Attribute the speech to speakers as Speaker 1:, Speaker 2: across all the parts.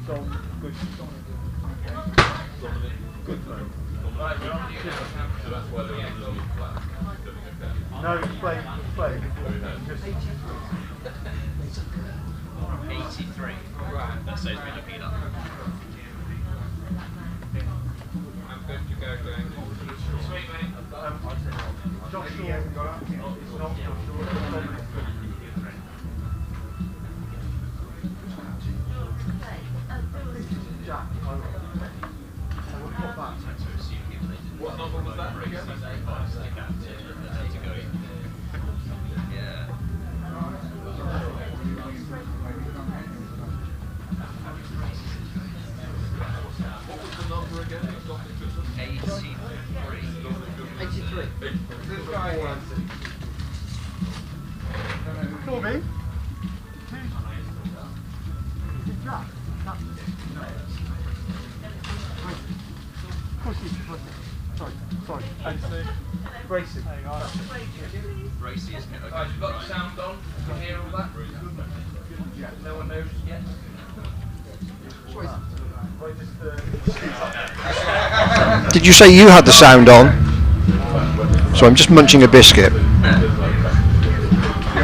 Speaker 1: No, play. Just
Speaker 2: 83. That saves me looking it up.
Speaker 3: I'm good to go, going. Sweet, mate.
Speaker 1: Joshua is not Joshua. Jack,
Speaker 3: What number was that?
Speaker 2: Yeah.
Speaker 3: What was the number again?
Speaker 2: 83.
Speaker 1: 83. This guy. Call me. Is it Jack? Of course he's sorry. Gracie.
Speaker 2: Racy, isn't it? Okay.
Speaker 3: Guys, you've got the sound on. Can you hear all that? No one knows yet.
Speaker 4: Did you say you had the sound on? So I'm just munching a biscuit.
Speaker 1: You're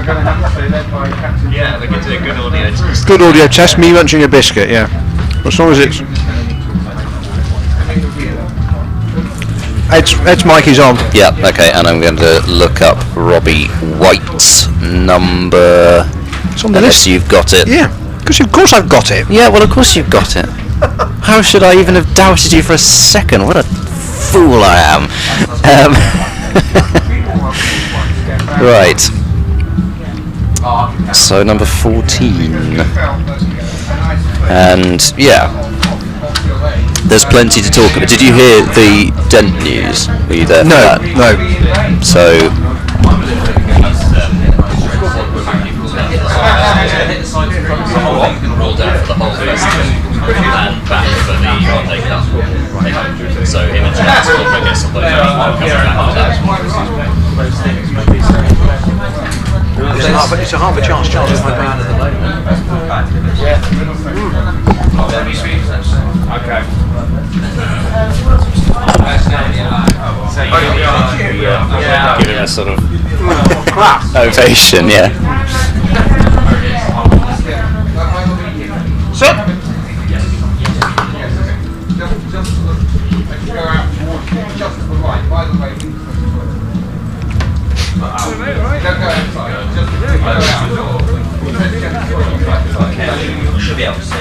Speaker 1: going to have to say that by Captain.
Speaker 2: Yeah, we can do a good audio test.
Speaker 4: Good audio test, me munching a biscuit, yeah. As long as it's... Ed's mic is on.
Speaker 5: Yeah, okay, and I'm going to look up Robbie White's number.
Speaker 4: It's on the list.
Speaker 5: You've got it.
Speaker 4: Yeah, because of course I've got it.
Speaker 5: Yeah, well, of course you've got it. How should I even have doubted you for a second? What a fool I am. Right. So number 14. And yeah, there's plenty to talk about. Did you hear the Dent news? Were you there for that?
Speaker 4: No.
Speaker 5: So
Speaker 2: Roll down for the whole festival and back for the Monday Cup. So him and Jack will bring us a load of
Speaker 4: It's a half a chance Charles is my man at the moment.
Speaker 3: Okay.
Speaker 5: giving a sort of ovation, yeah.
Speaker 1: Sit!
Speaker 3: Just go out towards just to the right, by the way. Don't go outside, just go out.
Speaker 2: should be able to see.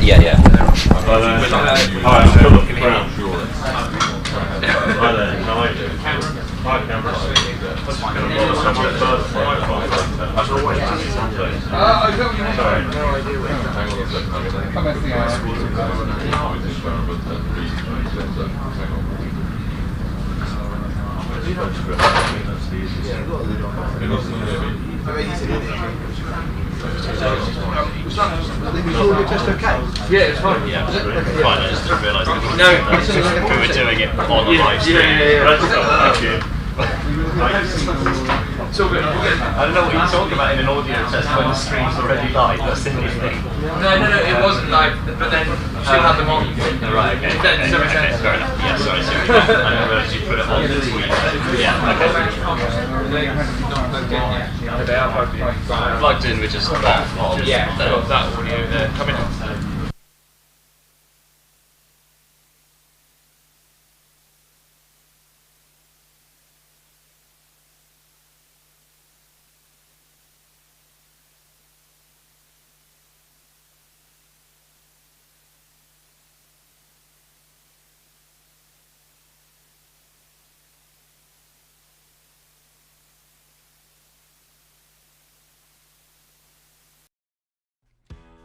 Speaker 2: Yeah.
Speaker 6: I'm still looking around. Hi there, how are you? Hi, camera.
Speaker 1: Just okay?
Speaker 3: Yeah, it's fine.
Speaker 2: Yeah, fine. I just realised we were doing it on the live stream.
Speaker 6: Thank you.
Speaker 2: I don't know what you're talking about in an audio test when the stream's already live. That's the only thing.
Speaker 3: No, it wasn't live, but then she'll have them on.
Speaker 2: Right, okay. Okay, fair enough. Yeah, sorry. I didn't realise you put it on this week. Yeah, okay. Plugged in with just that.
Speaker 3: Yeah, got that audio there. Coming up.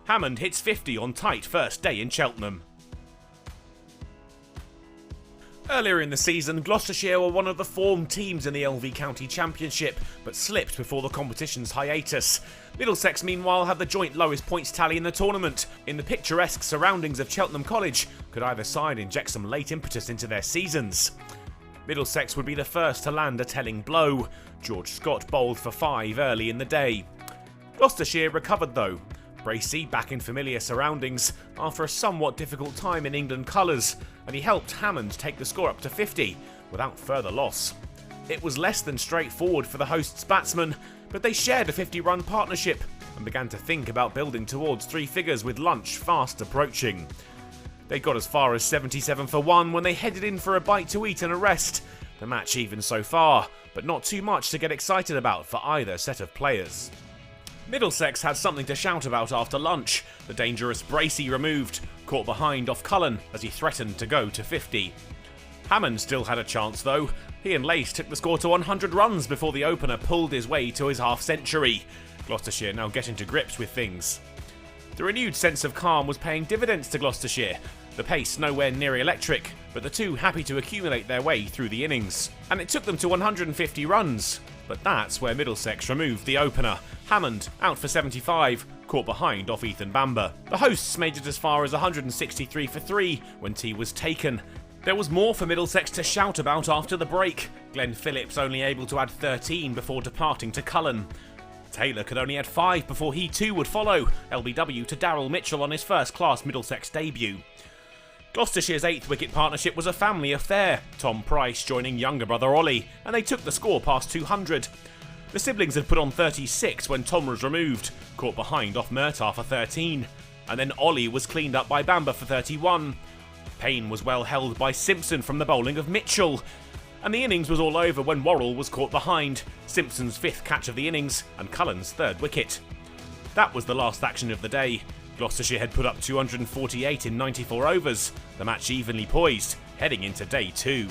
Speaker 7: Hammond hits 50 on tight first day in Cheltenham. Earlier in the season, Gloucestershire were one of the formed teams in the LV County Championship, but slipped before the competition's hiatus. Middlesex, meanwhile, had the joint lowest points tally in the tournament. In the picturesque surroundings of Cheltenham College, could either side inject some late impetus into their seasons? Middlesex would be the first to land a telling blow. George Scott bowled for 5 early in the day. Gloucestershire recovered though. Bracey back in familiar surroundings after a somewhat difficult time in England colours, and he helped Hammond take the score up to 50 without further loss. It was less than straightforward for the hosts' batsmen, but they shared a 50-run partnership and began to think about building towards 3 figures with lunch fast approaching. They got as far as 77 for 1 when they headed in for a bite to eat and a rest. The match even so far, but not too much to get excited about for either set of players. Middlesex had something to shout about after lunch. The dangerous Bracey removed, caught behind off Cullen as he threatened to go to 50. Hammond still had a chance though. He and Lace took the score to 100 runs before the opener pulled his way to his half-century. Gloucestershire now getting to grips with things. The renewed sense of calm was paying dividends to Gloucestershire. The pace nowhere near electric, but the two happy to accumulate their way through the innings. And it took them to 150 runs. But that's where Middlesex removed the opener. Hammond, out for 75, caught behind off Ethan Bamber. The hosts made it as far as 163 for 3 when tea was taken. There was more for Middlesex to shout about after the break. Glenn Phillips only able to add 13 before departing to Cullen. Taylor could only add 5 before he too would follow, LBW to Darryl Mitchell on his first-class Middlesex debut. Gloucestershire's 8th wicket partnership was a family affair, Tom Price joining younger brother Ollie, and they took the score past 200. The siblings had put on 36 when Tom was removed, caught behind off Murtagh for 13, and then Ollie was cleaned up by Bamber for 31. Payne was well held by Simpson from the bowling of Mitchell, and the innings was all over when Worrell was caught behind, Simpson's 5th catch of the innings and Cullen's 3rd wicket. That was the last action of the day. Gloucestershire had put up 248 in 94 overs, the match evenly poised, heading into day 2.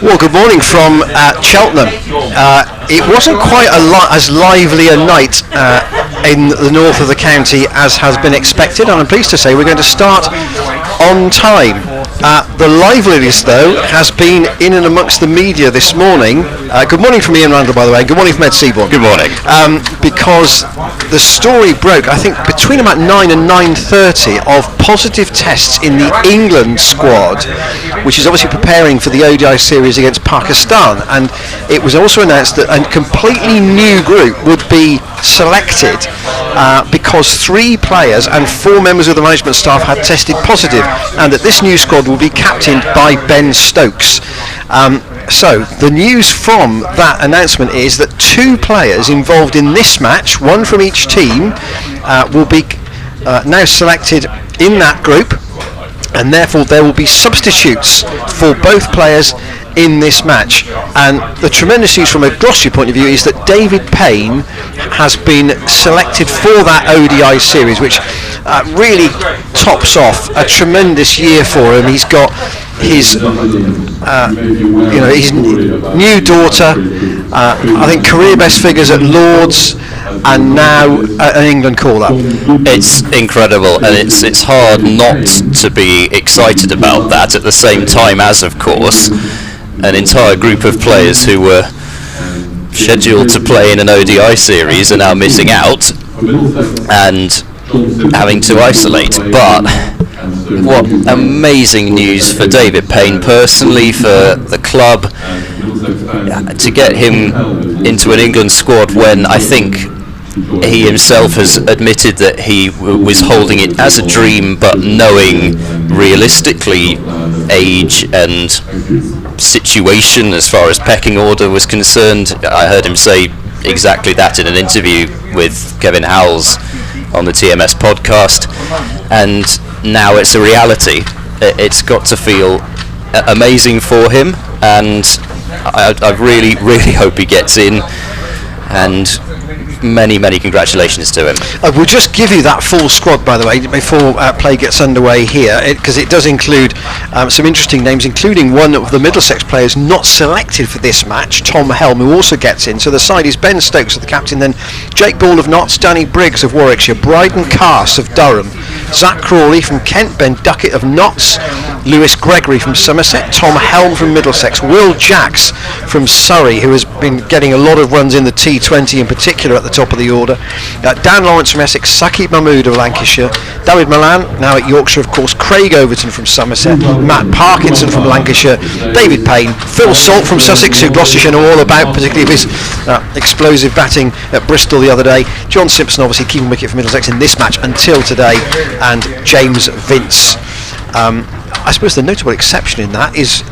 Speaker 4: Well, good morning from Cheltenham. It wasn't quite as lively a night in the north of the county as has been expected, and I'm pleased to say we're going to start on time. The liveliness, though, has been in and amongst the media this morning. Good morning from Ian Randall, by the way. Good morning from Ed Seaborn.
Speaker 5: Good morning.
Speaker 4: Because the story broke, I think, between about 9 and 9:30 of positive tests in the England squad, which is obviously preparing for the ODI series against Pakistan. And it was also announced that a completely new group would be selected because 3 players and 4 members of the management staff had tested positive, and that this new squad will be captained by Ben Stokes. So the news from that announcement is that 2 players involved in this match, 1 from each team, will be now selected in that group, and therefore there will be substitutes for both players in this match. And the tremendous news from a Gloucestershire point of view is that David Payne has been selected for that ODI series, which really tops off a tremendous year for him. He's got his his new daughter, I think career best figures at Lords, and now an England call-up.
Speaker 5: It's incredible, and it's hard not to be excited about that at the same time as, of course, an entire group of players who were scheduled to play in an ODI series are now missing out and having to isolate. But what amazing news for David Payne personally, for the club, to get him into an England squad when I think he himself has admitted that he was holding it as a dream, but knowing realistically age and situation as far as pecking order was concerned. I heard him say exactly that in an interview with Kevin Howells on the TMS podcast, and now it's a reality. It's got to feel amazing for him, and I really, really hope he gets in, and many congratulations to him.
Speaker 4: We'll just give you that full squad, by the way, before play gets underway here, because it does include some interesting names, including one of the Middlesex players not selected for this match, Tom Helm, who also gets in. So the side is Ben Stokes of the captain, then Jake Ball of Notts, Danny Briggs of Warwickshire, Bryden Cass of Durham, Zach Crawley from Kent, Ben Duckett of Notts, Lewis Gregory from Somerset, Tom Helm from Middlesex, Will Jacks from Surrey, who has been getting a lot of runs in the T20 in particular at the top of the order, Dan Lawrence from Essex, Saqib Mahmood of Lancashire, David Milan now at Yorkshire, of course, Craig Overton from Somerset, Matt Parkinson from Lancashire, David Payne, Phil Salt from Sussex, who Gloucestershire know all about, particularly with his explosive batting at Bristol the other day, John Simpson obviously keeping wicket for Middlesex in this match until today, and James Vince. I suppose the notable exception in that is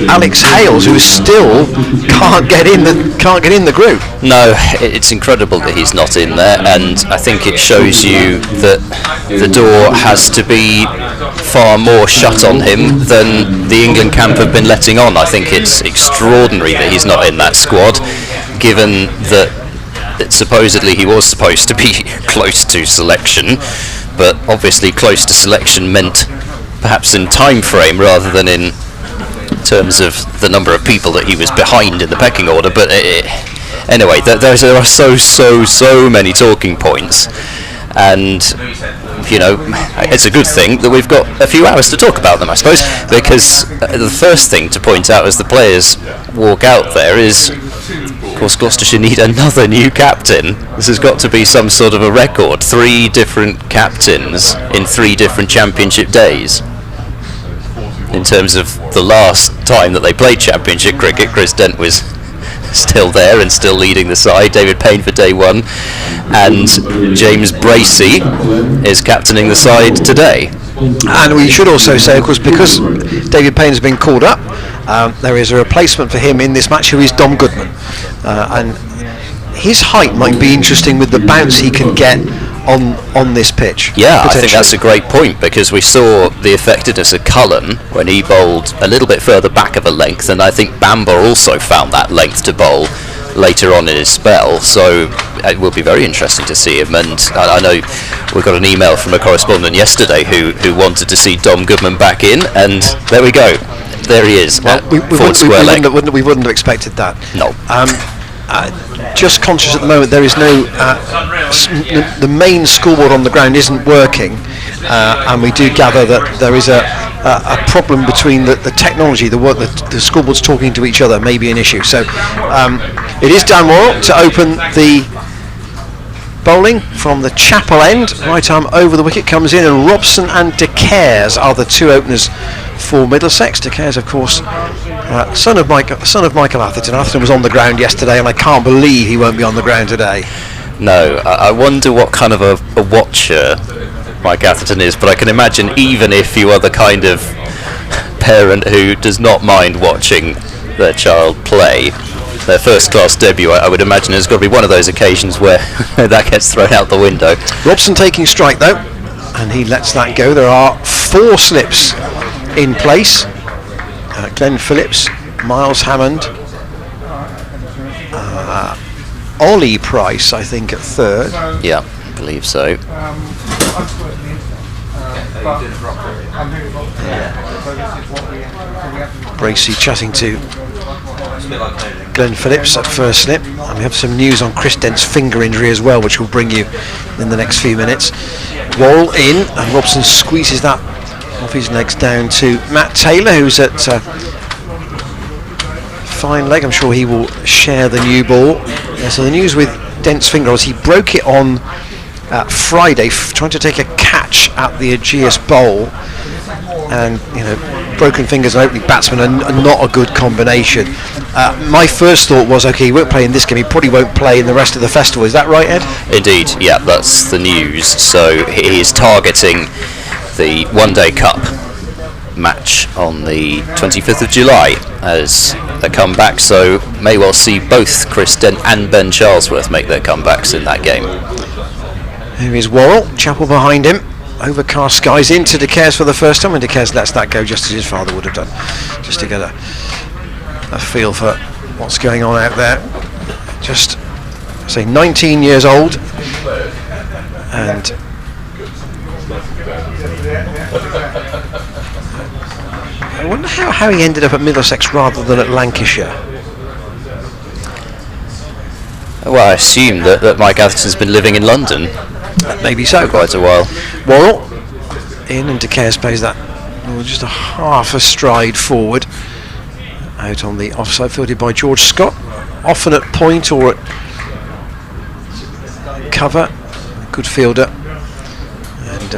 Speaker 4: Alex Hales, who still can't get in the group. No,
Speaker 5: it's incredible that he's not in there, and I think it shows you that the door has to be far more shut on him than the England camp have been letting on. I think it's extraordinary that he's not in that squad, given that supposedly he was supposed to be close to selection, but obviously close to selection meant perhaps in time frame rather than in terms of the number of people that he was behind in the pecking order. But anyway, there are so many talking points, and it's a good thing that we've got a few hours to talk about them, I suppose, because the first thing to point out as the players walk out there is, of course, Gloucestershire need another new captain. This has got to be some sort of a record. 3 different captains in 3 different championship days. In terms of the last time that they played championship cricket, Chris Dent was still there and still leading the side, David Payne for day 1, and James Bracey is captaining the side today.
Speaker 4: And we should also say, of course, because David Payne has been called up, there is a replacement for him in this match, who is Dom Goodman, and his height might be interesting with the bounce he can get on this pitch.
Speaker 5: Yeah, I think that's a great point, because we saw the effectiveness of Cullen when he bowled a little bit further back of a length, and I think Bamber also found that length to bowl later on in his spell, so it will be very interesting to see him. And I know we got an email from a correspondent yesterday who wanted to see Dom Goodman back in, and there we go. there he is.
Speaker 4: Well, we wouldn't have expected that.
Speaker 5: No.
Speaker 4: Just conscious at the moment there is no the main scoreboard on the ground isn't working, and we do gather that there is a problem between the technology, the scoreboards talking to each other may be an issue. So it is Dan Worrell to open the bowling from the chapel end. Right arm over the wicket comes in, and Robson and De Cares are the two openers for Middlesex. De Cares, of course, son of Michael Atherton. Atherton was on the ground yesterday, and I can't believe he won't be on the ground today.
Speaker 5: No, I wonder what kind of a watcher Mike Atherton is, but I can imagine even if you are the kind of parent who does not mind watching their child play, their first class debut, I would imagine has got to be one of those occasions where that gets thrown out the window.
Speaker 4: Robson taking strike though, and he lets that go. There are 4 slips in place. Glenn Phillips, Miles Hammond, Ollie Price, I think, at third.
Speaker 5: Yeah, I believe so.
Speaker 4: Bracey chatting to Glenn Phillips at first slip, and we have some news on Chris Dent's finger injury as well, which we'll bring you in the next few minutes. Worrell in, and Robson squeezes that off his legs down to Matt Taylor, who's at fine leg. I'm sure he will share the new ball. So the news with Dent's finger was he broke it on Friday trying to take a catch at the Aegeus Bowl, and broken fingers and opening batsman are not a good combination. My first thought was, okay, he won't play in this game, he probably won't play in the rest of the festival. Is that right, Ed?
Speaker 5: Indeed, yeah, that's the news. So he is targeting the One Day Cup match on the 25th of July as a comeback, so may well see both Chris Dent and Ben Charlesworth make their comebacks in that game.
Speaker 4: Here is Worrell, Chappell behind him. Overcast skies into De Cares for the first time, and De Cares lets that go just as his father would have done, just to get a feel for what's going on out there. Just say 19 years old, and I wonder how he ended up at Middlesex rather than at Lancashire.
Speaker 5: Well, I assume that Mike Atherton's been living in London.
Speaker 4: Maybe so.
Speaker 5: Quite a while.
Speaker 4: Worrell in, and De Cares plays that just a half a stride forward. Out on the offside, fielded by George Scott. Often at point or at cover. Good fielder. And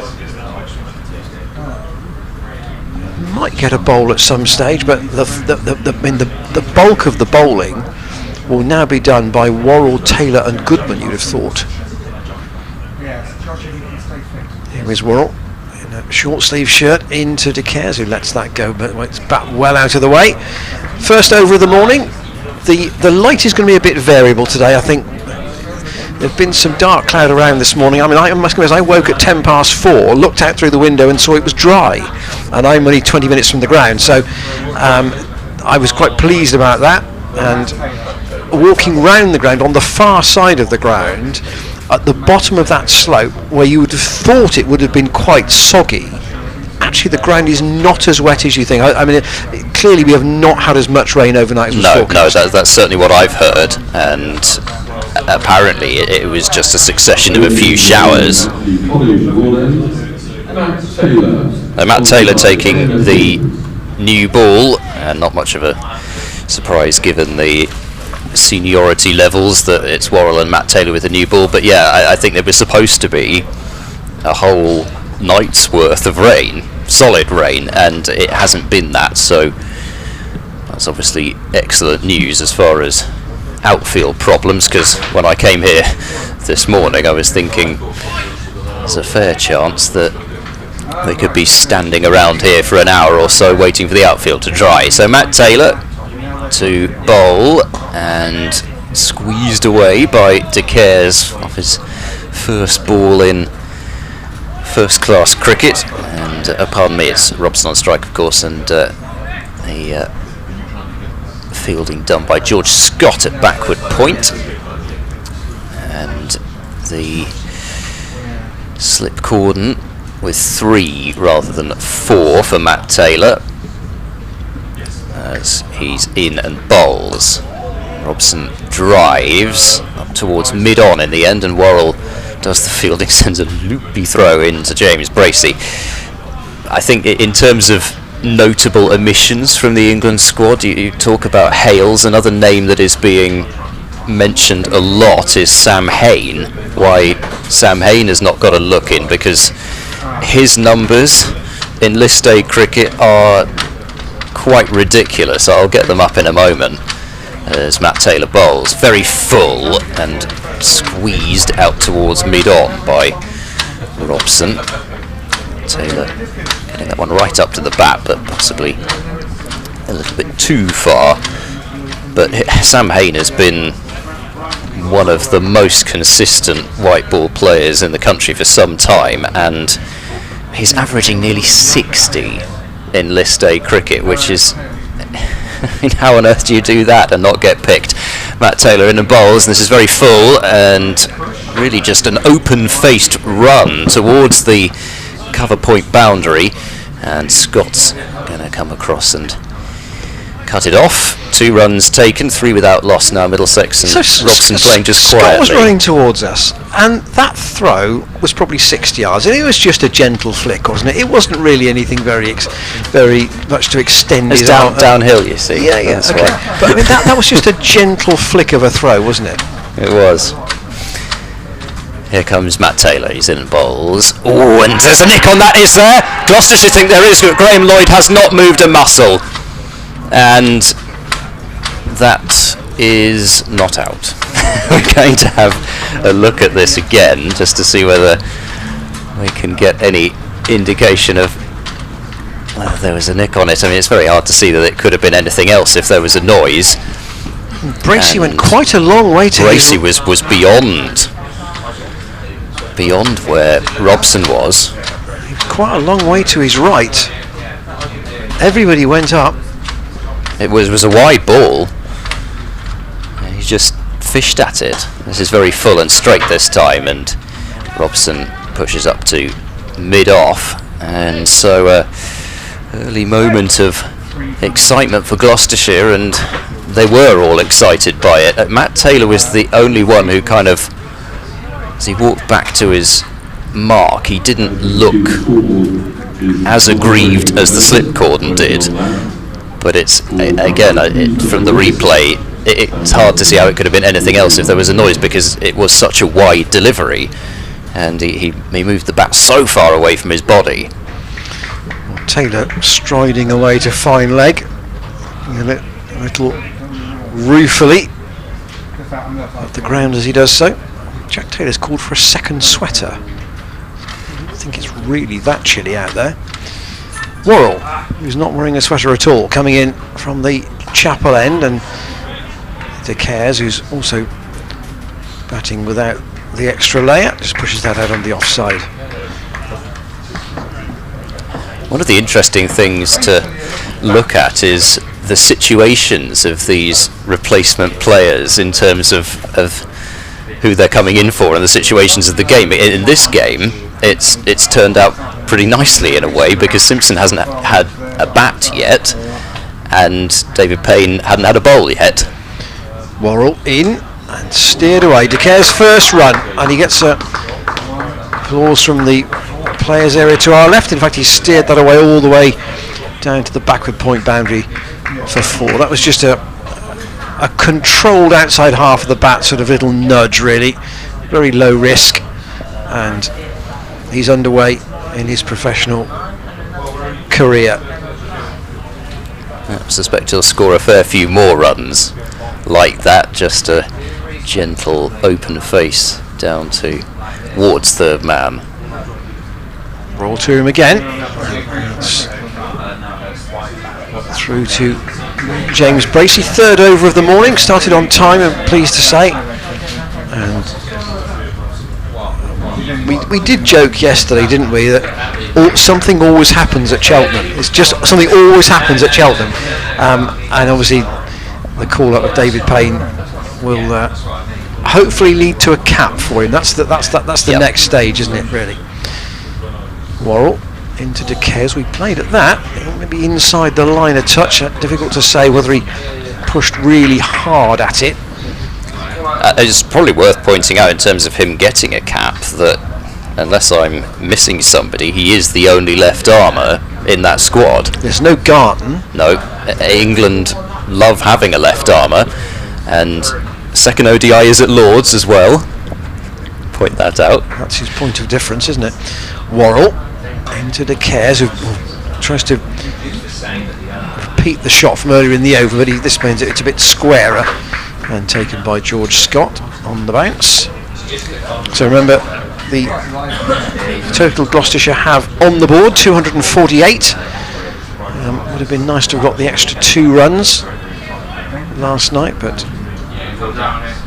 Speaker 4: might get a bowl at some stage, but the bulk of the bowling will now be done by Worrell, Taylor and Goodman, you'd have thought. Here is Worrell in a short sleeve shirt into De Cares, who lets that go, but it's back well out of the way. First over of the morning. The light is going to be a bit variable today, I think. There's been some dark cloud around this morning. I mean, I must confess, I woke at 4:10, looked out through the window and saw it was dry, and I'm only 20 minutes from the ground, so I was quite pleased about that. And walking round the ground, on the far side of the ground, at the bottom of that slope, where you would have thought it would have been quite soggy, actually the ground is not as wet as you think. I mean, clearly we have not had as much rain overnight as we thought.
Speaker 5: No, that's certainly what I've heard, and apparently it was just a succession of a few showers. Matt Taylor taking the new ball, and not much of a surprise given the seniority levels that it's Worrell and Matt Taylor with the new ball, but yeah, I think there was supposed to be a whole night's worth of rain, solid rain, and it hasn't been that, so that's obviously excellent news as far as outfield problems, because when I came here this morning I was thinking there's a fair chance that they could be standing around here for an hour or so waiting for the outfield to dry. So Matt Taylor to bowl, and squeezed away by De Cares off his first ball in first class cricket, and pardon me, it's Robson on strike of course, and the fielding done by George Scott at backward point, and the slip cordon with 3 rather than 4 for Matt Taylor. as he's in and bowls. Robson drives up towards mid-on in the end, and Worrell does the fielding, sends a loopy throw into James Bracey. I think in terms of notable omissions from the England squad, you talk about Hales. Another name that is being mentioned a lot is Sam Hain. Why Sam Hain has not got a look in, because his numbers in List A cricket are quite ridiculous. I'll get them up in a moment. As Matt Taylor bowls, very full and squeezed out towards mid-on by Robson. Taylor getting that one right up to the bat, but possibly a little bit too far. But Sam Hain has been one of the most consistent white ball players in the country for some time, and he's averaging nearly 60 in List A cricket, which is... I mean, how on earth do you do that and not get picked? Matt Taylor in the bowls, and this is very full, and really just an open-faced run towards the cover point boundary, and Scott's going to come across and cut it off. 2 runs taken, 3 without loss now. Middlesex and Robson playing just quietly.
Speaker 4: Scott was running towards us, and that throw was probably 60 yards, and it was just a gentle flick, wasn't it? It wasn't really anything very much to extend
Speaker 5: it's
Speaker 4: his
Speaker 5: downhill, you see.
Speaker 4: Yeah,
Speaker 5: That's
Speaker 4: okay.
Speaker 5: right.
Speaker 4: But I mean, that was just a gentle flick of a throw, wasn't it?
Speaker 5: It was. Here comes Matt Taylor, he's in bowls. Oh, and there's a nick on that, is there? Gloucestershire think there is, but Graham Lloyd has not moved a muscle. And that is not out. We're going to have a look at this again, just to see whether we can get any indication of whether there was a nick on it. I mean, it's very hard to see that it could have been anything else if there was a noise.
Speaker 4: Bracey went quite a long way to
Speaker 5: Bracey was beyond where Robson was.
Speaker 4: Quite a long way to his right. Everybody went up.
Speaker 5: It was a wide ball. He just fished at it. This is very full and straight this time, and Robson pushes up to mid-off, and so early moment of excitement for Gloucestershire, and they were all excited by it. Matt Taylor was the only one who kind of, as he walked back to his mark, he didn't look as aggrieved as the slip cordon did. But it's, again, from the replay, it's hard to see how it could have been anything else if there was a noise, because it was such a wide delivery, and he moved the bat so far away from his body.
Speaker 4: Taylor striding away to fine leg, a little ruefully at the ground as he does so. Jack Taylor's called for a second sweater. I don't think it's really that chilly out there. Worrell, who's not wearing a sweater at all, coming in from the chapel end, and De Cares, who's also batting without the extra layer, just pushes that out on the offside.
Speaker 5: One of the interesting things to look at is the situations of these replacement players in terms of who they're coming in for and the situations of the game. In this game, it's turned out pretty nicely in a way, because Simpson hasn't had a bat yet, and David Payne hadn't had a bowl yet.
Speaker 4: Worrell in and steered away. De Care's first run, and he gets applause from the players area to our left. In fact, he steered that away all the way down to the backward point boundary for 4. That was just a controlled outside half of the bat sort of little nudge, really. Very low risk, and he's underway in his professional career.
Speaker 5: I suspect he'll score a fair few more runs like that. Just a gentle open face down towards third man.
Speaker 4: Roll to him again. Through to James Bracey. Third over of the morning. Started on time, I'm pleased to say. And we did joke yesterday, didn't we, that something always happens at Cheltenham. It's just something always happens at Cheltenham. And obviously the call-up of David Payne will hopefully lead to a cap for him. That's the
Speaker 5: Yep.
Speaker 4: next stage, isn't it, really? Worrell into De Kers. We played at that, maybe inside the line a touch. Difficult to say whether he pushed really hard at it.
Speaker 5: It's probably worth pointing out in terms of him getting a cap that, unless I'm missing somebody, he is the only left armour in that squad.
Speaker 4: There's no Garton.
Speaker 5: No, England love having a left armour, and second ODI is at Lords as well. Point that out.
Speaker 4: That's his point of difference, isn't it? Worrell into De Kers, who tries to repeat the shot from earlier in the over, but this means it's a bit squarer, and taken by George Scott on the bounce. So remember, the total Gloucestershire have on the board 248. Would have been nice to have got the extra 2 runs last night, but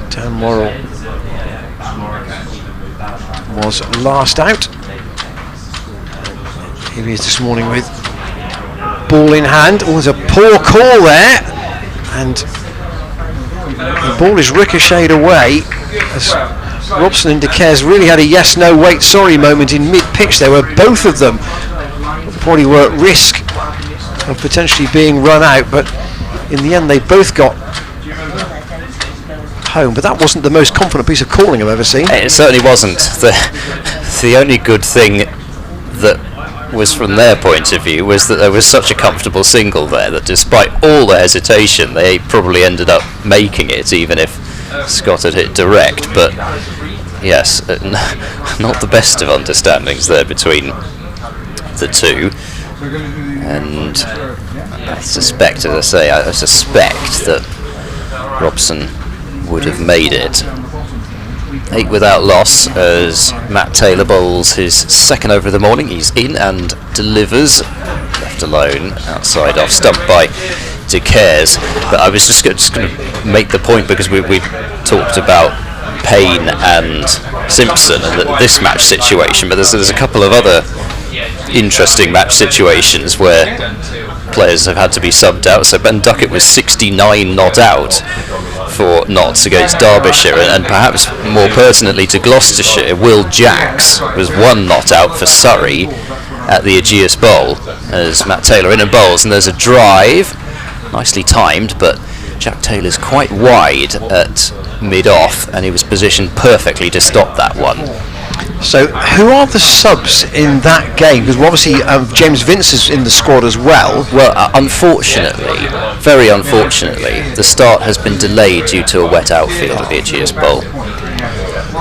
Speaker 4: Dan Worrell was last out. Here he is this morning with ball in hand. Oh, there's a poor call there, and the ball is ricocheted away as Robson and De Kers really had a yes, no, wait, sorry moment in mid-pitch there, where both of them probably were at risk of potentially being run out, but in the end they both got home. But that wasn't the most confident piece of calling I've ever seen.
Speaker 5: It certainly wasn't. The only good thing that was from their point of view was that there was such a comfortable single there that despite all the hesitation they probably ended up making it, even if Scott had hit direct. But yes, not the best of understandings there between the two, and I suspect, as I say, I suspect that Robson would have made it. 8 without loss as Matt Taylor bowls his second over of the morning. He's in and delivers, left alone outside off stump by De Kers. But I was just going to make the point, because we talked about Payne and Simpson and this match situation, but there's a couple of other interesting match situations where players have had to be subbed out. So Ben Duckett was 69 not out for Notts against Derbyshire, and perhaps more pertinently to Gloucestershire, Will Jacks was 1 not out for Surrey at the Aegeus Bowl as Matt Taylor in and bowls, and there's a drive, nicely timed, but Jack Taylor's quite wide at mid-off, and he was positioned perfectly to stop that one.
Speaker 4: So who are the subs in that game? Because obviously James Vince is in the squad as well.
Speaker 5: Well, unfortunately, very unfortunately, the start has been delayed due to a wet outfield at the Aegeus Bowl.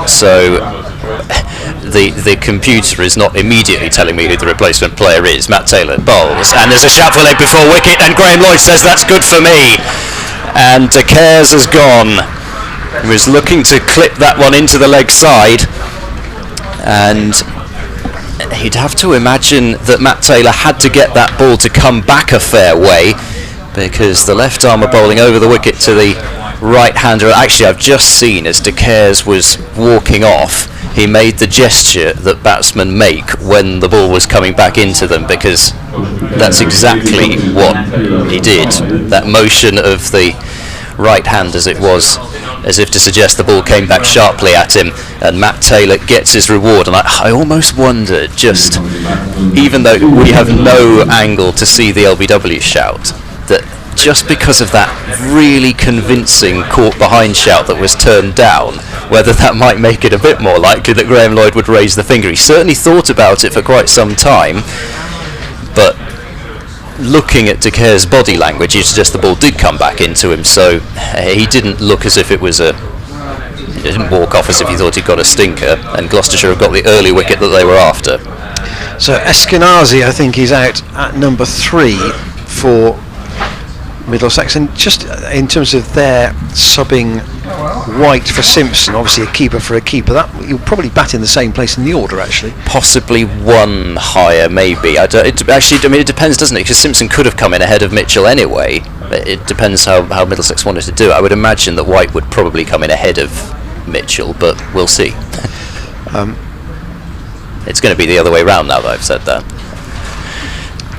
Speaker 5: So the computer is not immediately telling me who the replacement player is. Matt Taylor bowls, and there's a shout for leg before wicket, and Graham Lloyd says that's good for me. And De Kers has gone. He was looking to clip that one into the leg side, and he'd have to imagine that Matt Taylor had to get that ball to come back a fair way, because the left armour bowling over the wicket to the right-hander. Actually, I've just seen as De Kers was walking off, he made the gesture that batsmen make when the ball was coming back into them, because that's exactly what he did. That motion of the right hand as it was, as if to suggest the ball came back sharply at him, and Matt Taylor gets his reward. And I almost wonder, just even though we have no angle to see the LBW shout, that just because of that really convincing caught behind shout that was turned down, whether that might make it a bit more likely that Graham Lloyd would raise the finger. He certainly thought about it for quite some time, but looking at De Kers' body language, you suggest the ball did come back into him, so he didn't look as if it was he didn't walk off as if he thought he'd got a stinker, and Gloucestershire have got the early wicket that they were after.
Speaker 4: So Eskenazi, I think, is out at number 3 for Middlesex, and just in terms of their subbing White for Simpson, obviously a keeper for a keeper, that you'll probably bat in the same place in the order, actually.
Speaker 5: Possibly 1 higher, maybe. It depends, doesn't it? Because Simpson could have come in ahead of Mitchell anyway. It depends how Middlesex wanted to do it. I would imagine that White would probably come in ahead of Mitchell, but we'll see. It's going to be the other way round now that I've said that.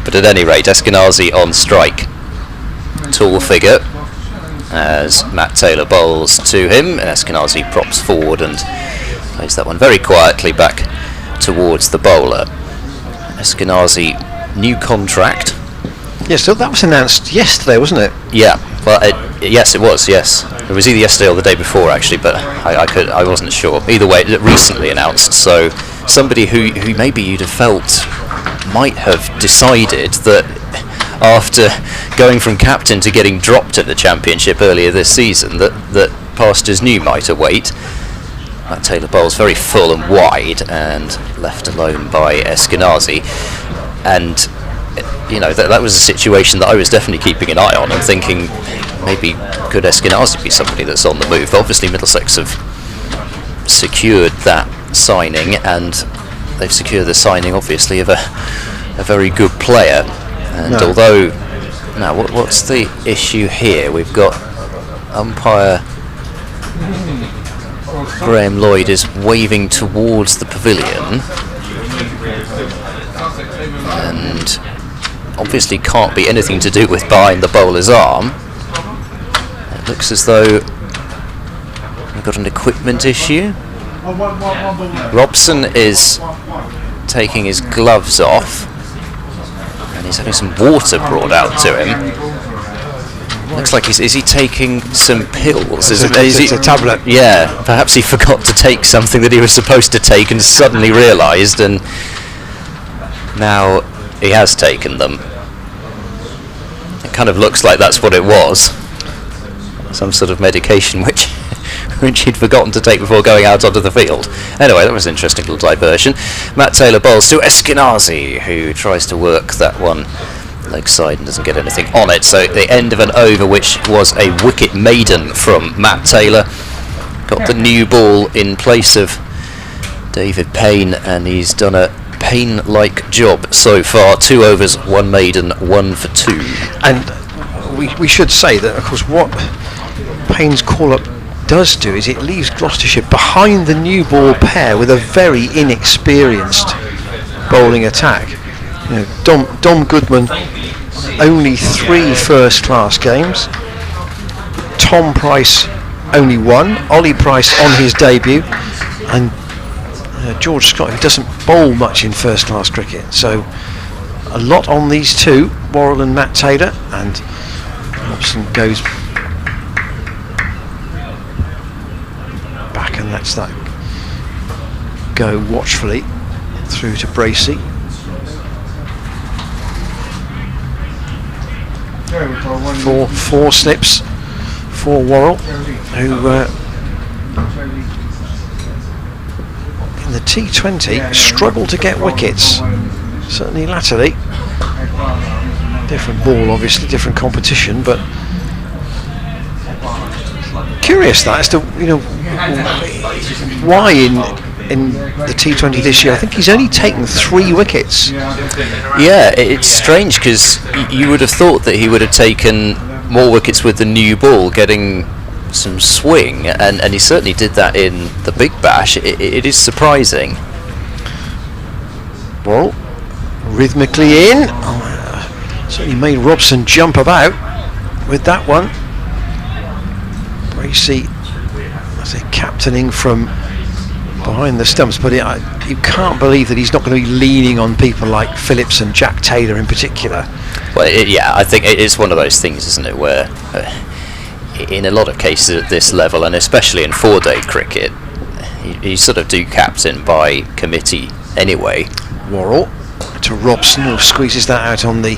Speaker 5: But at any rate, Eskenazi on strike. Tall figure as Matt Taylor bowls to him, and Eskenazi props forward and plays that one very quietly back towards the bowler. Eskenazi, new contract.
Speaker 4: Yes, so that was announced yesterday, wasn't it?
Speaker 5: Yeah, well, yes, it was. Yes, it was either yesterday or the day before, actually, but I wasn't sure. Either way, recently announced. So somebody who maybe you'd have felt might have decided that after going from captain to getting dropped at the championship earlier this season, that pastures new might await. Matt Taylor bowls very full and wide and left alone by Eskenazi, and you know that was a situation that I was definitely keeping an eye on and thinking maybe could Eskenazi be somebody that's on the move. But obviously Middlesex have secured that signing, and they've secured the signing obviously of a very good player. And although now what's the issue here? We've got umpire Graham Lloyd is waving towards the pavilion and obviously can't be anything to do with behind the bowler's arm. It looks as though we've got an equipment issue. Robson is taking his gloves off and he's having some water brought out to him. Looks like is he taking some pills? Is
Speaker 4: It's a tablet.
Speaker 5: Yeah, perhaps he forgot to take something that he was supposed to take and suddenly realised, and now he has taken them. It kind of looks like that's what it was. Some sort of medication which he'd forgotten to take before going out onto the field. Anyway, that was an interesting little diversion. Matt Taylor bowls to Eskenazi, who tries to work that one leg side and doesn't get anything on it. So the end of an over which was a wicket maiden from Matt Taylor. Got the new ball in place of David Payne, and he's done a Payne-like job so far. 2 overs, 1 maiden, 1 for 2.
Speaker 4: And we should say that, of course, what Payne's call-up does do is it leaves Gloucestershire behind the new ball pair with a very inexperienced bowling attack. You know, Dom Goodman, only 3 first-class games. Tom Price, only 1. Ollie Price on his debut, and George Scott, who doesn't bowl much in first-class cricket. So a lot on these two, Worrell and Matt Taylor, and Robson goes back and lets that go watchfully through to Bracey. Four slips for Worrell, who in the T20 struggled to get wickets, certainly latterly. Different ball, obviously, different competition, but curious that as to why in the T20 this year I think he's only taken 3 wickets.
Speaker 5: Yeah, it's strange because you would have thought that he would have taken more wickets with the new ball, getting some swing, and he certainly did that in the Big Bash. It is surprising.
Speaker 4: Well, rhythmically in. Certainly made Robson jump about with that one. Bracey, I say, captaining from behind the stumps, but you can't believe that he's not going to be leaning on people like Phillips and Jack Taylor in particular.
Speaker 5: Well, yeah, I think it's one of those things, isn't it, where in a lot of cases at this level, and especially in 4-day cricket, you sort of do captain by committee anyway.
Speaker 4: Worrell to Robson, who squeezes that out on the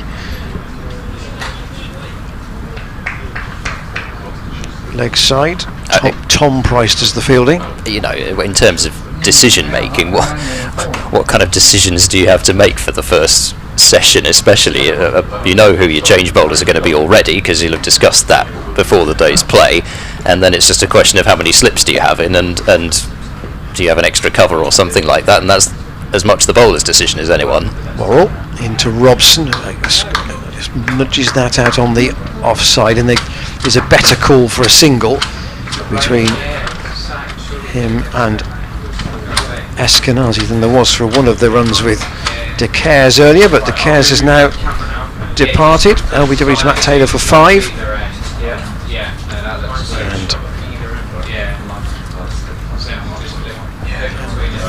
Speaker 4: leg side. Tom Price does the fielding.
Speaker 5: You know, in terms of decision making, what kind of decisions do you have to make for the first session, especially? You know who your change bowlers are going to be already, because you'll have discussed that before the day's play, and then it's just a question of how many slips do you have in, and do you have an extra cover or something like that, and that's as much the bowler's decision as anyone.
Speaker 4: Worrell into Robson, just nudges that out on the offside, and there's a better call for a single between him and Eskenazi than there was for one of the runs with De Caires earlier, but De Caires has now departed. LBW to Matt Taylor for 5. And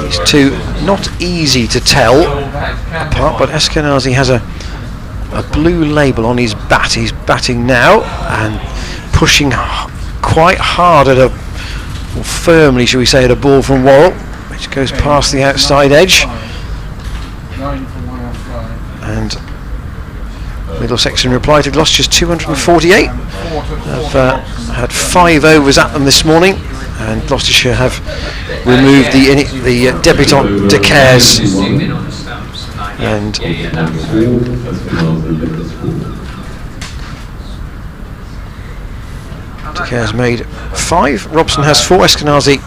Speaker 4: these two, not easy to tell apart, but Eskenazi has a blue label on his bat. He's batting now and pushing quite hard at or firmly, shall we say, at a ball from Worrell, which goes past the outside edge. And Middlesex, in reply to Gloucestershire's 248, have had 5 overs at them this morning, and Gloucestershire have removed the debutant De Caires, and De Caires made 5. Robson has 4. Eskenazi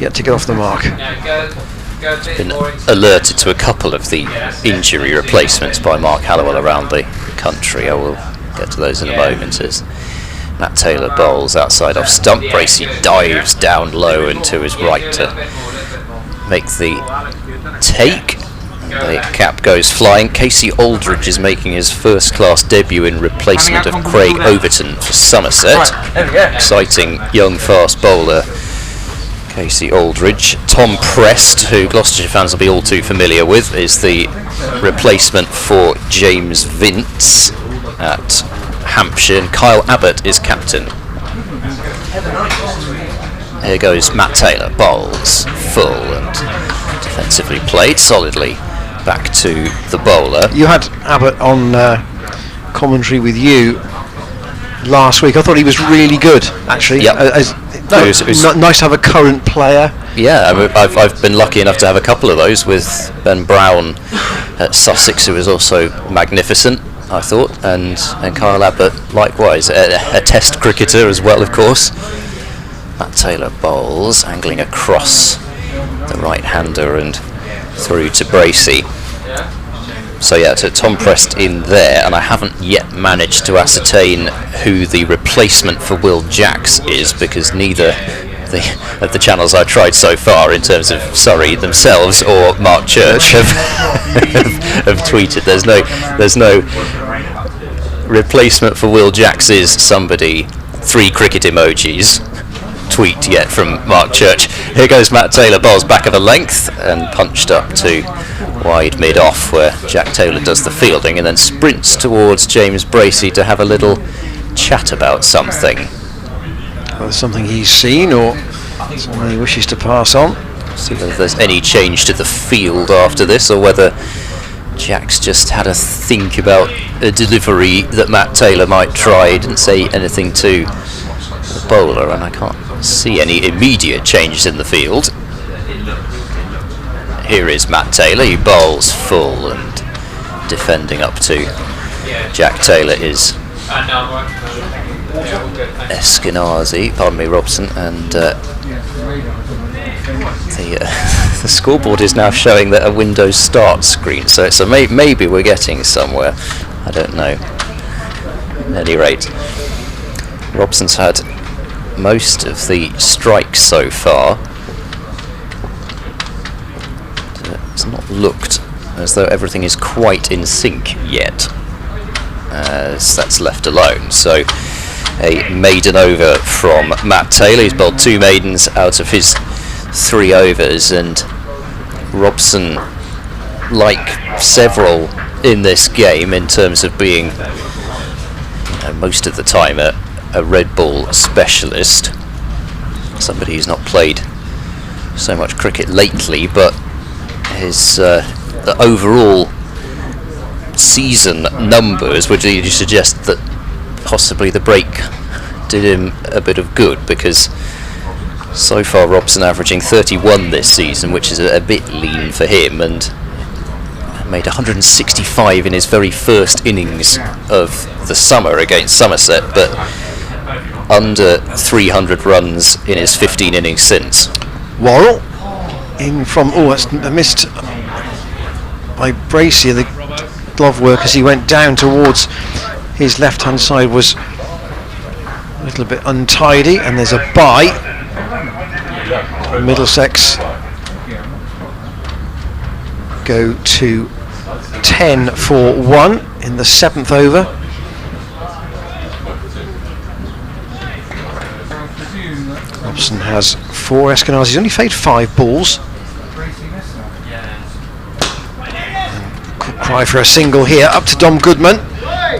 Speaker 4: yet to get off the mark.
Speaker 5: Been alerted to a couple of the injury replacements by Mark Hallowell around the country. I will get to those in a moment as Matt Taylor bowls outside off stump. Bracey dives down low and to his right to make the take. The cap goes flying. Casey Aldridge is making his first-class debut in replacement of Craig Overton for Somerset. Exciting young fast bowler Casey Aldridge. Tom Prest, who Gloucestershire fans will be all too familiar with, is the replacement for James Vince at Hampshire, and Kyle Abbott is captain. Here goes Matt Taylor, bowls full and defensively played solidly back to the bowler.
Speaker 4: You had Abbott on commentary with you last week. I thought he was really good, actually.
Speaker 5: Yep.
Speaker 4: It was nice to have a current player.
Speaker 5: Yeah, I've been lucky enough to have a couple of those with Ben Brown at Sussex, who was also magnificent, I thought, and Kyle Abbott likewise, a test cricketer as well, of course. Matt Taylor bowls, angling across the right-hander and through to Bracey. So yeah, to Tom Prest in there, and I haven't yet managed to ascertain who the replacement for Will Jacks is, because neither of the channels I've tried so far, in terms of Surrey themselves or Mark Church, have tweeted. There's no replacement for Will Jacks is somebody, 3 cricket emojis. Tweet yet from Mark Church. Here goes Matt Taylor, bowls back of a length and punched up to wide mid-off, where Jack Taylor does the fielding and then sprints towards James Bracey to have a little chat about something.
Speaker 4: Whether something he's seen or something he wishes to pass on.
Speaker 5: See whether there's any change to the field after this, or whether Jack's just had a think about a delivery that Matt Taylor might try. Didn't say anything to the bowler, and I can't see any immediate changes in the field. Here is Matt Taylor, he bowls full, and defending up to Jack Taylor is Eskenazi, pardon me, Robson, and the scoreboard is now showing that a Windows Start screen, so maybe we're getting somewhere, I don't know. At any rate, Robson's had most of the strikes so far. It's not looked as though everything is quite in sync yet, as that's left alone. So a maiden over from Matt Taylor. He's bowled 2 maidens out of his 3 overs, and Robson, like several in this game, in terms of being most of the time a red ball specialist, somebody who's not played so much cricket lately, but his the overall season numbers would suggest that possibly the break did him a bit of good, because so far Robson averaging 31 this season, which is a bit lean for him, and made 165 in his very first innings of the summer against Somerset, but under 300 runs in his 15 innings since.
Speaker 4: Worrell in from, that's missed by Bracey. The glove work as he went down towards his left hand side was a little bit untidy, and there's a bye. Middlesex go to 10 for 1 in the 7th over. Robson has 4. Eskenazi's only played 5 balls. Cry for a single here, up to Dom Goodman,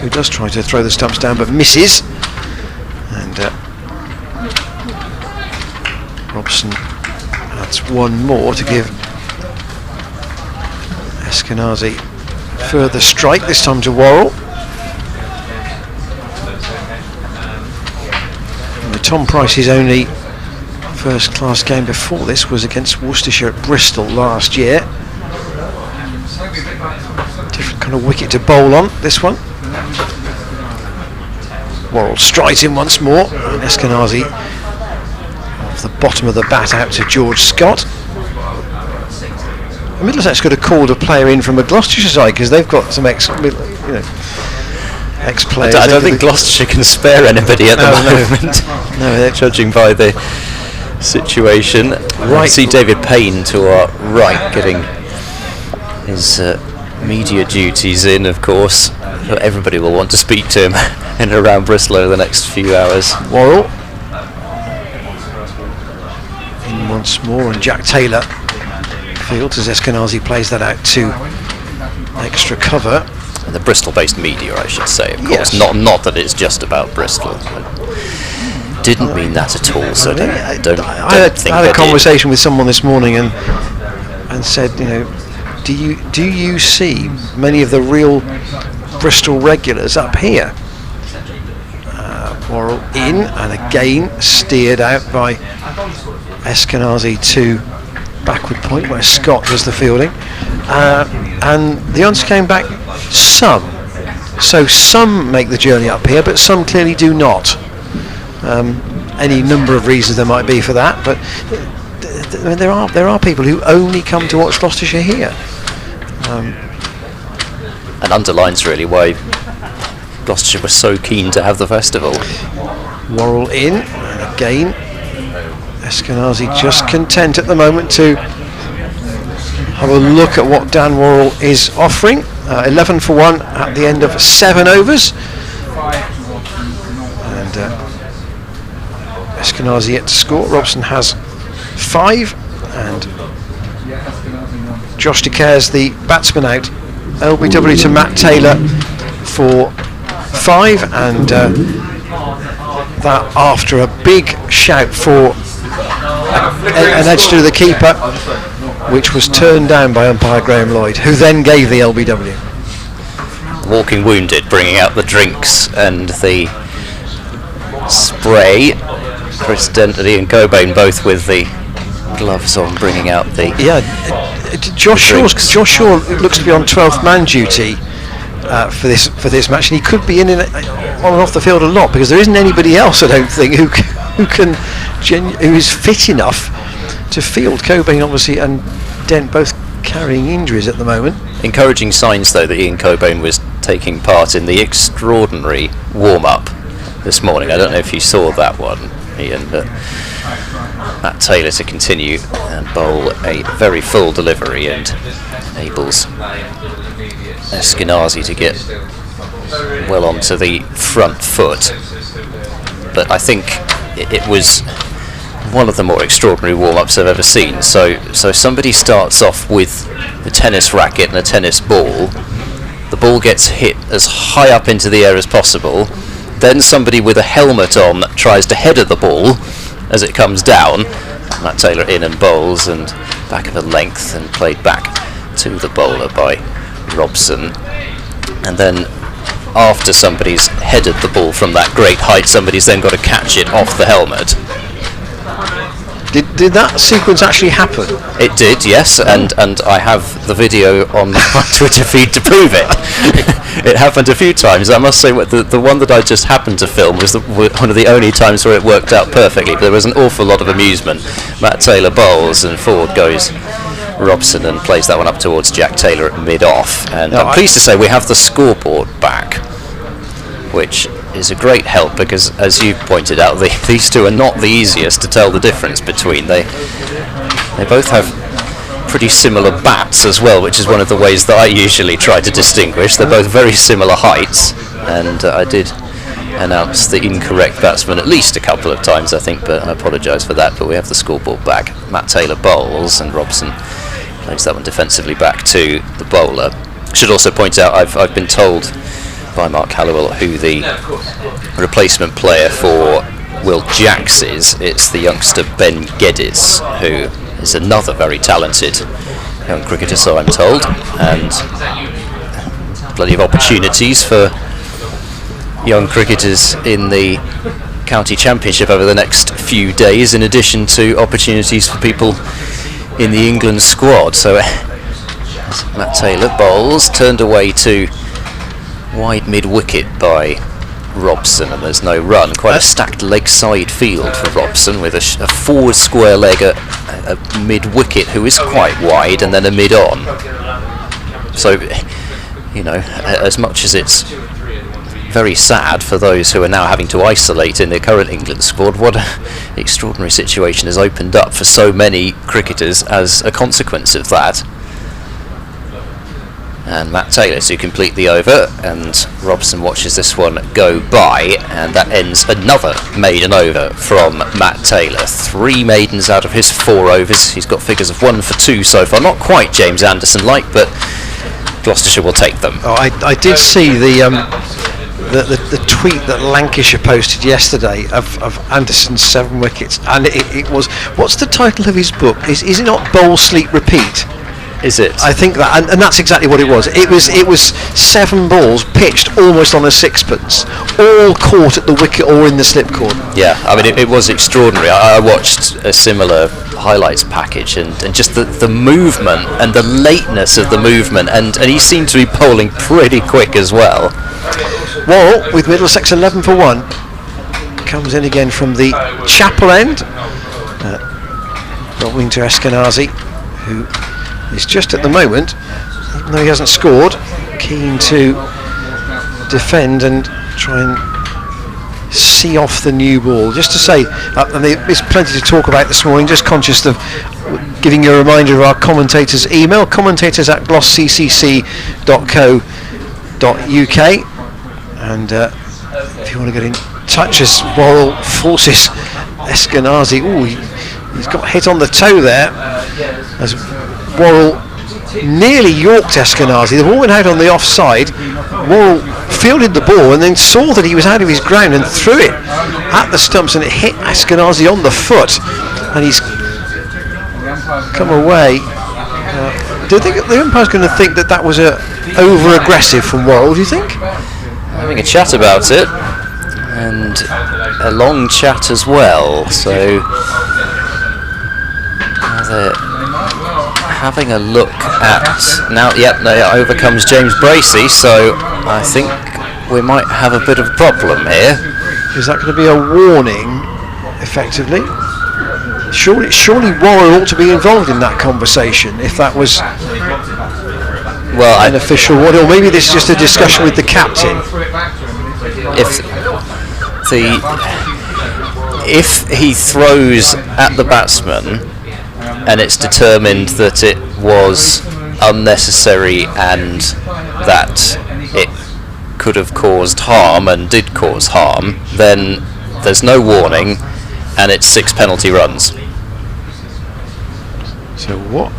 Speaker 4: who does try to throw the stumps down but misses. And Robson adds one more to give Eskenazi further strike, this time to Worrell. And Tom Price's only first class game before this was against Worcestershire at Bristol last year. Different kind of wicket to bowl on, this one. Worrell strides in once more, and Eskenazi off the bottom of the bat out to George Scott. Middlesex could have called a player in from a Gloucestershire side because they've got some ex-players.
Speaker 5: I don't think Gloucestershire can spare anybody at the moment.
Speaker 4: No,
Speaker 5: judging by the situation. Right. I see David Payne to our right getting his media duties in, of course. Everybody will want to speak to him in and around Bristol over the next few hours.
Speaker 4: Worrell in once more, and Jack Taylor fields as Eskenazi plays that out to extra cover.
Speaker 5: And the Bristol-based media, I should say, of course.
Speaker 4: Yes.
Speaker 5: Not that it's just about Bristol. Didn't mean that at all. So I
Speaker 4: had a conversation with someone this morning and said, do you see many of the real Bristol regulars up here? Worrell in, and again steered out by Eskenazi to backward point where Scott does the fielding, and the answer came back some. So some make the journey up here, but some clearly do not. Any number of reasons there might be for that, but there are people who only come to watch Gloucestershire here.
Speaker 5: And underlines really why Gloucestershire was so keen to have the festival.
Speaker 4: Worrell in, and again Eskenazi just content at the moment to have a look at what Dan Worrell is offering. 11 for 1 at the end of 7 overs. And Eskenazi yet to score. Robson has 5, and Josh DeCares, the batsman, out. LBW to Matt Taylor for 5, and that after a big shout for an edge to the keeper, which was turned down by umpire Graham Lloyd, who then gave the LBW.
Speaker 5: Walking wounded, bringing out the drinks and the spray. Chris Dent and Ian Cobain both with the gloves on, bringing out the
Speaker 4: Josh Shaw looks to be on 12th man duty for this match, and he could be in on and off the field a lot, because there isn't anybody else, I don't think, who is fit enough to field. Cobain obviously and Dent both carrying injuries at the moment.
Speaker 5: Encouraging signs though that Ian Cobain was taking part in the extraordinary warm-up this morning. I don't know if you saw that one, Ian, but Matt Taylor to continue and bowl a very full delivery and enables Eskenazi to get well onto the front foot. But I think it was one of the more extraordinary warm-ups I've ever seen. So somebody starts off with a tennis racket and a tennis ball. The ball gets hit as high up into the air as possible. Then somebody with a helmet on tries to header the ball as it comes down. Matt Taylor in and bowls, and back of a length and played back to the bowler by Robson. And then after somebody's headed the ball from that great height, somebody's then got to catch it off the helmet.
Speaker 4: Did that sequence actually happen?
Speaker 5: It did, yes, and I have the video on my Twitter feed to prove it. It happened a few times. I must say, the one that I just happened to film was one of the only times where it worked out perfectly. But there was an awful lot of amusement. Matt Taylor bowls, and forward goes Robson and plays that one up towards Jack Taylor at mid-off. And I'm pleased to say we have the scoreboard back, which is a great help, because as you pointed out, these two are not the easiest to tell the difference between. They both have pretty similar bats as well, which is one of the ways that I usually try to distinguish. They're both very similar heights, and I did announce the incorrect batsman at least a couple of times, I think, but I apologise for that. But we have the scoreboard back. Matt Taylor bowls, and Robson plays that one defensively back to the bowler. Should also point out, I've been told by Mark Halliwell who the replacement player for Will Jacks is. It's the youngster Ben Geddes, who is another very talented young cricketer, so I'm told, and plenty of opportunities for young cricketers in the county championship over the next few days, in addition to opportunities for people in the England squad. So Matt Taylor bowls, turned away to wide mid-wicket by Robson, and there's no run. Quite a stacked leg side field for Robson, with a forward square leg at mid-wicket who is quite wide, and then a mid-on. So, you know, as much as it's very sad for those who are now having to isolate in their current England squad, what an extraordinary situation has opened up for so many cricketers as a consequence of that. And Matt Taylor to complete the over, and Robson watches this one go by, and that ends another maiden over from Matt Taylor. 3 maidens out of his 4 overs. He's got figures of 1 for 2 so far. Not quite James Anderson-like, but Gloucestershire will take them.
Speaker 4: Oh, I did see the tweet that Lancashire posted yesterday of Anderson's 7 wickets, and it was, what's the title of his book? Is it not Bowl, Sleep, Repeat?
Speaker 5: Is it?
Speaker 4: I think that, and that's exactly what it was. It was 7 balls pitched almost on a sixpence, all caught at the wicket or in the slip cord.
Speaker 5: Yeah, I mean it was extraordinary. I watched a similar highlights package, and just the movement and the lateness of the movement, and he seemed to be bowling pretty quick as well.
Speaker 4: Worrell with Middlesex 11 for 1 comes in again from the Chapel end. Got wing to Eskenazi, who is just at the moment, even though he hasn't scored, keen to defend and try and see off the new ball. Just to say, and there's plenty to talk about this morning, just conscious of giving you a reminder of our commentators' email, commentators@glossccc.co.uk, and if you want to get in touch as Worrell forces Eskenazi, he's got hit on the toe there, as Worrell nearly yorked Eskenazi. The ball went out on the offside. Worrell fielded the ball and then saw that he was out of his ground and threw it at the stumps, and it hit Eskenazi on the foot, and he's come away. Do you think the umpire's going to think that was over aggressive from Worrell, do you think?
Speaker 5: Having a chat about it, and a long chat as well, so they're having a look at now. Over comes James Bracey, so I think we might have a bit of a problem here.
Speaker 4: Is that going to be a warning, effectively? Surely Worrell ought to be involved in that conversation if that was an official warning, or maybe this is just a discussion with the captain.
Speaker 5: If he throws at the batsman and it's determined that it was unnecessary and that it could have caused harm and did cause harm, then there's no warning and it's 6 penalty runs.
Speaker 4: So what?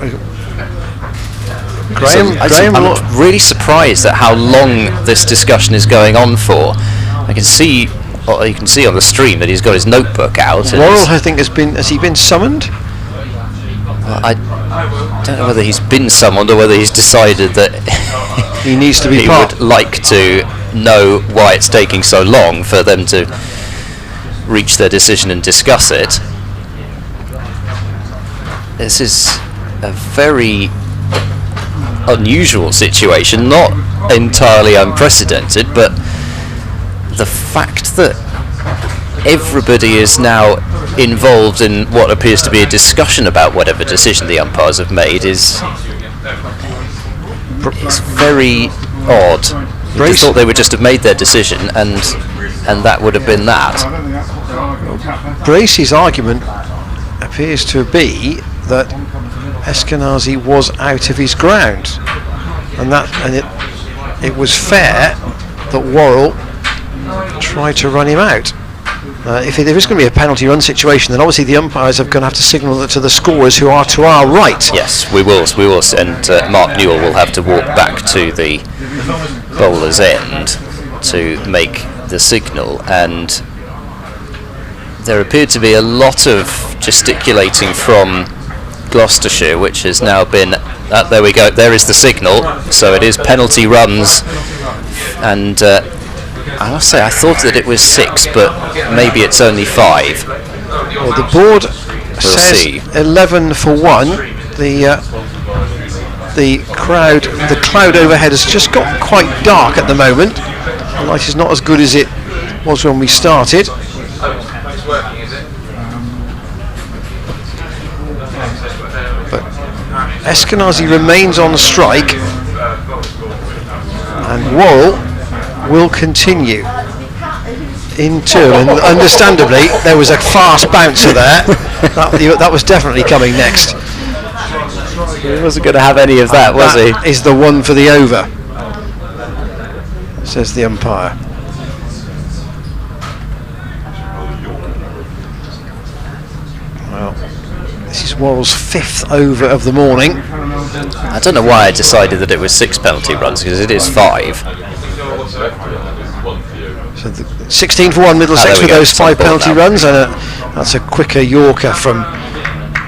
Speaker 5: I'm really surprised at how long this discussion is going on for. You can see on the stream that he's got his notebook out.
Speaker 4: Worrell, I think, has he been summoned?
Speaker 5: I don't know whether he's been summoned or whether he's decided that
Speaker 4: he needs to be
Speaker 5: he would like to know why it's taking so long for them to reach their decision and discuss it. This is a very unusual situation, not entirely unprecedented, but the fact that everybody is now involved in what appears to be a discussion about whatever decision the umpires have made is very odd. I thought they would just have made their decision and that would have been that.
Speaker 4: Bracey's argument appears to be that Eskenazi was out of his ground, and it was fair that Worrell tried to run him out. if there is going to be a penalty run situation, then obviously the umpires are going to have to signal that to the scorers who are to our right.
Speaker 5: Yes, we will, and Mark Newell will have to walk back to the bowler's end to make the signal, and there appeared to be a lot of gesticulating from Gloucestershire, which has now been, there we go, there is the signal, so it is penalty runs, and I must say I thought that it was 6, but maybe it's only 5.
Speaker 4: Well, the board says
Speaker 5: see.
Speaker 4: 11 for 1. The cloud overhead has just got quite dark at the moment. The light is not as good as it was when we started.
Speaker 3: It's working, is it?
Speaker 4: But Eskenazi remains on strike, and Worrell will continue into, and understandably there was a fast bouncer there. That was definitely coming next.
Speaker 5: He wasn't going to have any of that, was he?
Speaker 4: That is the one for the over, says the umpire. Well, this is Worrell's 5th over of the morning.
Speaker 5: I don't know why I decided that it was 6 penalty runs, because it is 5.
Speaker 4: So 16 for 1 Middlesex with those 5 penalty runs, and that's a quicker Yorker from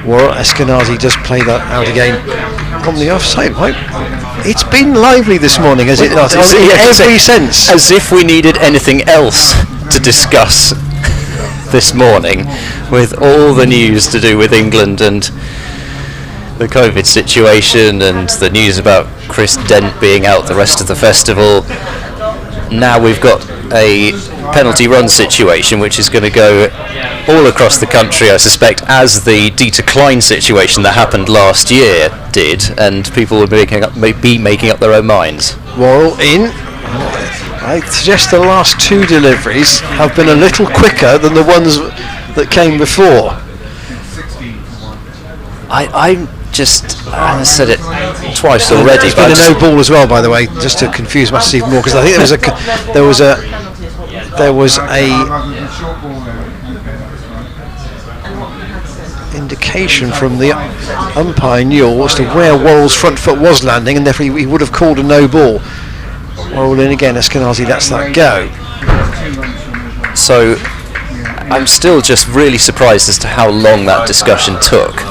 Speaker 4: Worrell. Eskenazi does play that out again on the offside. Right? It's been lively this morning, has it not? In every sense.
Speaker 5: As if we needed anything else to discuss this morning, with all the news to do with England and the COVID situation and the news about Chris Dent being out the rest of the festival. Now we've got a penalty run situation which is going to go all across the country, I suspect, as the Dieter Klein situation that happened last year did, and people will be making up their own minds.
Speaker 4: Worrell in. I suggest the last 2 deliveries have been a little quicker than the ones that came before.
Speaker 5: I said it twice already.
Speaker 4: It's been a no ball as well, by the way, just to confuse matters even more, because I think there was a indication from the umpire Newell as to where Worrell's front foot was landing, and therefore he would have called a no ball. Worrell in again, Eskenazi lets that go.
Speaker 5: So I'm still just really surprised as to how long that discussion took,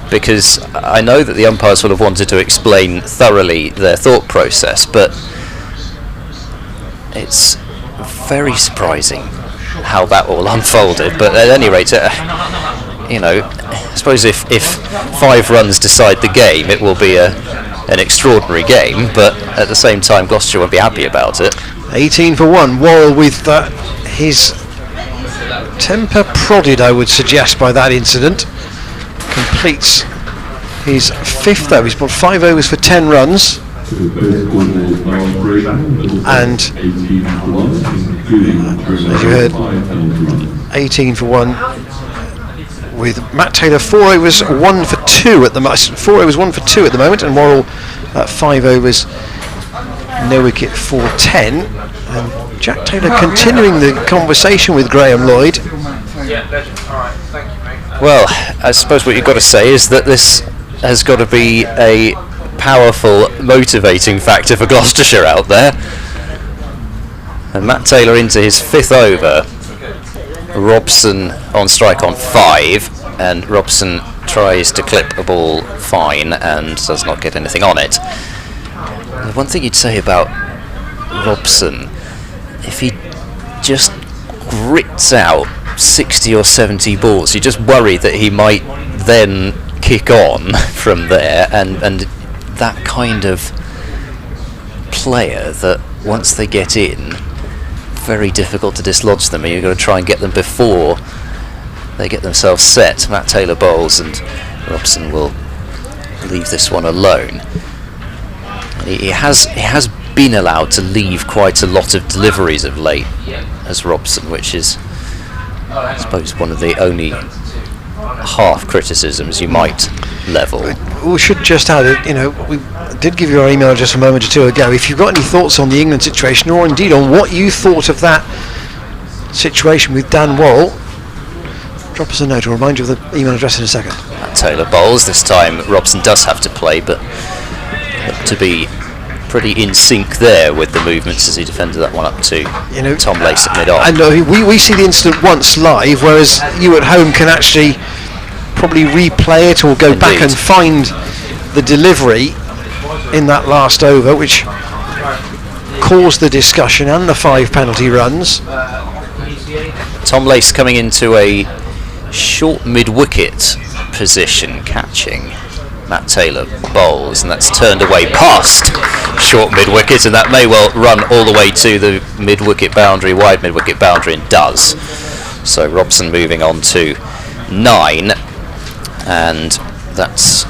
Speaker 5: because I know that the umpires will have wanted to explain thoroughly their thought process, but it's very surprising how that all unfolded. But at any rate, I suppose if 5 runs decide the game, it will be an extraordinary game, but at the same time Gloucestershire won't be happy about it.
Speaker 4: 18 for 1. Worrell with his temper prodded, I would suggest, by that incident. Completes his 5th over. He's bought 5 overs for 10 runs, and as you heard, 18 for 1 with Matt Taylor. 4 overs 1 for 2 at the moment. 4 overs 1 for 2 at the moment, and Worrell 5 overs no wicket for 10. And Jack Taylor continuing the conversation with Graham Lloyd.
Speaker 3: Yeah, legend. Alright, thank you, mate.
Speaker 5: Well, I suppose what you've got to say is that this has got to be a powerful motivating factor for Gloucestershire out there. And Matt Taylor into his 5th over. Robson on strike on 5, and Robson tries to clip a ball fine and does not get anything on it. The one thing you'd say about Robson, if he just grits out 60 or 70 balls, you just worry that he might then kick on from there, and that kind of player that once they get in, very difficult to dislodge them, and you've got to try and get them before they get themselves set. Matt Taylor bowls, and Robson will leave this one alone. He has been allowed to leave quite a lot of deliveries of late as Robson, which is, I suppose, one of the only half criticisms you might level.
Speaker 4: We should just add, we did give you our email address a moment or 2 ago. If you've got any thoughts on the England situation, or indeed on what you thought of that situation with Dan Worrell. Drop us a note. I'll remind you of the email address in a second.
Speaker 5: Taylor bowls. This time Robson does have to play, but looked to be pretty in sync there with the movements as he defended that one up to Tom Lace at mid-on.
Speaker 4: And we see the incident once live, whereas you at home can actually probably replay it or go back and find the delivery in that last over, which caused the discussion and the 5 penalty runs.
Speaker 5: Tom Lace coming into a short mid-wicket position, catching. Matt Taylor bowls, and that's turned away past short mid-wicket, and that may well run all the way to the mid-wicket boundary, wide mid-wicket boundary, and does. So Robson moving on to 9, and that's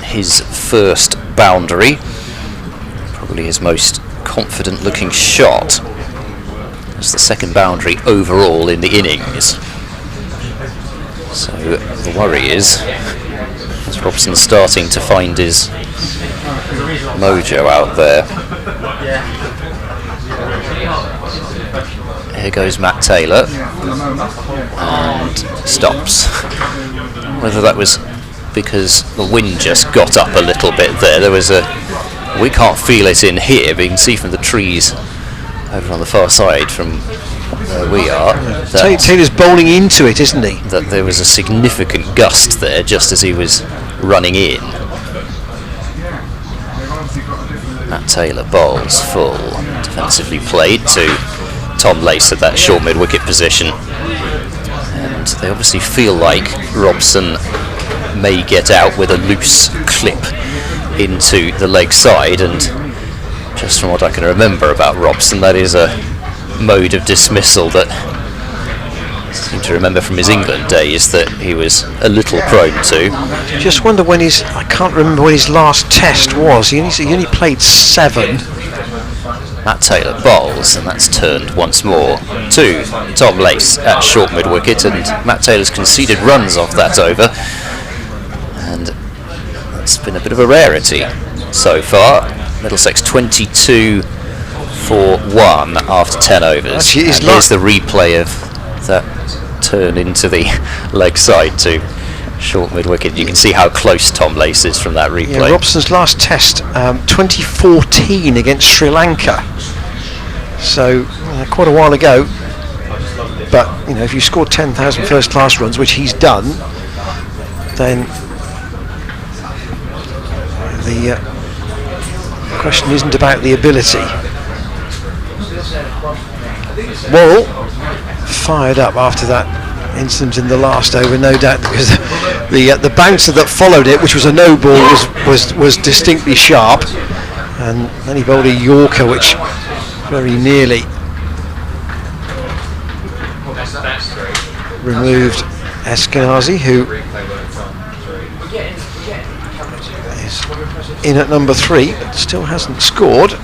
Speaker 5: his first boundary, probably his most confident looking shot. It's the second boundary overall in the innings. So the worry is Robson's starting to find his mojo out there. Here goes Matt Taylor and stops. Whether that was because the wind just got up a little bit there. We can't feel it in here, but you can see from the trees over on the far side from where we are.
Speaker 4: Taylor's bowling into it, isn't he?
Speaker 5: That there was a significant gust there just as he was running in. Matt Taylor bowls full, defensively played to Tom Lace at that short mid-wicket position. And they obviously feel like Robson may get out with a loose clip into the leg side, and just from what I can remember about Robson, that is a mode of dismissal that I seem to remember from his England days that he was a little prone to.
Speaker 4: Just wonder when I can't remember when his last test was. He only played 7.
Speaker 5: Matt Taylor bowls, and that's turned once more to Tom Lace at short mid-wicket, and Matt Taylor's conceded runs off that over, and that's been a bit of a rarity so far. Middlesex 22 for 1 after 10 overs. And here's the replay of that turn into the leg side to short mid-wicket. You can see how close Tom Lace is from that replay.
Speaker 4: Yeah, Robson's last test, 2014 against Sri Lanka. So quite a while ago. But if you scored 10,000 first-class runs, which he's done, then the question isn't about the ability. Worrell fired up after that incident in the last over, no doubt, because the bouncer that followed it, which was a no ball, was distinctly sharp, and then he bowled a Yorker, which very nearly removed Eskenazi, who is in at number 3 but still hasn't scored.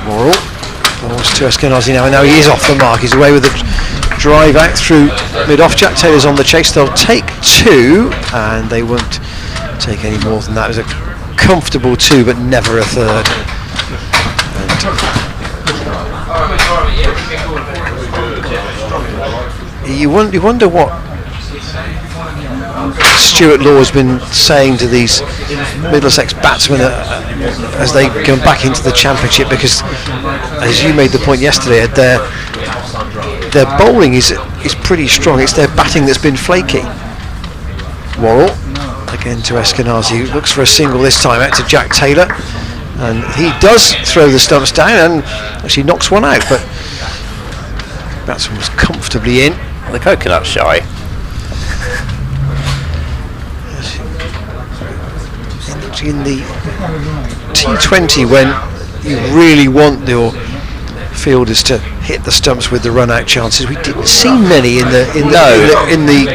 Speaker 4: Worrell balls to Eskenazi now, and now he is off the mark. He's away with a drive out through mid-off. Jack Taylor's on the chase. They'll take 2, and they won't take any more than that. It was a comfortable 2, but never a third. And you wonder what Stuart Law has been saying to these Middlesex batsmen as they come back into the championship, because as you made the point yesterday, their bowling is pretty strong. It's their batting that's been flaky. Worrell again to Eskenazi, who looks for a single this time out to Jack Taylor, and he does throw the stumps down and actually knocks one out, but batsman was comfortably in.
Speaker 5: The coconut shy.
Speaker 4: In the T20, when you really want your fielders to hit the stumps with the run-out chances, we didn't see many in the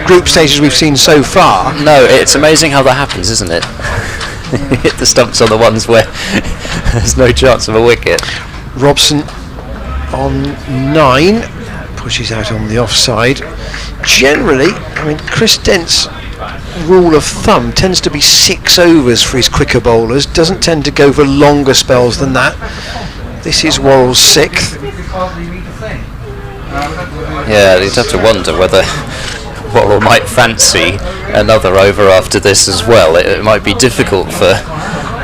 Speaker 4: group stages we've seen so far.
Speaker 5: No, it's amazing how that happens, isn't it? Hit the stumps on the ones where there's no chance of a wicket.
Speaker 4: Robson on 9, pushes out on the offside. Generally, Chris Dent's rule of thumb tends to be 6 overs for his quicker bowlers, doesn't tend to go for longer spells than that. This is Worrell's 6th.
Speaker 5: Yeah, you'd have to wonder whether Worrell might fancy another over after this as well. It might be difficult for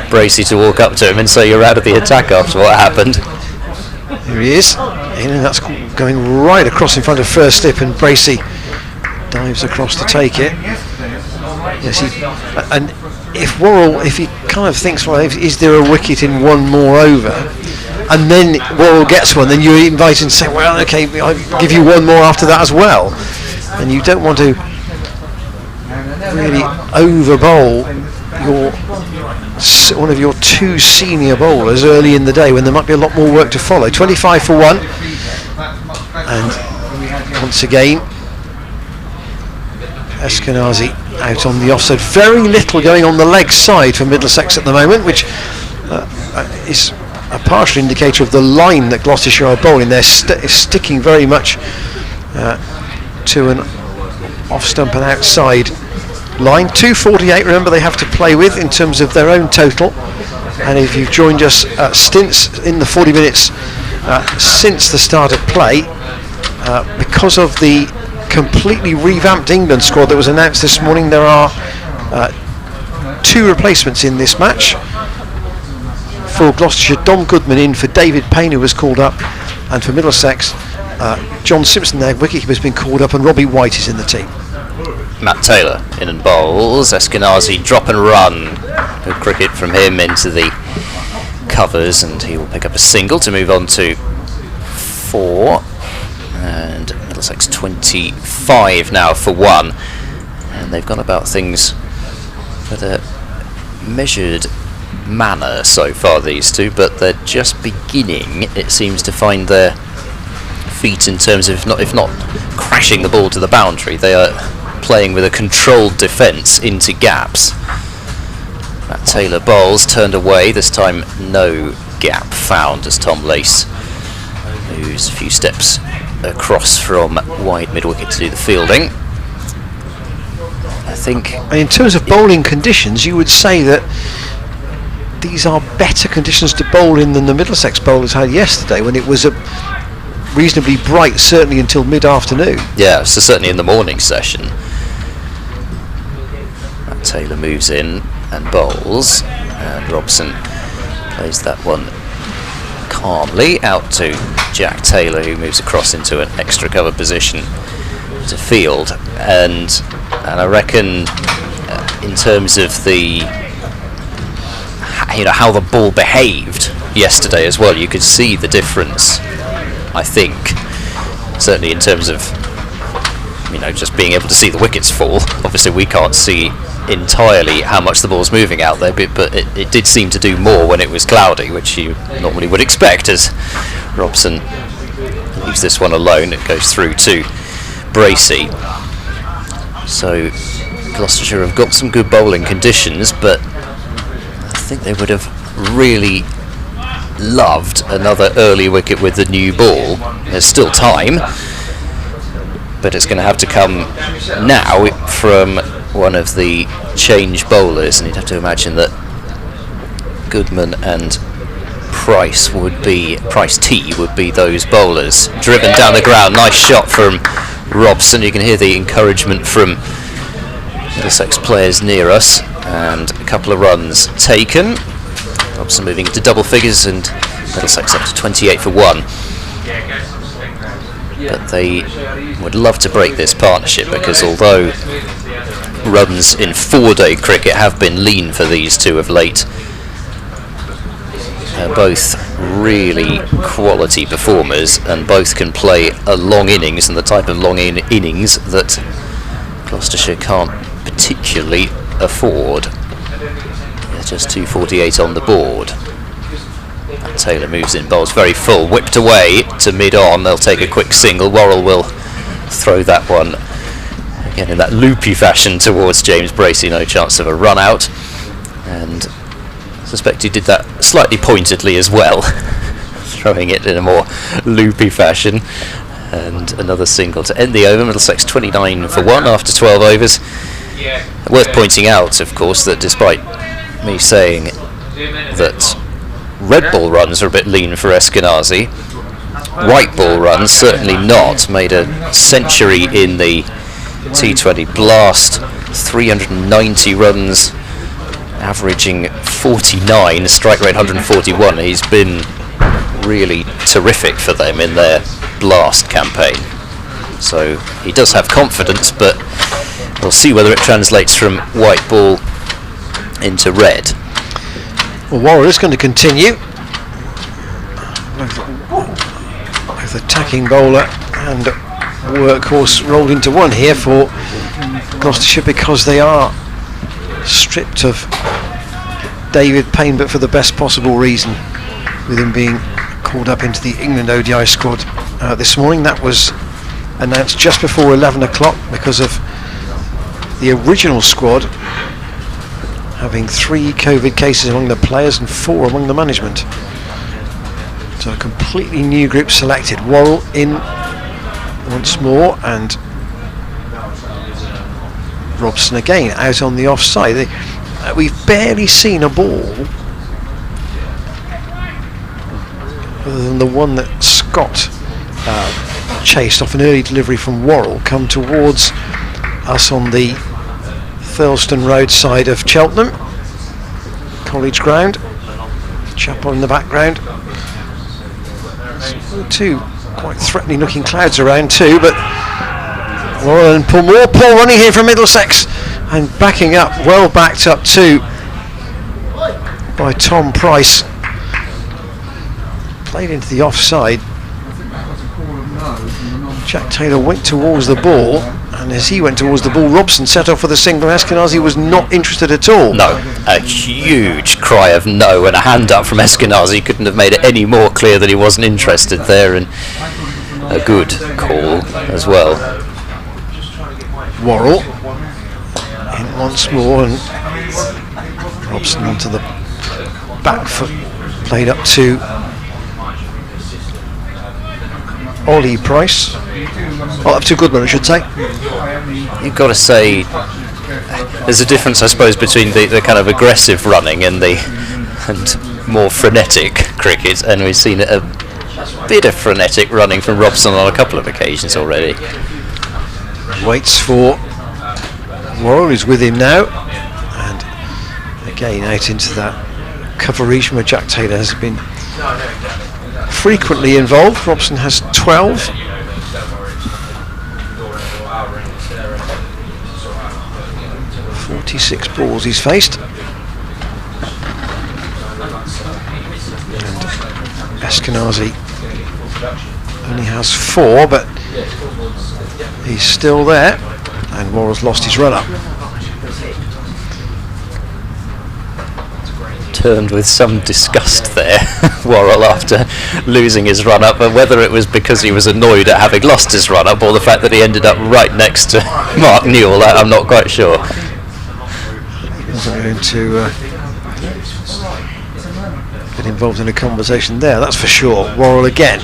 Speaker 5: Bracey to walk up to him and say you're out of the attack after what happened.
Speaker 4: Here he is, and that's going right across in front of first slip, and Bracey dives across to take it. Yes, and if Worrell, if he kind of thinks, well, is there a wicket in one more over, and then Worrell gets one, then you invite and say, well, okay, I'll give you one more after that as well. And you don't want to really over bowl one of your two senior bowlers early in the day when there might be a lot more work to follow. 25 for 1, and once again Eskenazi out on the offside. Very little going on the leg side for Middlesex at the moment, which is a partial indicator of the line that Gloucestershire are bowling. They're sticking very much to an off stump and outside line. 248, remember, they have to play with in terms of their own total. And if you've joined us stints in the 40 minutes since the start of play, because of the completely revamped England squad that was announced this morning, there are 2 replacements in this match. For Gloucestershire, Dom Goodman in for David Payne, who was called up, and for Middlesex, John Simpson, their wicketkeeper, has been called up, and Robbie White is in the team.
Speaker 5: Matt Taylor in and bowls. Eskenazi drop and run. Good cricket from him into the covers, and he will pick up a single to move on to 4. And Middlesex 25 now for 1. And they've gone about things with a measured manner so far, these two, but they're just beginning, it seems, to find their feet in terms of, if not crashing the ball to the boundary, they are playing with a controlled defence into gaps. Matt Taylor bowls, turned away, this time no gap found as Tom Lace moves a few steps across from wide mid-wicket to do the fielding. I think
Speaker 4: in terms of bowling conditions, you would say that these are better conditions to bowl in than the Middlesex bowlers had yesterday, when it was a reasonably bright, certainly until mid-afternoon.
Speaker 5: Yeah, so certainly in the morning session. Matt Taylor moves in and bowls, and Robson plays that one calmly out to Jack Taylor, who moves across into an extra cover position to field. And I reckon in terms of the how the ball behaved yesterday as well, you could see the difference, I think, certainly in terms of just being able to see the wickets fall. Obviously we can't see entirely how much the ball's moving out there, but it did seem to do more when it was cloudy, which you normally would expect, as Robson leaves this one alone. It goes through to Bracey. So Gloucestershire have got some good bowling conditions, but I think they would have really loved another early wicket with the new ball. There's still time, but it's going to have to come now from one of the change bowlers, and you'd have to imagine that Goodman and Price T would be those bowlers. Driven down the ground, nice shot from Robson. You can hear the encouragement from Middlesex players near us, and a couple of runs taken. Robson moving into double figures, and Middlesex up to 28 for 1. But they would love to break this partnership, because although runs in 4-day cricket have been lean for these two of late, they're both really quality performers, and both can play a long innings, and the type of long innings that Gloucestershire can't particularly afford. There's just 248 on the board. And Taylor moves in, bowls very full, whipped away to mid-on. They'll take a quick single. Worrell will throw that one again in that loopy fashion towards James Bracey. No chance of a run out, and I suspect he did that slightly pointedly as well, throwing it in a more loopy fashion. And another single to end the over. Middlesex 29 for 1 after 12 overs. Worth pointing out, of course, that despite me saying that red ball runs are a bit lean for Eskenazi. White ball runs, certainly not. Made a century in the T20 Blast, 390 runs, averaging 49, strike rate 141. He's been really terrific for them in their Blast campaign. So he does have confidence, but we'll see whether it translates from white ball into red.
Speaker 4: Well, Worrell is going to continue with attacking bowler and workhorse rolled into one here for Gloucestershire, because they are stripped of David Payne, but for the best possible reason, with him being called up into the England ODI squad this morning. That was announced just before 11 o'clock because of the original squad having 3 COVID cases among the players and 4 among the management. So a completely new group selected. Worrell in once more, and Robson again out on the offside. We've barely seen a ball other than the one that Scott chased off an early delivery from Worrell come towards us on the Thurleston Road side of Cheltenham College Ground. Chap on in the background. 2 quite threatening looking clouds around too, but Worrell and Paul running here from Middlesex and backing up, well backed up too by Tom Price. Played into the offside. Jack Taylor went towards the ball, and as he went towards the ball, Robson set off with a single. Eskenazi was not interested at all.
Speaker 5: No, a huge cry of no and a hand up from Eskenazi. Couldn't have made it any more clear that he wasn't interested there, and a good call as well.
Speaker 4: Worrell in once more, and Robson onto the back foot, played up to Ollie Price. Up to Goodman, I should say.
Speaker 5: You've got to say there's a difference, I suppose, between the kind of aggressive running and more frenetic cricket, and we've seen a bit of frenetic running from Robson on a couple of occasions already.
Speaker 4: Waits for Worrell, who's with him now, and again out into that cover region where Jack Taylor has been frequently involved. Robson has 12. 46 balls he's faced. And Eskenazi only has 4, but he's still there, and Worrell's lost his run-up.
Speaker 5: Turned with some disgust there, Worrell, after losing his run-up, but whether it was because he was annoyed at having lost his run-up or the fact that he ended up right next to Mark Newell, I'm not quite sure.
Speaker 4: He wasn't going to get involved in a conversation there, that's for sure. Worrell again.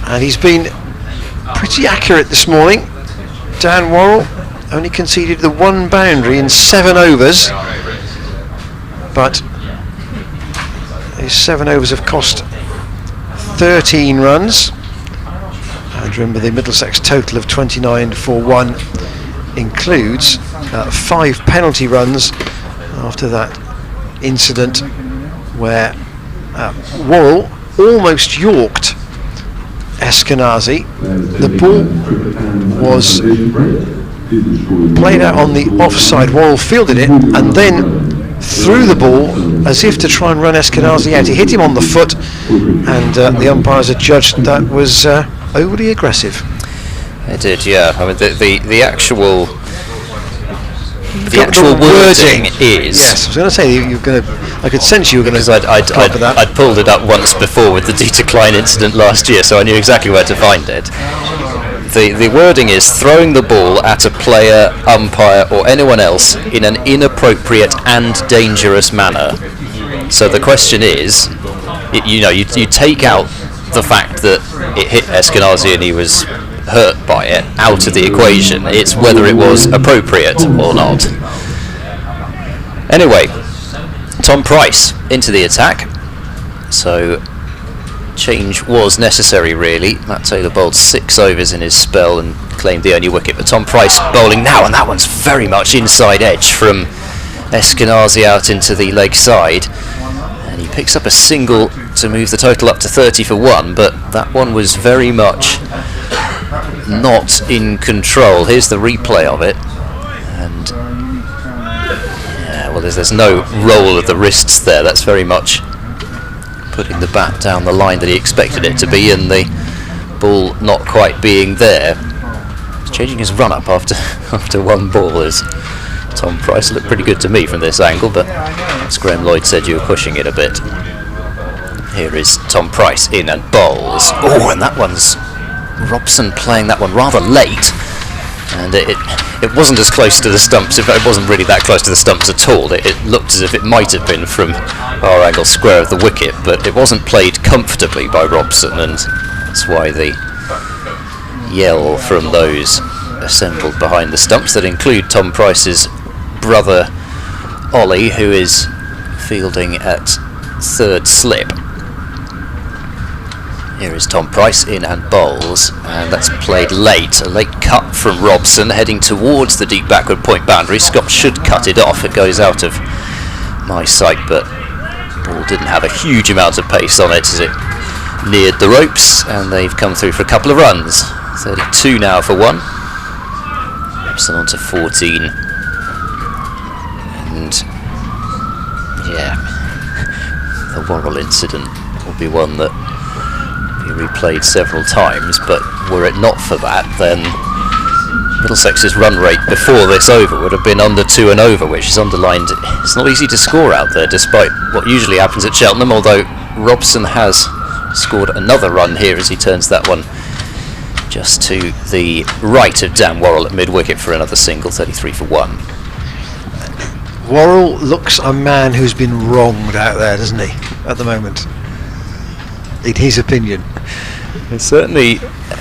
Speaker 4: And he's been pretty accurate this morning. Dan Worrell only conceded the 1 boundary in 7 overs, but his 7 overs have cost 13 runs. And remember, the Middlesex total of 29 for 1 includes 5 penalty runs after that incident where Worrell almost yorked Eskenazi. The ball was played out on the offside. Worrell fielded it and then threw the ball as if to try and run Eskenazi out. He hit him on the foot, and the umpires had judged that was overly aggressive.
Speaker 5: It did, yeah. I mean, the actual wording is.
Speaker 4: Yes, I was going to say you're going to. I could sense you were going to.
Speaker 5: Because I'd pulled it up once before with the Dieter Klein incident last year, so I knew exactly where to find it. The wording is throwing the ball at a player, umpire, or anyone else in an inappropriate and dangerous manner. So the question is, you take out the fact that it hit Eskenazi and he was hurt by it out of the equation. It's whether it was appropriate or not. Anyway, Tom Price into the attack. So change was necessary, really. Matt Taylor bowled 6 overs in his spell and claimed the only wicket, but Tom Price bowling now, and that one's very much inside edge from Eskenazi out into the leg side, and he picks up a single to move the total up to 30 for 1, but that one was very much not in control. Here's the replay of it, and yeah, well, there's no roll of the wrists there. That's very much putting the bat down the line that he expected it to be, and the ball not quite being there. He's changing his run up after 1 ball. As Tom Price looked pretty good to me from this angle, but as Graham Lloyd said, you were pushing it a bit. Here is Tom Price in and bowls. Oh, and that one's Robson playing that one rather late, and it wasn't as close to the stumps. It wasn't really that close to the stumps at all. It looked as if it might have been from our angle square of the wicket, but it wasn't played comfortably by Robson, and that's why the yell from those assembled behind the stumps, that include Tom Price's brother Ollie, who is fielding at 3rd slip. Here is Tom Price in and bowls, and that's played late. A late cut from Robson heading towards the deep backward point boundary. Scott should cut it off. It goes out of my sight, but the ball didn't have a huge amount of pace on it as it neared the ropes, and they've come through for a couple of runs. 32 now for 1. Robson on to 14. And yeah, the Worrell incident will be one that replayed several times, but were it not for that, then Middlesex's run rate before this over would have been under 2 and over, which is underlined. It's not easy to score out there, despite what usually happens at Cheltenham, although Robson has scored another run here as he turns that one just to the right of Dan Worrell at mid-wicket for another single. 33 for 1.
Speaker 4: Worrell looks a man who's been wronged out there, doesn't he, at the moment, in his opinion.
Speaker 5: It's certainly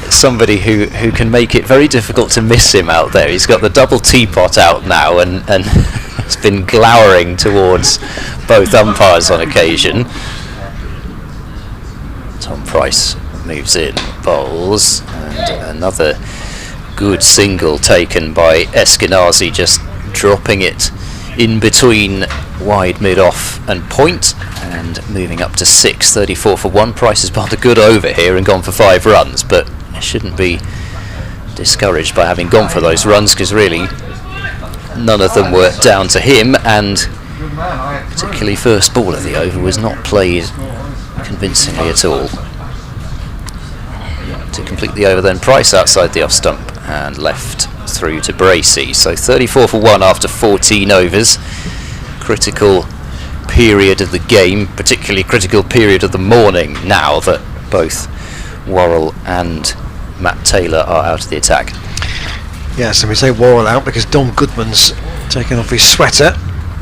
Speaker 5: somebody who can make it very difficult to miss him out there. He's got the double teapot out now, and has been glowering towards both umpires on occasion. Tom Price moves in, bowls, and another good single taken by Eskenazi, just dropping it in between wide, mid-off and point, and moving up to 6. 34 for 1. Price has bowled a good over here and gone for 5 runs, but shouldn't be discouraged by having gone for those runs, because really none of them were down to him, and particularly first ball of the over was not played convincingly at all. To complete the over then, Price outside the off stump and left through to Bracey. So 34 for 1 after 14 overs. Critical period of the game, particularly critical period of the morning now that both Worrell and Matt Taylor are out of the attack.
Speaker 4: Yes, and we say Worrell out because Don Goodman's taken off his sweater,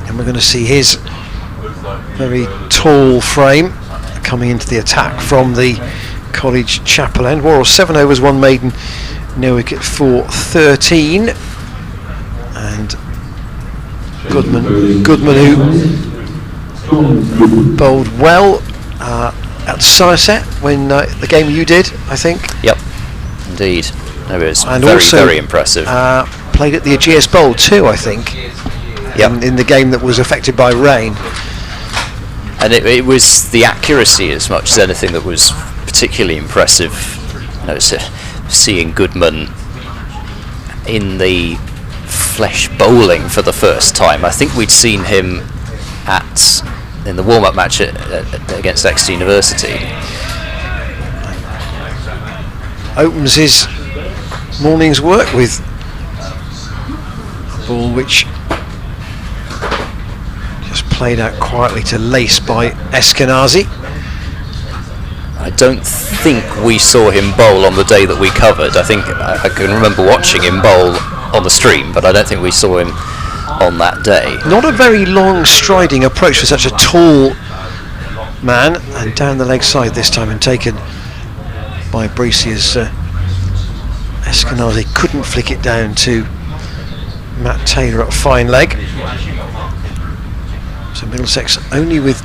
Speaker 4: and we're going to see his very tall frame coming into the attack from the College Chapel end. Worrell 7 overs, 1 maiden, no wicket for 13, and Goodman who bowled well at Somerset when the game you did, I think.
Speaker 5: Yep, indeed. No, it was
Speaker 4: and
Speaker 5: very,
Speaker 4: also,
Speaker 5: very impressive.
Speaker 4: Played at the Aegeus Bowl too, I think.
Speaker 5: Yep.
Speaker 4: In the game that was affected by rain.
Speaker 5: And it was the accuracy as much as anything that was particularly impressive. You know, seeing Goodman in the flesh bowling for the first time. I think we'd seen him in the warm-up match against Exeter University.
Speaker 4: Opens his morning's work with a ball which just played out quietly to lace by Eskenazi.
Speaker 5: I don't think we saw him bowl on the day that we covered. I think I can remember watching him bowl on the stream, but I don't think we saw him on that day.
Speaker 4: Not a very long striding approach for such a tall man, and down the leg side this time and taken by Bracey as Eskenazi couldn't flick it down to Matt Taylor at fine leg. So Middlesex only with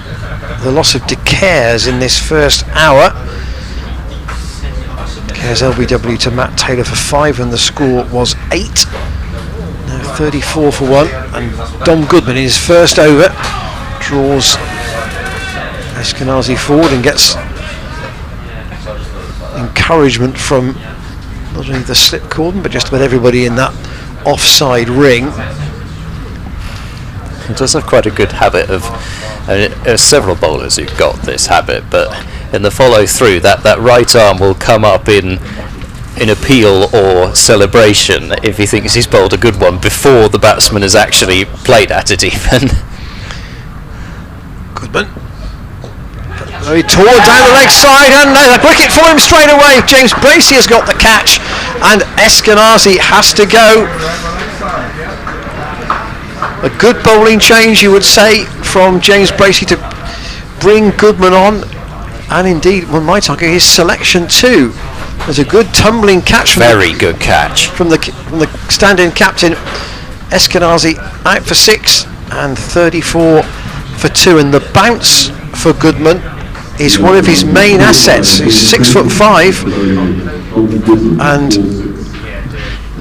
Speaker 4: the loss of De Cares in this first hour. De Cares LBW to Matt Taylor for 5 and the score was 8. Now 34 for 1, and Dom Goodman in his first over draws Eskenazi forward and gets encouragement from not only the slip cordon but just about everybody in that offside ring.
Speaker 5: He does have quite a good habit of, several bowlers who've got this habit, but in the follow through, that right arm will come up in appeal or celebration if he thinks he's bowled a good one before the batsman has actually played at it even.
Speaker 4: Goodman. Very tall down the leg side, and a wicket for him straight away. James Bracey has got the catch, and Eskenazi has to go. A good bowling change, you would say, from James Bracey to bring Goodman on, and indeed, one might argue, his selection too. There's a good tumbling catch.
Speaker 5: Very good catch
Speaker 4: from the stand-in captain. Eskenazi out for 6 and 34 for 2, and the bounce for Goodman is one of his main assets. He's 6'5", and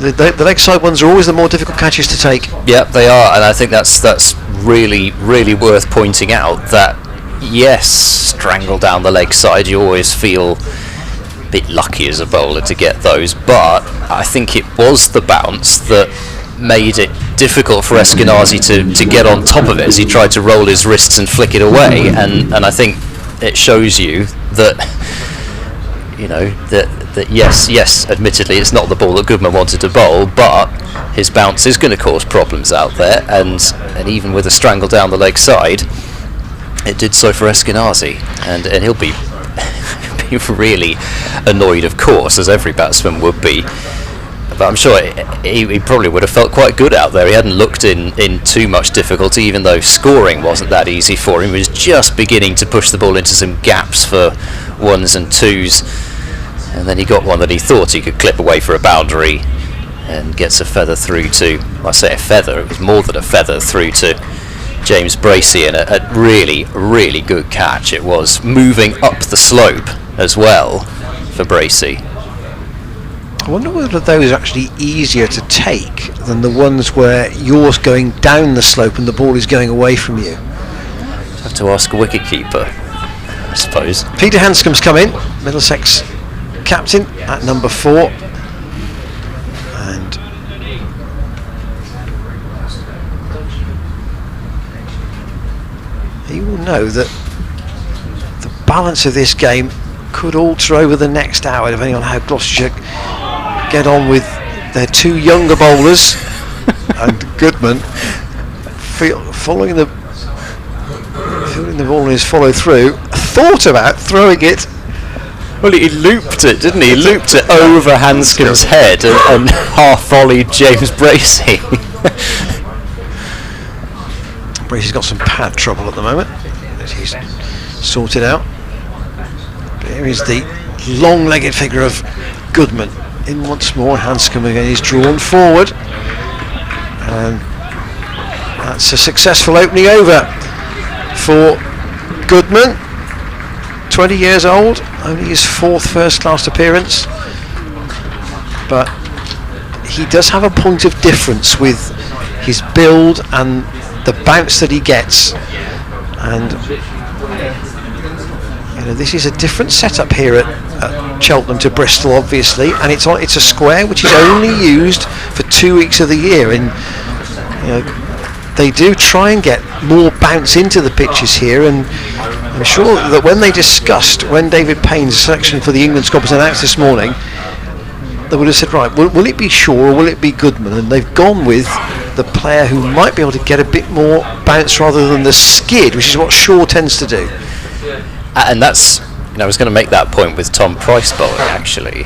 Speaker 4: the leg side ones are always the more difficult catches to take.
Speaker 5: Yep, they are, and I think that's really worth pointing out that yes, strangle down the leg side, you always feel a bit lucky as a bowler to get those, but I think it was the bounce that made it difficult for Eskenazi to get on top of it as he tried to roll his wrists and flick it away, and I think it shows you that, you know, that yes, admittedly it's not the ball that Goodman wanted to bowl, but his bounce is going to cause problems out there, and even with a strangle down the leg side, it did so for Eskenazi, and he'll be really annoyed, of course, as every batsman would be. But I'm sure he probably would have felt quite good out there. He hadn't looked in too much difficulty, even though scoring wasn't that easy for him. He was just beginning to push the ball into some gaps for 1s and 2s, and then he got one that he thought he could clip away for a boundary and gets a feather through to, I say a feather, it was more than a feather, through to James Bracey, and a really good catch it was, moving up the slope as well for Bracey.
Speaker 4: I wonder whether those are actually easier to take than the ones where yours going down the slope and the ball is going away from you.
Speaker 5: Have to ask a wicketkeeper, I suppose.
Speaker 4: Peter Hanscom's come in, Middlesex captain at number 4, and he will know that the balance of this game could alter over the next hour depending on how Gloucestershire get on with their 2 younger bowlers and Goodman following the ball in his follow through, thought about throwing it.
Speaker 5: Well, he looped it, didn't he? He looped it over Hanscom's head and half volleyed James Bracey.
Speaker 4: Bracey's got some pad trouble at the moment that he's sorted out. Here is the long-legged figure of Goodman in once more. Hanscom again is drawn forward, and that's a successful opening over for Goodman. 20 years old, only his 4th first-class appearance, but he does have a point of difference with his build and the bounce that he gets, and you know, this is a different setup here at Cheltenham to Bristol, obviously, and it's a square which is only used for 2 weeks of the year, and you know, they do try and get more bounce into the pitches here, and I'm sure that when they discussed, when David Payne's selection for the England squad was announced this morning, they would have said, right, will it be Shaw or will it be Goodman? And they've gone with the player who might be able to get a bit more bounce rather than the skid, which is what Shaw tends to do.
Speaker 5: And that's, you know, I was going to make that point with Tom Price bowling, actually,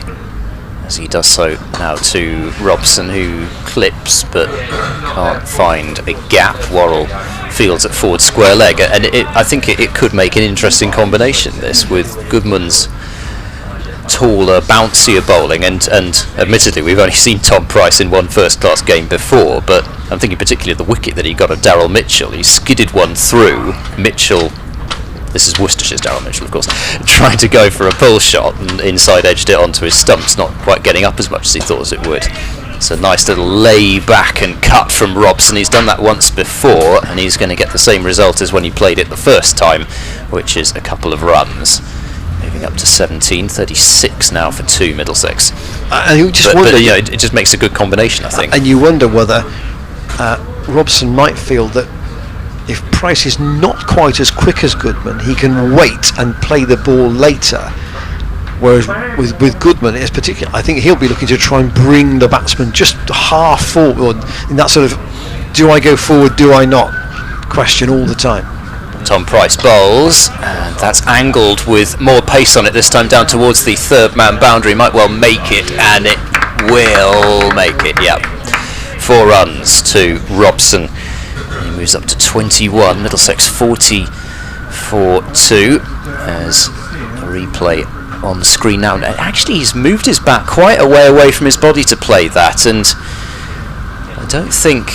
Speaker 5: as he does so now to Robson, who clips but can't find a gap. Worrell fields at forward square leg, and I think it could make an interesting combination, this, with Goodman's taller, bouncier bowling, and admittedly we've only seen Tom Price in one first-class game before, but I'm thinking particularly of the wicket that he got of Daryl Mitchell. He skidded one through. Mitchell, this is Worcestershire's Daryl Mitchell, of course, trying to go for a pull shot and inside edged it onto his stumps, not quite getting up as much as he thought it would. It's a nice little lay back and cut from Robson. He's done that once before, and he's going to get the same result as when he played it the first time, which is a couple of runs. Moving up to 17, 36 now for 2 Middlesex.
Speaker 4: And you just wonder,
Speaker 5: but you know, it just makes a good combination, I think.
Speaker 4: And you wonder whether Robson might feel that if Price is not quite as quick as Goodman, he can wait and play the ball later. Whereas with Goodman, it's particular. I think he'll be looking to try and bring the batsman just half forward in that sort of "do I go forward, do I not?" question all the time.
Speaker 5: Tom Price bowls, and that's angled with more pace on it this time down towards the third man boundary. Might well make it, and it will make it. Yep, 4 runs to Robson. He moves up to 21. Middlesex 40 for 2. As a replay on the screen now. Actually, he's moved his bat quite a way away from his body to play that, and I don't think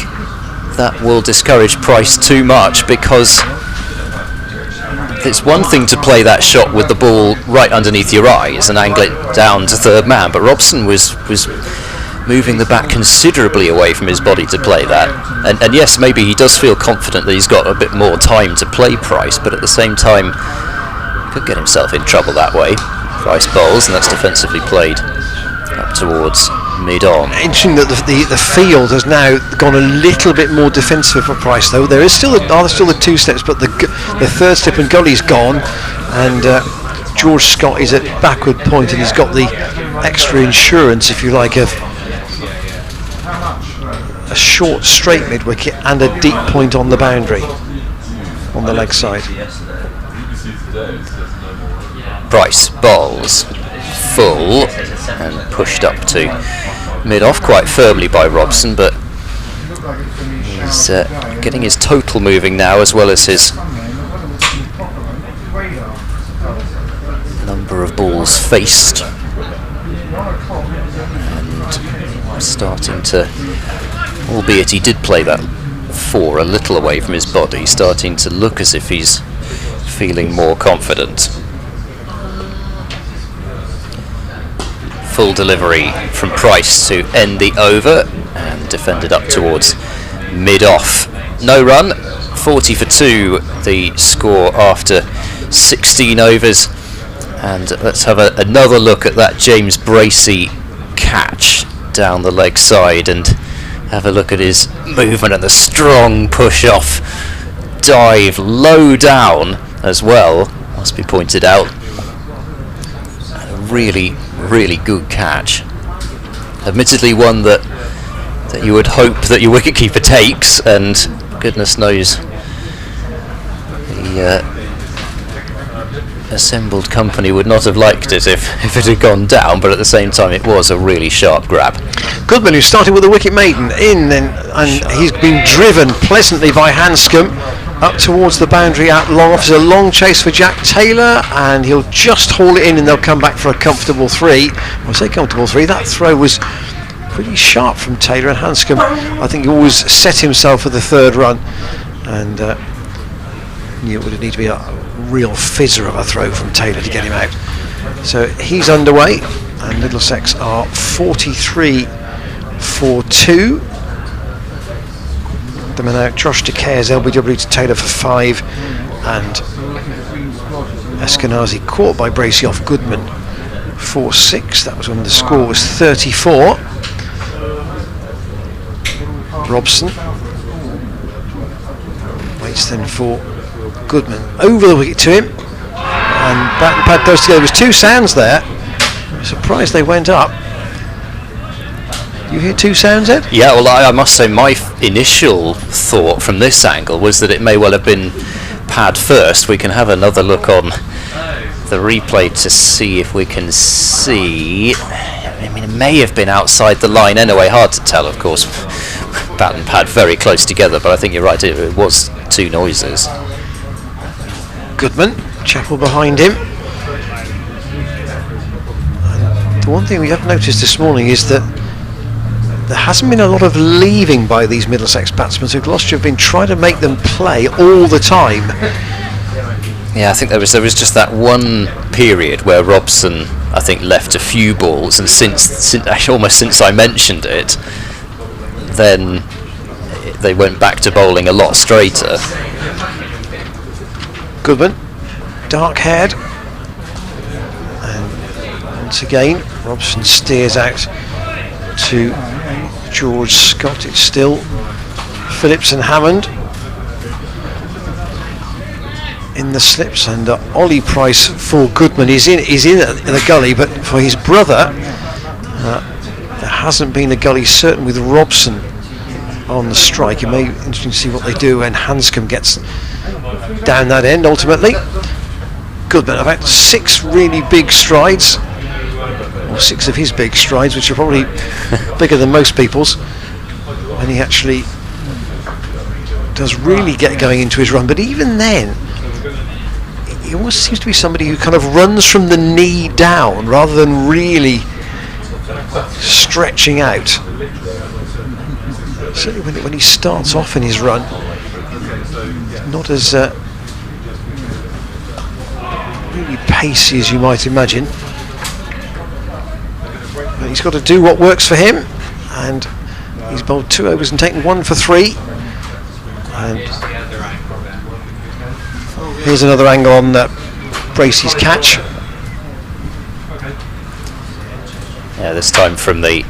Speaker 5: that will discourage Price too much, because it's one thing to play that shot with the ball right underneath your eyes and angle it down to third man, but Robson was moving the bat considerably away from his body to play that, and yes, maybe he does feel confident that he's got a bit more time to play Price, but at the same time he could get himself in trouble that way. Price bowls, and that's defensively played up towards mid-on.
Speaker 4: Interesting that the field has now gone a little bit more defensive for Price, though. There is still the 2 steps, but the third step and gully's gone, and George Scott is at backward point, and he's got the extra insurance, if you like, of a short straight mid-wicket and a deep point on the boundary on the leg side.
Speaker 5: Price bowls full and pushed up to mid-off quite firmly by Robson, but he's getting his total moving now as well as his number of balls faced, and starting to, albeit he did play that 4 a little away from his body, starting to look as if he's feeling more confident. Full delivery from Price to end the over, and defended up towards mid-off. No run, 40 for 2 the score after 16 overs, and let's have another look at that James Bracey catch down the leg side, and have a look at his movement and the strong push-off dive low down as well, must be pointed out. Really good catch. Admittedly one that you would hope that your wicketkeeper takes, and goodness knows the assembled company would not have liked it if it had gone down, but at the same time it was a really sharp grab.
Speaker 4: Goodman, who started with a wicket maiden in, and he's been driven pleasantly by Hanscom up towards the boundary out long off. It's a long chase for Jack Taylor, and he'll just haul it in, and they'll come back for a comfortable 3. I say comfortable 3, that throw was pretty sharp from Taylor, and Hanscom, I think, he always set himself for the 3rd run, and knew it would need to be a real fizzer of a throw from Taylor to get him out. So he's underway, and Middlesex are 43 for 2. Them are now Josh Decaire's LBW to Taylor for 5, and Eskenazi caught by Bracey off Goodman for 6. That was when the score was 34. Robson waits then for Goodman over the wicket to him, and bat and pad goes together. There was 2 sounds there. I'm surprised they went up. You hear 2 sounds, Ed?
Speaker 5: Yeah, well, I must say my initial thought from this angle was that it may well have been pad first. We can have another look on the replay to see if we can see. I mean, it may have been outside the line anyway, hard to tell, of course. Bat and pad very close together, but I think you're right, it was 2 noises.
Speaker 4: Goodman, Chappell behind him. And The one thing we have noticed this morning is that there hasn't been a lot of leaving by these Middlesex batsmen, so Gloucestershire have been trying to make them play all the time.
Speaker 5: Yeah, I think there was just that one period where Robson, I think, left a few balls, and since almost since I mentioned it, then they went back to bowling a lot straighter.
Speaker 4: Goodman, dark-haired, and once again Robson steers out to George Scott. It's still Phillips and Hammond in the slips, and Ollie Price for Goodman is in the gully, but for his brother there hasn't been a gully certain with Robson on the strike. It may be interesting to see what they do when Hanscom gets down that end ultimately. Goodman about 6 really big strides, or 6 of his big strides, which are probably bigger than most people's, and he actually does really get going into his run. But even then, he almost seems to be somebody who kind of runs from the knee down rather than really stretching out. Certainly when he starts off in his run, not as really pacey as you might imagine. But he's got to do what works for him, and he's bowled 2 overs and taken 1 for 3. And here's another angle on Bracey's catch.
Speaker 5: Yeah, this time from the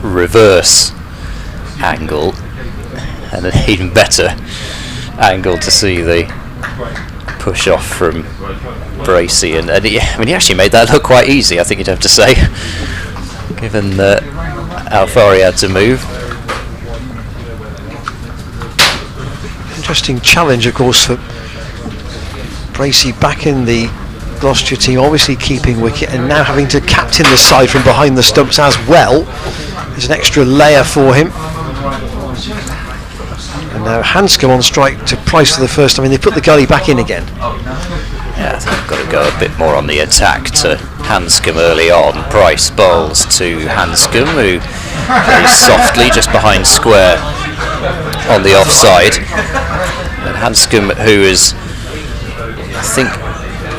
Speaker 5: reverse angle, and an even better angle to see the push off from Bracey, and he actually made that look quite easy, I think you'd have to say, given how far he had to move.
Speaker 4: Interesting challenge, of course, for Bracey back in the Gloucestershire team, obviously keeping wicket, and now having to captain the side from behind the stumps as well. There's an extra layer for him. And now Hanscom on strike to Price for the first time, and they put the gully back in again.
Speaker 5: Yeah, I think we've got to go a bit more on the attack to Hanscom early on. Price bowls to Hanscom, who goes softly just behind square on the offside. And Hanscom, who is, I think,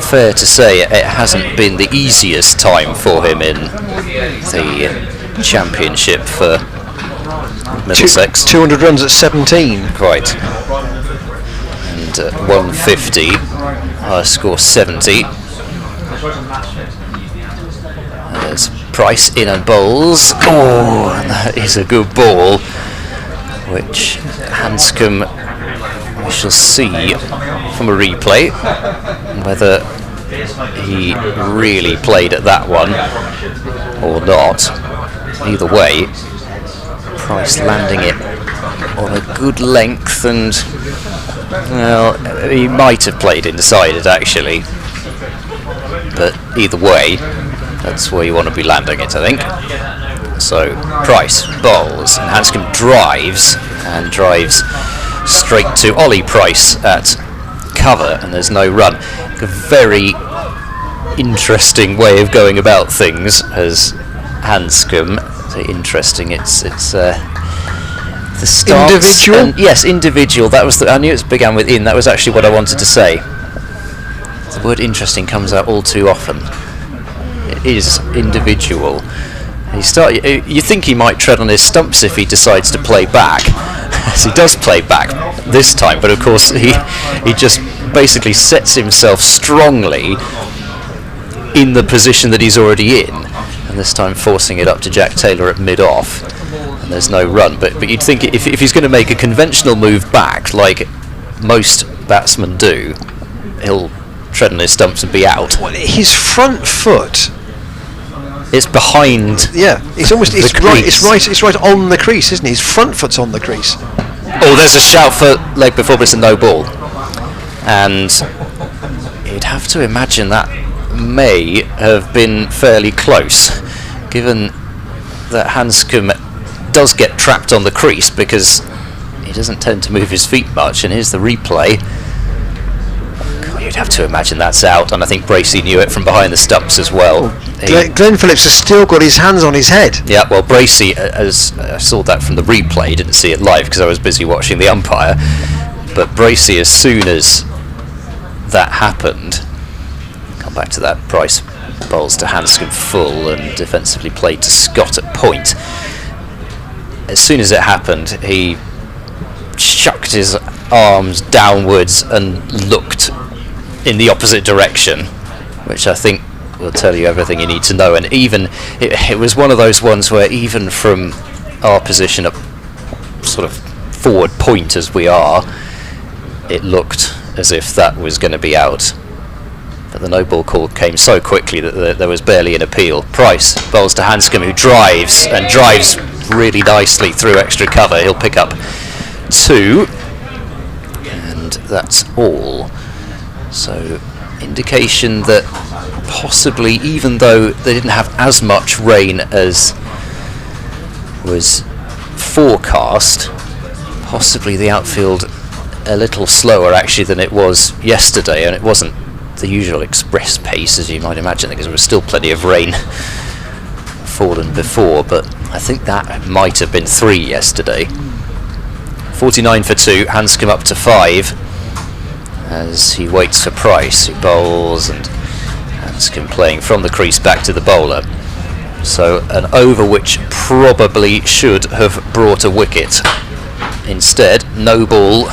Speaker 5: fair to say, it hasn't been the easiest time for him in the championship for Middlesex.
Speaker 4: 200 runs at 17.
Speaker 5: Quite. And 150, highest score 70. And there's Price in and bowls. Oh, and that is a good ball, which Hanscom, we shall see from a replay whether he really played at that one or not. Either way, Price landing it on a good length, and well, he might have played inside it actually, but either way, that's where you want to be landing it, I think. So Price bowls, and Hanscom drives straight to Ollie Price at cover, and there's no run. A very interesting way of going about things as Hanscom. So interesting. It's the start.
Speaker 4: Individual.
Speaker 5: Yes, individual. That was I knew it began with in. That was actually what I wanted to say. The word interesting comes out all too often. It is individual. You think he might tread on his stumps if he decides to play back. As he does play back this time, but of course he just basically sets himself strongly in the position that he's already in, and this time forcing it up to Jack Taylor at mid-off, and there's no run. But you'd think if he's going to make a conventional move back like most batsmen do, he'll tread on his stumps and be out.
Speaker 4: Well, his front foot,
Speaker 5: it's behind.
Speaker 4: Yeah, it's almost it's right on the crease, isn't it? His front foot's on the crease.
Speaker 5: Oh, there's a shout for leg before, but it's a no ball, and you'd have to imagine that may have been fairly close, given that Hanscom does get trapped on the crease because he doesn't tend to move his feet much. And here's the replay. God, you'd have to imagine that's out, and I think Bracey knew it from behind the stumps as well.
Speaker 4: Glenn Phillips has still got his hands on his head.
Speaker 5: Yeah, well, Bracey, as I saw that from the replay, didn't see it live because I was busy watching the umpire. But Bracey, as soon as that happened, come back to that, Price bowls to Hanscom full and defensively played to Scott at point. As soon as it happened, he chucked his arms downwards and looked in the opposite direction, which I think will tell you everything you need to know. And even it was one of those ones where even from our position at sort of forward point as we are, it looked as if that was going to be out. But the no ball call came so quickly that there was barely an appeal. Price bowls to Hanscom, who drives really nicely through extra cover. He'll pick up 2, and that's all. So indication that possibly, even though they didn't have as much rain as was forecast, possibly the outfield a little slower actually than it was yesterday, and it wasn't the usual express pace as you might imagine, because there was still plenty of rain fallen before, but I think that might have been 3 yesterday. 49 for 2, Hanscom up to 5 as he waits for Price, who bowls, and Hanscom playing from the crease back to the bowler. So an over which probably should have brought a wicket. Instead, no ball,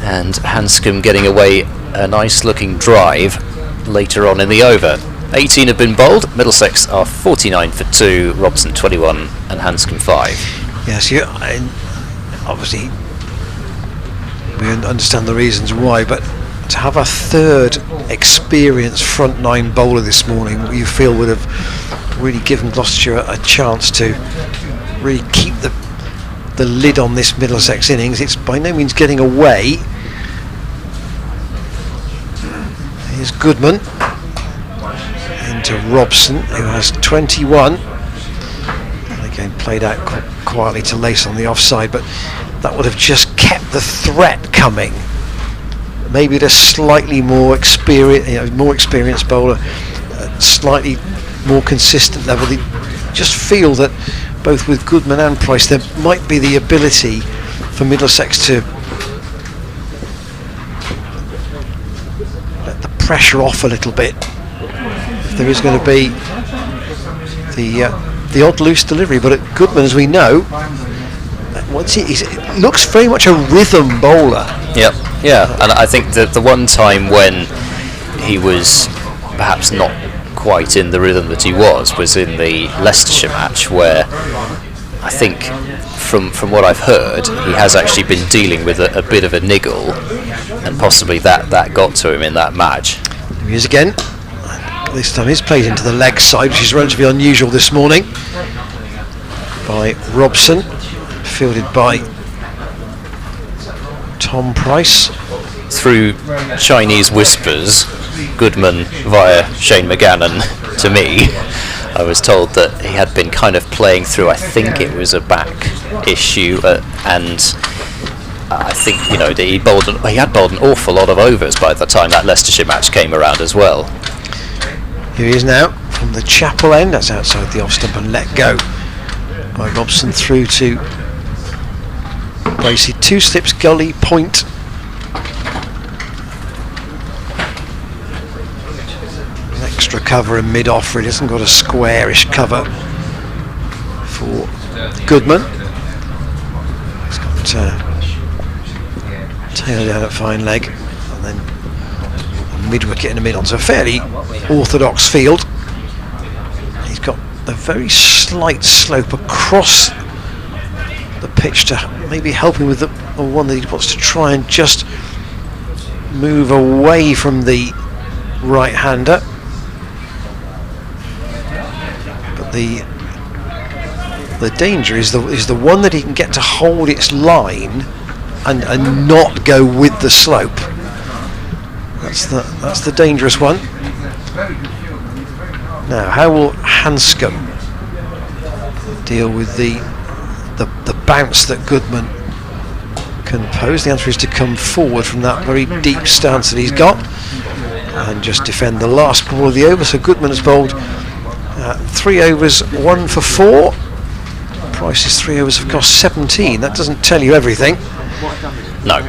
Speaker 5: and Hanscom getting away a nice looking drive later on in the over. 18 have been bowled. Middlesex are 49 for 2, Robson 21 and Hanscom 5.
Speaker 4: Yes, obviously we understand the reasons why, but to have a third experienced front 9 bowler this morning, you feel would have really given Gloucestershire a chance to really keep the lid on this Middlesex innings. It's by no means getting away. Here's Goodman into Robson, who has 21. And again, played out quietly to Lace on the offside, but that would have just kept the threat coming. Maybe at a slightly more experienced bowler, slightly more consistent level. They just feel that both with Goodman and Price, there might be the ability for Middlesex to let the pressure off a little bit. If there is going to be the odd loose delivery, but at Goodman, as we know, he looks very much a rhythm bowler.
Speaker 5: Yep, yeah, and I think that the one time when he was perhaps not quite in the rhythm that he was in the Leicestershire match, where I think from what I've heard, he has actually been dealing with a bit of a niggle, and possibly that got to him in that match.
Speaker 4: Here he is again. This time he's played into the leg side, which is relatively unusual this morning, by Robson, fielded by Tom Price.
Speaker 5: Through Chinese whispers, Goodman via Shane McGannon to me, I was told that he had been kind of playing through, I think it was a back issue, and I think he had bowled an awful lot of overs by the time that Leicestershire match came around as well.
Speaker 4: Here he is now from the Chapel end. That's outside the off stump and let go by Robson through to Bracey. 2 slips, gully, point. Extra cover in mid-off, really hasn't got a squarish cover for Goodman. He's got tail down at fine leg, and then mid-wicket in the middle. So a fairly orthodox field. He's got a very slight slope across the pitch to maybe help him with the one that he wants to try and just move away from the right-hander. But the danger is the one that he can get to hold its line and not go with the slope. That's the dangerous one. Now, how will Hanscom deal with the bounce that Goodman can pose? The answer is to come forward from that very deep stance that he's got. and just defend the last ball of the over. So Goodman has bowled 3 overs, 1 for 4. Price's 3 overs have cost 17. That doesn't tell you everything.
Speaker 5: No.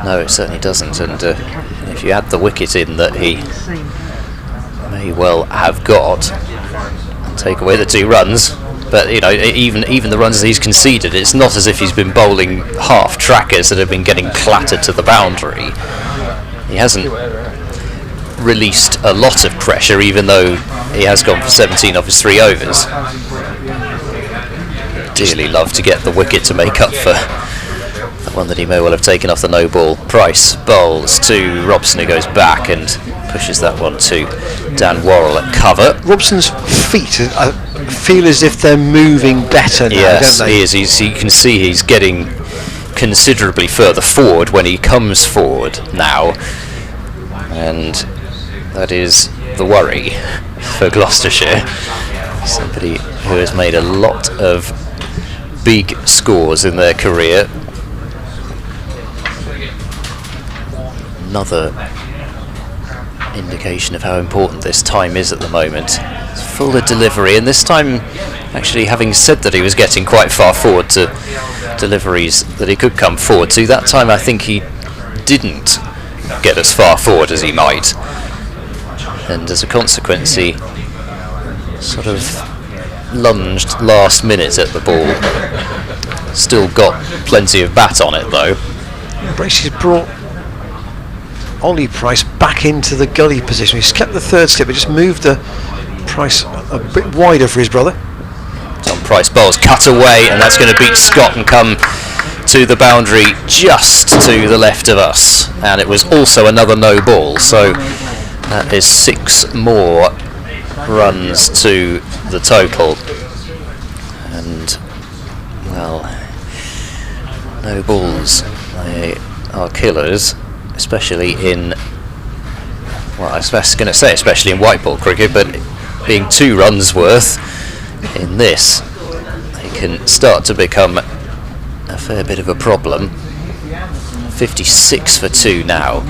Speaker 5: No, it certainly doesn't. And if you add the wicket in that he may well have got, and take away the 2 runs, but you know, even the runs that he's conceded, it's not as if he's been bowling half trackers that have been getting clattered to the boundary. He hasn't released a lot of pressure, even though he has gone for 17 off his 3 overs. Dearly love to get the wicket to make up for the one that he may well have taken off the no ball. Price bowls to Robson, who goes back and pushes that one to Dan Worrell at cover.
Speaker 4: Robson's feet feel as if they're moving better now,
Speaker 5: yes,
Speaker 4: don't they?
Speaker 5: he is. You can see he's getting considerably further forward when he comes forward now, and that is the worry for Gloucestershire. Somebody who has made a lot of big scores in their career. Another indication of how important this time is at the moment. It's full of delivery, and this time actually having said that he was getting quite far forward to deliveries that he could come forward to, that time I think he didn't get as far forward as he might, and as a consequence he sort of lunged last minute at the ball. Still got plenty of bat on it though.
Speaker 4: Bracey's brought Ollie Price back into the gully position. He's kept the 3rd slip, but just moved the Price a bit wider for his brother.
Speaker 5: Tom Price bowls cut away, and that's going to beat Scott and come to the boundary just to the left of us. And it was also another no ball, so that is 6 more runs to the total. And well, no balls, they are killers, especially in, well, I was going to say especially in white ball cricket, but being 2 runs worth in this, they can start to become a fair bit of a problem. 56 for 2 now.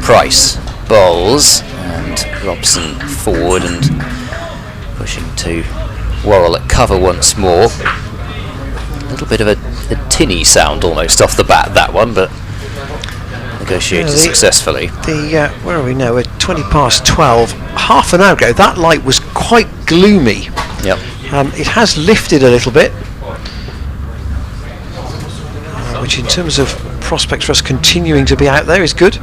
Speaker 5: Price bowls, and Robson forward and pushing to Worrell at cover once more. A little bit of a tinny sound almost off the bat, that one, but negotiated successfully.
Speaker 4: Where are we now? We're 20 past 12. Half an hour ago, that light was quite gloomy.
Speaker 5: Yep.
Speaker 4: It has lifted a little bit, which in terms of prospects for us continuing to be out there is good.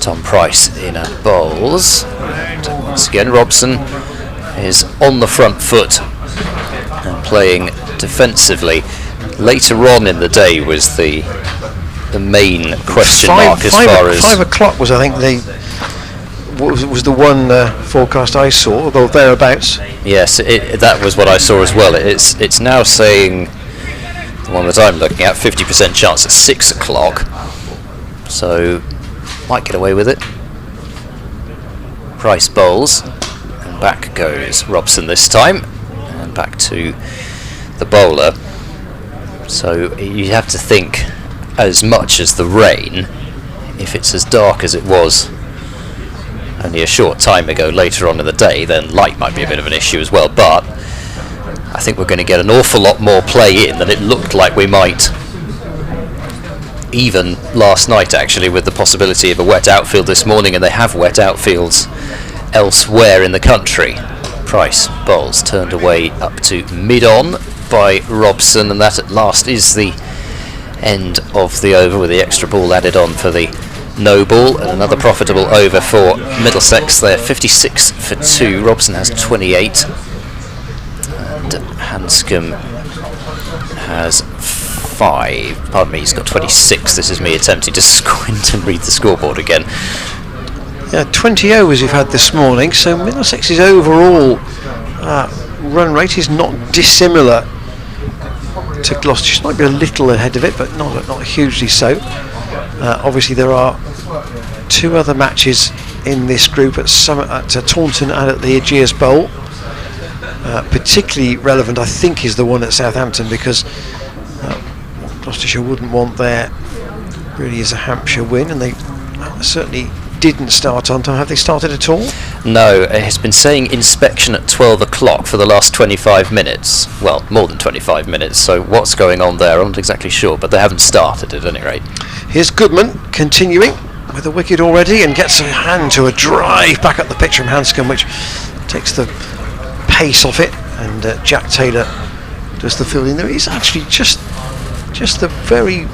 Speaker 5: Tom Price in at bowls. And once again, Robson is on the front foot and playing defensively. Later on in the day was the main question mark as far as
Speaker 4: 5 o'clock was, I think, was the one forecast I saw, although thereabouts.
Speaker 5: Yes, that was what I saw as well. It's now saying, the one that I'm looking at, 50% chance at 6 o'clock. So might get away with it. Price bowls, and back goes Robson this time, and back to the bowler. So you have to think, as much as the rain, if it's as dark as it was only a short time ago later on in the day, then light might be a bit of an issue as well, but I think we're going to get an awful lot more play in than it looked like we might even last night, actually, with the possibility of a wet outfield this morning, and they have wet outfields elsewhere in the country. Price bowls turned away up to mid-on by Robson, and that at last is the end of the over, with the extra ball added on for the no ball, and another profitable over for Middlesex. They're 56 for 2. Robson has 28, and Hanscom has 5. Pardon me, he's got 26. This is me attempting to squint and read the scoreboard again.
Speaker 4: Yeah, 20 overs we've had this morning, so Middlesex's overall run rate is not dissimilar to Gloucestershire. Might be a little ahead of it, but not hugely so. Obviously there are 2 other matches in this group at Taunton and at the Aegeus Bowl. Particularly relevant, I think, is the one at Southampton, because Gloucestershire wouldn't want their really is a Hampshire win, and they certainly didn't start on time. Have they started at all?
Speaker 5: No, it's been saying inspection at 12 o'clock for the last 25 minutes. Well, more than 25 minutes, so what's going on there, I'm not exactly sure, but they haven't started at any rate.
Speaker 4: Here's Goodman continuing with a wicket already and gets a hand to a drive back up the pitch from Hanscom, which takes the pace off it, and Jack Taylor does the fielding there. He's actually just the very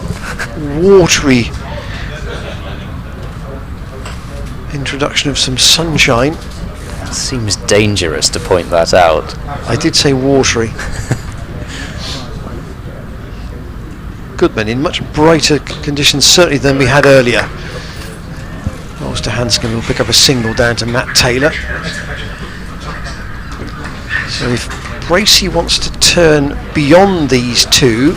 Speaker 4: watery introduction of some sunshine.
Speaker 5: Seems dangerous to point that out.
Speaker 4: I did say watery. Goodman in much brighter conditions certainly than we had earlier. Rolls to Hanscom, will pick up a single down to Matt Taylor. So if Bracey wants to turn beyond these two,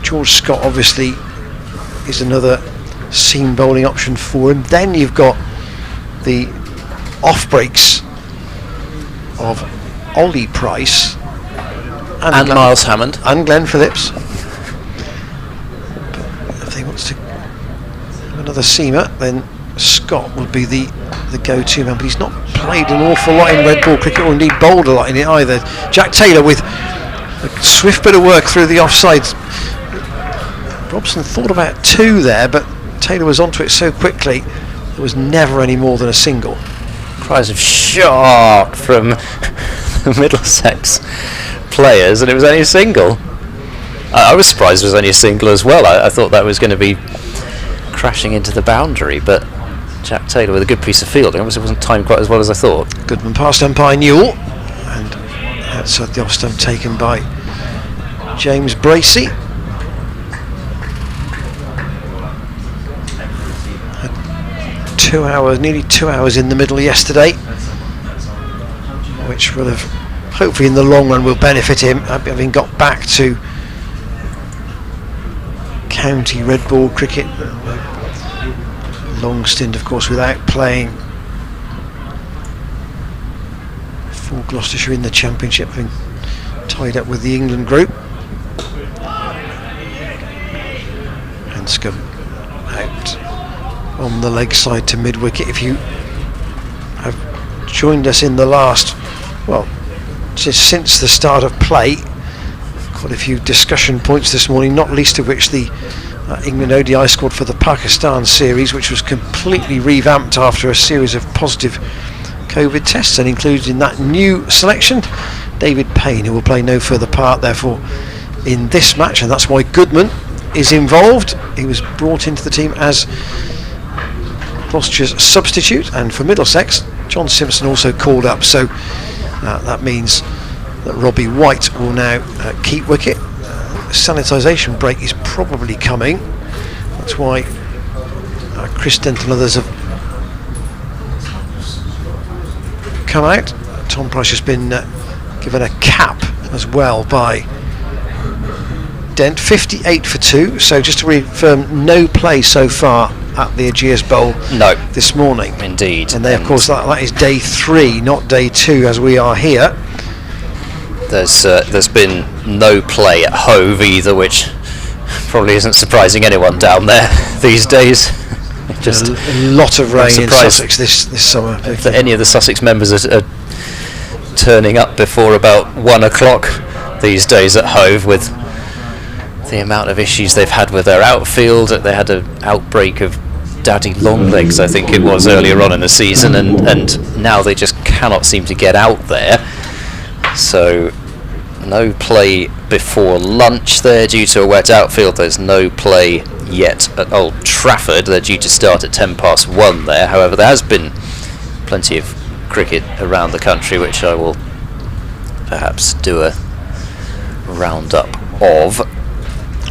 Speaker 4: George Scott obviously is another seam bowling option for him. Then you've got the off breaks of Ollie Price
Speaker 5: And Miles Hammond.
Speaker 4: And Glenn Phillips. But if he wants to have another seamer, then Scott would be the go-to man, but he's not played an awful lot in red ball cricket, or indeed bowled a lot in it either. Jack Taylor with a swift bit of work through the offsides. Robson thought about two there, but Taylor was onto it so quickly there was never any more than a single.
Speaker 5: Cries of shock from the Middlesex players, and it was only a single. I was surprised it was only a single as well. I thought that was going to be crashing into the boundary, but Jack Taylor with a good piece of fielding. Obviously it wasn't timed quite as well as I thought.
Speaker 4: Goodman past umpire Newell, and outside the off stump taken by James Bracey. Had 2 hours, nearly 2 hours in the middle yesterday, which will have, hopefully in the long run, will benefit him, having got back to county red ball cricket. Long stint, of course, without playing for Gloucestershire in the Championship, having tied up with the England group. Hanscom out on the leg side to mid-wicket. If you have joined us in the last, well, just since the start of play, quite a few discussion points this morning, not least of which the England ODI squad for the Pakistan series, which was completely revamped after a series of positive COVID tests, and included in that new selection David Payne, who will play no further part therefore in this match, and that's why Goodman is involved. He was brought into the team as Gloucestershire's substitute, and for Middlesex John Simpson also called up, so that means that Robbie White will now keep wicket. Sanitisation break is probably coming. That's why Chris Dent and others have come out. Tom Price has been given a cap as well by Dent. 58 for 2, so just to reaffirm, no play so far at the Ageas Bowl this morning.
Speaker 5: Indeed.
Speaker 4: And they, of course, that is day 3, not day 2 as we are here.
Speaker 5: There's been no play at Hove either, which probably isn't surprising anyone down there these days. Just
Speaker 4: a lot of rain in Sussex this summer.
Speaker 5: If any of the Sussex members are turning up before about 1 o'clock these days at Hove, with the amount of issues they've had with their outfield. They had an outbreak of daddy long legs, I think it was, earlier on in the season, and now they just cannot seem to get out there. So no play before lunch there due to a wet outfield. There's no play yet at Old Trafford. They're due to start at 1:10 there. However, there has been plenty of cricket around the country, which I will perhaps do a roundup of.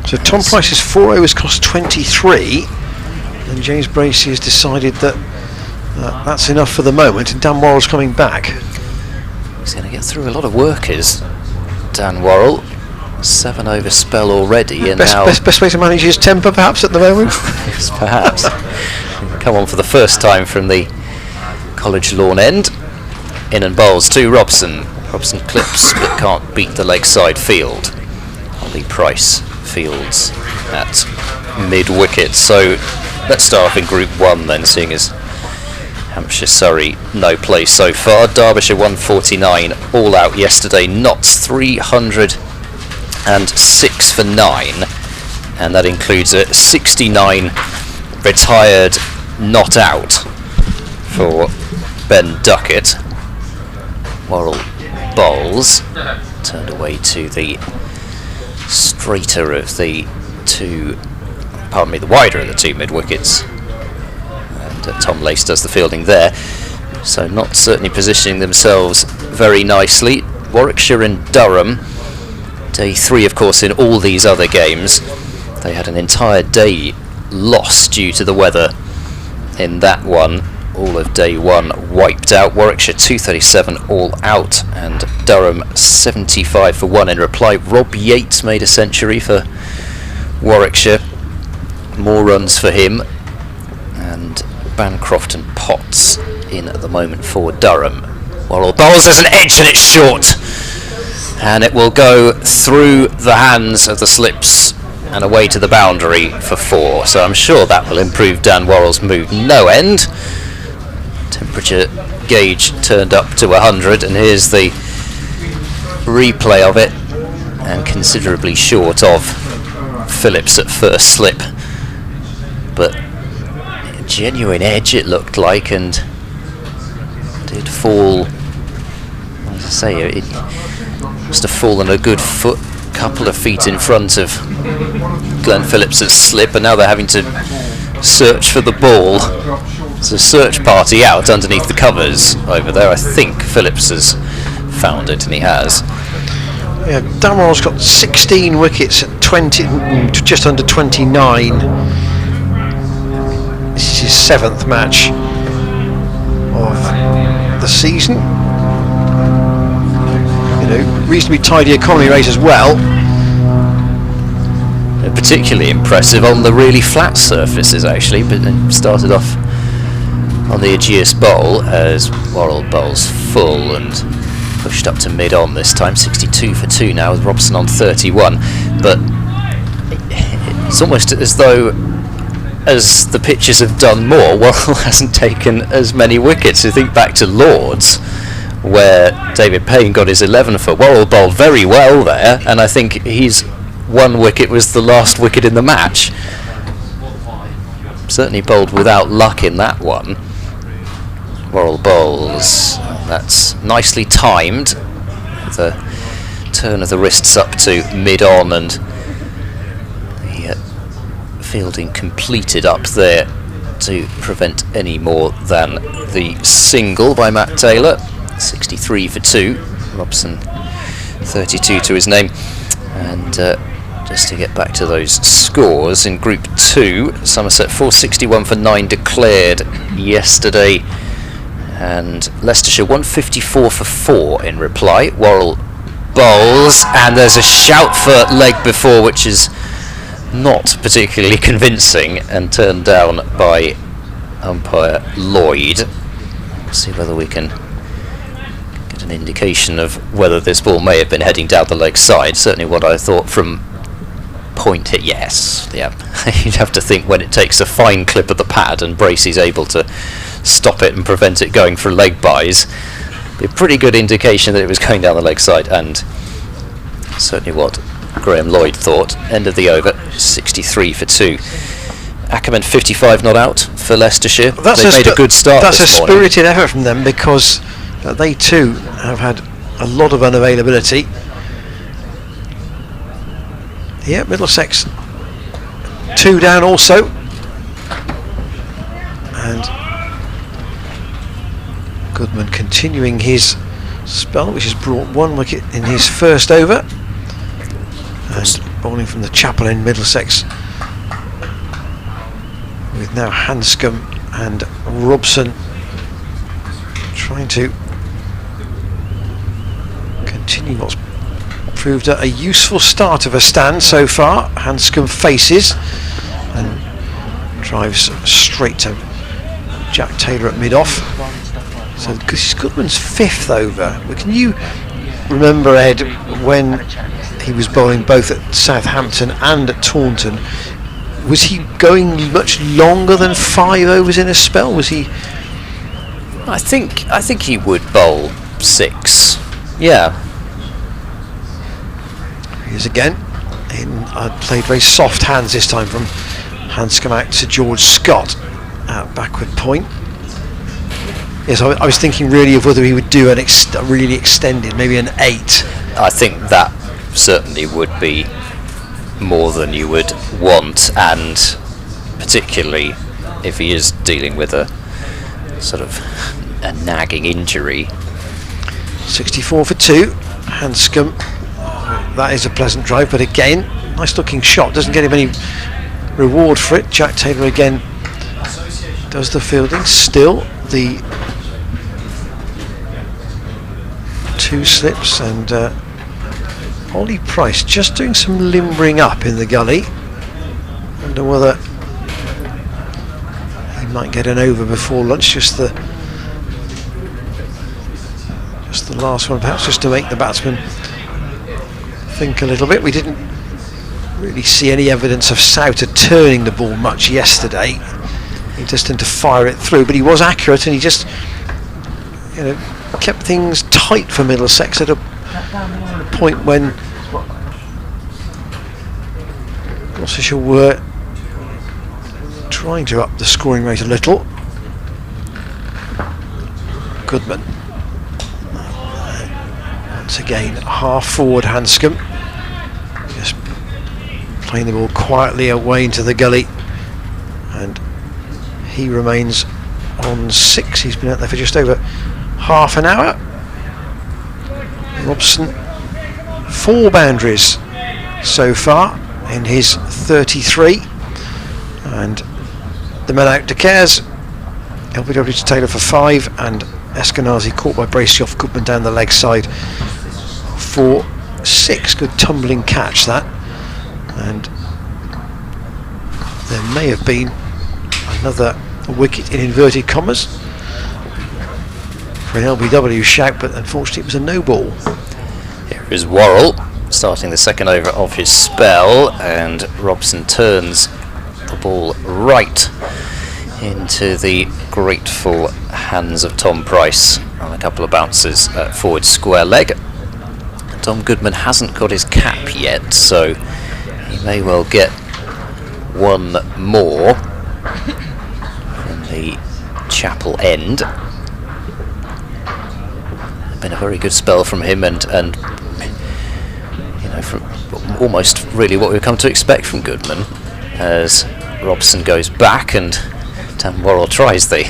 Speaker 4: So Tom Price's 4 overs cost 23, and James Bracey has decided that that's enough for the moment, and Dan Worrell's coming back.
Speaker 5: He's going to get through a lot of workers, Dan Worrell. 7 over spell already, and
Speaker 4: best way to manage his temper perhaps at the moment.
Speaker 5: Yes, perhaps. Come on for the first time from the College Lawn end. In and bowls to Robson. Robson clips but can't beat the leg side field. Ollie Price fields at mid-wicket. So let's start off in Group 1 then, seeing as Hampshire, Surrey, no place so far. Derbyshire 149 all out yesterday. Notts 306 for 9, and that includes a 69 retired not out for Ben Duckett. Worrell bowls, turned away to the straighter of the two, pardon me, the wider of the two mid-wickets. And Tom Lace does the fielding there. So not certainly positioning themselves very nicely. Warwickshire and Durham, day 3 of course in all these other games. They had an entire day lost due to the weather in that one. All of day 1 wiped out. Warwickshire 237 all out, and Durham 75 for 1 in reply. Rob Yates made a century for Warwickshire. More runs for him. And Bancroft and Potts in at the moment for Durham. Worrell bowls, there's an edge and it's short. And it will go through the hands of the slips and away to the boundary for 4. So I'm sure that will improve Dan Worrell's mood no end. Temperature gauge turned up to 100, and here's the replay of it, and considerably short of Phillips at first slip, but a genuine edge it looked like, and did fall, as I say, it must have fallen a good couple of feet in front of Glenn Phillips's slip, and now they're having to search for the ball. There's a search party out underneath the covers over there. I think Phillips has found it, and he has.
Speaker 4: Yeah, Dan Worrell's got 16 wickets at 20, just under 29. This is his 7th match of the season. You know, reasonably tidy economy rate as well.
Speaker 5: Particularly impressive on the really flat surfaces actually, but then started off on the Aegeus bowl as Worrell bowls full and pushed up to mid-on this time. 62 for 2 now with Robson on 31, but it's almost as though as the pitches have done more, Worrell hasn't taken as many wickets. You think back to Lords where David Payne got his 11 for. Worrell bowled very well there, and I think his 1 wicket was the last wicket in the match. Certainly bowled without luck in that one. Worrell bowls, that's nicely timed. The turn of the wrists up to mid-on, and the fielding completed up there to prevent any more than the single by Matt Taylor. 63 for 2. Robson 32 to his name. And just to get back to those scores, in Group 2, Somerset 461 for 9 declared yesterday, and Leicestershire 154 for 4 in reply. Worrell bowls, and there's a shout for leg before, which is not particularly convincing, and turned down by umpire Lloyd. See whether we can get an indication of whether this ball may have been heading down the leg side. Certainly what I thought from point hit, yes. Yeah, you'd have to think when it takes a fine clip of the pad and Bracey's able to stop it and prevent it going for leg buys, be a pretty good indication that it was going down the leg side, and certainly what Graham Lloyd thought. End of the over, 63 for 2. Ackerman 55 not out for Leicestershire. They made a good start.
Speaker 4: That's
Speaker 5: this
Speaker 4: a
Speaker 5: morning.
Speaker 4: spirited effort from them, because they too have had a lot of unavailability. Yeah, Middlesex 2 down also, and Goodman continuing his spell, which has brought 1 wicket in his first over, and bowling from the chapel in Middlesex with now Hanscom and Robson trying to continue what's proved a useful start of a stand so far. Hanscom faces and drives straight to Jack Taylor at mid-off. So this is Goodman's 5th over. But can you remember, Ed, when he was bowling both at Southampton and at Taunton, Was he going much longer than 5 overs in a spell? Was he?
Speaker 5: I think he would bowl 6. Yeah.
Speaker 4: Here's again. Played very soft hands this time from Hanscom out to George Scott at backward point. Yes, I was thinking really of whether he would do a really extended, maybe an 8.
Speaker 5: I think that certainly would be more than you would want, and particularly if he is dealing with a sort of a nagging injury.
Speaker 4: 64 for 2. Hanscom. That is a pleasant drive, but again, nice looking shot. Doesn't get him any reward for it. Jack Taylor again does the fielding. Still the 2 slips, and Ollie Price just doing some limbering up in the gully. Wonder whether he might get an over before lunch. Just the last one, perhaps, just to make the batsman think a little bit. We didn't really see any evidence of Souter turning the ball much yesterday. He just tended to fire it through, but he was accurate, and he just, kept things tight for Middlesex at a point when Gloucestershire were trying to up the scoring rate a little. Goodman. Once again, half forward Hanscom. Just playing the ball quietly away into the gully. And he remains on 6. He's been out there for just over half an hour. Robson, 4 boundaries so far in his 33. And the men out to Cares. LBW to Taylor for 5, and Eskenazi caught by Bracey off Goodman down the leg side for 6. Good tumbling catch that, and there may have been another wicket in inverted commas for an LBW shout, but unfortunately it was a no ball.
Speaker 5: Here is Worrell starting the second over of his spell, and Robson turns the ball right into the grateful hands of Tom Price on a couple of bounces at forward square leg. Tom Goodman hasn't got his cap yet, so he may well get one more from the chapel end. Been a very good spell from him, and from almost really what we've come to expect from Goodman, as Robson goes back and Tam Worrell tries the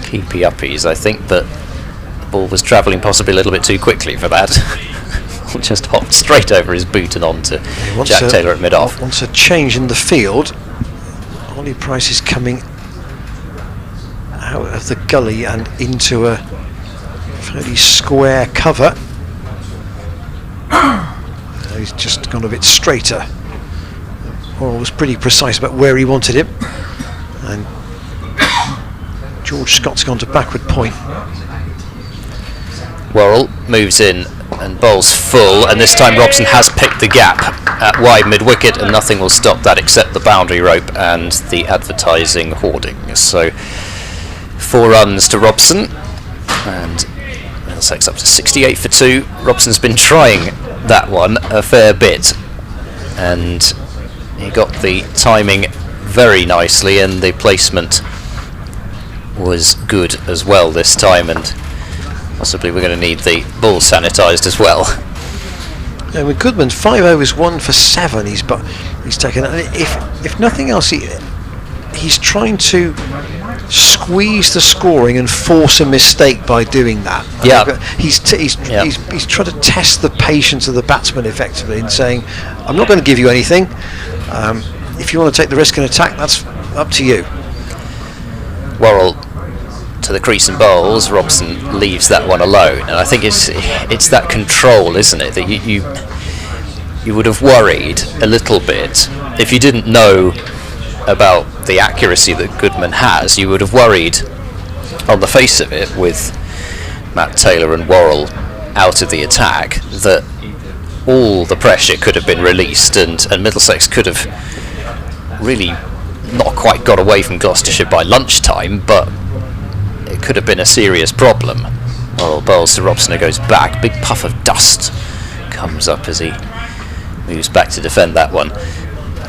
Speaker 5: keepy uppies, I think, but the ball was travelling possibly a little bit too quickly for that. Just hopped straight over his boot and on to Jack Taylor at mid-off.
Speaker 4: Wants a change in the field. Ollie Price is coming out of the gully and into a fairly square cover. He's just gone a bit straighter. Worrell was pretty precise about where he wanted him, and George Scott's gone to backward point.
Speaker 5: Worrell moves in and bowls full, and this time Robson has picked the gap at wide mid-wicket, and nothing will stop that except the boundary rope and the advertising hoardings. So 4 runs to Robson, and Middlesex up to 68 for 2. Robson's been trying that one a fair bit, and he got the timing very nicely, and the placement was good as well this time, and possibly we're going to need the ball sanitised as well.
Speaker 4: Yeah, with Goodman, 5 overs, 1 for 7. He's taken. If nothing else, he's trying to squeeze the scoring and force a mistake by doing that.
Speaker 5: Yeah,
Speaker 4: he's trying to test the patience of the batsman effectively, in saying, "I'm not going to give you anything. If you want to take the risk and attack, that's up to you."
Speaker 5: Worrell to the crease and bowls. Robson leaves that one alone, and I think it's that control, isn't it, that you would have worried a little bit if you didn't know about the accuracy that Goodman has. You would have worried on the face of it, with Matt Taylor and Worrell out of the attack, that all the pressure could have been released, and Middlesex could have really not quite got away from Gloucestershire by lunchtime, but it could have been a serious problem. Well, bowls to Robson, who goes back. Big puff of dust comes up as he moves back to defend that one.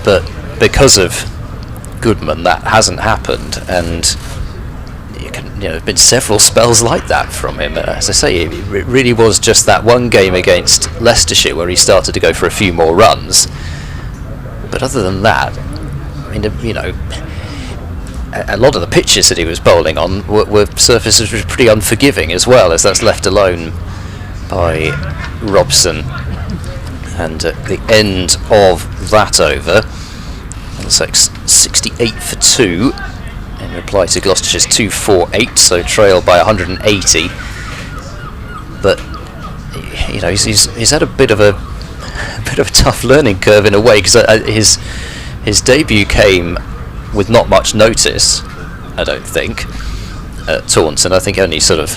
Speaker 5: But because of Goodman, that hasn't happened, and there have been several spells like that from him. As I say, it really was just that one game against Leicestershire where he started to go for a few more runs. But other than that, I mean, a lot of the pitches that he was bowling on were surfaces which were pretty unforgiving as well, as that's left alone by Robson. And at the end of that over, Middlesex 68 for 2 in reply to Gloucestershire's 248, so trail by 180. But he's had a bit of a tough learning curve in a way, because his debut came with not much notice, I don't think, at Taunton. I think only sort of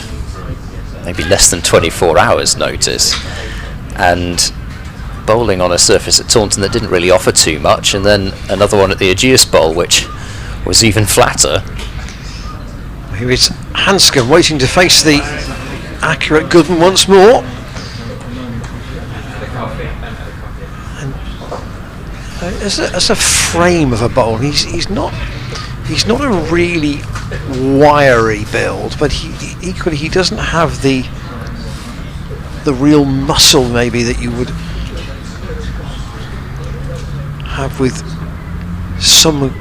Speaker 5: maybe less than 24 hours notice, and bowling on a surface at Taunton that didn't really offer too much, and then another one at the Aegeus Bowl which was even flatter.
Speaker 4: Here is Hanscom waiting to face the accurate Goodman once more. And as a frame of a bowl, he's not a really wiry build, but equally he doesn't have the real muscle maybe that you would have with some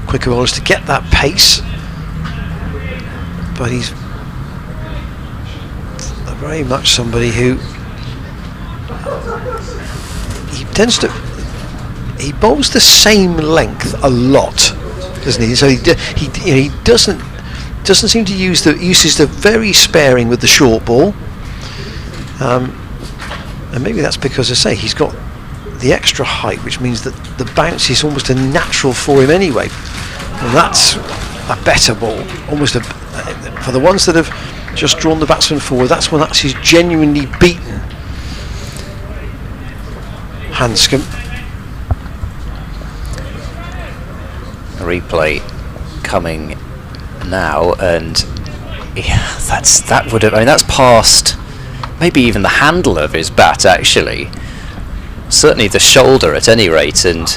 Speaker 4: quicker bowlers to get that pace. But he's very much somebody who he bowls the same length a lot, doesn't he? So he doesn't seem to uses the very sparing with the short ball, and maybe that's because, I say, he's got the extra height, which means that the bounce is almost a natural for him anyway, and that's a better ball. Almost for the ones that have just drawn the batsman forward, that's when he's genuinely beaten Hanscom.
Speaker 5: A replay coming now, and that's past maybe even the handle of his bat, actually. Certainly the shoulder at any rate, and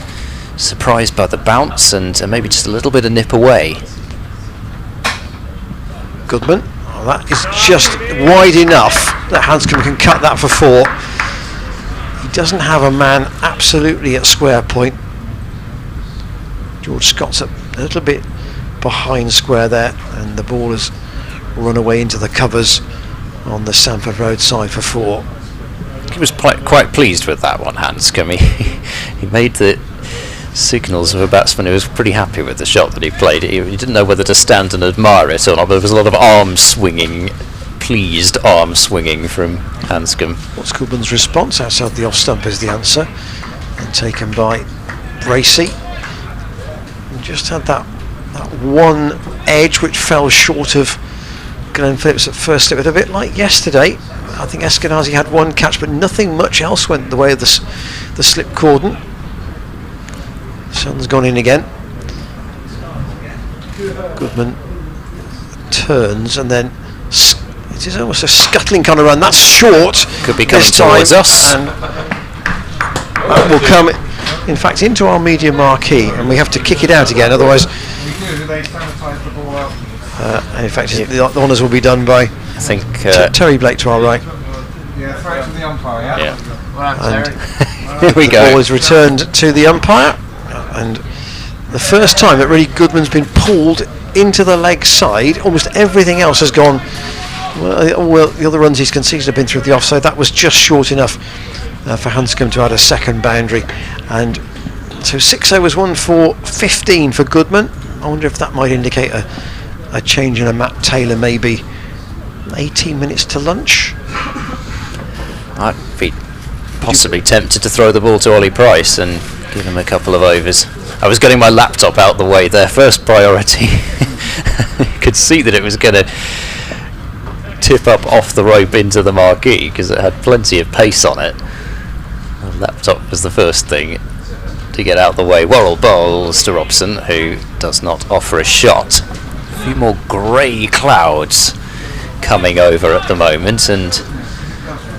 Speaker 5: surprised by the bounce and maybe just a little bit of nip away.
Speaker 4: Goodman, that is just wide enough that Hanscom can cut that for 4. He doesn't have a man absolutely at square point. George Scott's a little bit behind square there, and the ball has run away into the covers on the Sanford Road side for 4.
Speaker 5: He was quite pleased with that one, Hanscom. He made the signals of a batsman who was pretty happy with the shot that he played. He didn't know whether to stand and admire it or not, but there was a lot of pleased arm swinging from Hanscom.
Speaker 4: What's Goodman's response? Outside the off stump is the answer, and taken by Bracey. And just had that one edge which fell short of Glenn Phillips at first slip, a bit like yesterday. I think Eskenazi had one catch, but nothing much else went the way of the slip cordon. Sun's gone in again. Goodman turns, and then it is almost a scuttling kind of run. That's short.
Speaker 5: Could be coming towards us.
Speaker 4: And that will come, in fact, into our media marquee, and we have to kick it out again. Otherwise, in fact, the honours will be done by,
Speaker 5: I think,
Speaker 4: Terry Blake to our right.
Speaker 3: Yeah, throw it to the umpire, yeah?
Speaker 4: And
Speaker 5: here we
Speaker 4: the
Speaker 5: go.
Speaker 4: ball is returned to the umpire, and the first time that really Goodman's been pulled into the leg side. Almost everything else has gone well. The other runs he's conceded have been through the offside. That was just short enough for Hanscom to add a second boundary, and so 6 overs 1 for 15 for Goodman. I wonder if that might indicate a change in a Matt Taylor, maybe 18 minutes to lunch.
Speaker 5: I'd be possibly tempted to throw the ball to Ollie Price and give him a couple of overs. I was getting my laptop out the way there, first priority. You could see that it was going to tip up off the rope into the marquee because it had plenty of pace on it. The laptop was the first thing. to get out the way. Worrell bowls to Robson, who does not offer a shot. A few more grey clouds coming over at the moment, and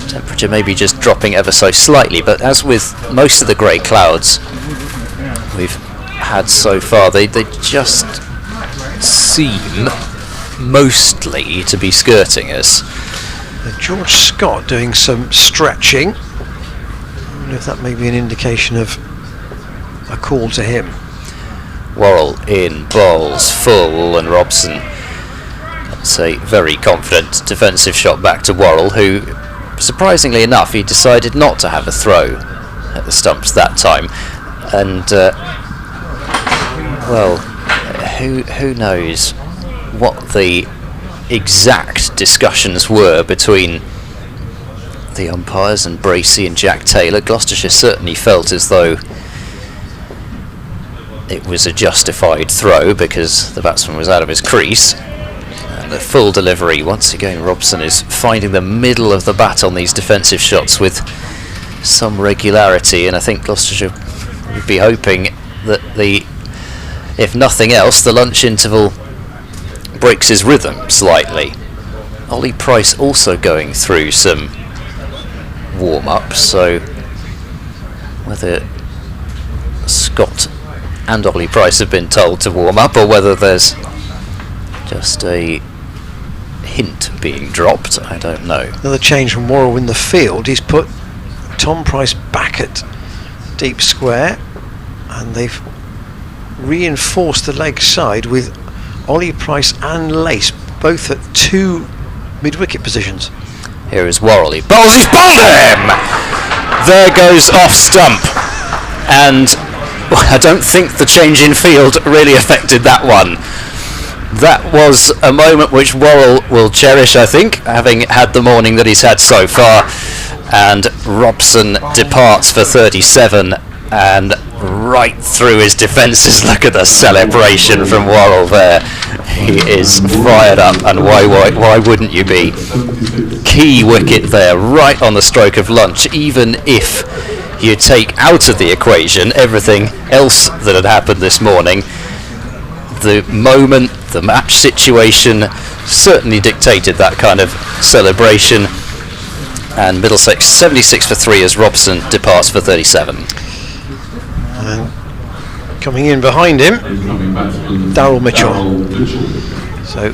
Speaker 5: temperature maybe just dropping ever so slightly, but as with most of the grey clouds we've had so far, they just seem mostly to be skirting us.
Speaker 4: George Scott doing some stretching. I wonder if that may be an indication of a call to him.
Speaker 5: Worrell in bowls full, and Robson, that's a very confident defensive shot back to Worrell, who surprisingly enough he decided not to have a throw at the stumps that time, and well, who knows what the exact discussions were between the umpires and Bracey and Jack Taylor. Gloucestershire certainly felt as though it was a justified throw because the batsman was out of his crease. And the full delivery, once again Robson is finding the middle of the bat on these defensive shots with some regularity, and I think Gloucestershire would be hoping that if nothing else, the lunch interval breaks his rhythm slightly. Ollie Price also going through some warm-ups, so whether Scott and Ollie Price have been told to warm up or whether there's just a hint being dropped, I don't know.
Speaker 4: Another change from Worrell in the field. He's put Tom Price back at deep square, and they've reinforced the leg side with Ollie Price and Lace both at 2 mid-wicket positions.
Speaker 5: Here is Worrell, he bowls, he's bowled him! There goes off stump, and I don't think the change in field really affected that one. That was a moment which Worrell will cherish, I think, having had the morning that he's had so far, and Robson departs for 37 and right through his defences. Look at the celebration from Worrell there. He is fired up, and why wouldn't you be? Key wicket there, right on the stroke of lunch. Even if you take out of the equation everything else that had happened this morning, the moment, the match situation certainly dictated that kind of celebration. And Middlesex 76 for 3 as Robson departs for 37.
Speaker 4: And coming in behind him, Darryl Mitchell. So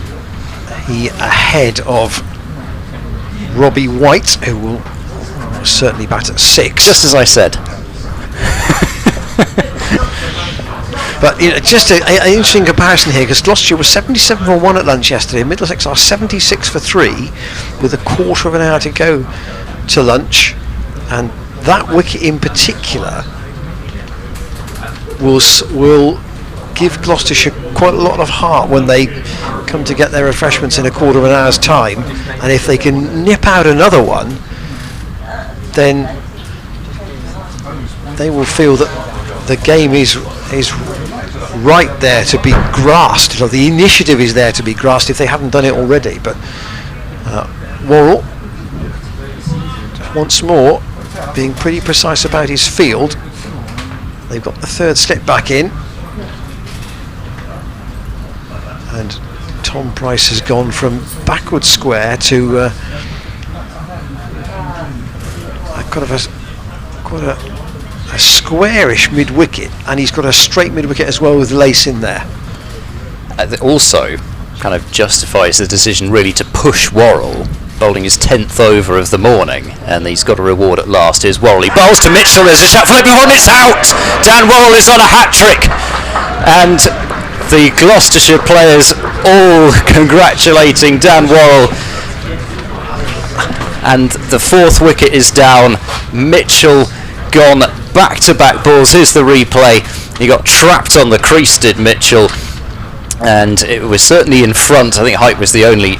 Speaker 4: he ahead of Robbie White, who will certainly bat at 6.
Speaker 5: Just as I said.
Speaker 4: But just an interesting comparison here, because Gloucestershire was 77 for 1 at lunch yesterday. Middlesex are 76 for 3 with a quarter of an hour to go to lunch, and that wicket in particular will give Gloucestershire quite a lot of heart when they come to get their refreshments in a quarter of an hour's time, and if they can nip out another one, then they will feel that the game is right there to be grasped. So the initiative is there to be grasped if they haven't done it already. But Worrell, once more, being pretty precise about his field. They've got the third slip back in, and Tom Price has gone from backward square to quite a squarish mid-wicket, and he's got a straight mid-wicket as well with Lace in there.
Speaker 5: Also kind of justifies the decision really to push Worrell, bowling his 10th over of the morning, and he's got a reward at last. Here's Worrell, he bowls to Mitchell, there's a shot for before, and it's out! Dan Worrell is on a hat-trick, and the Gloucestershire players all congratulating Dan Worrell, and the 4th wicket is down. Mitchell gone back-to-back balls. Here's the replay. He got trapped on the crease, did Mitchell, and it was certainly in front. I think height was the only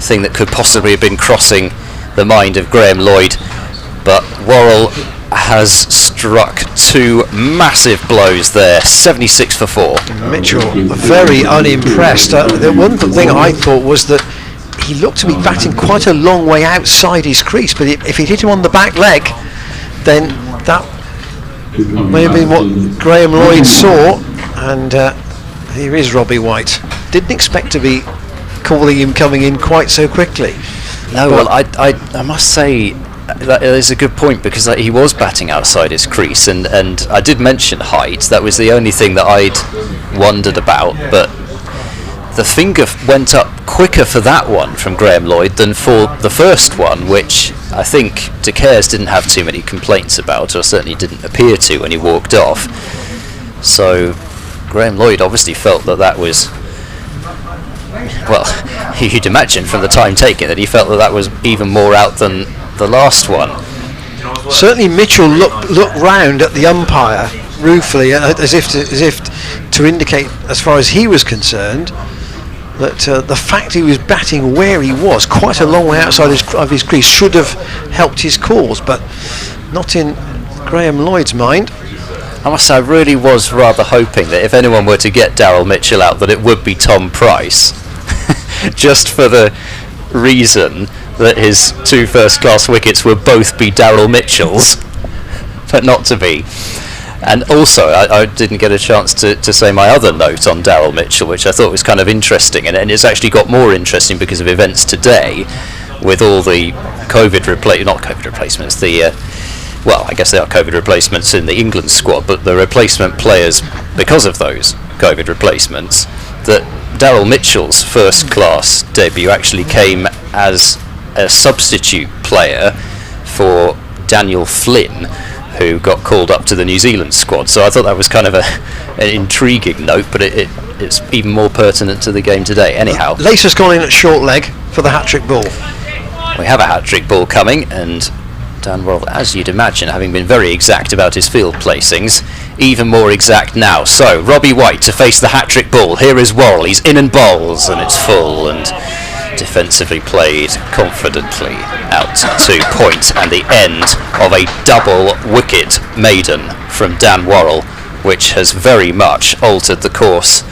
Speaker 5: thing that could possibly have been crossing the mind of Graham Lloyd, but Worrell has struck 2 massive blows there. 76 for 4.
Speaker 4: Mitchell very unimpressed. The one thing I thought was that he looked to be batting quite a long way outside his crease, but if he'd hit him on the back leg, then that May have been what Graham Lloyd saw, and here is Robbie White. Didn't expect to be calling him coming in quite so quickly.
Speaker 5: No, well, I must say that is a good point, because he was batting outside his crease, and I did mention height. That was the only thing that I'd wondered about, but the finger went up quicker for that one from Graham Lloyd than for the first one, which I think De Caires didn't have too many complaints about, or certainly didn't appear to when he walked off. So Graham Lloyd obviously felt that was, well, you'd imagine from the time taken that he felt that was even more out than the last one.
Speaker 4: Certainly Mitchell looked round at the umpire ruefully, as if to indicate, as far as he was concerned, that the fact he was batting where he was, quite a long way outside of his crease, should have helped his cause, but not in Graham Lloyd's mind.
Speaker 5: I must say, I really was rather hoping that if anyone were to get Daryl Mitchell out, that it would be Tom Price, just for the reason that his 2 first-class wickets would both be Daryl Mitchell's, but not to be. And also, I didn't get a chance to say my other note on Daryl Mitchell, which I thought was kind of interesting, and it's actually got more interesting because of events today, with all the not COVID replacements, well, I guess they are COVID replacements in the England squad, but the replacement players, because of those COVID replacements, that Daryl Mitchell's first-class debut actually came as a substitute player for Daniel Flynn, who got called up to the New Zealand squad. So I thought that was kind of an intriguing note, but it's even more pertinent to the game today. Anyhow,
Speaker 4: Lacer's gone in at short leg for the hat-trick ball.
Speaker 5: We have a hat-trick ball coming, and Dan Worrell, as you'd imagine, having been very exact about his field placings, even more exact now. So Robbie White to face the hat-trick ball. Here is Worrell. He's in and bowls, and it's full, and defensively played confidently out to point, and the end of a double wicket maiden from Dan Worrell, which has very much altered the course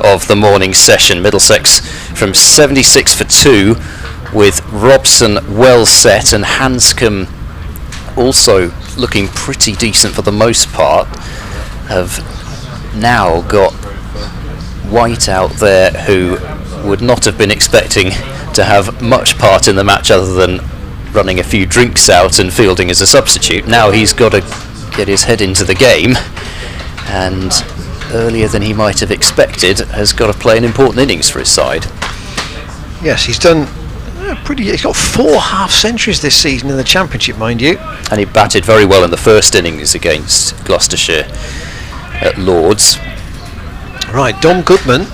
Speaker 5: of the morning session. Middlesex from 76 for 2, with Robson well set and Hanscom also looking pretty decent for the most part, have now got White out there, who would not have been expecting to have much part in the match other than running a few drinks out and fielding as a substitute. Now he's got to get his head into the game, and earlier than he might have expected has got to play an important innings for his side.
Speaker 4: Yes, he's done he's got 4 half-centuries this season in the Championship, mind you.
Speaker 5: And he batted very well in the first innings against Gloucestershire at Lord's.
Speaker 4: Right, Dom Goodman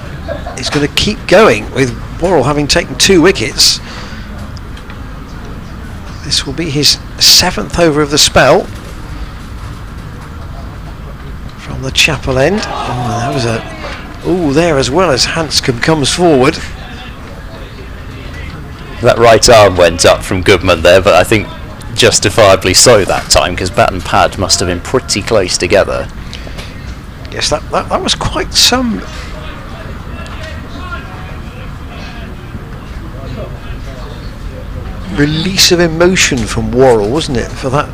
Speaker 4: is going to keep going with Worrell having taken 2 wickets. This will be his 7th over of the spell from the Chapel end. Oh, that was there as well as Hanscom comes forward.
Speaker 5: That right arm went up from Goodman there, but I think justifiably so that time, because bat and pad must have been pretty close together.
Speaker 4: Yes, that was quite some release of emotion from Worrell, wasn't it, for that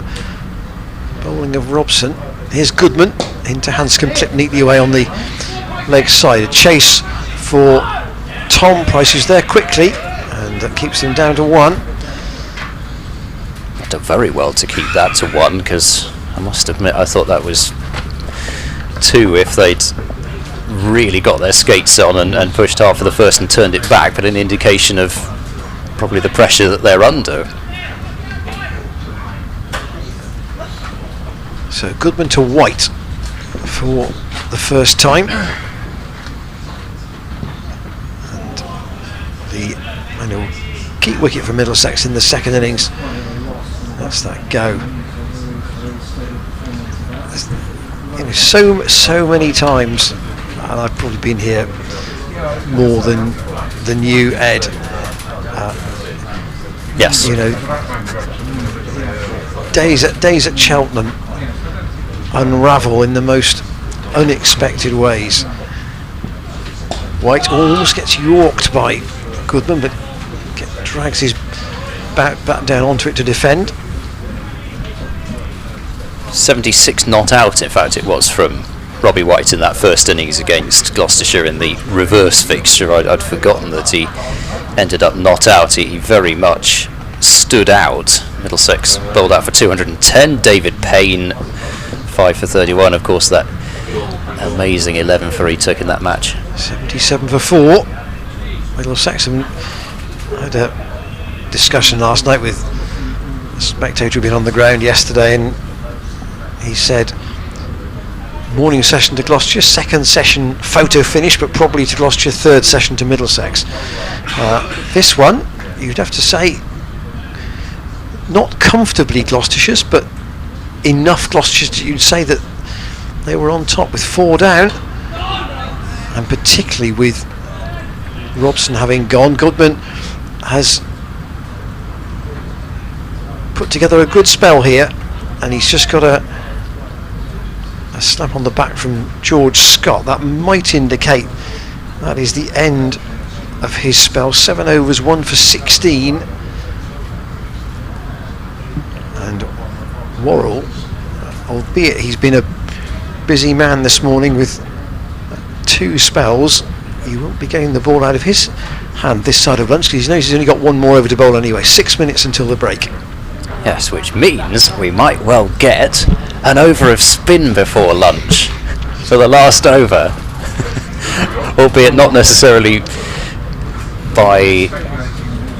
Speaker 4: bowling of Robson. Here's Goodman into Hanscom, clipped neatly away on the leg side. A chase for Tom Price, who's there quickly, and that keeps him down to 1.
Speaker 5: Done very well to keep that to 1, because I must admit I thought that was 2 if they'd really got their skates on and pushed hard for the first and turned it back, but an indication of probably the pressure that they're under.
Speaker 4: So Goodman to White for the first time, and the key wicket for Middlesex in the second innings. That's that go. You know, so many times, and I've probably been here more than you, Ed.
Speaker 5: Yes.
Speaker 4: You know, days at Cheltenham unravel in the most unexpected ways. White almost gets yorked by Goodman, but drags his bat down onto it to defend.
Speaker 5: 76 not out, in fact, it was from Robbie White in that first innings against Gloucestershire in the reverse fixture. I'd forgotten that he ended up not out. He very much stood out. Middlesex bowled out for 210. David Payne 5 for 31. Of course, that amazing 11 for he took in that match.
Speaker 4: 77 for 4. Middlesex. I had a discussion last night with a spectator who'd been on the ground yesterday, and he said morning session to Gloucestershire, second session photo finish, but probably to Gloucestershire, third session to Middlesex. This one, you'd have to say, not comfortably Gloucestershire's, but enough Gloucestershire's you'd say that they were on top with 4 down, and particularly with Robson having gone. Goodman has put together a good spell here, and he's just got a slap on the back from George Scott. That might indicate that is the end of his spell. 7 overs, 1 for 16, and Worrell, albeit he's been a busy man this morning with 2 spells, he won't be getting the ball out of his hand this side of lunch, because he knows he's only got 1 more over to bowl anyway. 6 minutes until the break.
Speaker 5: Yes, which means we might well get an over of spin before lunch for the last over. Albeit not necessarily by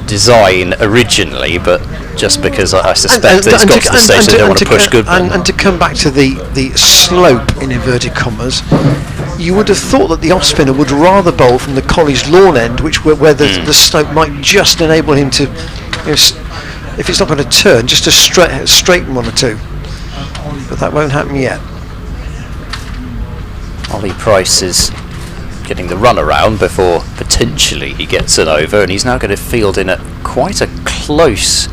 Speaker 5: design originally, but just because I suspect that it's got to the stage they don't want to push Goodman.
Speaker 4: And to come back to the slope, in inverted commas, you would have thought that the off spinner would rather bowl from the college lawn end, where the slope might just enable him to, if it's not going to turn, just to straighten 1 or 2. But that won't happen yet.
Speaker 5: Ollie Price is getting the run around before potentially he gets an over, and he's now going to field in at quite a close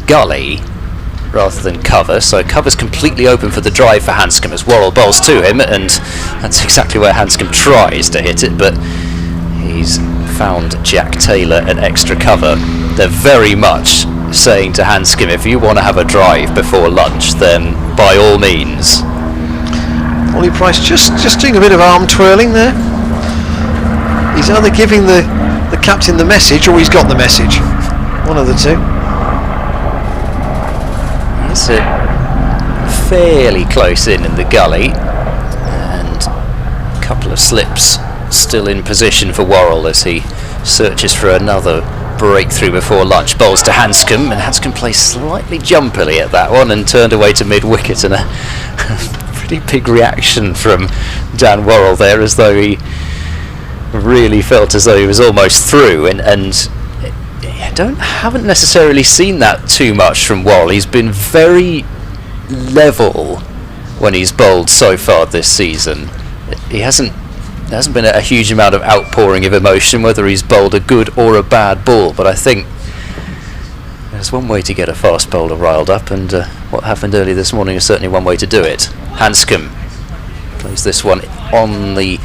Speaker 5: gully rather than cover, so cover's completely open for the drive for Hanscom as Worrell bowls to him, and that's exactly where Hanscom tries to hit it, but he's found Jack Taylor at extra cover. They're very much saying to Hanscom, if you want to have a drive before lunch, then by all means.
Speaker 4: Ollie Price just doing a bit of arm twirling there. He's either giving the captain the message, or he's got the message. One of the two.
Speaker 5: It's fairly close in the gully, and a couple of slips still in position for Worrell as he searches for another breakthrough before lunch. Bowls to Hanscom, and Hanscom plays slightly jumpily at that one and turned away to mid-wicket, and a pretty big reaction from Dan Worrell there, as though he really felt as though he was almost through, and haven't necessarily seen that too much from Worrell. He's been very level when he's bowled so far this season. There hasn't been a huge amount of outpouring of emotion whether he's bowled a good or a bad ball, but I think there's one way to get a fast bowler riled up, and what happened early this morning is certainly one way to do it. Hanscom plays this one on the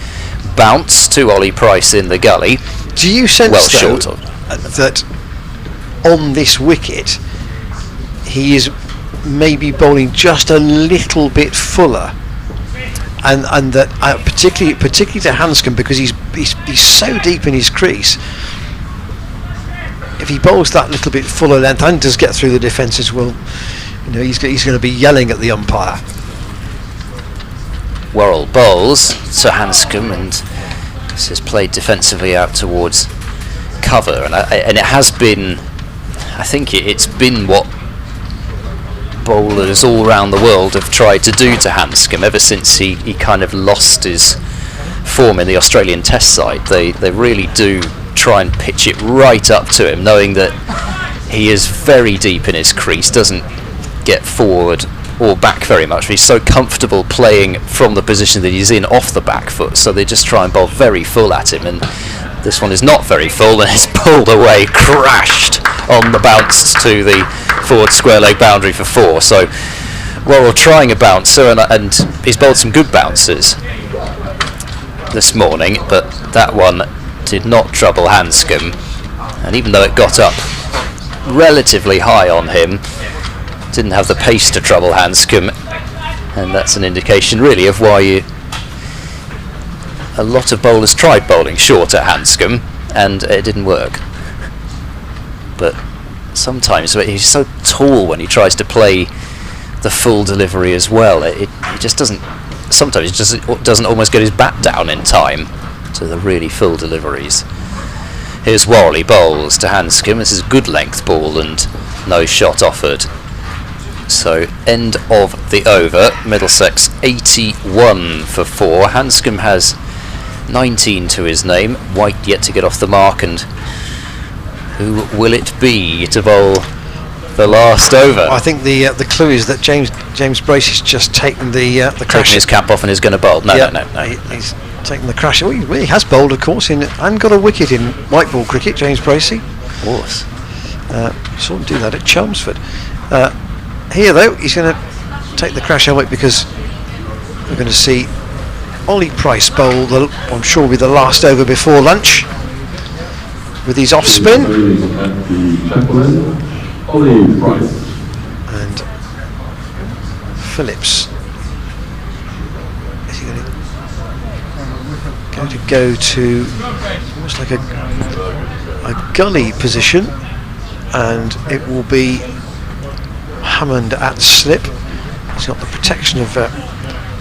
Speaker 5: bounce to Ollie Price in the gully.
Speaker 4: Do you sense
Speaker 5: well short of
Speaker 4: that on this wicket he is maybe bowling just a little bit fuller, and that particularly to Hanscom, because he's so deep in his crease, if he bowls that little bit fuller length and does get through the defences, well, he's going to be yelling at the umpire.
Speaker 5: Worrell bowls to Hanscom, and this is played defensively out towards cover, and it has been, I think it's been what bowlers all around the world have tried to do to Hanscom ever since he kind of lost his form in the Australian Test side. They really do try and pitch it right up to him, knowing that he is very deep in his crease, doesn't get forward or back very much. He's so comfortable playing from the position that he's in off the back foot, so they just try and bowl very full at him, and this one is not very full, and it's pulled away, crashed on the bounce to the forward square leg boundary for 4. So Worrell trying a bouncer, and he's bowled some good bouncers this morning, but that one did not trouble Hanscom, and even though it got up relatively high on him, didn't have the pace to trouble Hanscom, And that's an indication really of why a lot of bowlers tried bowling short at Hanscom and it didn't work. But sometimes he's so tall when he tries to play the full delivery as well. It just doesn't. Sometimes it just doesn't almost get his bat down in time to the really full deliveries. Here's Warley bowls to Hanscom. This is a good length ball and no shot offered. So end of the over. Middlesex 81 for 4. Hanscom has 19 to his name. White yet to get off the mark, and who will it be to bowl the last over?
Speaker 4: I think the clue is that James Brace has just taken the crash.
Speaker 5: Taking his cap off and is going to bowl. No.
Speaker 4: He's taken the crash. Well, he has bowled, of course, and got a wicket in white ball cricket. James Bracey.
Speaker 5: Of course.
Speaker 4: Saw him do that at Chelmsford. Here, though, he's going to take the crash helmet because we're going to see Ollie Price bowl. I'm sure will be the last over before lunch with his off spin. And Phillips. Is he going to go to almost like a gully position, and it will be Hammond at slip. He's got the protection of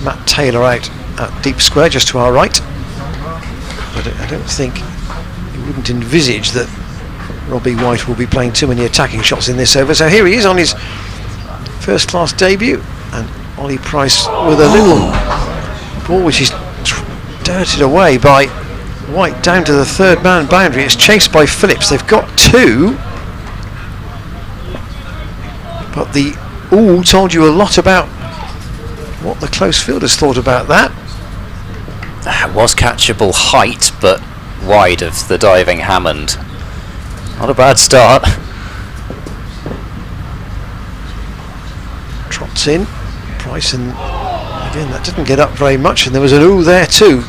Speaker 4: Matt Taylor out at deep square just to our right, but I don't think you wouldn't envisage that Robbie White will be playing too many attacking shots in this over. So here he is on his first class debut, and Ollie Price with a little ball which is dirted away by White down to the third man boundary. It's chased by Phillips. They've got 2, but the told you a lot about what the close fielders thought about that.
Speaker 5: It was catchable height, but wide of the diving Hammond. Not a bad start.
Speaker 4: Trots in Price, and again that didn't get up very much, and there was an there too.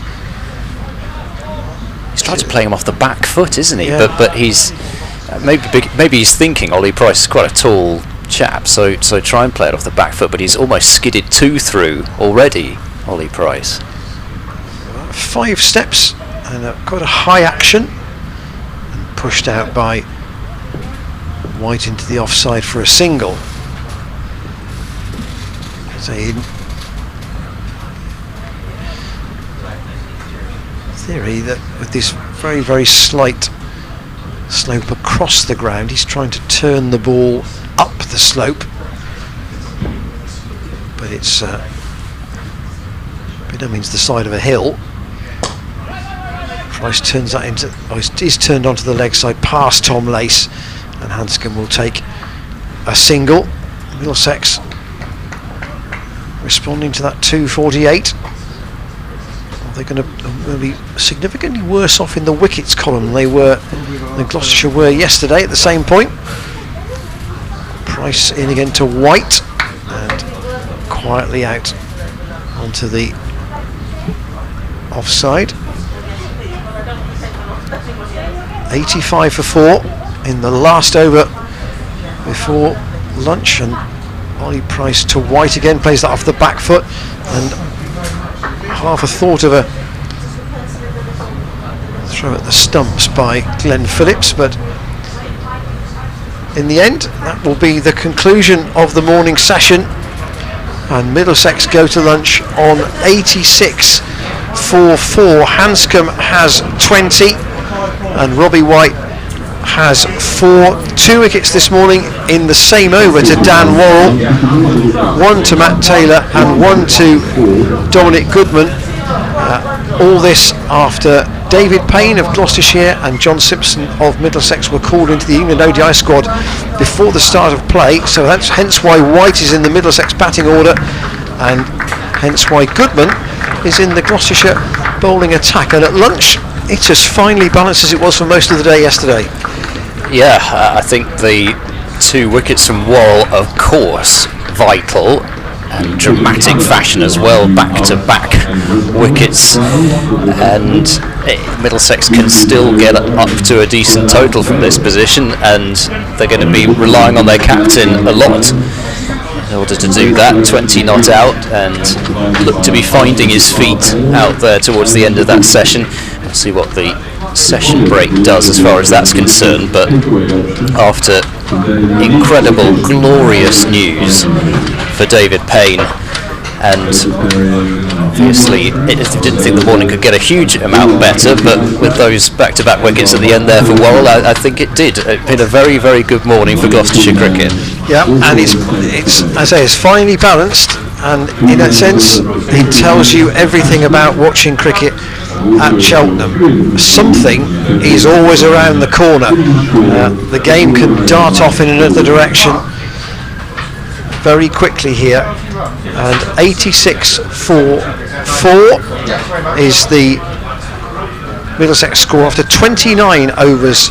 Speaker 5: He's tried to play him off the back foot, isn't he?
Speaker 4: Yeah.
Speaker 5: But he's maybe he's thinking Ollie Price is quite a tall chap, so try and play it off the back foot, but he's almost skidded 2 through already, Ollie Price.
Speaker 4: 5 steps and quite a high action, and pushed out by White into the offside for a single. So theory that with this very, very slight slope across the ground, he's trying to turn the ball up the slope, but it's by no means the side of a hill. Price turns that into, he's turned onto the leg side past Tom Lace, and Hanscom will take a single. Middlesex responding to that 248. They're going to be significantly worse off in the wickets column than Gloucestershire were yesterday at the same point. Price in again to White, and quietly out onto the offside. 85 for 4 in the last over before lunch, and Ollie Price to White again, plays that off the back foot, and half a thought of a throw at the stumps by Glenn Phillips, but in the end that will be the conclusion of the morning session, and Middlesex go to lunch on 86 for 4. Hanscom has 20 and Robbie White has 4. 2 wickets this morning in the same over to Dan Worrell, 1 to Matt Taylor and 1 to Dominic Goodman. All this after David Payne of Gloucestershire and John Simpson of Middlesex were called into the England ODI squad before the start of play, so that's hence why White is in the Middlesex batting order, and hence why Goodman is in the Gloucestershire bowling attack. And at lunch it's as finely balanced as it was for most of the day yesterday.
Speaker 5: Yeah, I think the 2 wickets from Worrell, of course, vital, and dramatic fashion as well, back-to-back wickets, and Middlesex can still get up to a decent total from this position, and they're going to be relying on their captain a lot. in order to do that. 20 not out, and looked to be finding his feet out there towards the end of that session. We'll see what the session break does as far as that's concerned, but after incredible, glorious news for David Payne, and obviously didn't think the morning could get a huge amount better, but with those back-to-back wickets at the end there for Worrell, I think it did. It's been a very, very good morning for Gloucestershire cricket.
Speaker 4: Yeah, and it's I say it's finely balanced, and in that sense it tells you everything about watching cricket at Cheltenham. Something is always around the corner. The game can dart off in another direction very quickly here, and 86 for 4 is the Middlesex score after 29 overs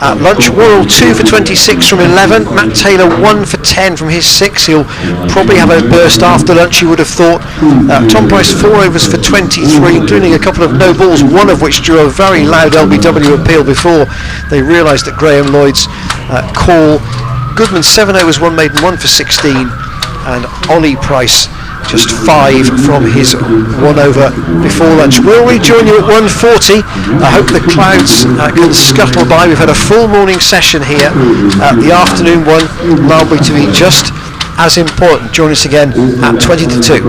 Speaker 4: at lunch. Worrell 2 for 26 from 11, Matt Taylor 1 for 10 from his 6. He'll probably have a burst after lunch, you would have thought. Tom Price 4 overs for 23, including a couple of no balls, one of which drew a very loud LBW appeal before they realised that Graham Lloyd's call. Goodman 7 overs, 1 maiden, 1 for 16, and Ollie Price just 5 from his 1 over before lunch. We'll rejoin you at 1:40. I hope the clouds can scuttle by. We've had a full morning session here. The afternoon one likely to be just as important. Join us again at 20 to 2.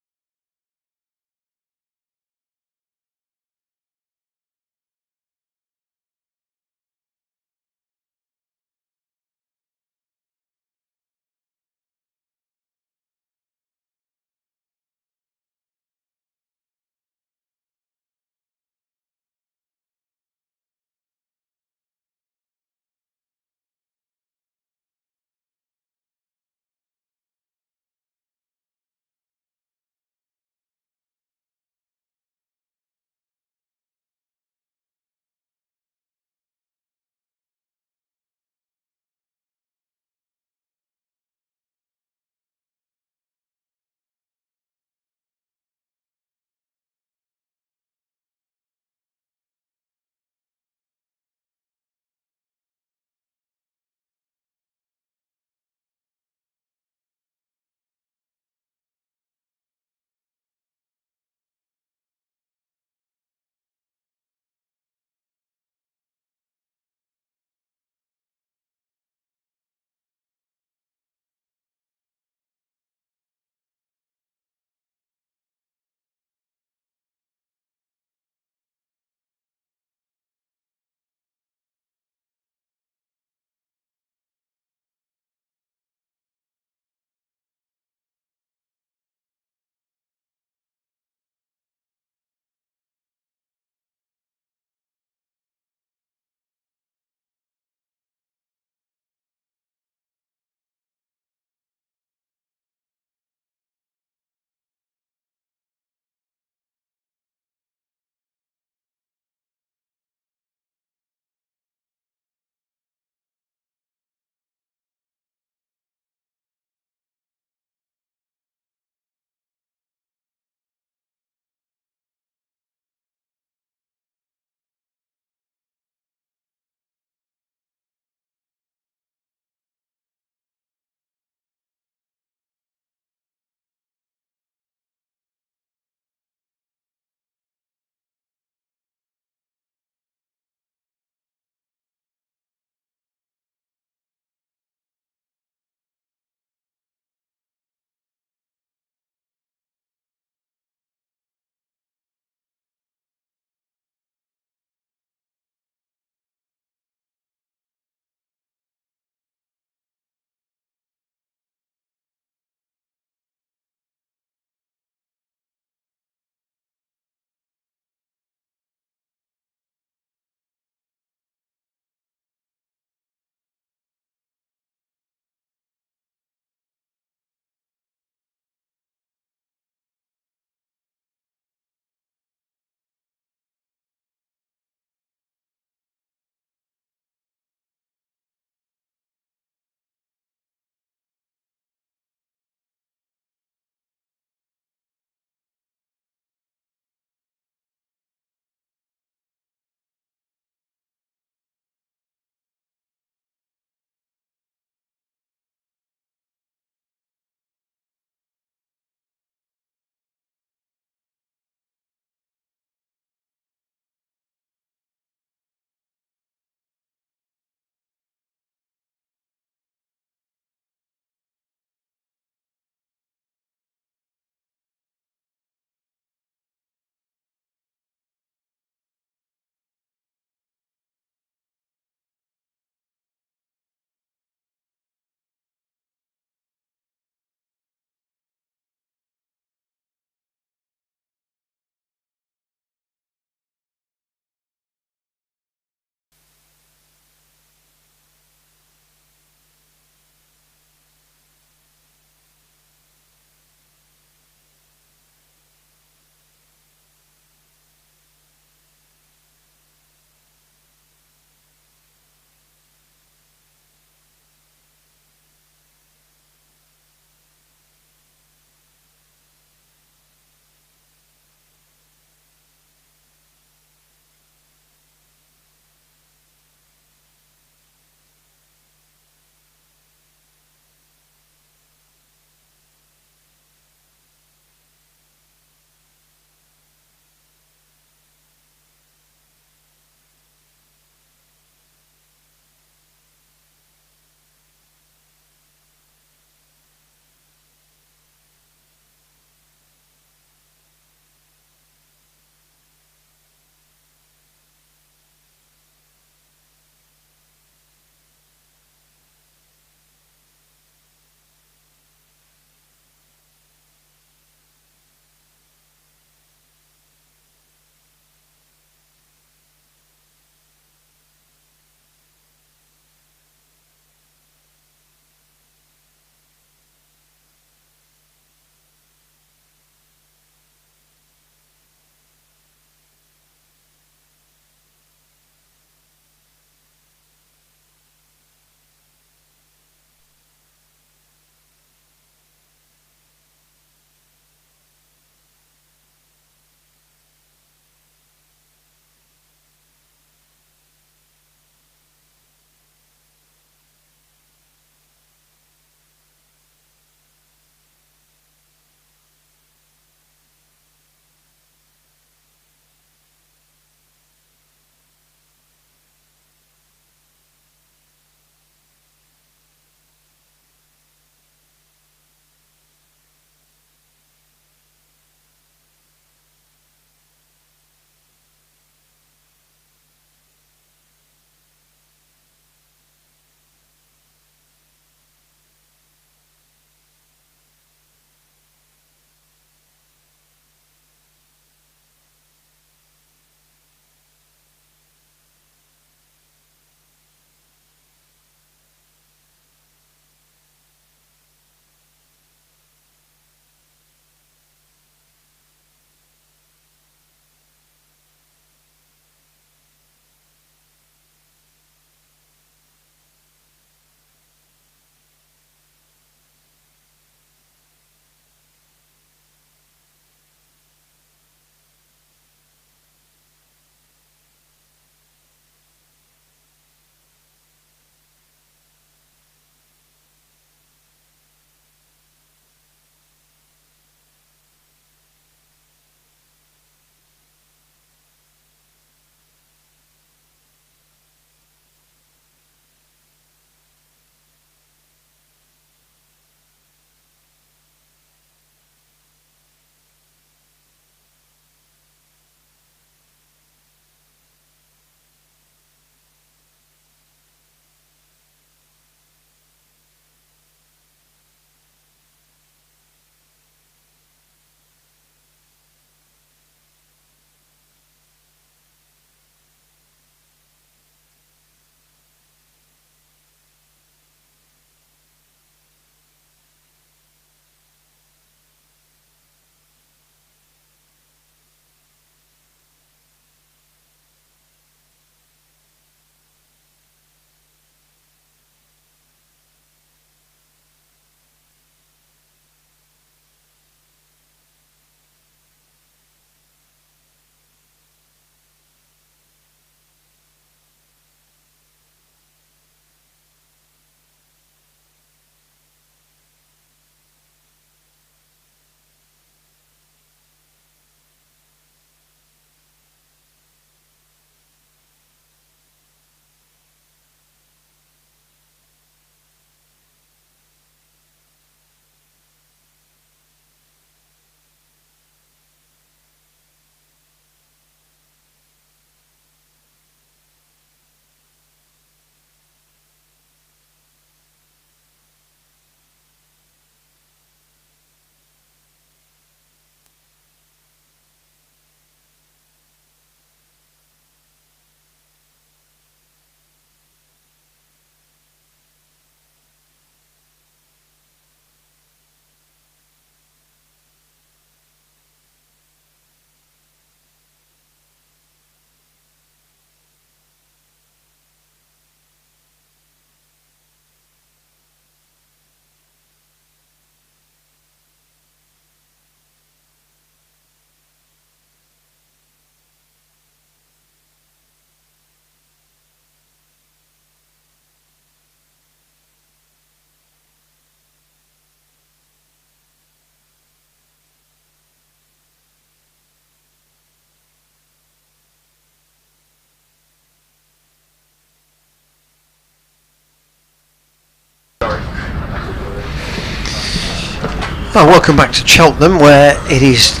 Speaker 4: Well, welcome back to Cheltenham, where it is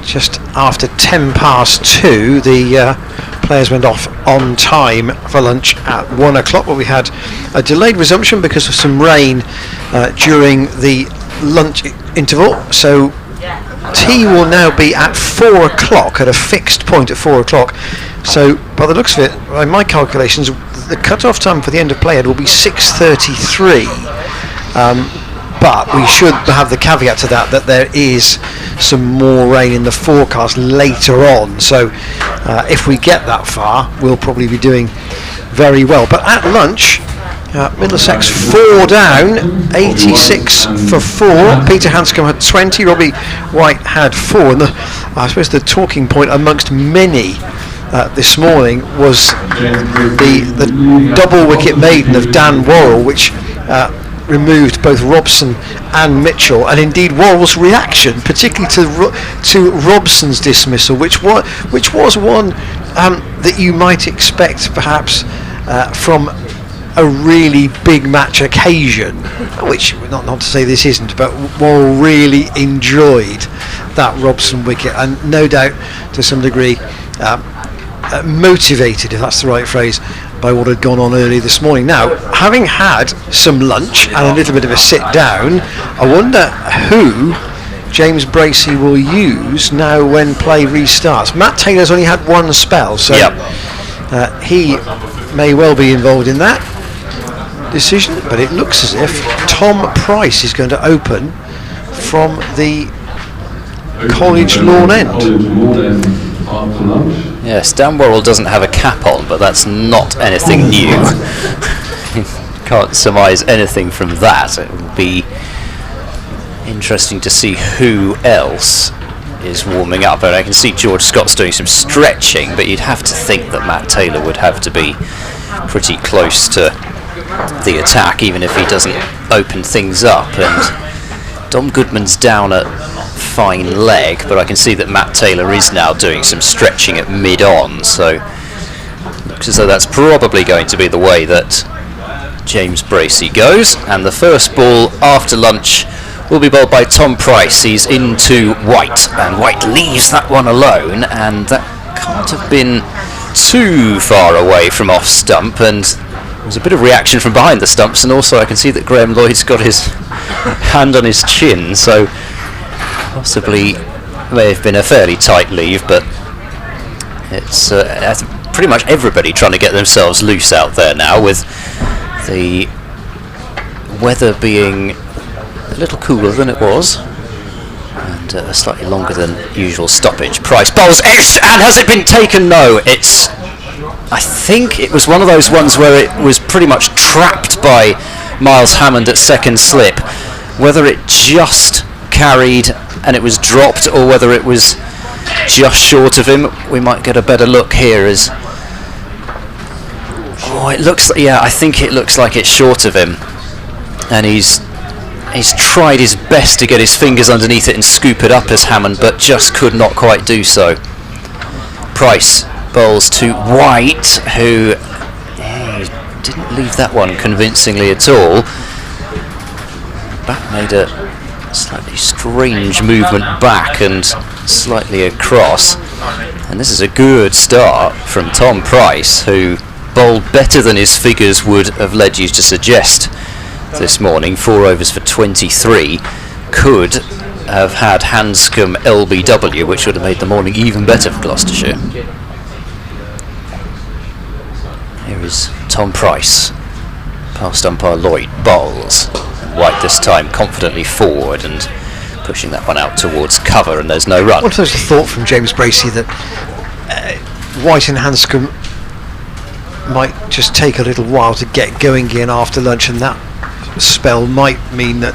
Speaker 4: just after 2:10. The players went off on time for lunch at 1 o'clock, but we had a delayed resumption because of some rain during the lunch interval. So tea will now be at 4 o'clock, at a fixed point at 4 o'clock. So by the looks of it, by my calculations, the cut-off time for the end of play will be 6:33. But we should have the caveat to that there is some more rain in the forecast later on. So if we get that far, we'll probably be doing very well. But at lunch, Middlesex 4 down, 86 for 4. Peter Hanscom had 20, Robbie White had 4. And I suppose the talking point amongst many this morning was the double wicket maiden of Dan Worrell, which removed both Robson and Mitchell, and indeed Worrell's reaction, particularly to Robson's dismissal, which was one that you might expect perhaps from a really big match occasion, which not to say this isn't, but Worrell really enjoyed that Robson wicket, and no doubt to some degree motivated, if that's the right phrase, by what had gone on early this morning. Now, having had some lunch and a little bit of a sit down, I wonder who James Bracey will use now when play restarts. Matt Taylor's only had one spell, so he may well be involved in that decision, but it looks as if Tom Price is going to open from the College Lawn end.
Speaker 5: Yes, Dan Worrell doesn't have a cap on, but that's not anything new. Can't surmise anything from that. It will be interesting to see who else is warming up. And I can see George Scott's doing some stretching, but you'd have to think that Matt Taylor would have to be pretty close to the attack, even if he doesn't open things up. And Dom Goodman's down at fine leg, but I can see that Matt Taylor is now doing some stretching at mid-on, so looks as though that's probably going to be the way that James Bracey goes. And the first ball after lunch will be bowled by Tom Price. He's into White, and White leaves that one alone, and that can't have been too far away from off stump, and there's a bit of reaction from behind the stumps, and also I can see that Graham Lloyd's got his hand on his chin, so possibly may have been a fairly tight leave, but it's pretty much everybody trying to get themselves loose out there now, with the weather being a little cooler than it was, and a slightly longer than usual stoppage. Price bowls ish, and has it been taken? No, I think it was one of those ones where it was pretty much trapped by Miles Hammond at second slip. Whether it just carried and it was dropped, or whether it was just short of him, we might get a better look here. As it looks, I think it looks like it's short of him, and he's tried his best to get his fingers underneath it and scoop it up as Hammond, but just could not quite do so. Price bowls to White, who didn't leave that one convincingly at all. Bat made a slightly strange movement back and slightly across, and this is a good start from Tom Price, who bowled better than his figures would have led you to suggest this morning. 4 overs for 23, could have had Hanscom LBW, which would have made the morning even better for Gloucestershire. Here is Tom Price, past umpire Lloyd bowls. White this time confidently forward and pushing that one out towards cover, and there's no run.
Speaker 4: What was the thought from James Bracey that White and Hanscom might just take a little while to get going again after lunch, and that spell might mean that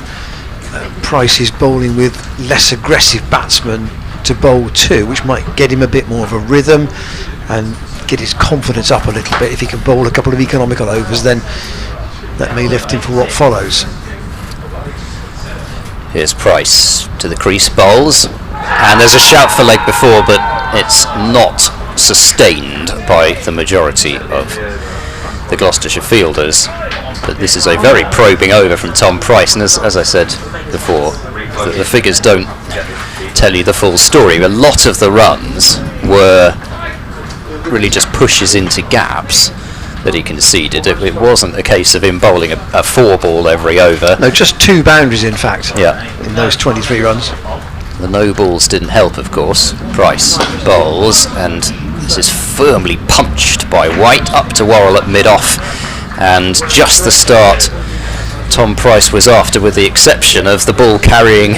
Speaker 4: Price is bowling with less aggressive batsmen to bowl to, which might get him a bit more of a rhythm and get his confidence up a little bit. If he can bowl a couple of economical overs, then that may lift him for what follows.
Speaker 5: Here's Price to the crease bowls, and there's a shout for leg before, but it's not sustained by the majority of the Gloucestershire fielders. But this is a very probing over from Tom Price, and as I said before, the figures don't tell you the full story. A lot of the runs were really just pushes into gaps that he conceded. It wasn't a case of him bowling a 4 ball every over.
Speaker 4: No, just 2 boundaries in fact.
Speaker 5: Yeah.
Speaker 4: In those 23 runs.
Speaker 5: The no balls didn't help, of course. Price bowls, and this is firmly punched by White up to Worrell at mid-off, and just the start Tom Price was after, with the exception of the ball carrying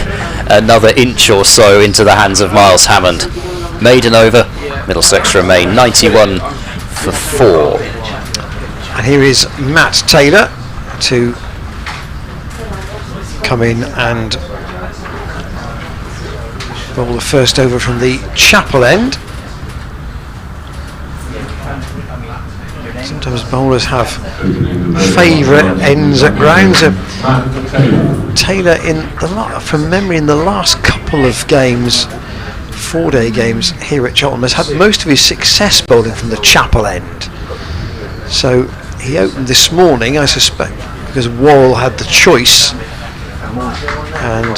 Speaker 5: another inch or so into the hands of Miles Hammond. Maiden over, Middlesex remain 91 for 4.
Speaker 4: And here is Matt Taylor to come in and bowl the first over from the Chapel end. Sometimes bowlers have favourite ends at grounds. Taylor, from memory, in the last couple of games, 4-day games here at Cheltenham, has had most of his success bowling from the Chapel end. So he opened this morning, I suspect, because Worrell had the choice, and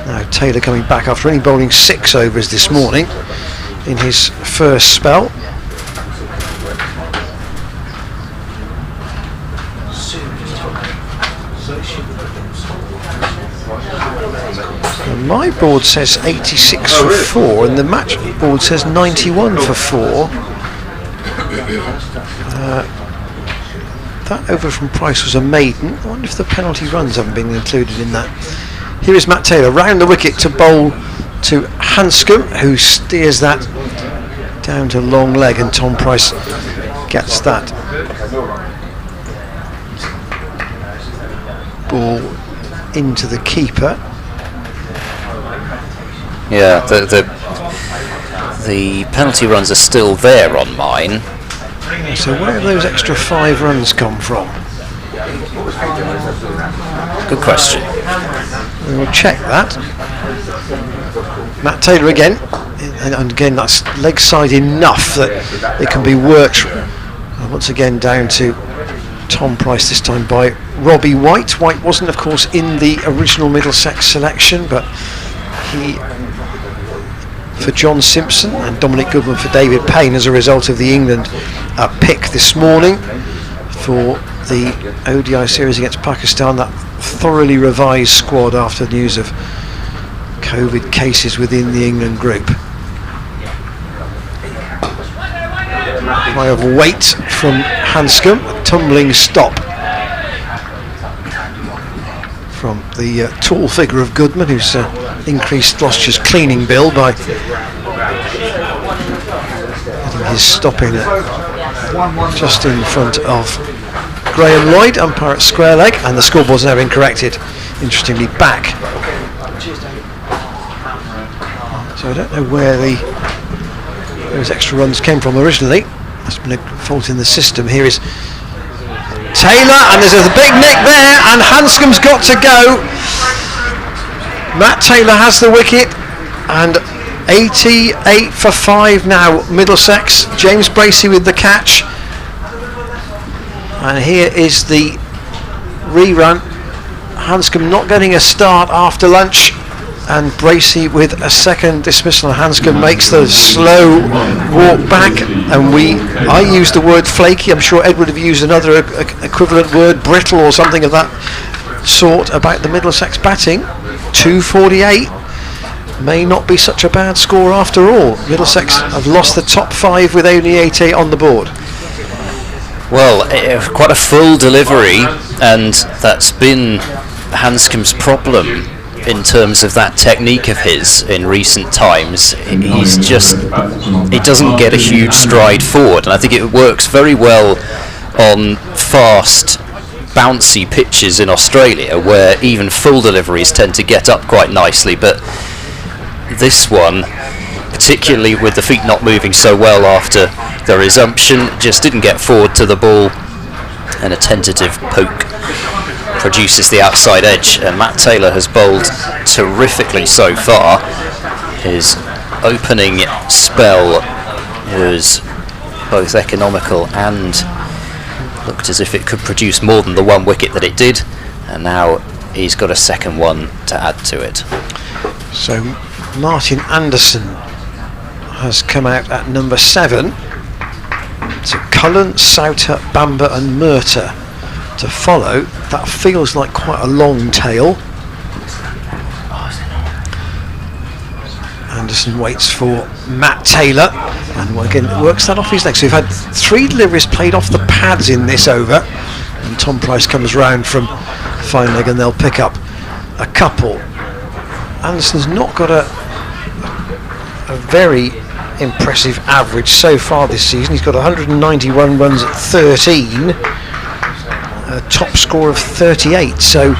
Speaker 4: now Taylor coming back after only bowling 6 overs this morning in his first spell. And my board says 86 for 4, and the match board says 91 for 4. That over from Price was a maiden. I wonder if the penalty runs haven't been included in that. Here is Matt Taylor round the wicket to bowl to Hanscom, who steers that down to long leg, and Tom Price gets that ball into the keeper.
Speaker 5: Yeah, the penalty runs are still there on mine.
Speaker 4: So where have those extra 5 runs come from?
Speaker 5: Good question.
Speaker 4: We will check that. Matt Taylor again, and again that's leg side enough that it can be worked once again down to Tom Price, this time by Robbie White. White wasn't, of course, in the original Middlesex selection, but he for John Simpson and Dominic Goodman for David Payne as a result of the England pick this morning for the ODI series against Pakistan, that thoroughly revised squad after news of COVID cases within the England group. Try of weight from Hanscom, a tumbling stop from the tall figure of Goodman, who's increased Gloucestershire's cleaning bill by getting his stop in just in front of Graham Lloyd, umpire at square leg, and the scoreboard's now been corrected, interestingly, back. So I don't know where those extra runs came from originally. There's been a fault in the system. Here is Taylor, and there's a big nick there, and Hanscom's got to go. Matt Taylor has the wicket, and 88 for 5 now, Middlesex. James Bracey with the catch. And here is the rerun. Hanscom not getting a start after lunch, and Bracey with a second dismissal. Hanscom makes the slow walk back, and I used the word flaky. I'm sure Ed would have used another equivalent word, brittle or something of that sort, about the Middlesex batting. 248 may not be such a bad score after all. Middlesex have lost the top 5 with only 88 on the board.
Speaker 5: Well, quite a full delivery, and that's been Hanscom's problem in terms of that technique of his in recent times. He doesn't get a huge stride forward, and I think it works very well on fast, bouncy pitches in Australia, where even full deliveries tend to get up quite nicely, but this one, particularly with the feet not moving so well after the resumption, just didn't get forward to the ball, and a tentative poke produces the outside edge. And Matt Taylor has bowled terrifically so far. His opening spell was both economical and looked as if it could produce more than the 1 wicket that it did, and now he's got a second one to add to it.
Speaker 4: So Martin Anderson has come out at number 7. So Cullen, Souter, Bamber and Murta to follow. That feels like quite a long tail. Anderson waits for Matt Taylor and again works that off his leg. So we've had 3 deliveries played off the pads in this over, and Tom Price comes round from fine leg and they'll pick up a couple. Anderson's not got a very impressive average so far this season. He's got 191 runs at 13, a top score of 38. So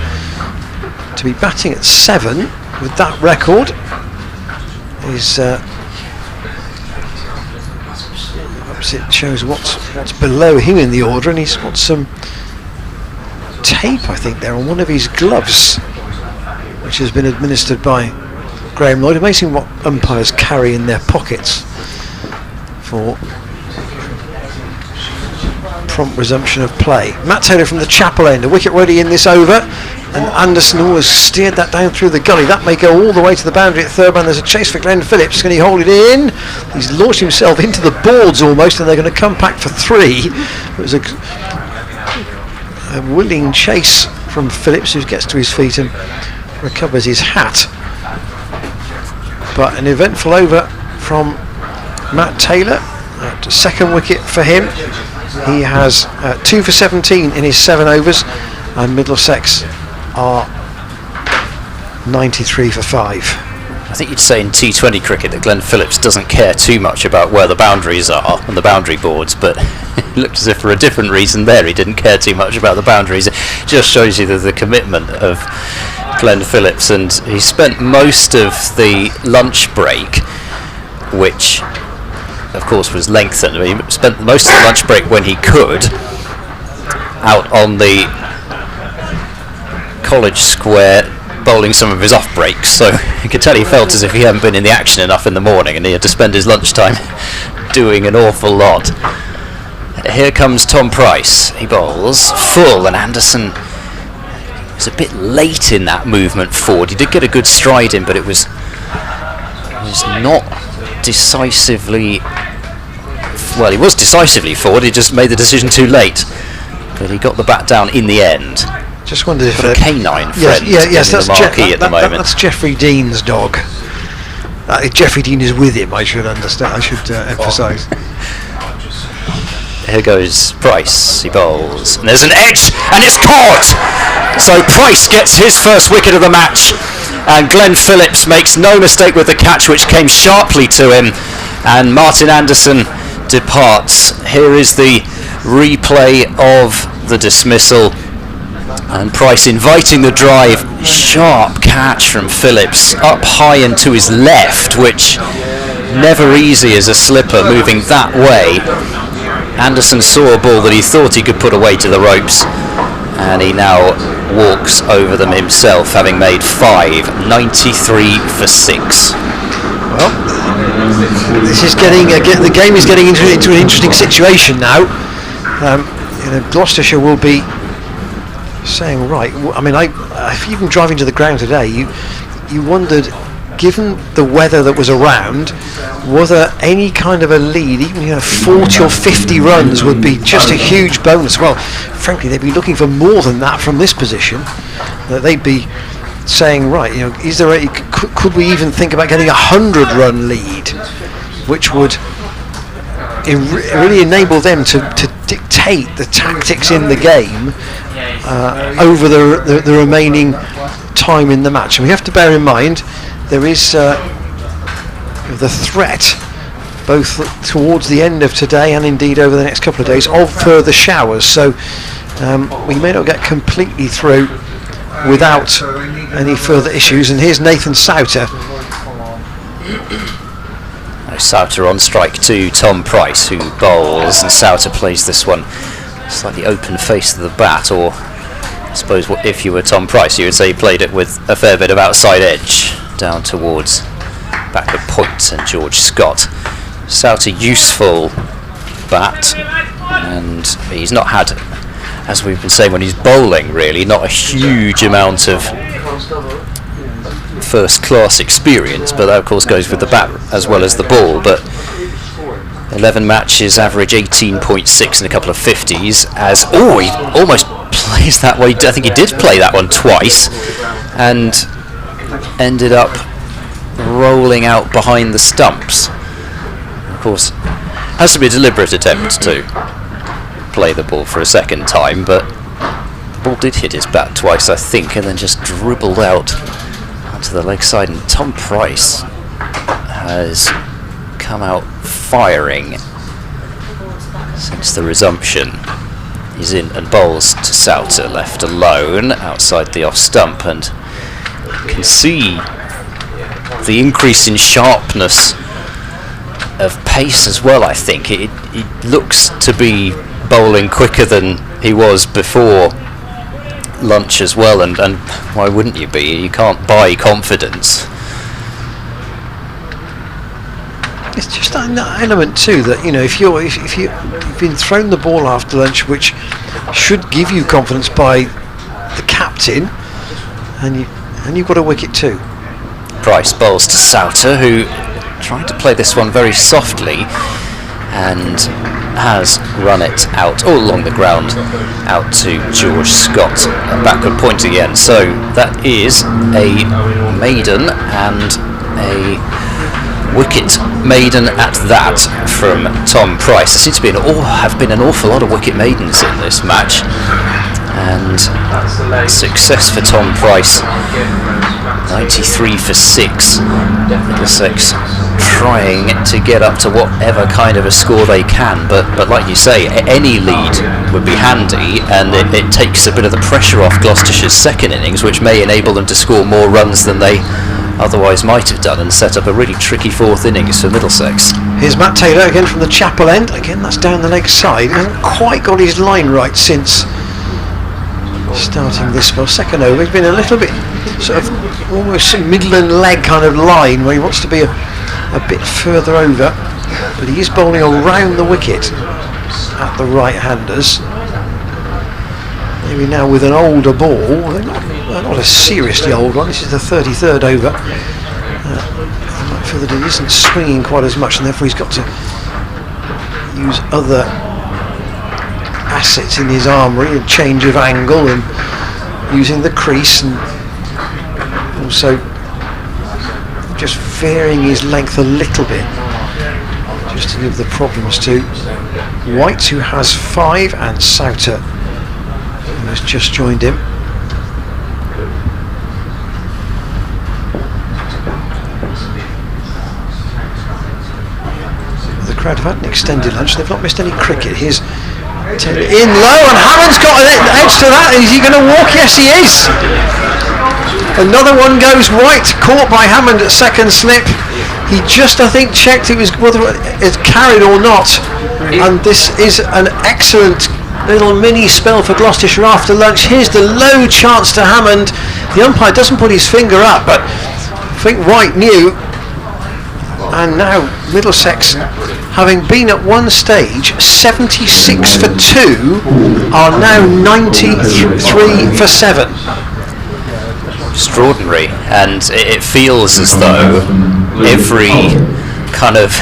Speaker 4: to be batting at 7 with that record is it shows what's below him in the order, and he's got some tape, I think, there on one of his gloves, which has been administered by Graham Lloyd. Amazing what umpires carry in their pockets for prompt resumption of play. Matt Taylor from the Chapel end, a wicket ready in this over, and Anderson always steered that down through the gully. That may go all the way to the boundary at third man. There's a chase for Glenn Phillips. Can he hold it in? He's launched himself into the boards almost, and they're going to come back for 3. It was a willing chase from Phillips, who gets to his feet and recovers his hat. But an eventful over from Matt Taylor. Second wicket for him. He has 2 for 17 in his 7 overs, and Middlesex are 93 for 5.
Speaker 5: I think you'd say in T20 cricket that Glenn Phillips doesn't care too much about where the boundaries are on the boundary boards, but it looked as if for a different reason there he didn't care too much about the boundaries. It just shows you the commitment of Glenn Phillips, and he spent most of the lunch break, which of course was lengthened. He spent most of the lunch break when he could out on the College Square bowling some of his off breaks, so you could tell he felt as if he hadn't been in the action enough in the morning and he had to spend his lunchtime doing an awful lot. Here comes Tom Price. He bowls full, and Anderson was a bit late in that movement forward. He did get a good stride in, but it was not decisively, well, he was decisively forward, he just made the decision too late, but he got the bat down in the end.
Speaker 4: Just wondered if
Speaker 5: a canine friend
Speaker 4: yes, that's
Speaker 5: the marquee at the moment.
Speaker 4: That's Jeffrey Dean's dog. Jeffrey Dean is with him, I should understand, I should emphasise.
Speaker 5: Here goes Price, he bowls, and there's an edge, and it's caught! So Price gets his first wicket of the match, and Glenn Phillips makes no mistake with the catch, which came sharply to him, and Martin Anderson departs. Here is the replay of the dismissal, and Price inviting the drive. Sharp catch from Phillips, up high and to his left, which never easy as a slipper moving that way. Anderson saw a ball that he thought he could put away to the ropes, and he now walks over them himself, having made 5, 93 for 6.
Speaker 4: Well, this is getting the game is getting into an interesting situation now. Gloucestershire will be saying, right, I mean, if you've been driving to the ground today, you wondered, given the weather that was around, whether any kind of a lead, even 40 or 50 runs, would be just a huge bonus. Well, frankly, they'd be looking for more than that from this position. They'd be saying, right, is there could we even think about getting a 100-run lead, which would really enable them to dictate the tactics in the game over the remaining time in the match. And we have to bear in mind there is the threat, both towards the end of today and indeed over the next couple of days, of further showers. So we may not get completely through without any further issues. And here's Nathan Souter.
Speaker 5: Souter on strike to Tom Price, who bowls, and Souter plays this one slightly open face to the bat, or I suppose if you were Tom Price you would say he played it with a fair bit of outside edge down towards back at point and George Scott. Souter useful bat, and he's not had as we've been saying, when he's bowling, really not a huge amount of first class experience, but that of course goes with the bat as well as the ball. But 11 matches, average 18.6 and a couple of 50s, as he almost plays that way. I think he did play that one twice and ended up rolling out behind the stumps. Of course, has to be a deliberate attempt to play the ball for a second time, but the ball did hit his bat twice, I think, and then just dribbled out onto the leg side. And Tom Price has come out firing since the resumption. He's in and bowls to Souter, left alone outside the off stump, and you can see the increase in sharpness of pace as well. I think it looks to be bowling quicker than he was before lunch as well, and why wouldn't you be? You can't buy confidence.
Speaker 4: It's just that element too that, you know, if you've been thrown the ball after lunch, which should give you confidence by the captain, and you've got a wicket too.
Speaker 5: Price bowls to Souter, who tried to play this one very softly and has run it out all along the ground out to George Scott. A backward point again, so that is a maiden and a wicket maiden at that from Tom Price. There seems to be have been an awful lot of wicket maidens in this match, and success for Tom Price. 93 for 6. Middlesex trying to get up to whatever kind of a score they can, but like you say, any lead would be handy, and it takes a bit of the pressure off Gloucestershire's second innings, which may enable them to score more runs than they otherwise might have done, and set up a really tricky fourth innings for Middlesex.
Speaker 4: Here's Matt Taylor again from the chapel end. Again, that's down the leg side. He hasn't quite got his line right since starting this spell. Second over, he's been a little bit sort of almost Midland leg kind of line where he wants to be a bit further over, but he is bowling around the wicket at the right-handers. Maybe now with an older ball, not a seriously old one. This is the 33rd over. I might feel that he isn't swinging quite as much, and therefore he's got to use other assets in his armoury, a change of angle and using the crease, and also just varying his length a little bit just to give the problems to White, who has 5, and Souter, who has just joined him. The crowd have had an extended lunch, they've not missed any cricket. Here's Taylor in low, and Hammond's got an edge to that. Is he going to walk? Yes, he is. Another one goes White, caught by Hammond at second slip. He just, I think, checked it was whether it's carried or not, and this is an excellent little mini spell for Gloucestershire after lunch. Here's the low chance to Hammond. The umpire doesn't put his finger up, but I think White knew. And now Middlesex, having been at one stage 76 for 2, are now 93 for 7.
Speaker 5: Extraordinary, and it feels as though every kind of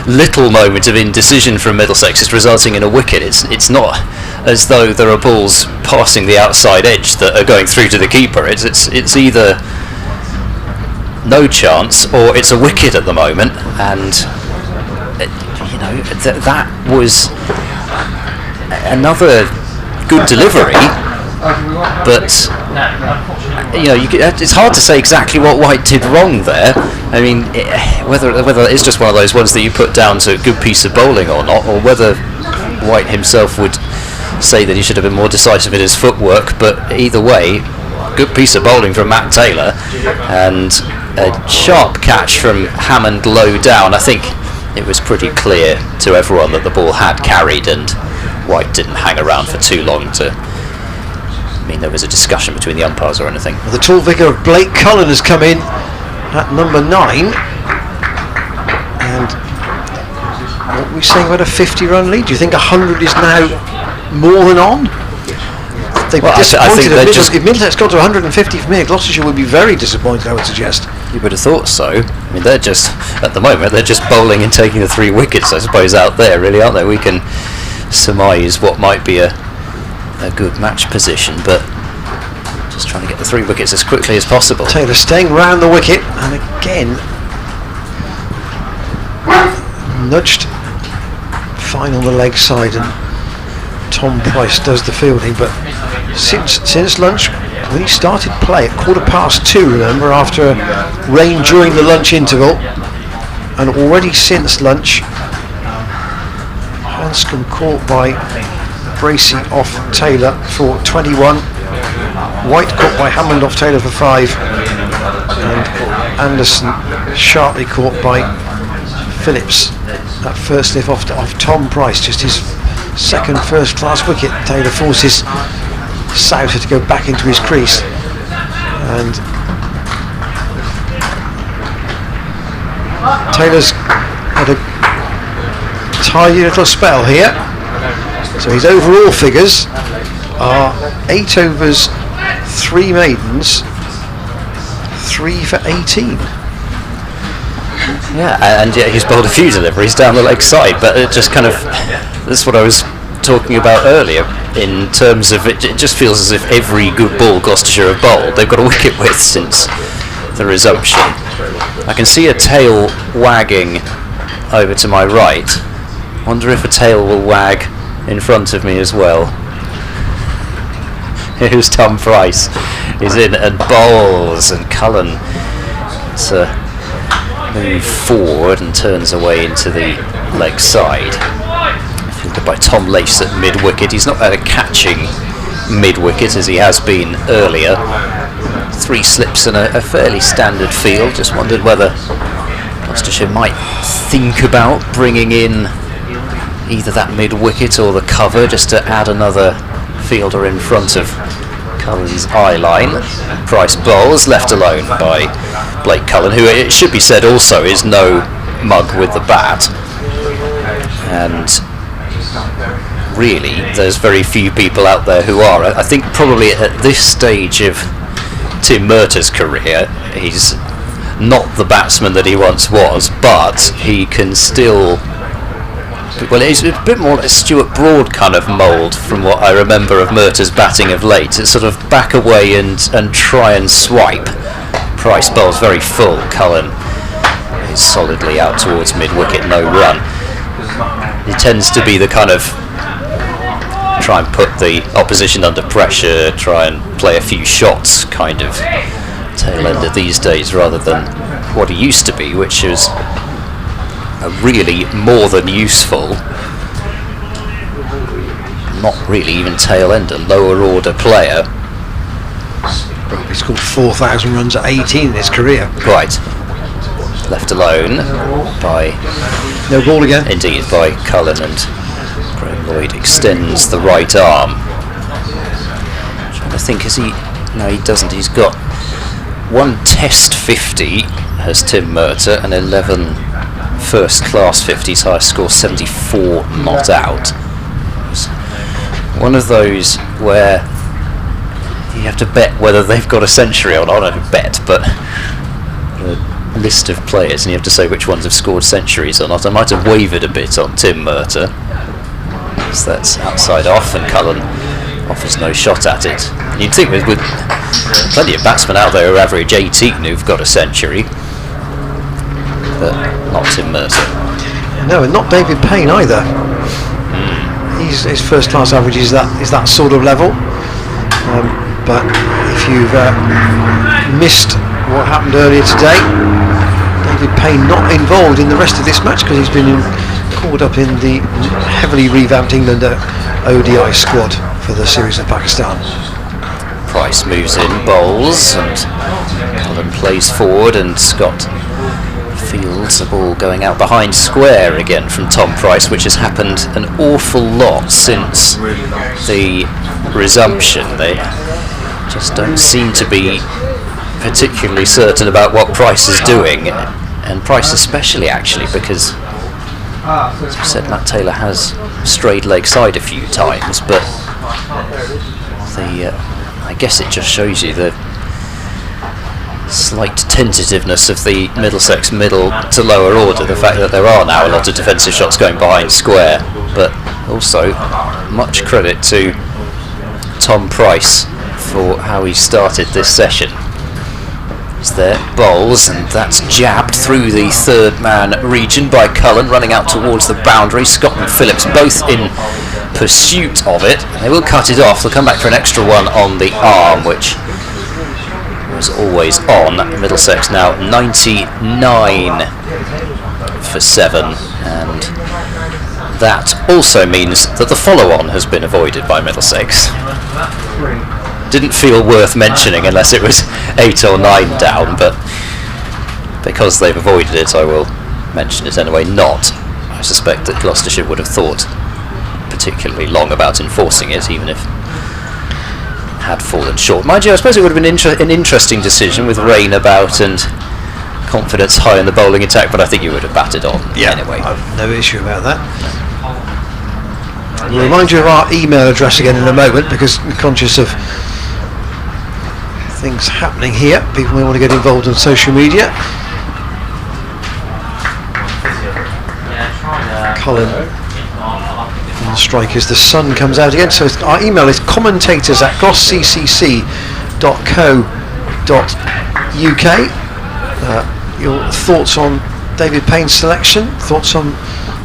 Speaker 5: little moment of indecision from Middlesex is resulting in a wicket. It's not as though there are balls passing the outside edge that are going through to the keeper. It's either no chance or it's a wicket at the moment, and that was another good delivery, but it's hard to say exactly what White did wrong there. I mean, whether it's just one of those ones that you put down to a good piece of bowling or not, or whether White himself would say that he should have been more decisive in his footwork. But either way, good piece of bowling from Matt Taylor, and a sharp catch from Hammond low down. I think it was pretty clear to everyone that the ball had carried, and White didn't hang around for too long to mean there was a discussion between the umpires or anything.
Speaker 4: Well, the tall figure of Blake Cullen has come in at number 9, and what are we saying about a 50-run lead? Do you think 100 is now more than on? They'd be
Speaker 5: Well, I
Speaker 4: disappointed
Speaker 5: think
Speaker 4: if Middlesex got to 150 from here. Gloucestershire would be very disappointed, I would suggest.
Speaker 5: You would have thought so. I mean, they're just, at the moment, they're just bowling and taking the 3 wickets, I suppose, out there, really, aren't they? We can surmise what might be a good match position, but just trying to get the 3 wickets as quickly as possible.
Speaker 4: Taylor staying round the wicket, and again nudged fine on the leg side, and Tom Price does the fielding. But since lunch, when he started play at 2:15, remember, after rain during the lunch interval, and already since lunch, Hanscom caught by Bracey off Taylor for 21, White caught by Hammond off Taylor for 5, and Anderson sharply caught by Phillips. That first lift off Tom Price, just his second first-class wicket. Taylor forces Souter to go back into his crease, and Taylor's had a tidy little spell here. So his overall figures are 8 overs, 3 maidens, 3 for 18.
Speaker 5: Yeah, and yet he's bowled a few deliveries down the leg side, but it just kind of, that's what I was talking about earlier, in terms of it just feels as if every good ball Gloucestershire have bowled, they've got a wicket with since the resumption. I can see a tail wagging over to my right. Wonder if a tail will wag in front of me as well. Here's Tom Price. He's in and bowls, and Cullen move forward and turns away into the leg side. Fielded by Tom Lace at mid-wicket. He's not catching mid-wicket as he has been earlier. 3 slips and a fairly standard field. Just wondered whether Gloucestershire might think about bringing in either that mid-wicket or the cover, just to add another fielder in front of Cullen's eye line. Price bowls, left alone by Blake Cullen, who, it should be said, also is no mug with the bat. And really, there's very few people out there who are. I think probably at this stage of Tim Murtaugh's career, he's not the batsman that he once was, but he can still... Well, he's a bit more like a Stuart Broad kind of mould from what I remember of Murtaugh's batting of late. It's sort of back away and try and swipe. Price bowls very full. Cullen is solidly out towards mid-wicket, no run. He tends to be the kind of try and put the opposition under pressure, try and play a few shots kind of tail ender these days, rather than what he used to be, which is a really more than useful, not really even tail ender, lower order player.
Speaker 4: He scored 4,000 runs at 18 in his career.
Speaker 5: Right. Left alone by...
Speaker 4: No ball again.
Speaker 5: Indeed, by Cullen, and Graham Lloyd extends the right arm. I'm trying to think, is he... No, he doesn't. He's got 1 Test 50, has Tim Murtaugh, and 11 first class 50s, highest score 74 not out. It's one of those where you have to bet whether they've got a century or not. I don't bet, but a list of players and you have to say which ones have scored centuries or not. I might have wavered a bit on Tim Murtaugh, so that's outside off, and Cullen offers no shot at it. You'd think with plenty of batsmen out there who average 18 who've got a century, but not Tim Murtaugh.
Speaker 4: No, and not David Payne either. His first class average is that sort of level. But if you've missed what happened earlier today, David Payne not involved in the rest of this match because he's been caught up in the heavily revamped England ODI squad for the series of Pakistan.
Speaker 5: Price moves in, bowls, and Cullen plays forward, and Scott fields the ball going out behind square again from Tom Price, which has happened an awful lot since the resumption. They just don't seem to be particularly certain about what Price is doing, and Price especially, actually, because, as we said, Matt Taylor has strayed leg side a few times, but I I guess it just shows you the slight tentativeness of the Middlesex middle to lower order, the fact that there are now a lot of defensive shots going behind square, but also much credit to Tom Price for how he started this session. He's there, bowls, and that's jabbed through the third man region by Cullen, running out towards the boundary. Scott and Phillips both in pursuit of it. They will cut it off. They'll come back for an extra one on the arm, which was always on. Middlesex now 99 for 7, and that also means that the follow-on has been avoided by Middlesex. Didn't feel worth mentioning unless it was 8 or 9 down, but because they've avoided it, I will mention it anyway. Not, I suspect that Gloucestershire would have thought particularly long about enforcing it, even if had fallen short. Mind you, I suppose it would have been an interesting decision with rain about and confidence high in the bowling attack, but I think you would have batted on anyway.
Speaker 4: I've no issue about that. We'll remind you of our email address again in a moment, because we're conscious of things happening here. People may want to get involved on social media. Colin on the strike as the sun comes out again. So our email is commentators@glossccc.co.uk. Your thoughts on David Payne's selection, thoughts on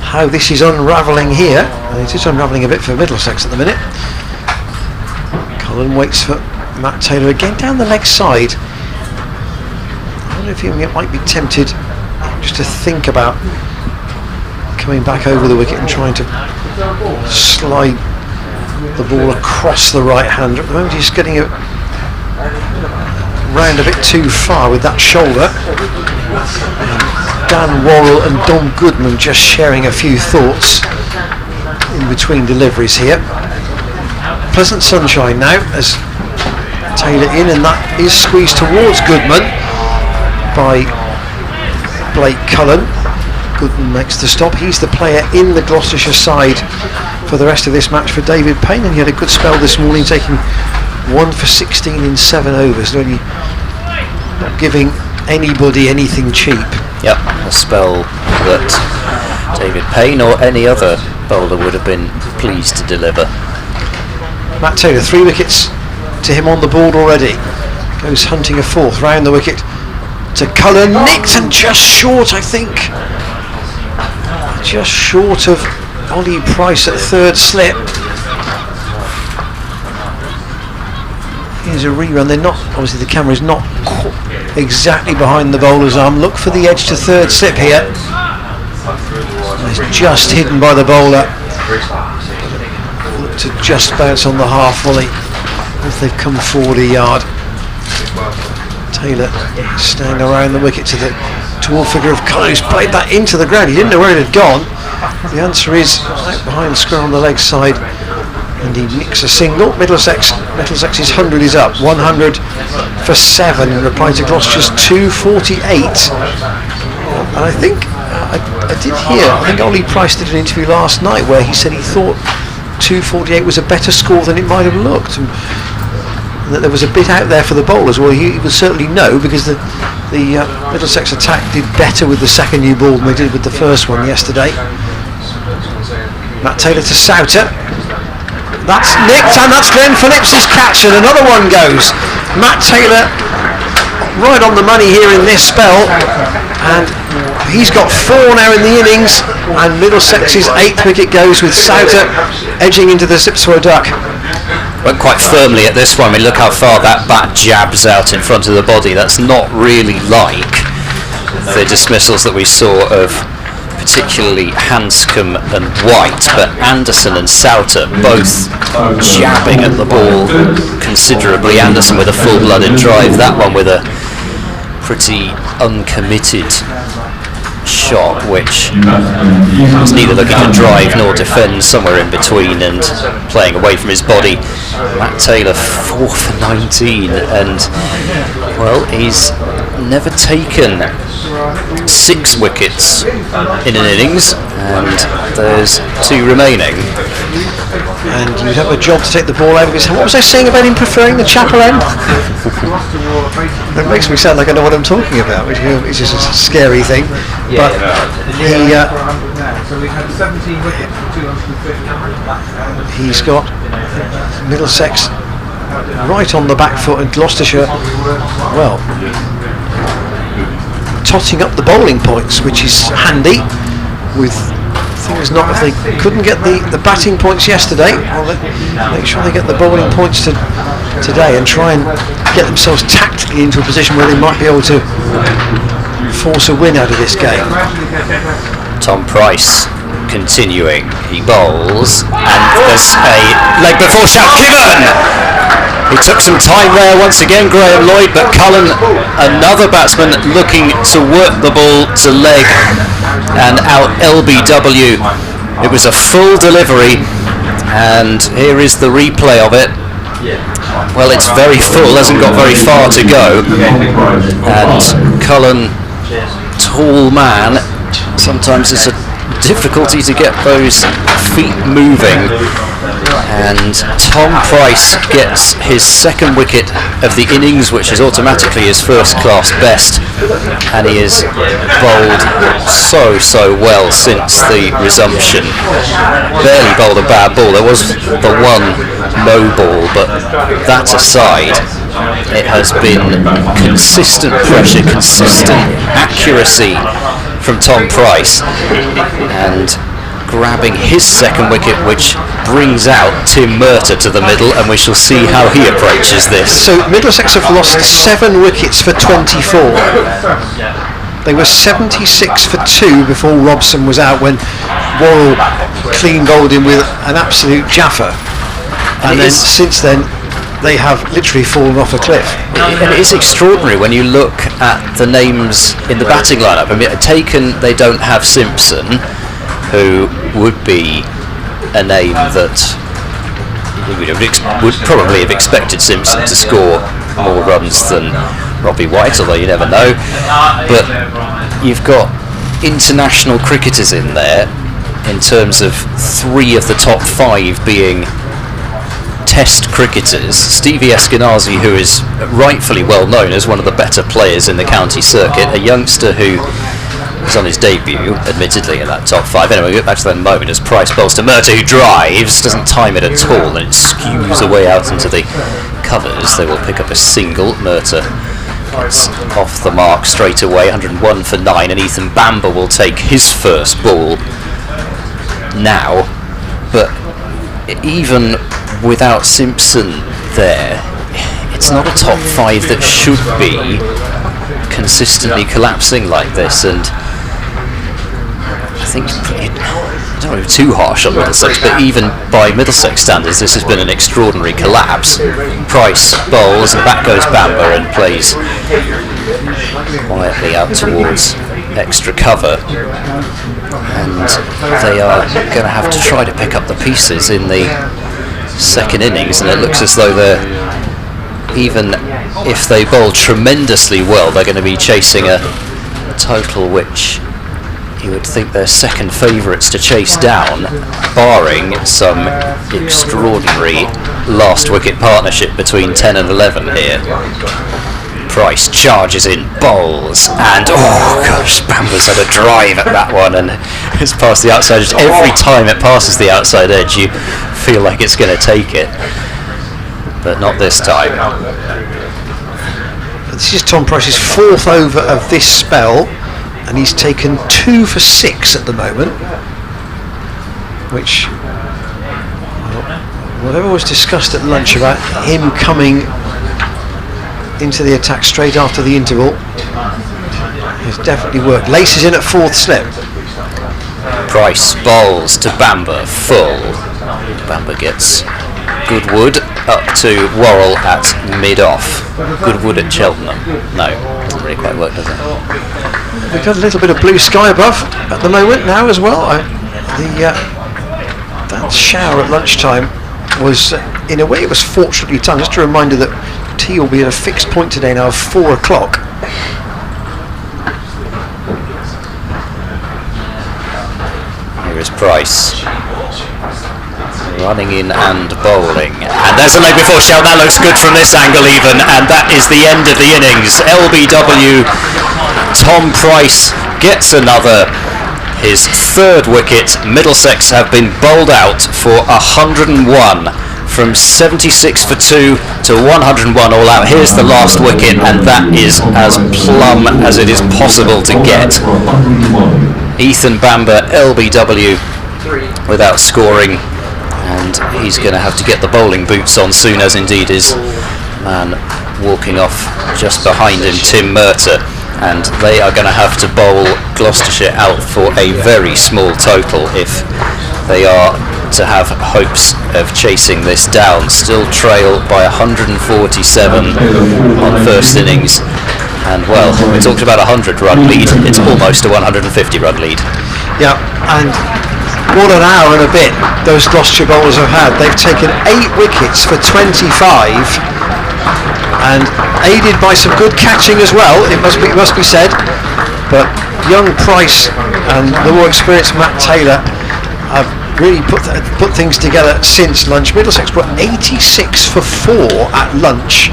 Speaker 4: how this is unravelling here. And it is unravelling a bit for Middlesex at the minute. Colin waits for Matt Taylor again down the leg side. I wonder if he might be tempted just to think about coming back over the wicket and trying to slide the ball across the right hand. At the moment he's getting it round a bit too far with that shoulder. Dan Worrell and Dom Goodman just sharing a few thoughts in between deliveries here. Pleasant sunshine now as Taylor in, and that is squeezed towards Goodman by Blake Cullen. Goodman makes the stop. He's the player in the Gloucestershire side for the rest of this match for David Payne, and he had a good spell this morning, taking 1 for 16 in 7 overs, really not giving anybody anything cheap.
Speaker 5: Yep, a spell that David Payne or any other bowler would have been pleased to deliver.
Speaker 4: Matt Taylor, 3 wickets to him on the board already. Goes hunting a 4th, round the wicket to Cullen, nicked and just short, I think. Just short of Ollie Price at 3rd slip. Here's a rerun. They're not, obviously the camera is not exactly behind the bowler's arm. Look for the edge to 3rd slip here. It's just hidden by the bowler. Look to just bounce on the half volley if they've come forward a yard. Taylor staying around the wicket to the tall figure of Cullen, who's played that into the ground. He didn't know where it had gone. The answer is out behind square on the leg side, and he nicks a single. Middlesex's 100 is up, 100 for 7 in reply to Gloucestershire's 248. And I think I did hear, I think Ollie Price did an interview last night where he said he thought 248 was a better score than it might have looked, and that there was a bit out there for the bowlers. Well, he would certainly know, because the Middlesex attack did better with the second new ball than they did with the first one yesterday. Matt Taylor to Souter. That's nicked, and that's Glenn Phillips' catch, and another one goes. Matt Taylor right on the money here in this spell, and he's got 4 now in the innings, and Middlesex's 8th wicket goes with Souter edging into the slips for a duck.
Speaker 5: Went quite firmly at this one. I mean, look how far that bat jabs out in front of the body. That's not really like the dismissals that we saw of particularly Hanscom and White, but Anderson and Souter both jabbing at the ball considerably. Anderson with a full-blooded drive, that one with a pretty uncommitted shot, which was neither looking to drive nor defend, somewhere in between and playing away from his body. Matt Taylor 4 for 19, and well, he's never taken 6 wickets in an innings, and there's 2 remaining.
Speaker 4: and you'd have a job to take the ball over his hand. What was I saying about him preferring the chapel end? That makes me sound like I know what I'm talking about, which is just a scary thing. But he's got Middlesex right on the back foot, and Gloucestershire, well, totting up the bowling points, which is handy. With things not, if they couldn't get the batting points yesterday, well, make sure they get the bowling points today and try and get themselves tactically into a position where they might be able to force a win out of this game.
Speaker 5: Tom Price continuing, he bowls, and there's a leg before shout given. He took some time there once again, Graham Lloyd, but Cullen, another batsman, looking to work the ball to leg and out LBW. It was a full delivery, and here is the replay of it. Well, it's very full, hasn't got very far to go, and Cullen, tall man, sometimes it's a difficulty to get those feet moving, and Tom Price gets his second wicket of the innings, which is automatically his first class best, and he has bowled so well since the resumption. Barely bowled a bad ball. There was the one no ball, but that aside, it has been consistent pressure, consistent accuracy from Tom Price, and grabbing his second wicket, which brings out Tim Murtagh to the middle, and we shall see how he approaches this.
Speaker 4: So Middlesex have lost 7 wickets for 24. They were 76 for 2 before Robson was out, when Worrell clean bowled him with an absolute jaffer, and then since then they have literally fallen off a cliff.
Speaker 5: And it is extraordinary when you look at the names in the batting lineup. I mean, taken, they don't have Simpson, who would be a name that would probably have expected Simpson to score more runs than Robbie White, although you never know. But you've got international cricketers in there, in terms of 3 of the top 5 being Test cricketers. Stevie Eskenazi, who is rightfully well known as one of the better players in the county circuit, a youngster who is on his debut, admittedly, in that top 5. Anyway, we'll get back to that in a moment as Price bowls to Murtagh, who drives, doesn't time it at all, and it skews away out into the covers. They will pick up a single. Murtagh gets off the mark straight away, 101 for 9, and Ethan Bamber will take his first ball now. But even without Simpson there, it's not a top 5 that should be consistently collapsing like this, and I think I don't want to be too harsh on Middlesex, but even by Middlesex standards this has been an extraordinary collapse. Price bowls, and back goes Bamber and plays quietly out towards extra cover, and they are going to have to try to pick up the pieces in the second innings, and it looks as though they're, even if they bowl tremendously well, they're going to be chasing a total which you would think they're second favourites to chase down, barring some extraordinary last wicket partnership between 10 and 11 here. Price charges in, bowls, and oh gosh, Bamber's had a drive at that one, and it's past the outside edge. Every time it passes the outside edge you feel like it's going to take it, but not this time.
Speaker 4: This is Tom Price's 4th over of this spell, and he's taken 2 for 6 at the moment, which, well, whatever was discussed at lunch about him coming into the attack straight after the interval has definitely worked. Laces in at 4th slip.
Speaker 5: Price bowls to Bamber, full. Bamber gets Goodwood up to Worrell at mid-off. Goodwood at Cheltenham. No, doesn't really quite work, does it?
Speaker 4: We've got a little bit of blue sky above at the moment now as well. That shower at lunchtime was, in a way, it was fortunately timed. Just a reminder that tea will be at a fixed point today now of 4 o'clock.
Speaker 5: Here is Price. running in and bowling. And there's a leg before shout. That looks good from this angle even. And that is the end of the innings. LBW, Tom Price gets another. His third wicket. Middlesex have been bowled out for 101. From 76 for 2 to 101 all out. Here's the last wicket, and that is as plumb as it is possible to get. Ethan Bamber, LBW, without scoring, and he's going to have to get the bowling boots on soon, as indeed is man walking off just behind him, Tim Murtagh, and they are going to have to bowl Gloucestershire out for a very small total if they are to have hopes of chasing this down. Still trail by 147 on first innings, and well, we talked about a 100-run lead. It's almost a 150-run lead.
Speaker 4: Yeah, and what an hour and a bit those Gloucestershire bowlers have had. They've taken 8 wickets for 25, and aided by some good catching as well, it must be said. But young Price and the more experienced Matt Taylor have really put things together since lunch. Middlesex were 86 for 4 at lunch,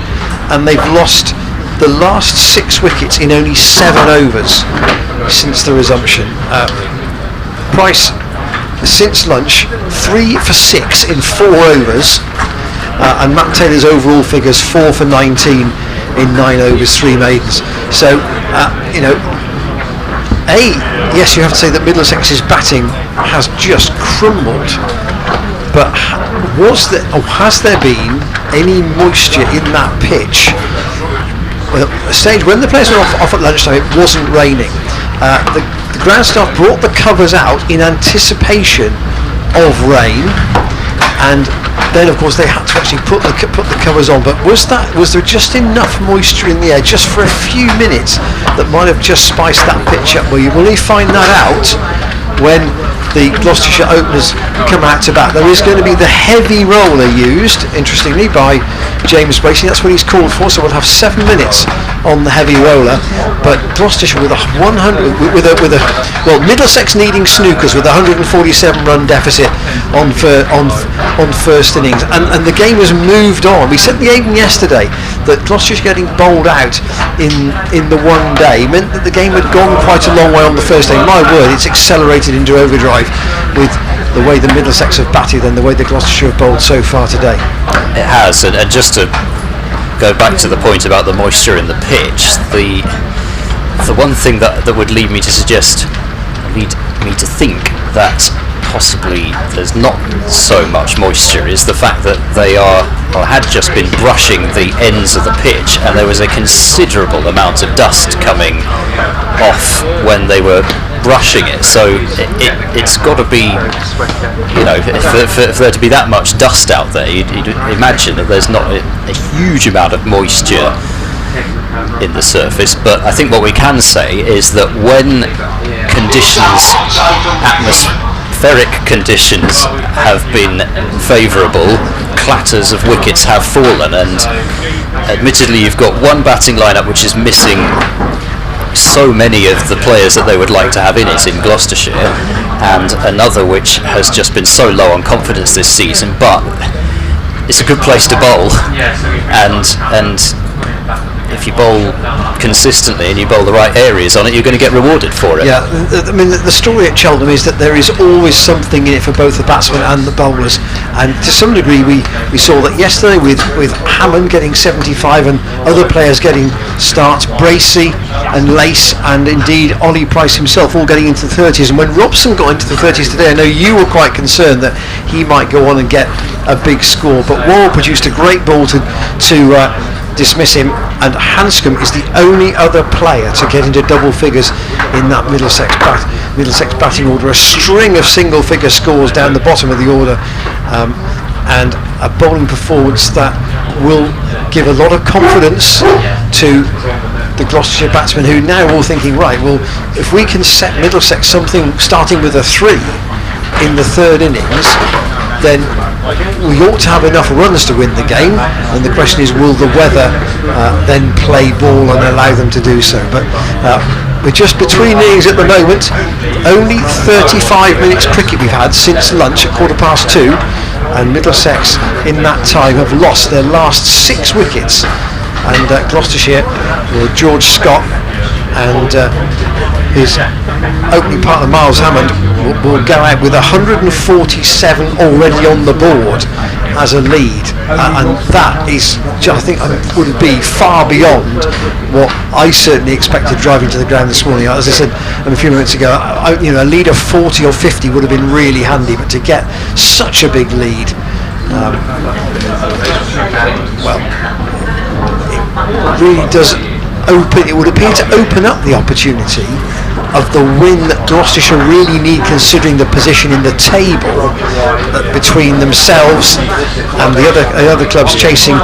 Speaker 4: and they've lost the last 6 wickets in only 7 overs since the resumption. Price, since lunch, 3 for 6 in 4 overs, and Matt Taylor's overall figures 4 for 19 in 9 overs, 3 maidens. So, yes, you have to say that Middlesex's batting has just crumbled. But has there been any moisture in that pitch? Well, a stage when the players were off at lunchtime, it wasn't raining. The ground staff brought the covers out in anticipation of rain, and then of course they had to actually put the covers on. But was there just enough moisture in the air just for a few minutes that might have just spiced that pitch up? Well, you will only find that out when the Gloucestershire openers come out to bat. There is going to be the heavy roller used, interestingly, by James Bracey. That's what he's called for, so we'll have 7 minutes on the heavy roller. But Gloucestershire with a 100, Middlesex needing snookers with a 147-run deficit on first innings, and the game has moved on. We said even yesterday that Gloucestershire getting bowled out in the one day meant that the game had gone quite a long way on the first day. My word, it's accelerated into overdrive with the way the Middlesex have batted and the way the Gloucestershire have bowled so far today.
Speaker 5: It has, and just to go back to the point about the moisture in the pitch, the one thing that would lead me to think that possibly there's not so much moisture is the fact that they had just been brushing the ends of the pitch, and there was a considerable amount of dust coming off when they were brushing it. So it's got to be, if there to be that much dust out there, you'd imagine that there's not a huge amount of moisture in the surface. But I think what we can say is that when atmospheric conditions have been favourable, clatters of wickets have fallen, and admittedly you've got one batting lineup which is missing so many of the players that they would like to have in it in Gloucestershire, and another which has just been so low on confidence this season. But it's a good place to bowl, and if you bowl consistently and you bowl the right areas on it, you're going to get rewarded for it.
Speaker 4: Yeah, I mean, the story at Cheltenham is that there is always something in it for both the batsmen and the bowlers, and to some degree we saw that yesterday with Hammond getting 75 and other players getting starts, Bracey and Lace and indeed Ollie Price himself all getting into the 30s. And when Robson got into the 30s today, I know you were quite concerned that he might go on and get a big score, but Worrell produced a great ball to dismiss him, and Hanscom is the only other player to get into double figures in that Middlesex batting order. A string of single figure scores down the bottom of the order, and a bowling performance that will give a lot of confidence to the Gloucestershire batsmen, who now are all thinking, right, well, if we can set Middlesex something starting with a 3 in the third innings, then we ought to have enough runs to win the game, and the question is, will the weather then play ball and allow them to do so? But we're just between innings at the moment. Only 35 minutes cricket we've had since lunch at 2:15, and Middlesex in that time have lost their last 6 wickets, and Gloucestershire, or George Scott and his opening partner Miles Hammond will go out with 147 already on the board as a lead, and that is, I think, would be far beyond what I certainly expected driving to the ground this morning. As I said a few minutes ago, a lead of 40 or 50 would have been really handy, but to get such a big lead, it really does it would appear to open up the opportunity of the win that Gloucestershire really need, considering the position in the table between themselves and the other clubs chasing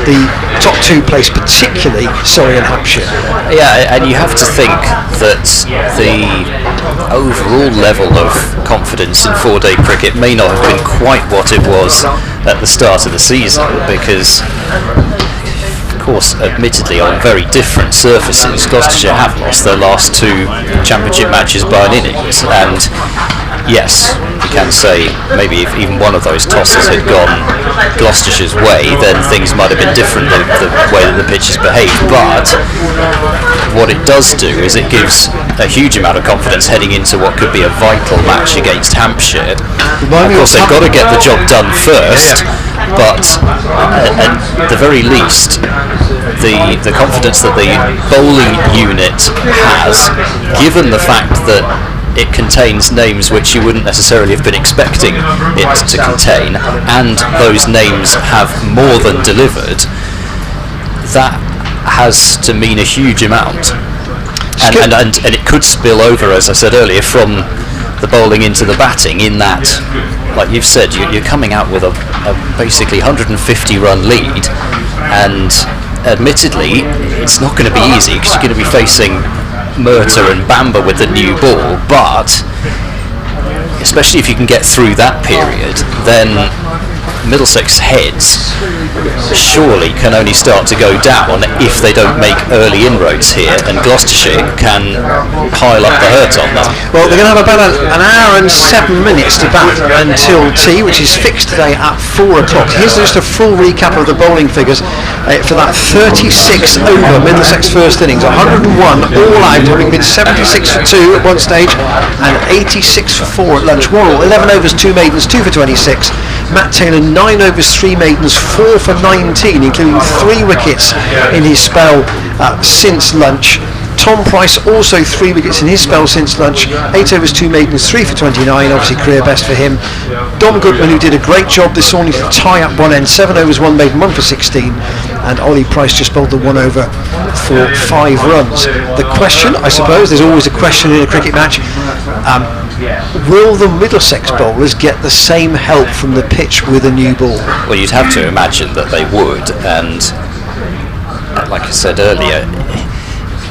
Speaker 4: the top 2 place, particularly Surrey and Hampshire.
Speaker 5: Yeah, and you have to think that the overall level of confidence in 4-day cricket may not have been quite what it was at the start of the season, because of course, admittedly on very different surfaces, Gloucestershire have lost their last 2 championship matches by an innings, and yes, you can say maybe if even one of those tosses had gone Gloucestershire's way, then things might have been different, the way that the pitch has behaved. But what it does do is it gives a huge amount of confidence heading into what could be a vital match against Hampshire. Of course, they've got to get the job done first, but at the very least, the confidence that the bowling unit has, given the fact that it contains names which you wouldn't necessarily have been expecting it to contain, and those names have more than delivered, that has to mean a huge amount. And it could spill over, as I said earlier, from the bowling into the batting, in that, like you've said, you're coming out with a basically 150 run lead, and admittedly it's not going to be easy because you're going to be facing Murtagh and Bamber with the new ball, but especially if you can get through that period, then Middlesex heads surely can only start to go down if they don't make early inroads here, and Gloucestershire can pile up the hurt on them.
Speaker 4: Well, they're going to have about an hour and 7 minutes to bat until tea, which is fixed today at 4 o'clock. Here's just a full recap of the bowling figures for that 36 over Middlesex first innings. 101 all out, having been 76 for 2 at one stage and 86 for 4 at lunch. 1 all, 11 overs, 2 maidens, 2 for 26. Matt Taylor 9 overs, 3 maidens, 4 for 19, including 3 wickets in his spell since lunch. Tom Price also 3 wickets in his spell since lunch, 8 overs, 2 maidens, 3 for 29, obviously career best for him. Dom Goodman, who did a great job this morning to tie up one end, 7 overs, 1 maiden, 1 for 16, and Ollie Price just bowled the 1 over for 5 runs. The question, I suppose, there's always a question in a cricket match, will the Middlesex bowlers get the same help from the pitch with a new ball?
Speaker 5: Well, you'd have to imagine that they would, and like I said earlier,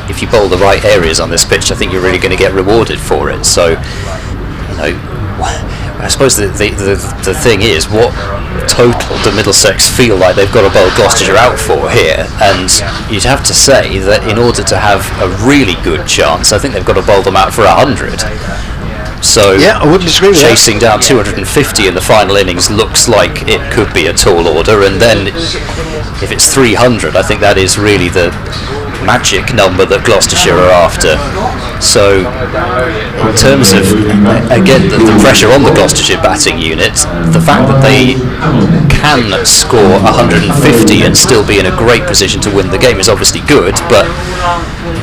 Speaker 5: if you bowl the right areas on this pitch, I think you're really going to get rewarded for it. So, I suppose the thing is, what total do Middlesex feel like they've got to bowl Gloucestershire out for here? And you'd have to say that in order to have a really good chance, I think they've got to bowl them out for 100. So
Speaker 4: yeah, I wouldn't disagree with
Speaker 5: chasing down 250 in the final innings looks like it could be a tall order, and then if it's 300, I think that is really the magic number that Gloucestershire are after. So in terms of, again, the pressure on the Gloucestershire batting unit, the fact that they can score 150 and still be in a great position to win the game is obviously good, but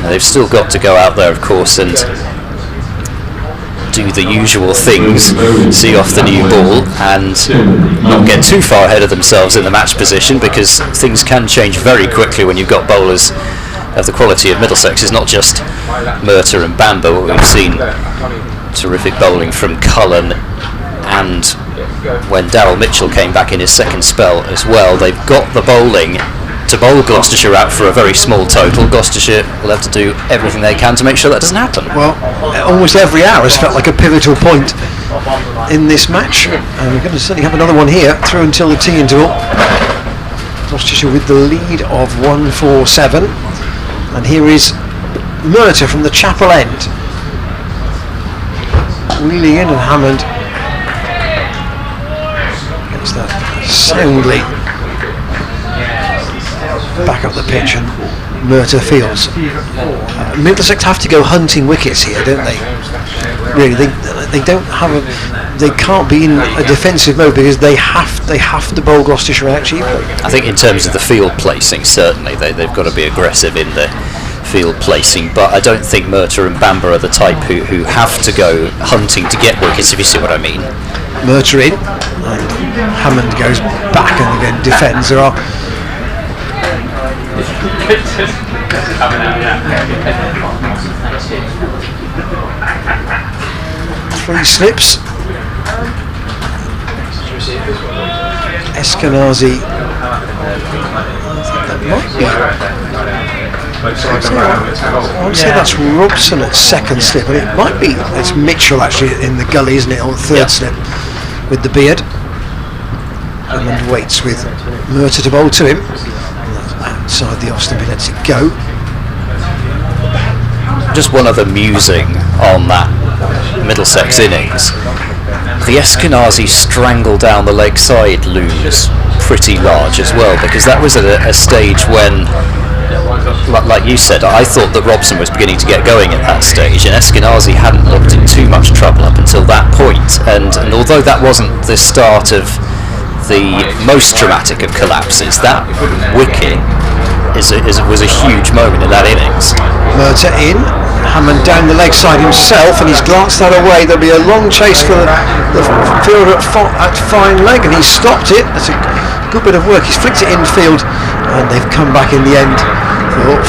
Speaker 5: they've still got to go out there, of course, and do the usual things, see off the new ball and not get too far ahead of themselves in the match position, because things can change very quickly when you've got bowlers of the quality of Middlesex. It's not just Murtagh and Bamber. We've seen terrific bowling from Cullen, and when Darryl Mitchell came back in his second spell as well, they've got the bowling to bowl Gloucestershire out for a very small total. Gloucestershire will have to do everything they can to make sure that doesn't happen.
Speaker 4: Well, almost every hour has felt like a pivotal point in this match, and we're going to certainly have another one here through until the tea interval. Gloucestershire with the lead of 147, and here is Murtagh from the Chapel End, wheeling in, and Hammond It's that soundly back up the pitch, and Murtagh fields. Middlesex have to go hunting wickets here, don't they? Really, they don't have they can't be in a defensive mode because they have to bowl Gloucestershire out cheaply.
Speaker 5: I think in terms of the field placing, certainly they've got to be aggressive in the field placing, but I don't think Murtagh and Bamber are the type who have to go hunting to get wickets, if you see what I mean.
Speaker 4: Murtagh in, and Hammond goes back and again defends. There are three slips. Eskenazi, that might be. I would say that's Robson at second slip, but it might be. It's Mitchell actually in the gully, isn't it, on third slip with the beard. Hammond waits with Murtagh to bowl to him. Outside the off stump, he lets it go.
Speaker 5: Just one other musing on that Middlesex innings. The Eskenazi strangle down the leg side looms pretty large as well, because that was at a stage when, like you said, I thought that Robson was beginning to get going at that stage, and Eskenazi hadn't looked in too much trouble up until that point. And although that wasn't the start of the most dramatic of collapses, that wicket was a huge moment in that innings.
Speaker 4: Murtagh in, Hammond down the leg side himself, and he's glanced that away. There'll be a long chase for the fielder at fine leg, and he's stopped it. That's a good bit of work. He's flicked it infield, and they've come back in the end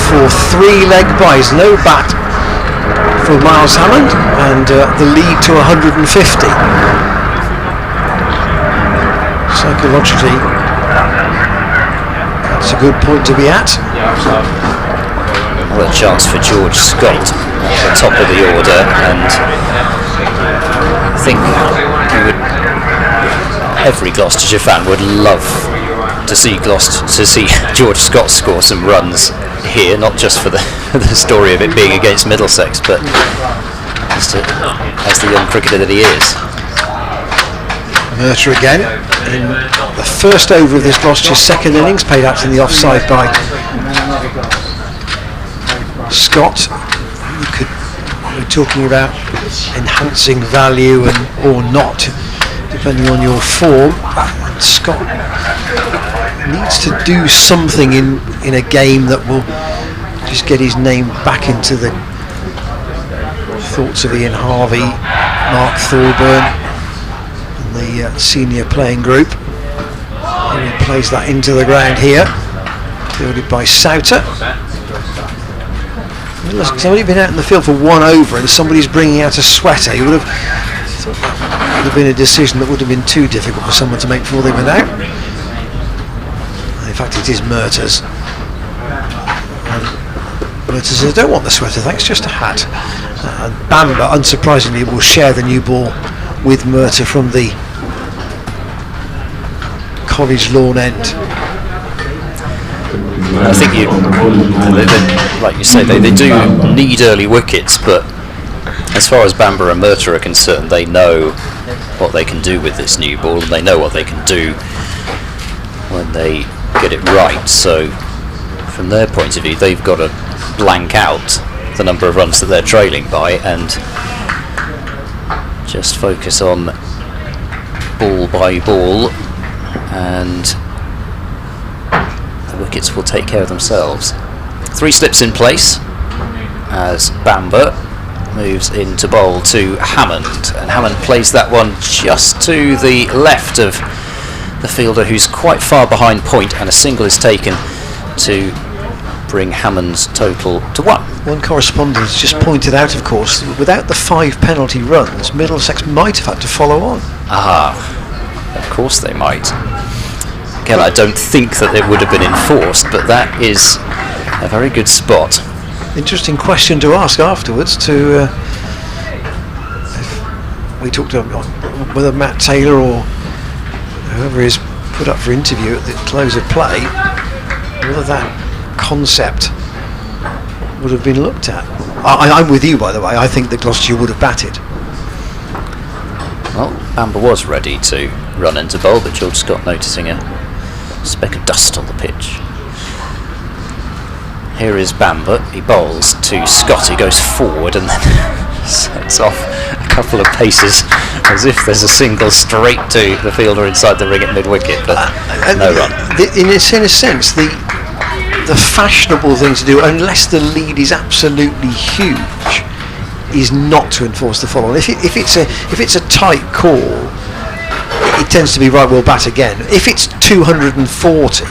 Speaker 4: for three leg buys. No bat for Miles Hammond, and the lead to 150. Psychologically, that's a good point to be at.
Speaker 5: Another chance for George Scott at the top of the order, and I think every Gloucestershire fan would love to see George Scott score some runs here, not just for the story of it being against Middlesex, but as the young cricketer that he is.
Speaker 4: Murtagh again in the first over of this Gloucestershire second innings, paid out in the offside by Scott. We're talking about enhancing value or not, depending on your form. Scott needs to do something in a game that will just get his name back into the thoughts of Ian Harvey, Mark Thorburn, the senior playing group. And he plays that into the ground here, fielded by Souter. He's only been out in the field for one over, and somebody's bringing out a sweater. You would have thought that would have been a decision that would have been too difficult for someone to make before they went out. In fact, it is Murtagh's. Murtagh says, I don't want the sweater, thanks, just a hat. And Bamber, unsurprisingly, will share the new ball with Murtagh from the College Lawn end.
Speaker 5: I think like you say, they do need early wickets, but as far as Bamber and Murtagh are concerned, they know what they can do with this new ball, and they know what they can do when they get it right. So from their point of view, they've got to blank out the number of runs that they're trailing by and just focus on ball by ball, and the wickets will take care of themselves. Three slips in place as Bamber moves into bowl to Hammond, and Hammond plays that one just to the left of the fielder, who's quite far behind point, and a single is taken to bring Hammond's total to one.
Speaker 4: One correspondent has just pointed out, of course, that without the 5 penalty runs, Middlesex might have had to follow on.
Speaker 5: Of course they might. Again, I don't think that it would have been enforced, but that is a very good spot.
Speaker 4: Interesting question to ask afterwards. We talked about whether Matt Taylor or whoever is put up for interview at the close of play, whether that concept would have been looked at. I'm with you, by the way. I think that Gloucestershire would have batted.
Speaker 5: Well, Bamber was ready to run into bowl, but George Scott noticing a speck of dust on the pitch. Here is Bamber. He bowls to Scott. He goes forward and then sets off a couple of paces as if there's a single straight to the fielder inside the ring at mid-wicket, but no run.
Speaker 4: In a sense, the fashionable thing to do, unless the lead is absolutely huge, is not to enforce the follow-on. If it's a tight call, it tends to be right, we'll bat again. If it's 240,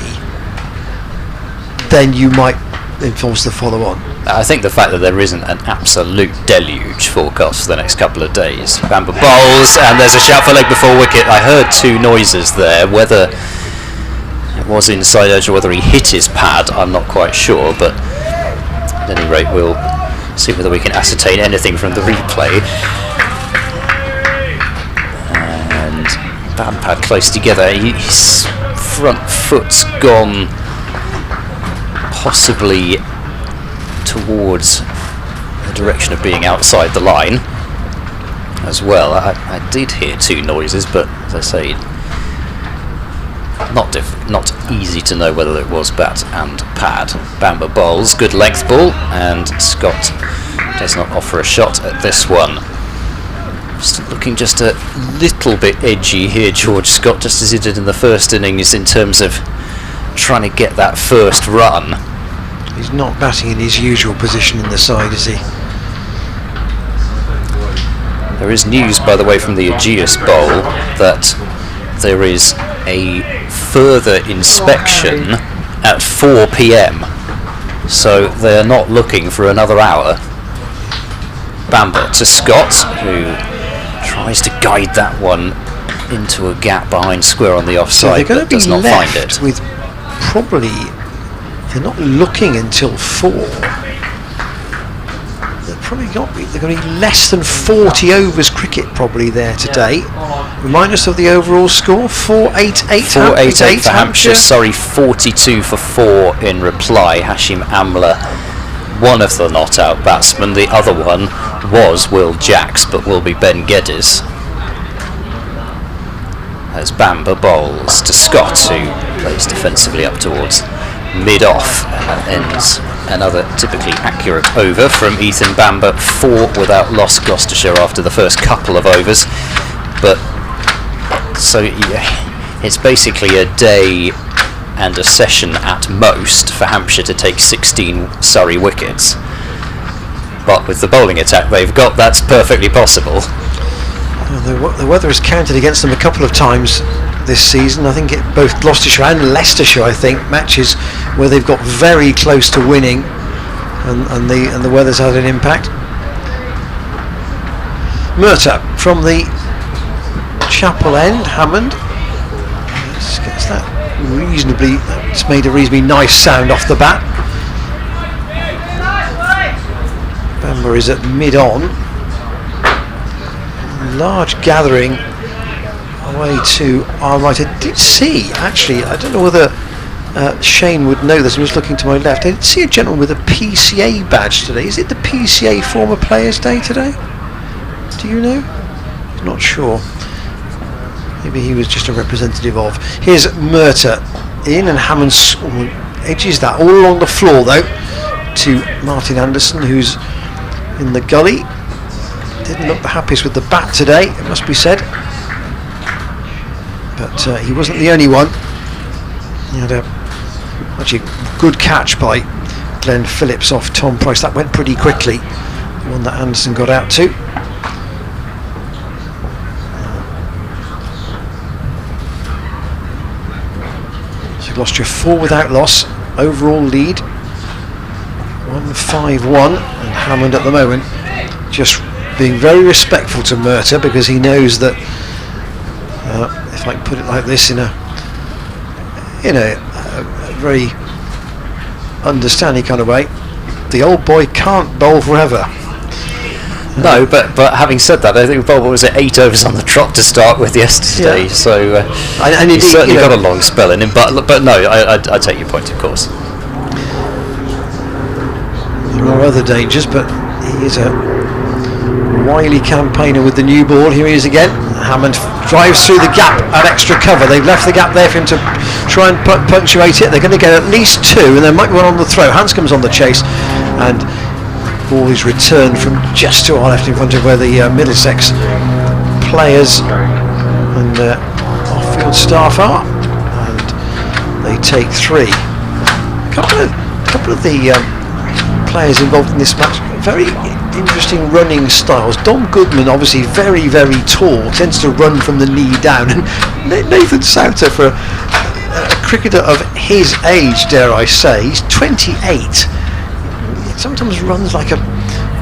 Speaker 4: then you might enforce the follow-on.
Speaker 5: I think the fact that there isn't an absolute deluge forecast for the next couple of days. Bamber bowls, and there's a shout for leg before wicket. I heard two noises there. Whether it was inside edge or whether he hit his pad, I'm not quite sure, but at any rate we'll see whether we can ascertain anything from the replay. And bad pad close together. His front foot's gone possibly towards the direction of being outside the line as well. I did hear two noises, but as I say, not easy to know whether it was bat and pad. Bamber bowls, good length ball, and Scott does not offer a shot at this one. Just looking just a little bit edgy here, George Scott, just as he did in the first innings in terms of trying to get that first run.
Speaker 4: He's not batting in his usual position in the side, is he?
Speaker 5: There is news, by the way, from the Aegeus Bowl that there is a further inspection at 4 p.m. So they're not looking for another hour. Bamber to Scott, who tries to guide that one into a gap behind square on the offside, but does not find it.
Speaker 4: With probably, they're not looking until 4. They're going to be less than 40 overs cricket probably there today. Remind us of the overall score: 488.
Speaker 5: 488 for Hampshire. Sorry, 42 for 4 in reply. Hashim Amla, one of the not out batsmen. The other one was Will Jacks, but will be Ben Geddes. As Bamber bowls to Scott, who plays defensively up towards mid-off, and ends another typically accurate over from Ethan Bamber. 4 without loss, Gloucestershire, after the first couple of overs. But so it's basically a day and a session at most for Hampshire to take 16 Surrey wickets. But with the bowling attack they've got, that's perfectly possible.
Speaker 4: The weather has counted against them a couple of times this season. I think both Gloucestershire and Leicestershire, I think, matches where they've got very close to winning, and the weather's had an impact. Murtagh from the Chapel End, Hammond gets that reasonably. It's made a reasonably nice sound off the bat. Bamber is at mid-on. Large gathering away to our right. I did see, actually, I don't know whether Shane would know this, I was looking to my left, I did see a gentleman with a PCA badge today. Is it the PCA Former Players Day today? Do you know? Not sure. Maybe he was just a representative of. Here's Murtagh in, and Hammond edges that all along the floor though to Martin Anderson, who's in the gully. Didn't look the happiest with the bat today, it must be said. But he wasn't the only one. He had a actually good catch by Glenn Phillips off Tom Price. That went pretty quickly. The one that Anderson got out to. So Gloucestershire 4 without loss. Overall lead 151, and Hammond at the moment just being very respectful to Murtagh, because he knows that if I can put it like this, in a very understanding kind of way, the old boy can't bowl forever.
Speaker 5: No, but having said that, I think Bobber was at 8 overs on the trot to start with yesterday, so
Speaker 4: and
Speaker 5: he's certainly got a long spell in him. But no, I take your point, of course.
Speaker 4: There are other dangers, but he is a wily campaigner with the new ball. Here he is again. Hammond drives through the gap at extra cover. They've left the gap there for him to try and punctuate it. They're going to get at least 2, and there might be one on the throw. Hanscom's on the chase, and ball is returned from just to our left in front of where the Middlesex players and off-field staff are, and they take 3. A couple of the players involved in this match, very interesting running styles. Dom Goodman, obviously very, very tall, tends to run from the knee down, and Nathan Souter, for a cricketer of his age, dare I say, he's 28. It sometimes runs like a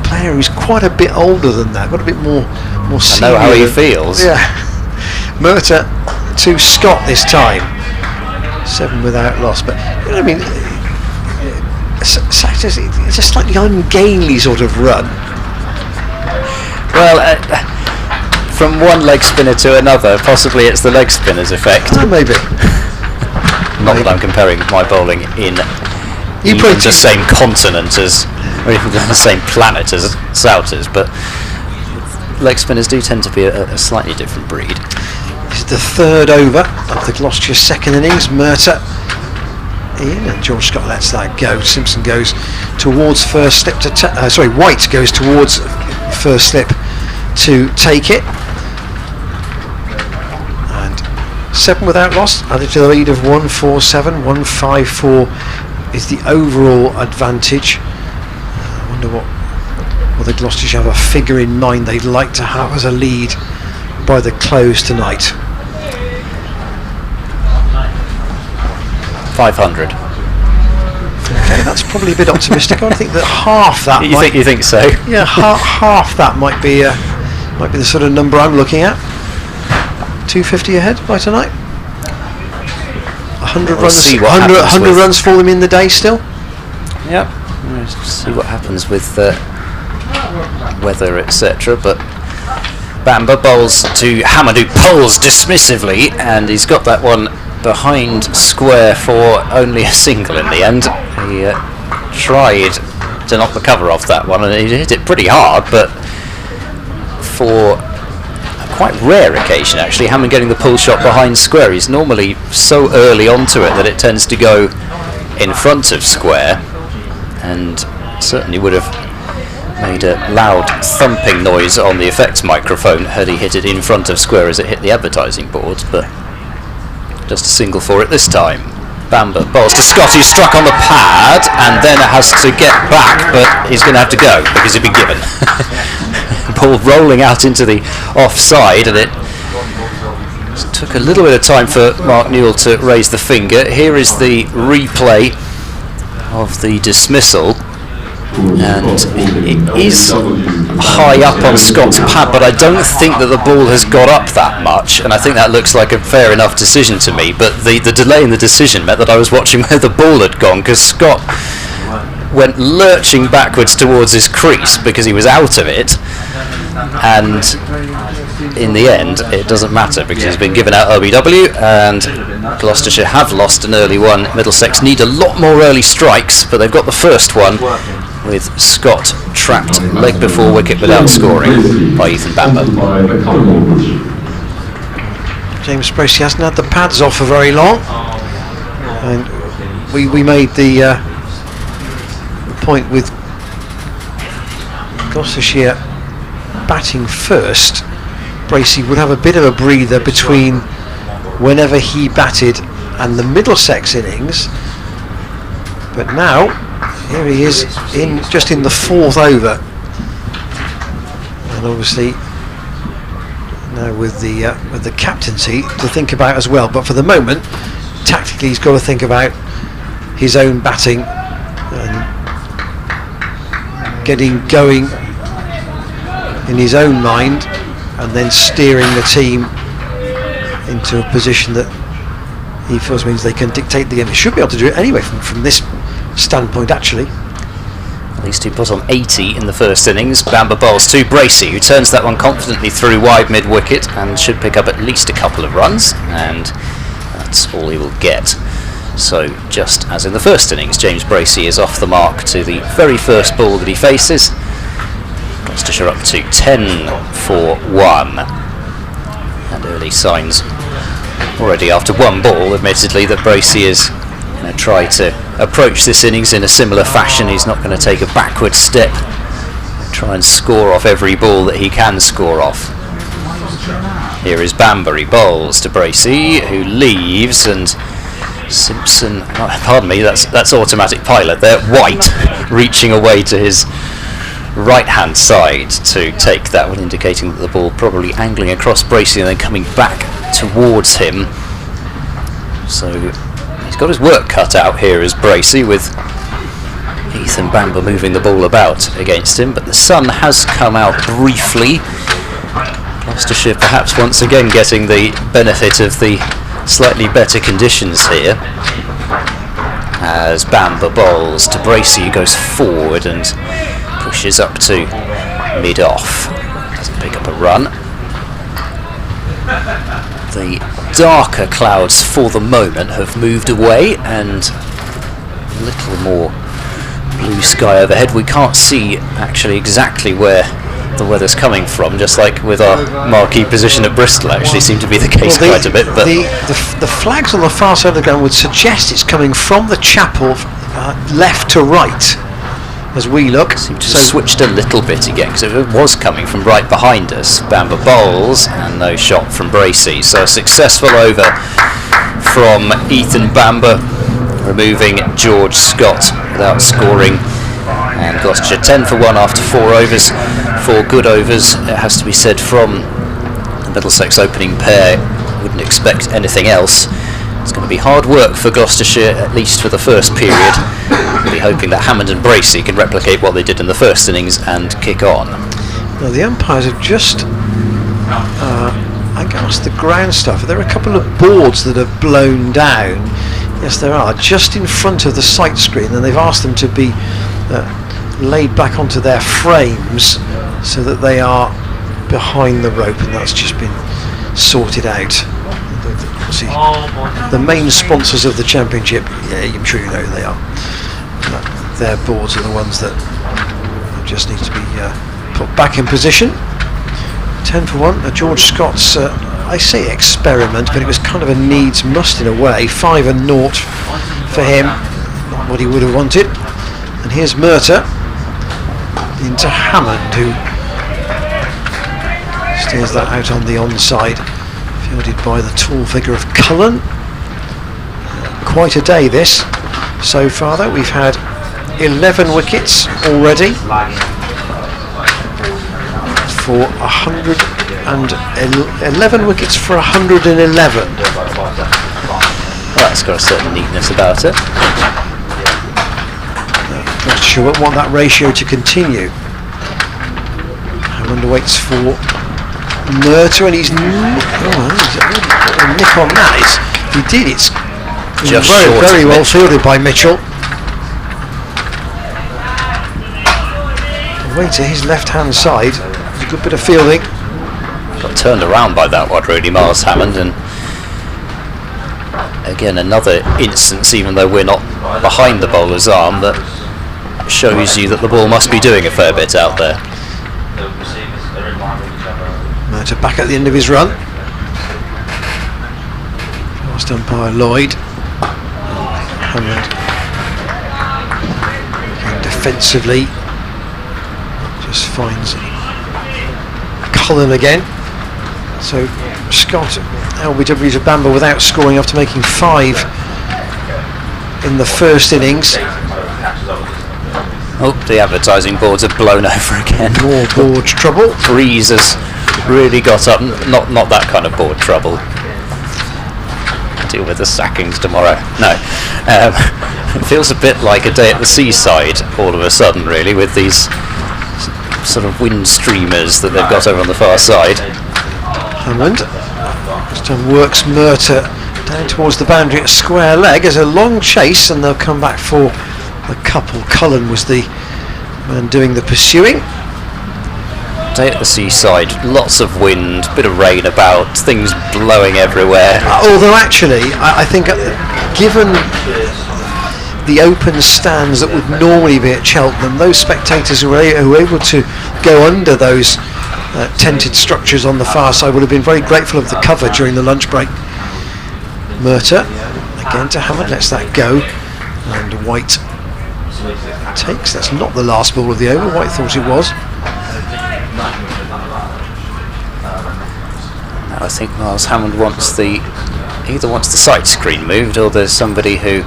Speaker 4: player who's quite a bit older than that, got a bit more senior.
Speaker 5: I know how he feels.
Speaker 4: Yeah. Murtagh to Scott this time. 7 without loss, but you know what I mean. It's a slightly ungainly sort of run.
Speaker 5: Well, from one leg spinner to another, possibly it's the leg spinner's effect.
Speaker 4: Oh, maybe.
Speaker 5: Not that I'm comparing my bowling in the same continent as, or even the same planet as Souter's, but leg spinners do tend to be a slightly different breed.
Speaker 4: This is the 3rd over of the Gloucestershire second innings. Murtagh in, and George Scott lets that go. Simpson goes towards first slip to White goes towards first slip to take it, and 7 without loss, added to the lead of 147. 154 is the overall advantage. I wonder what the Gloucestershire have a figure in mind they'd like to have as a lead by the close tonight.
Speaker 5: 500.
Speaker 4: Okay, that's probably a bit optimistic. I think that half that.
Speaker 5: You think so?
Speaker 4: Yeah, half that might be the sort of number I'm looking at. 250 ahead by tonight. 100
Speaker 5: We'll
Speaker 4: runs.
Speaker 5: see what
Speaker 4: 100 runs for them in the day still.
Speaker 5: Yep. We'll see what happens with weather, etc. But Bamber bowls to Hammond, who pulls dismissively, and he's got that one behind square for only a single in the end. He tried to knock the cover off that one, and he hit it pretty hard, but for a quite rare occasion actually, Hammond getting the pull shot behind square. He's normally so early onto it that it tends to go in front of square, and certainly would have made a loud thumping noise on the effects microphone had he hit it in front of square as it hit the advertising boards, but just a single for it this time. Bamber bowls to Scott, who struck on the pad and then has to get back, but he's going to have to go because he'd been given. Ball rolling out into the offside, and it took a little bit of time for Mark Newell to raise the finger. Here is the replay of the dismissal, and it is high up on Scott's pad, but I don't think that the ball has got up that much, and I think that looks like a fair enough decision to me. But the delay in the decision meant that I was watching where the ball had gone, because Scott went lurching backwards towards his crease because he was out of it, and in the end it doesn't matter because he's been given out LBW, and Gloucestershire have lost an early one. Middlesex need a lot more early strikes, but they've got the first one with Scott trapped leg before wicket without scoring by Ethan Bamber.
Speaker 4: James Bracey hasn't had the pads off for very long, and we made the point with Gloucestershire batting first. Bracey would have a bit of a breather between whenever he batted and the Middlesex innings, but now here he is just in the 4th over, and obviously now with the captaincy to think about as well. But for the moment, tactically, he's got to think about his own batting and getting going in his own mind, and then steering the team into a position that he feels means they can dictate the game. He should be able to do it anyway from this standpoint, actually.
Speaker 5: At least he put on 80 in the first innings. Bamber bowls to Bracey, who turns that one confidently through wide mid-wicket and should pick up at least a couple of runs, and that's all he will get. So just as in the first innings, James Bracey is off the mark to the very first ball that he faces, Gloucestershire up to 10-1. And early signs already after one ball, admittedly, that Bracey is going to try to approach this innings in a similar fashion. He's not going to take a backward step, try and score off every ball that he can score off. Here is Bamber, he bowls to Bracey, who leaves, and Simpson, pardon me, that's automatic pilot there, White reaching away to his right hand side to take that one, indicating that the ball probably angling across Bracey and then coming back towards him. So he's got his work cut out here as Bracey, with Ethan Bamber moving the ball about against him, but the sun has come out briefly. Gloucestershire perhaps once again getting the benefit of the slightly better conditions here. As Bamber bowls to Bracey, who goes forward and pushes up to mid-off. Doesn't pick up a run. The darker clouds for the moment have moved away, and a little more blue sky overhead. We can't see actually exactly where the weather's coming from, just like with our marquee position at Bristol actually seemed to be the case quite a bit. But
Speaker 4: the flags on the far side of the ground would suggest it's coming from the chapel left to right as we look.
Speaker 5: Seemed to have switched a little bit again, because it was coming from right behind us. Bamber bowls and no shot from Bracey, so a successful over from Ethan Bamber, removing George Scott without scoring. And Gloucestershire 10-1 after 4 overs, 4 good overs, it has to be said, from the Middlesex opening pair. Wouldn't expect anything else. It's going to be hard work for Gloucestershire, at least for the first period. We'll be hoping that Hammond and Bracey can replicate what they did in the first innings and kick on.
Speaker 4: Well, the umpires have just asked the ground staff. There are a couple of boards that have blown down. Yes, there are, just in front of the sight screen, and they've asked them to be laid back onto their frames so that they are behind the rope, and that's just been sorted out. See, the main sponsors of the championship, yeah, I'm sure you know who they are. Their boards are the ones that just need to be put back in position. 10-1. George Scott's, I say experiment, but it was kind of a needs must in a way. 5-0 for him, not what he would have wanted. And here's Murtagh into Hammond, who steers that out on the onside, fielded by the tall figure of Cullen. Quite a day this so far, though. We've had 11 wickets already for 11 wickets for 111.
Speaker 5: Well, that's got a certain neatness about it.
Speaker 4: Not sure want that ratio to continue. Hammond waits for Murtagh, and he's a nick on that. He did. It's
Speaker 5: just
Speaker 4: very well fielded by Mitchell. Away to his left-hand side. It's a good bit of fielding.
Speaker 5: Got turned around by that one, really, Miles Hammond, and again another instance, even though we're not behind the bowler's arm, that shows you that the ball must be doing a fair bit out there.
Speaker 4: Murtagh back at the end of his run. Last umpire Lloyd. Hammond defensively just finds Cullen again. So Scott, LBW to Bamber without scoring after making 5 in the first innings.
Speaker 5: Oh, the advertising boards are blown over again.
Speaker 4: More board trouble.
Speaker 5: Breeze has really got up. Not that kind of board trouble. Deal with the sackings tomorrow. No. It feels a bit like a day at the seaside all of a sudden, really, with these sort of wind streamers that they've got over on the far side.
Speaker 4: Hammond this time works Murtagh down towards the boundary at square leg as a long chase, and they'll come back for the couple. Cullen was the man doing the pursuing.
Speaker 5: Day at the seaside, lots of wind, bit of rain about, things blowing everywhere.
Speaker 4: Although actually, I think given the open stands that would normally be at Cheltenham. Those spectators who were able to go under those tented structures on the far side would have been very grateful of the cover during the lunch break. Murtagh again to Hammond, lets that go, and White takes. That's not the last ball of the over. White thought it was.
Speaker 5: I think Miles Hammond either wants the sight screen moved, or there's somebody who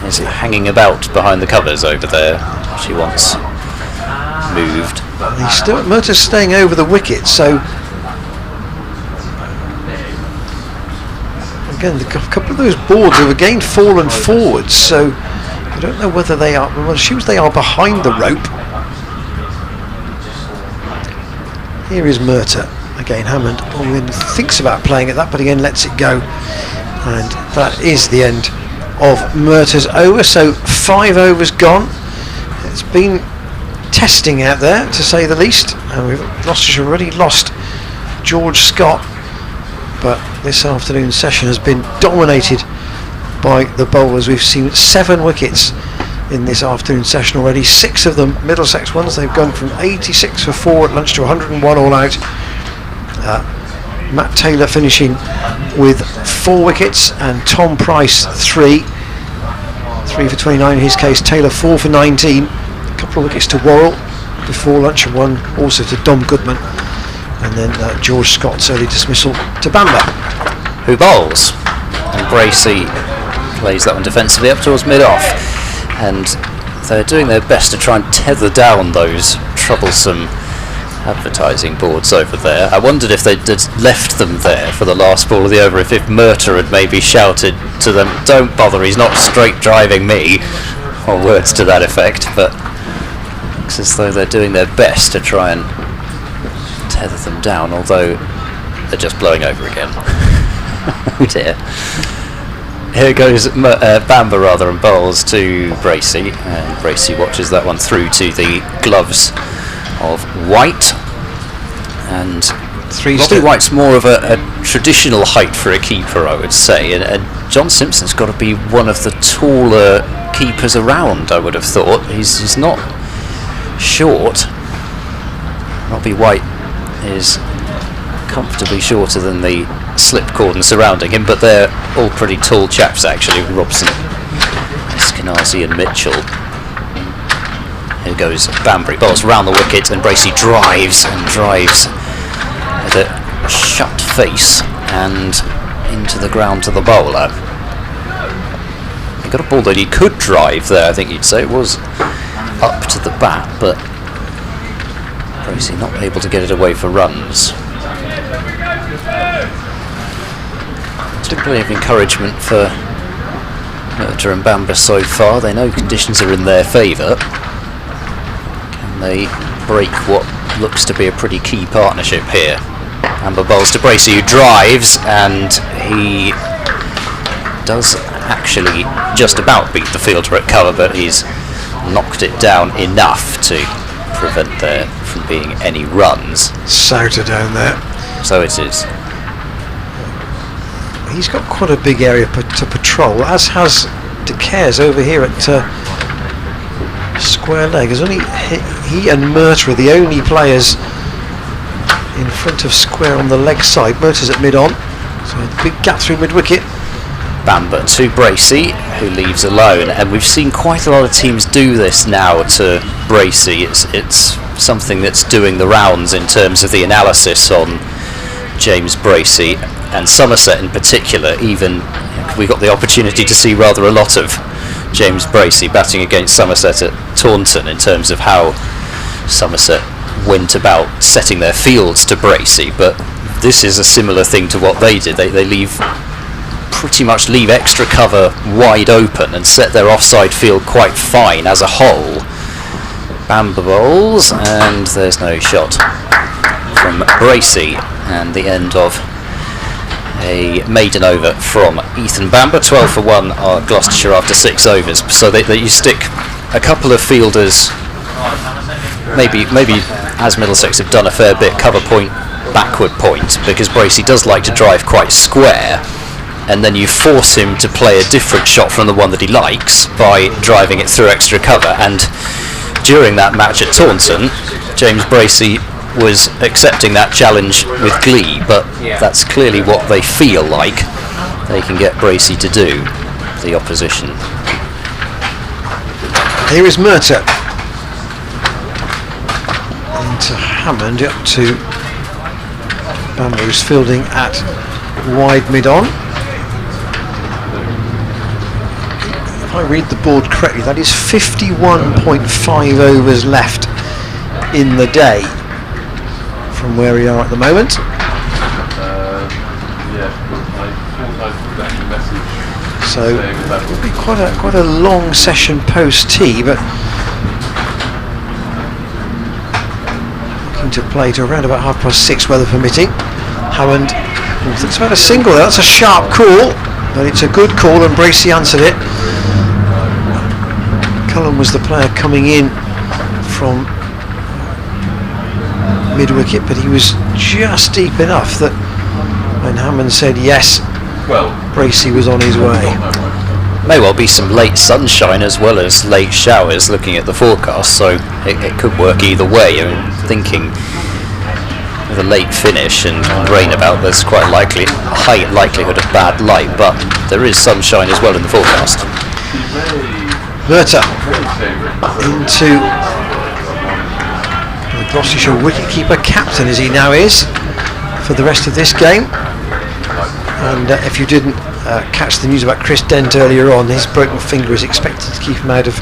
Speaker 5: is hanging about behind the covers over there. She wants moved.
Speaker 4: Murtagh's staying over the wicket, so again a couple of those boards have again fallen forwards, so I don't know whether they are, well, assumes they are behind the rope. Here is Murtagh. Again, Hammond thinks about playing at that, but again lets it go, and that is the end of Murtagh's over. So 5 overs gone. It's been testing out there, to say the least, and Gloucestershire already lost George Scott, but this afternoon's session has been dominated by the bowlers. We've seen 7 wickets in this afternoon session already, 6 of them Middlesex ones. They've gone from 86 for 4 at lunch to 101 all out. Matt Taylor finishing with 4 wickets, and Tom Price 3 for 29 in his case. Taylor 4 for 19. A couple of wickets to Worrell before lunch, and 1 also to Dom Goodman, and then George Scott's early dismissal to Bamber,
Speaker 5: who bowls, and Bracey plays that one defensively up towards mid-off, and they're doing their best to try and tether down those troublesome advertising boards over there. I wondered if they'd left them there for the last ball of the over, if Murtagh had maybe shouted to them, "Don't bother, he's not straight driving me," or words to that effect, but it looks as though they're doing their best to try and tether them down, although they're just blowing over again. Oh dear. Here goes Bamber rather, and bowls to Bracey, and Bracey watches that one through to the gloves of White, and Robbie White's more of a traditional height for a keeper, I would say, and John Simpson's got to be one of the taller keepers around, I would have thought. He's not short. Robbie White is comfortably shorter than the slip cordon surrounding him, but they're all pretty tall chaps actually, Robson, Eskenazi and Mitchell. Here goes Banbury, bowls round the wicket, and Bracey drives with a shut face and into the ground to the bowler. He got a ball that he could drive there, I think you'd say. It was up to the bat, but Bracey not able to get it away for runs. Plenty of encouragement for Murtagh and Bamber so far. They know conditions are in their favour. Can they break what looks to be a pretty key partnership here? Bamber bowls to Bracey, who drives, and he does actually just about beat the fielder at cover, but he's knocked it down enough to prevent there from being any runs.
Speaker 4: Souter down there.
Speaker 5: So it is.
Speaker 4: He's got quite a big area to patrol, as has De Caires over here at square leg. There's only he and Murtagh are the only players in front of square on the leg side. Murtagh's at mid-on, so a big gap through mid-wicket.
Speaker 5: Bamber to Bracey, who leaves alone, and we've seen quite a lot of teams do this now to Bracey. It's something that's doing the rounds in terms of the analysis on James Bracey, and Somerset in particular. Even we got the opportunity to see rather a lot of James Bracey batting against Somerset at Taunton, in terms of how Somerset went about setting their fields to Bracey. But this is a similar thing to what they did. They pretty much leave extra cover wide open and set their offside field quite fine as a whole. Bamber bowls, and there's no shot from Bracey, and the end of a maiden over from Ethan Bamber. 12 for 1 are Gloucestershire after 6 overs. So you stick a couple of fielders, maybe as Middlesex have done a fair bit, cover point, backward point, because Bracey does like to drive quite square, and then you force him to play a different shot from the one that he likes by driving it through extra cover. And during that match at Taunton, James Bracey was accepting that challenge with glee, but that's clearly what they feel like they can get Bracey to do, the opposition.
Speaker 4: Here is Murtagh. Into Hammond, up to Bamber, who's fielding at wide mid-on. If I read the board correctly, that is 51.5 overs left in the day from where we are at the moment. So it will be quite a long session post tea, but looking to play to around about 6:30, weather permitting. Hammond thinks about a single. That's a sharp call, but it's a good call, and Bracey answered it. Cullen was the player coming in from mid-wicket, but he was just deep enough that when Hammond said yes, Bracey was on his way.
Speaker 5: May well be some late sunshine as well as late showers looking at the forecast, so it could work either way. I mean, thinking with a late finish and rain about, there's quite a high likelihood of bad light, but there is sunshine as well in the forecast.
Speaker 4: Murtagh into the Gloucestershire wicketkeeper, captain as he now is for the rest of this game. And if you didn't catch the news about Chris Dent earlier on, his broken finger is expected to keep him out of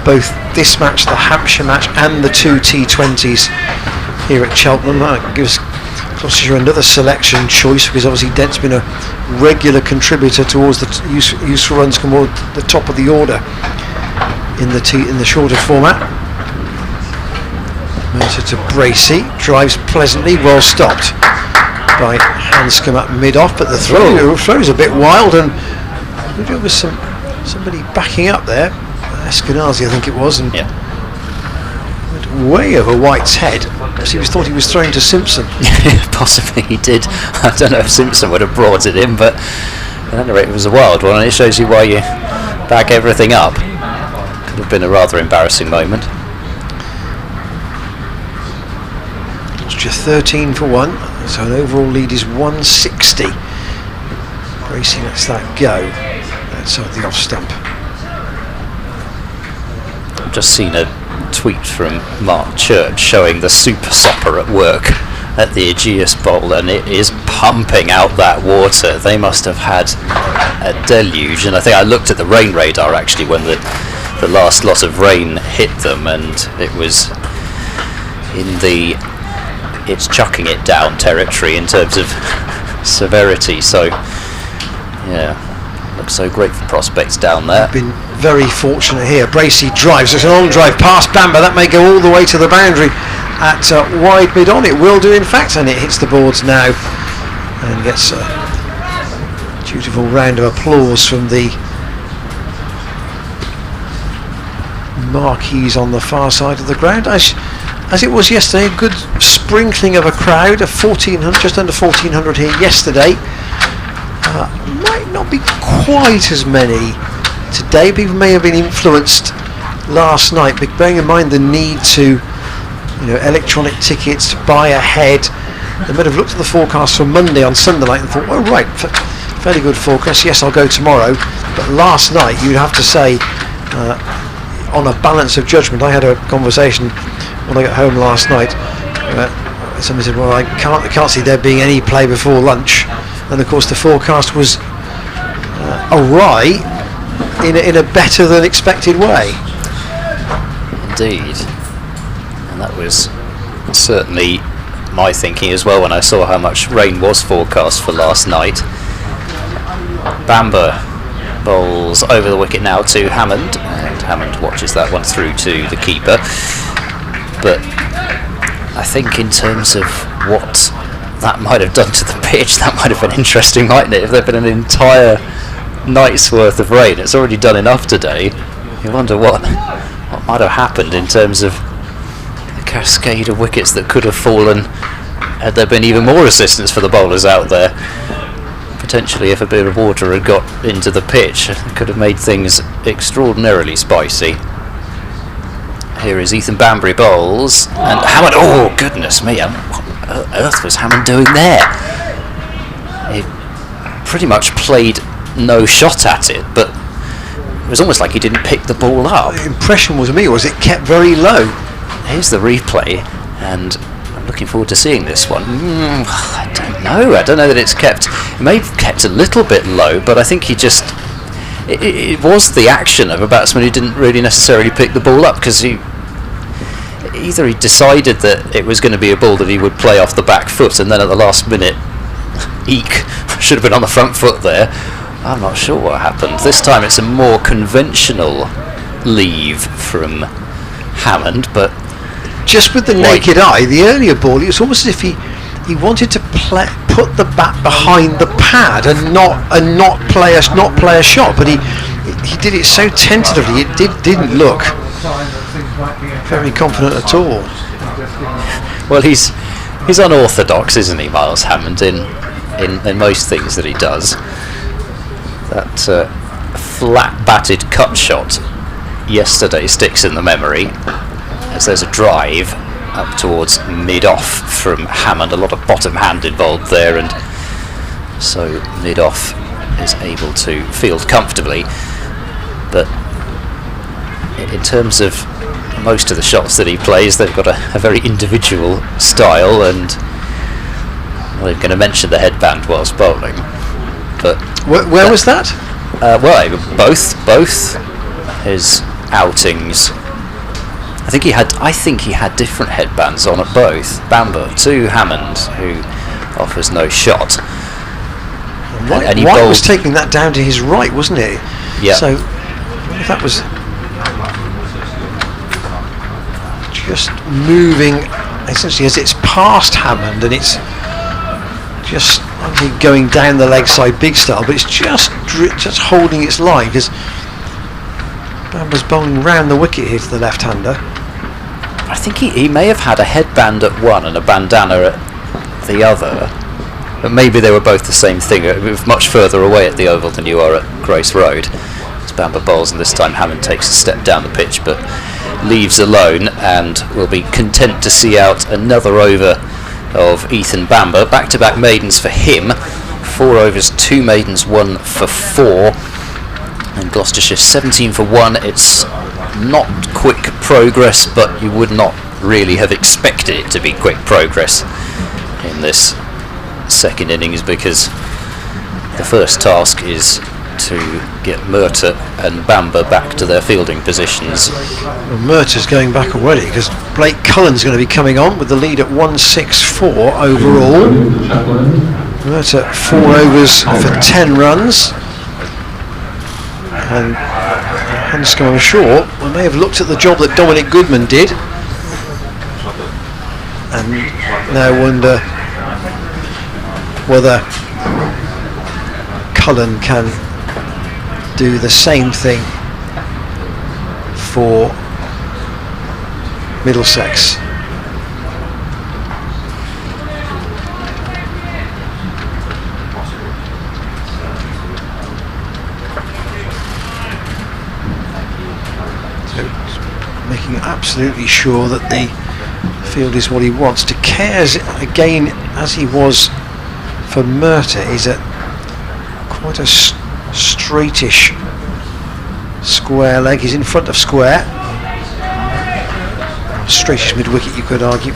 Speaker 4: both this match, the Hampshire match, and the 2 T20s here at Cheltenham. That gives Gloucestershire another selection choice, because obviously Dent's been a regular contributor towards the useful runs toward the top of the order in the shorter format. Murtagh to Bracey, drives pleasantly, well stopped by Hanscom at mid-off, but the throw is a bit wild, and there was somebody backing up there, Eskenazi I think it was, and went way over White's head. He thought he was throwing to Simpson.
Speaker 5: Possibly he did. I don't know if Simpson would have brought it in, but at any rate it was a wild one, and it shows you why you back everything up. Could have been a rather embarrassing moment.
Speaker 4: It's just 13 for 1. So an overall lead is 160. Bracey lets that go outside the off stump.
Speaker 5: I've just seen a tweet from Mark Church showing the super sopper at work at the Aegeus Bowl, and it is pumping out that water. They must have had a deluge, and I think I looked at the rain radar actually when the last lot of rain hit them, and it was in the it's chucking it down territory in terms of severity, so yeah, looks so great for prospects down there.
Speaker 4: Been very fortunate here. Bracey drives, it's an on drive past Bamber, that may go all the way to the boundary at wide mid on. It will do in fact, and it hits the boards now and gets a dutiful round of applause from the marquees on the far side of the ground. As it was yesterday, a good sprinkling of a crowd of 1,400, just under 1,400 here yesterday. Might not be quite as many today. People may have been influenced last night, but bearing in mind the need to, electronic tickets to buy ahead, they might have looked at the forecast for Monday on Sunday night and thought, oh right, fairly good forecast, yes I'll go tomorrow. But last night you'd have to say, on a balance of judgment, I had a conversation when I got home last night. Somebody said, well, I can't see there being any play before lunch, and of course the forecast was awry in a better than expected way.
Speaker 5: Indeed, and that was certainly my thinking as well when I saw how much rain was forecast for last night. Bamber bowls over the wicket now to Hammond, and Hammond watches that one through to the keeper. But I think in terms of what that might have done to the pitch, that might have been interesting, mightn't it? If there had been an entire night's worth of rain, it's already done enough today. You wonder what might have happened in terms of the cascade of wickets that could have fallen had there been even more assistance for the bowlers out there. potentially, if a bit of water had got into the pitch, it could have made things extraordinarily spicy. Here is Ethan Banbury bowls, and Hammond. Oh goodness me! What on earth was Hammond doing there? He pretty much played no shot at it, but it was almost like he didn't pick the ball up.
Speaker 4: The impression was it kept very low.
Speaker 5: Here's the replay, and I'm looking forward to seeing this one. I don't know that it's kept. It may have kept a little bit low, but I think he just. It was the action of a batsman who didn't really necessarily pick the ball up, because either he decided that it was going to be a ball that he would play off the back foot, and then at the last minute, eek, should have been on the front foot there. I'm not sure what happened. This time it's a more conventional leave from Hammond, but
Speaker 4: just with the naked eye, the earlier ball, it was almost as if he wanted to put the bat behind the pad and not play a shot, but he did it so tentatively. It didn't look very confident at all.
Speaker 5: Well, he's unorthodox, isn't he, Miles Hammond, in most things that he does. That flat batted cut shot yesterday sticks in the memory, as there's a drive up towards mid-off from Hammond, a lot of bottom hand involved there, and so mid-off is able to field comfortably. But in terms of most of the shots that he plays, they've got a very individual style, and I'm not even going to mention the headband whilst bowling. But
Speaker 4: where was that?
Speaker 5: Both his outings. I think he had different headbands on at both. Bamber to Hammond, who offers no shot.
Speaker 4: And White was taking that down to his right, wasn't it?
Speaker 5: Yeah.
Speaker 4: So if that was just moving essentially as it's past Hammond, and it's just going down the leg side big style, but it's just holding its line, because Bamber's bowling round the wicket here to the left-hander.
Speaker 5: I think he may have had a headband at one and a bandana at the other, but maybe they were both the same thing. It was much further away at the Oval than you are at Grace Road. As Bamber bowls, and this time Hammond takes a step down the pitch, but leaves alone, and will be content to see out another over of Ethan Bamber. Back-to-back maidens for him. 4 overs, 2 maidens, 1 for 4. And Gloucestershire 17 for 1. It's not quick progress, but you would not really have expected it to be quick progress in this second innings, because the first task is to get Murtagh and Bamber back to their fielding positions.
Speaker 4: Well, Murtagh's going back already, because Blake Cullen's going to be coming on with the lead at 164 overall. Murtagh 4 overs for 10 runs. And Hanscom, I'm sure, we may have looked at the job that Dominic Goodman did, and now wonder whether Cullen can do the same thing for Middlesex. Making absolutely sure that the field is what he wants. De Cares, again, as he was for Murtagh, is at quite a straightish square leg. He's in front of square. Straightish mid-wicket, you could argue.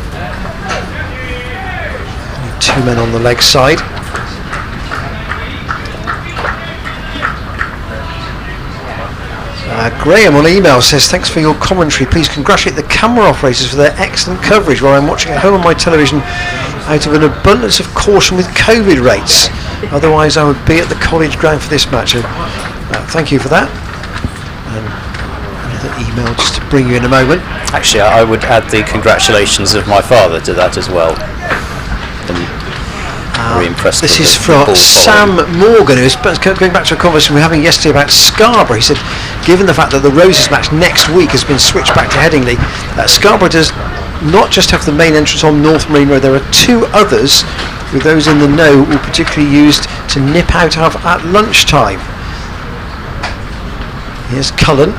Speaker 4: Only 2 men on the leg side. Graham on email says, thanks for your commentary. Please congratulate the camera operators for their excellent coverage while I'm watching at home on my television out of an abundance of caution with COVID rates. Otherwise I would be at the college ground for this match. Thank you for that. Another email just to bring you in a moment.
Speaker 5: Actually, I would add the congratulations of my father to that as well. Very impressed.
Speaker 4: This is from Sam Morgan, who's going back to a conversation we were having yesterday about Scarborough. He said, given the fact that the Roses match next week has been switched back to Headingley, Scarborough does not just have the main entrance on North Marine Road, there are 2 others with those in the know, were particularly used to nip out of at lunchtime. Here's Cullen.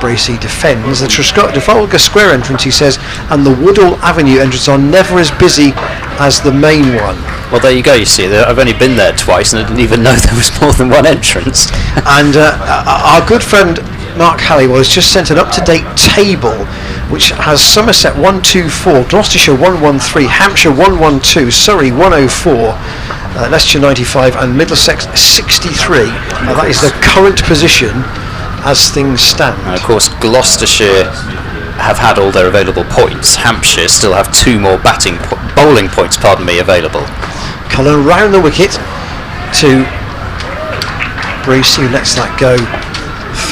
Speaker 4: Bracey defends. The Trafalgar Square entrance, he says, and the Woodall Avenue entrance are never as busy as the main one.
Speaker 5: Well, there you go, you see, I've only been there twice and I didn't even know there was more than one entrance.
Speaker 4: And our good friend Mark Halliwell has just sent an up-to-date table which has Somerset 124, Gloucestershire 113, Hampshire 112, Surrey 104, Leicestershire 95 and Middlesex 63. That is the current position as things stand.
Speaker 5: And of course, Gloucestershire have had all their available points. Hampshire still have 2 more bowling points, available.
Speaker 4: Cullen round the wicket to Bracey, lets that go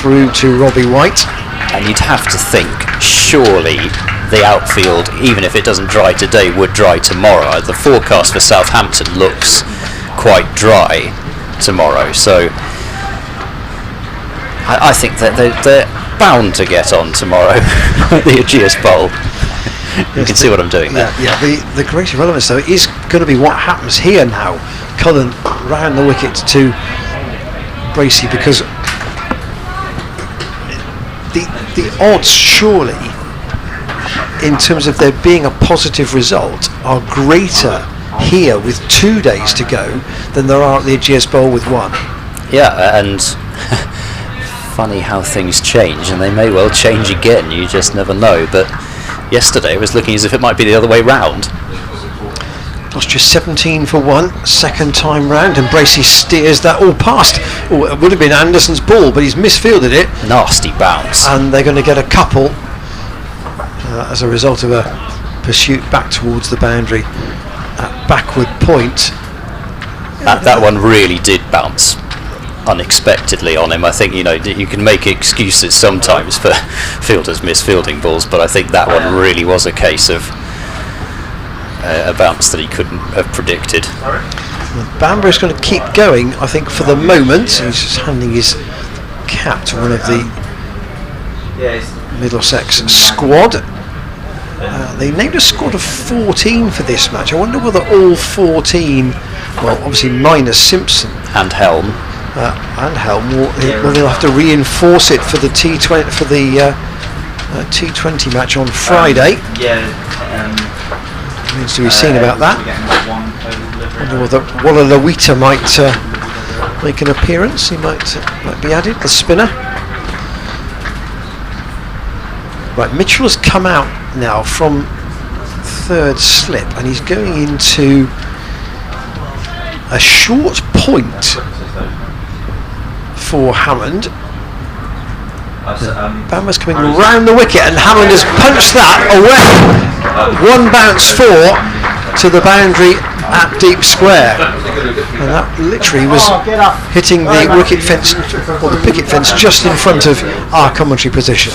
Speaker 4: through to Robbie White.
Speaker 5: And you'd have to think, surely the outfield, even if it doesn't dry today, would dry tomorrow. The forecast for Southampton looks quite dry tomorrow, so I think that they're bound to get on tomorrow at the Aegeus Bowl. You can see what I'm doing there.
Speaker 4: Yeah, the greater relevance though is going to be what happens here now. Cullen round the wicket to Bracey, because the odds surely in terms of there being a positive result are greater here with 2 days to go than there are at the Aegeus Bowl with 1.
Speaker 5: Yeah, and funny how things change, and they may well change again, you just never know. But yesterday it was looking as if it might be the other way round.
Speaker 4: Lost just 17 for 1 second time round, and Bracey steers that all past. Oh, it would have been Anderson's ball, but he's misfielded it.
Speaker 5: Nasty bounce.
Speaker 4: And they're going to get a couple as a result of a pursuit back towards the boundary at backward point.
Speaker 5: That one really did bounce unexpectedly on him. I think, you can make excuses sometimes for fielders misfielding balls, but I think that one really was a case of a bounce that he couldn't have predicted.
Speaker 4: Bamber is going to keep going, I think, for the moment. He's just handing his cap to one of the Middlesex squad. They named a squad of 14 for this match. I wonder whether all 14, well, obviously minus Simpson
Speaker 5: and Helm,
Speaker 4: they'll have to reinforce it for the T20 T20 match on Friday. Remains to be seen about that. I wonder whether Walla Lawita might make an appearance. He might be added, the spinner. Right, Mitchell has come out now from third slip, and he's going into a short point for Hammond. Bamber's coming round the wicket, and Hammond has punched that away. 1 bounce 4 to the boundary at deep square, and that literally was hitting the wicket fence, or the picket fence, just in front of our commentary position.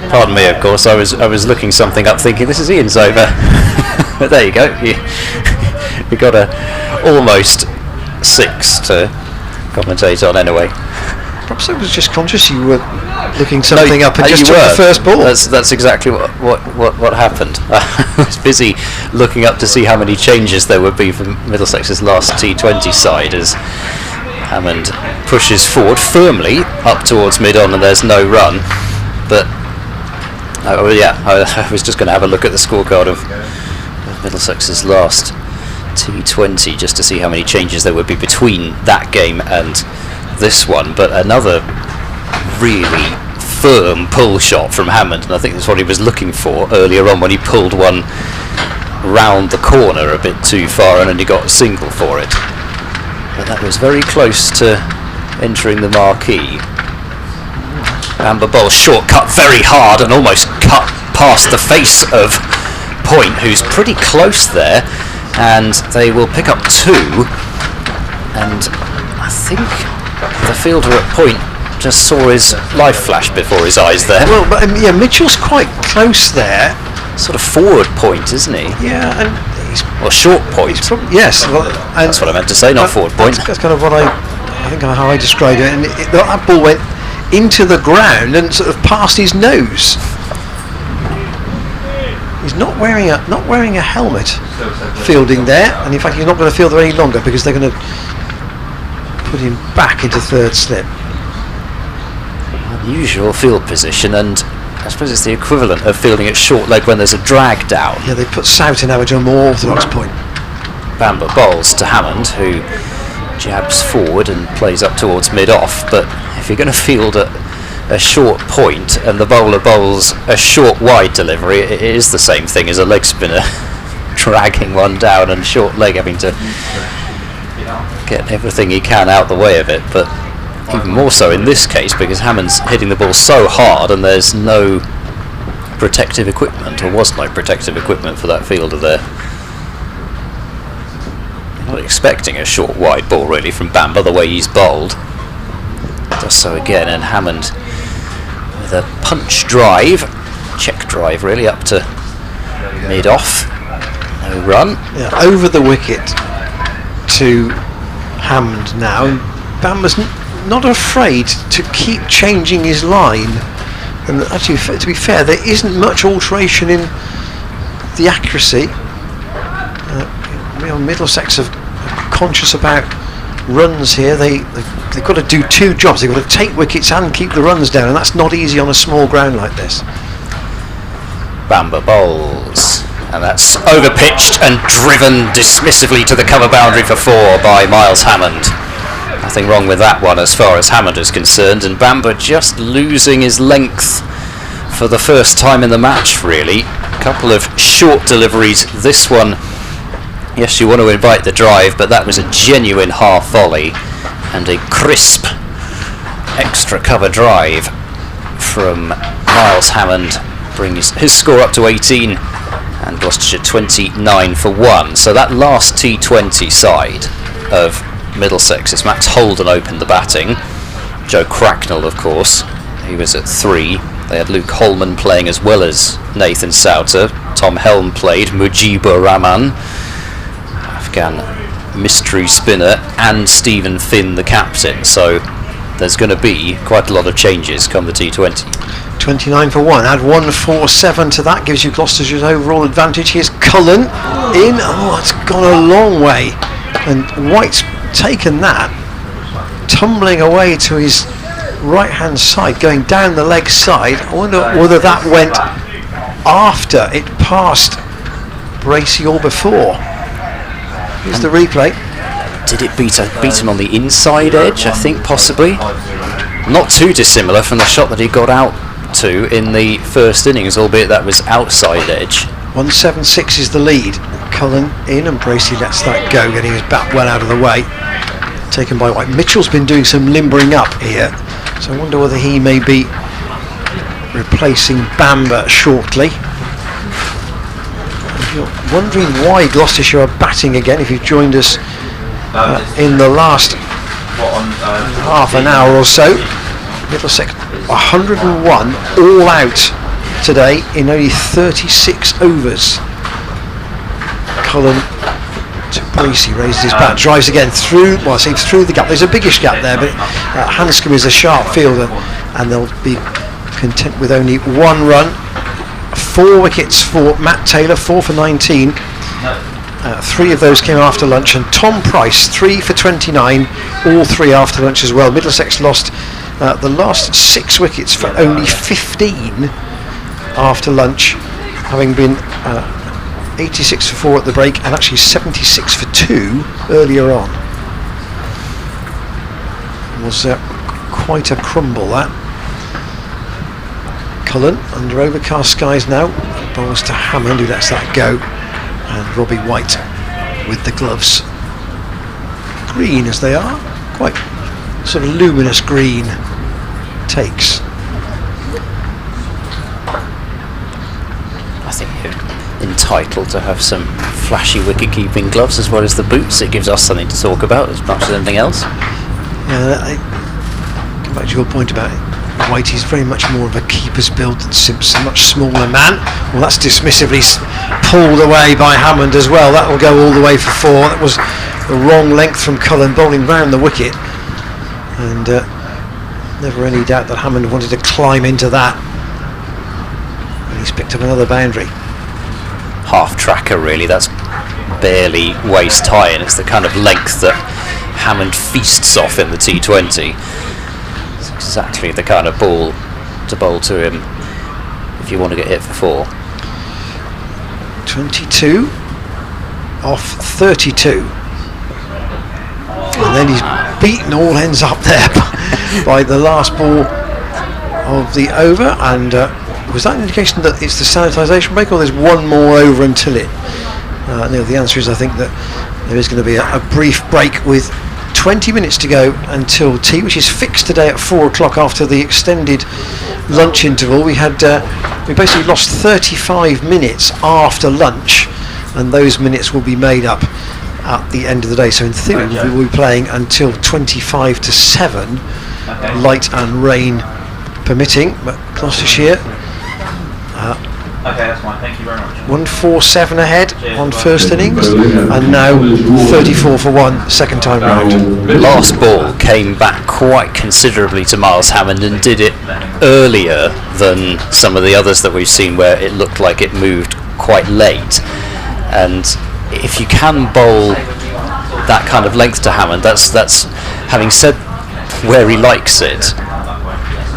Speaker 5: Pardon me, of course, I was looking something up thinking this is Ian's over. But there you go, you got a almost 6 to commentate on anyway.
Speaker 4: Perhaps I was just conscious you were looking something up and just took the first ball.
Speaker 5: That's exactly what happened. I was busy looking up to see how many changes there would be from Middlesex's last T20 side as Hammond pushes forward firmly up towards mid-on and there's no run. But I was just going to have a look at the scorecard of Middlesex's last T20 just to see how many changes there would be between that game and this one. But another really firm pull shot from Hammond, and I think that's what he was looking for earlier on when he pulled one round the corner a bit too far and then he got a single for it. But that was very close to entering the marquee. Amber Bowl shortcut very hard and almost cut past the face of Point, who's pretty close there, and they will pick up 2. And I think the fielder at Point just saw his life flash before his eyes there.
Speaker 4: Well, but yeah, Mitchell's quite close there.
Speaker 5: Sort of forward Point, isn't he?
Speaker 4: Yeah, and he's
Speaker 5: short Point.
Speaker 4: Yes, well,
Speaker 5: that's what I meant to say, not forward Point.
Speaker 4: That's kind of what I think how I described it. And that ball went into the ground and sort of past his nose. His not wearing a helmet fielding there, and in fact he's not going to field there any longer because they're going to put him back into third slip.
Speaker 5: Unusual field position, and I suppose it's the equivalent of fielding at short leg when there's a drag down.
Speaker 4: Yeah, they put South in now to a more orthodox point.
Speaker 5: Bamber bowls to Hammond, who jabs forward and plays up towards mid-off, but if you're going to field at a short point and the bowler bowls a short wide delivery, it is the same thing as a leg spinner dragging one down and short leg having to get everything he can out the way of it. But even more so in this case because Hammond's hitting the ball so hard and there's no protective equipment, or was no protective equipment for that fielder there. Not expecting a short wide ball really from Bamber the way he's bowled. Does so again, and Hammond with a punch drive, check drive really up to mid off, no run.
Speaker 4: Yeah, over the wicket to Hammond now. Bamber's not afraid to keep changing his line, and actually to be fair there isn't much alteration in the accuracy. Middlesex are conscious about runs here. They've got to do two jobs. They've got to take wickets and keep the runs down, and that's not easy on a small ground like this.
Speaker 5: Bamber bowls, and that's overpitched and driven dismissively to the cover boundary for 4 by Miles Hammond. Nothing wrong with that one as far as Hammond is concerned, and Bamber just losing his length for the first time in the match really. A couple of short deliveries, this one, yes, you want to invite the drive, but that was a genuine half volley and a crisp extra cover drive from Miles Hammond brings his score up to 18 and Gloucestershire 29 for 1. So that last T20 side of Middlesex is Max Holden opened the batting. Joe Cracknell, of course, he was at 3. They had Luke Holman playing as well as Nathan Souter. Tom Helm played, Mujibur Rahman, Afghan mystery spinner, and Stephen Finn the captain. So there's going to be quite a lot of changes come the T20.
Speaker 4: 29 for 1. Add 147 to that, gives you Gloucestershire's overall advantage. Here's Cullen in. Oh, it's gone a long way, and White's taken that, tumbling away to his right hand side, going down the leg side. I wonder whether that went after it passed Bracey or before. Here's the replay.
Speaker 5: Did it beat him on the inside edge? I think possibly. Not too dissimilar from the shot that he got out to in the first innings, albeit that was outside edge.
Speaker 4: 176 is the lead. Cullen in, and Bracey lets that go, getting his bat well out of the way. Taken by White. Mitchell's been doing some limbering up here, so I wonder whether he may be replacing Bamber shortly. If you're wondering why Gloucestershire are batting again, if you've joined us in the last half an hour or so, Middlesex 101 all out today in only 36 overs. Cullen to Bracey, raises his bat, drives again through, well I say through the gap. There's a biggish gap there, but Hanscom is a sharp fielder, and they'll be content with only 1 run. 4 wickets for Matt Taylor, 4 for 19. 3 of those came after lunch, and Tom Price 3 for 29, all 3 after lunch as well. Middlesex lost the last 6 wickets for only 15 after lunch, having been 86 for 4 at the break, and actually 76 for 2 earlier on. It was quite a crumble that. Cullen under overcast skies now, bowls to Hammond, who lets that go, and Robbie White with the gloves, green as they are, quite sort of luminous green takes.
Speaker 5: I think you're entitled to have some flashy wicket-keeping gloves as well as the boots. It gives us something to talk about as much as anything else.
Speaker 4: Yeah, I come back to your point about it. Whitey's very much more of a keeper's build than Simpson, much smaller man. Well, that's dismissively pulled away by Hammond as well. That will go all the way for 4. That was the wrong length from Cullen, bowling round the wicket, and never any doubt that Hammond wanted to climb into that, and he's picked up another boundary.
Speaker 5: half tracker really. That's barely waist high, and it's the kind of length that Hammond feasts off in the T20. It's exactly the kind of ball to bowl to him if you want to get hit for 4.
Speaker 4: 22 off 32. And then he's beaten all ends up there by the last ball of the over. And was that an indication that it's the sanitisation break, or there's one more over until it? No, the answer is I think that there is going to be a brief break with 20 minutes to go until tea, which is fixed today at 4 o'clock after the extended lunch interval. We basically lost 35 minutes after lunch, and those minutes will be made up at the end of the day. So in theory we will be playing until 25 to 7, light and rain permitting. But Gloucestershire
Speaker 6: Okay, that's fine. Thank you very much.
Speaker 4: 147 ahead on first innings, and now 34 for 1 second time round.
Speaker 5: Last ball came back quite considerably to Miles Hammond, and did it earlier than some of the others that we've seen where it looked like it moved quite late. And if you can bowl that kind of length to Hammond, that's having said where he likes it,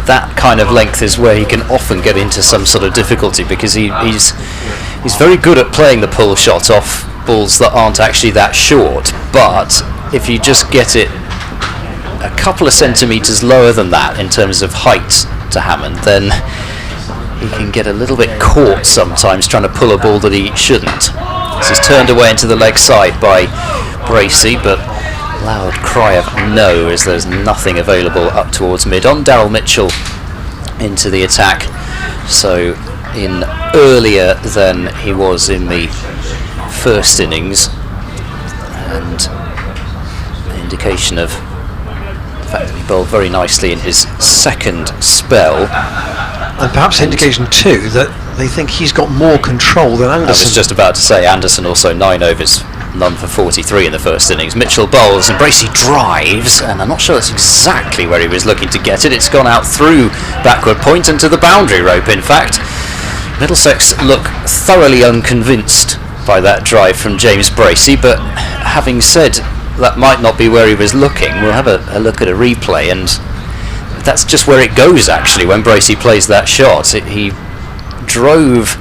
Speaker 5: that kind of length is where he can often get into some sort of difficulty, because he's very good at playing the pull shot off balls that aren't actually that short. But if you just get it a couple of centimetres lower than that in terms of height to Hammond, then he can get a little bit caught sometimes trying to pull a ball that he shouldn't. This is turned away into the leg side by Bracey, but loud cry of no as there's nothing available up towards mid. On Daryl Mitchell into the attack, so in earlier than he was in the first innings, and an indication of the fact that he bowled very nicely in his second spell,
Speaker 4: and perhaps indication too that they think he's got more control than Anderson.
Speaker 5: I was just about to say, Anderson also 9 overs, none for 43 in the first innings. Mitchell bowls and Bracey drives, and I'm not sure that's exactly where he was looking to get it. It's gone out through backward point and to the boundary rope, in fact. Middlesex look thoroughly unconvinced by that drive from James Bracey, but having said that might not be where he was looking, we'll have a look at a replay, and that's just where it goes actually when Bracey plays that shot. He drove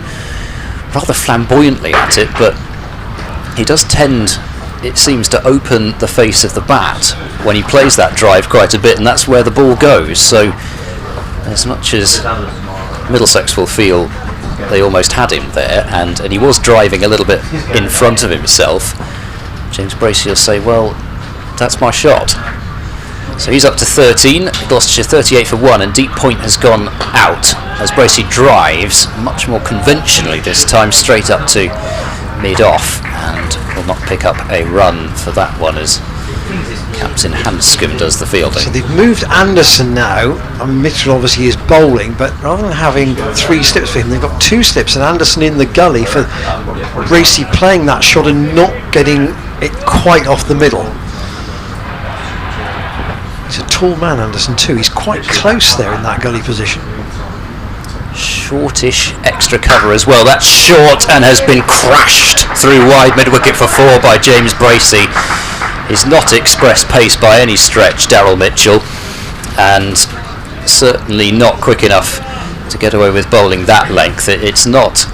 Speaker 5: rather flamboyantly at it, but he does tend, it seems, to open the face of the bat when he plays that drive quite a bit, and that's where the ball goes. So as much as Middlesex will feel they almost had him there, and he was driving a little bit in front of himself, James Bracey will say, well, that's my shot. So he's up to 13, Gloucestershire 38 for 1, and deep point has gone out as Bracey drives much more conventionally this time, straight up to mid-off, and will not pick up a run for that one as Captain Hanscom does the fielding.
Speaker 4: So they've moved Anderson now. I mean, Mitchell obviously is bowling, but rather than having 3 slips for him, they've got 2 slips, and Anderson in the gully for Bracey playing that shot and not getting it quite off the middle. He's a tall man, Anderson, too. He's quite close there in that gully position.
Speaker 5: Shortish extra cover as well. That's short and has been crashed through wide mid-wicket for 4 by James Bracey. He's not express pace by any stretch, Daryl Mitchell, and certainly not quick enough to get away with bowling that length. It's not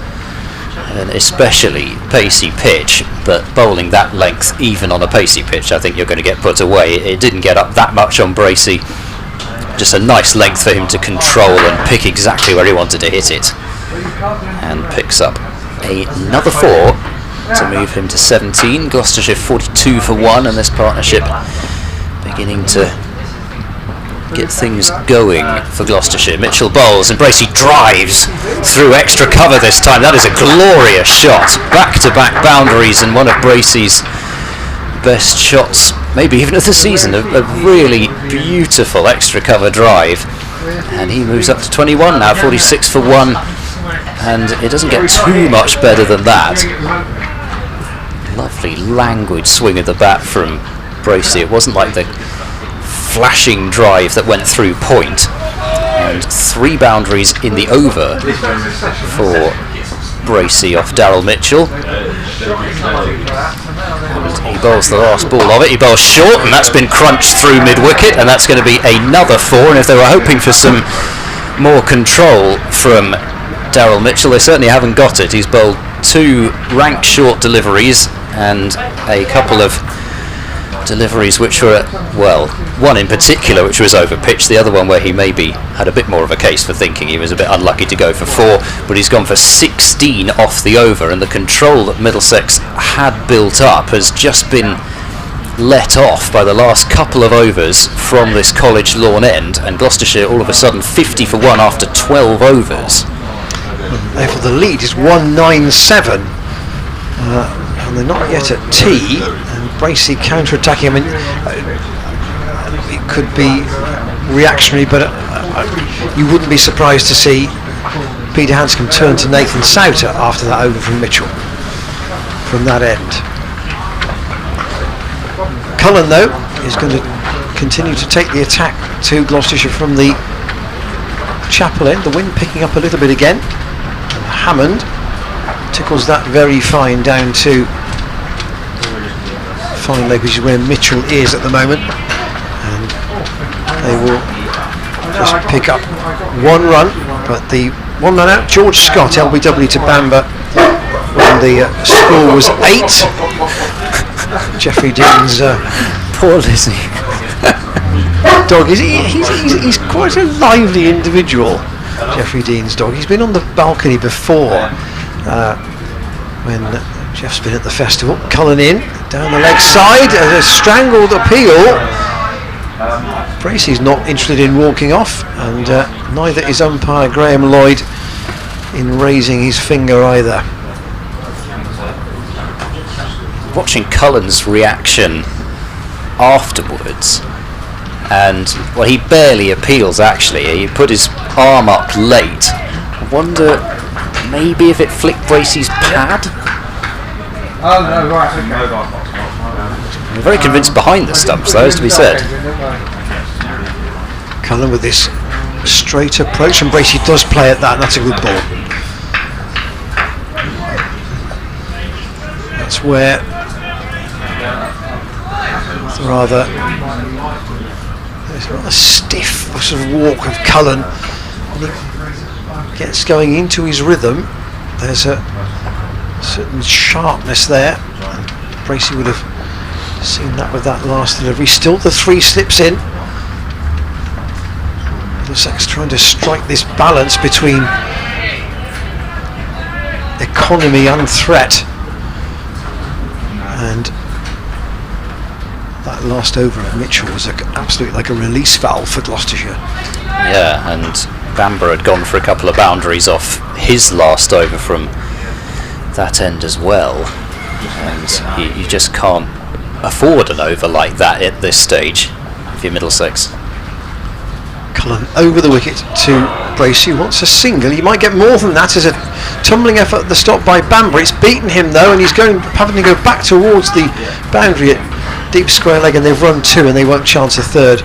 Speaker 5: an especially pacey pitch, but bowling that length even on a pacey pitch, I think you're going to get put away. It didn't get up that much on Bracey. Just a nice length for him to control and pick exactly where he wanted to hit it, and picks up another 4 to move him to 17. Gloucestershire 42 for 1, and this partnership beginning to get things going for Gloucestershire. Mitchell bowls and Bracey drives through extra cover this time. That is a glorious shot, back-to-back boundaries, and one of Bracey's best shots maybe even of the season. A really beautiful extra cover drive, and he moves up to 21 now, 46 for 1, and it doesn't get too much better than that. Lovely languid swing of the bat from Bracey. It wasn't like the flashing drive that went through point, and 3 boundaries in the over for Bracey off Daryl Mitchell. And he bowls the last ball of it. He bowls short, and that's been crunched through mid-wicket, and that's going to be another 4. And if they were hoping for some more control from Daryl Mitchell, they certainly haven't got it. He's bowled 2 ranked short deliveries and a couple of deliveries which were, well, one in particular which was over pitch, the other one where he maybe had a bit more of a case for thinking he was a bit unlucky to go for 4, but he's gone for 16 off the over, and the control that Middlesex had built up has just been let off by the last couple of overs from this College Lawn end, and Gloucestershire all of a sudden 50 for 1 after 12 overs.
Speaker 4: Therefore the lead is 197, and they're not yet at tea, and Bracey counter-attacking. I mean, it could be reactionary, but you wouldn't be surprised to see Peter Hanscom turn to Nathan Souter after that over from Mitchell from that end. Cullen, though, is going to continue to take the attack to Gloucestershire from the Chapel end, the wind picking up a little bit again. And Hammond tickles that very fine down to fine leg, which is where Mitchell is at the moment, and they will just pick up 1 run, but the 1 run out. George Scott, LBW to Bamber, when the score was 8. Jeffrey Dean's
Speaker 5: Poor Lizzie.
Speaker 4: dog, he's quite a lively individual, Jeffrey Dean's dog. He's been on the balcony before when Jeff's been at the festival. Cullen in, down the leg side, a strangled appeal. Bracey's not interested in walking off, and neither is umpire Graham Lloyd in raising his finger either.
Speaker 5: Watching Cullen's reaction afterwards, and well, he barely appeals actually. He put his arm up late. I wonder maybe if it flicked Bracey's pad.
Speaker 3: Oh no, right, okay.
Speaker 5: I'm very convinced behind the stumps, though, has to be said.
Speaker 4: Cullen with this straight approach, and Bracey does play at that, and that's a good ball. That's where there's a rather stiff sort of walk of Cullen. When he gets going into his rhythm, there's a certain sharpness there. Bracey would have seen that with that last delivery. Still the 3 slips in. Middlesex trying to strike this balance between economy and threat, and that last over of Mitchell was absolutely like a release valve for Gloucestershire.
Speaker 5: Yeah, and Bamber had gone for a couple of boundaries off his last over from that end as well, and you just can't afford an over like that at this stage if you're Middlesex.
Speaker 4: Cullen over the wicket to Bracey, wants a single. He might get more than that as a tumbling effort at the stop by Bamber. It's beaten him though, and he's having to go back towards the boundary at deep square leg, and they've run 2 and they won't chance a 3rd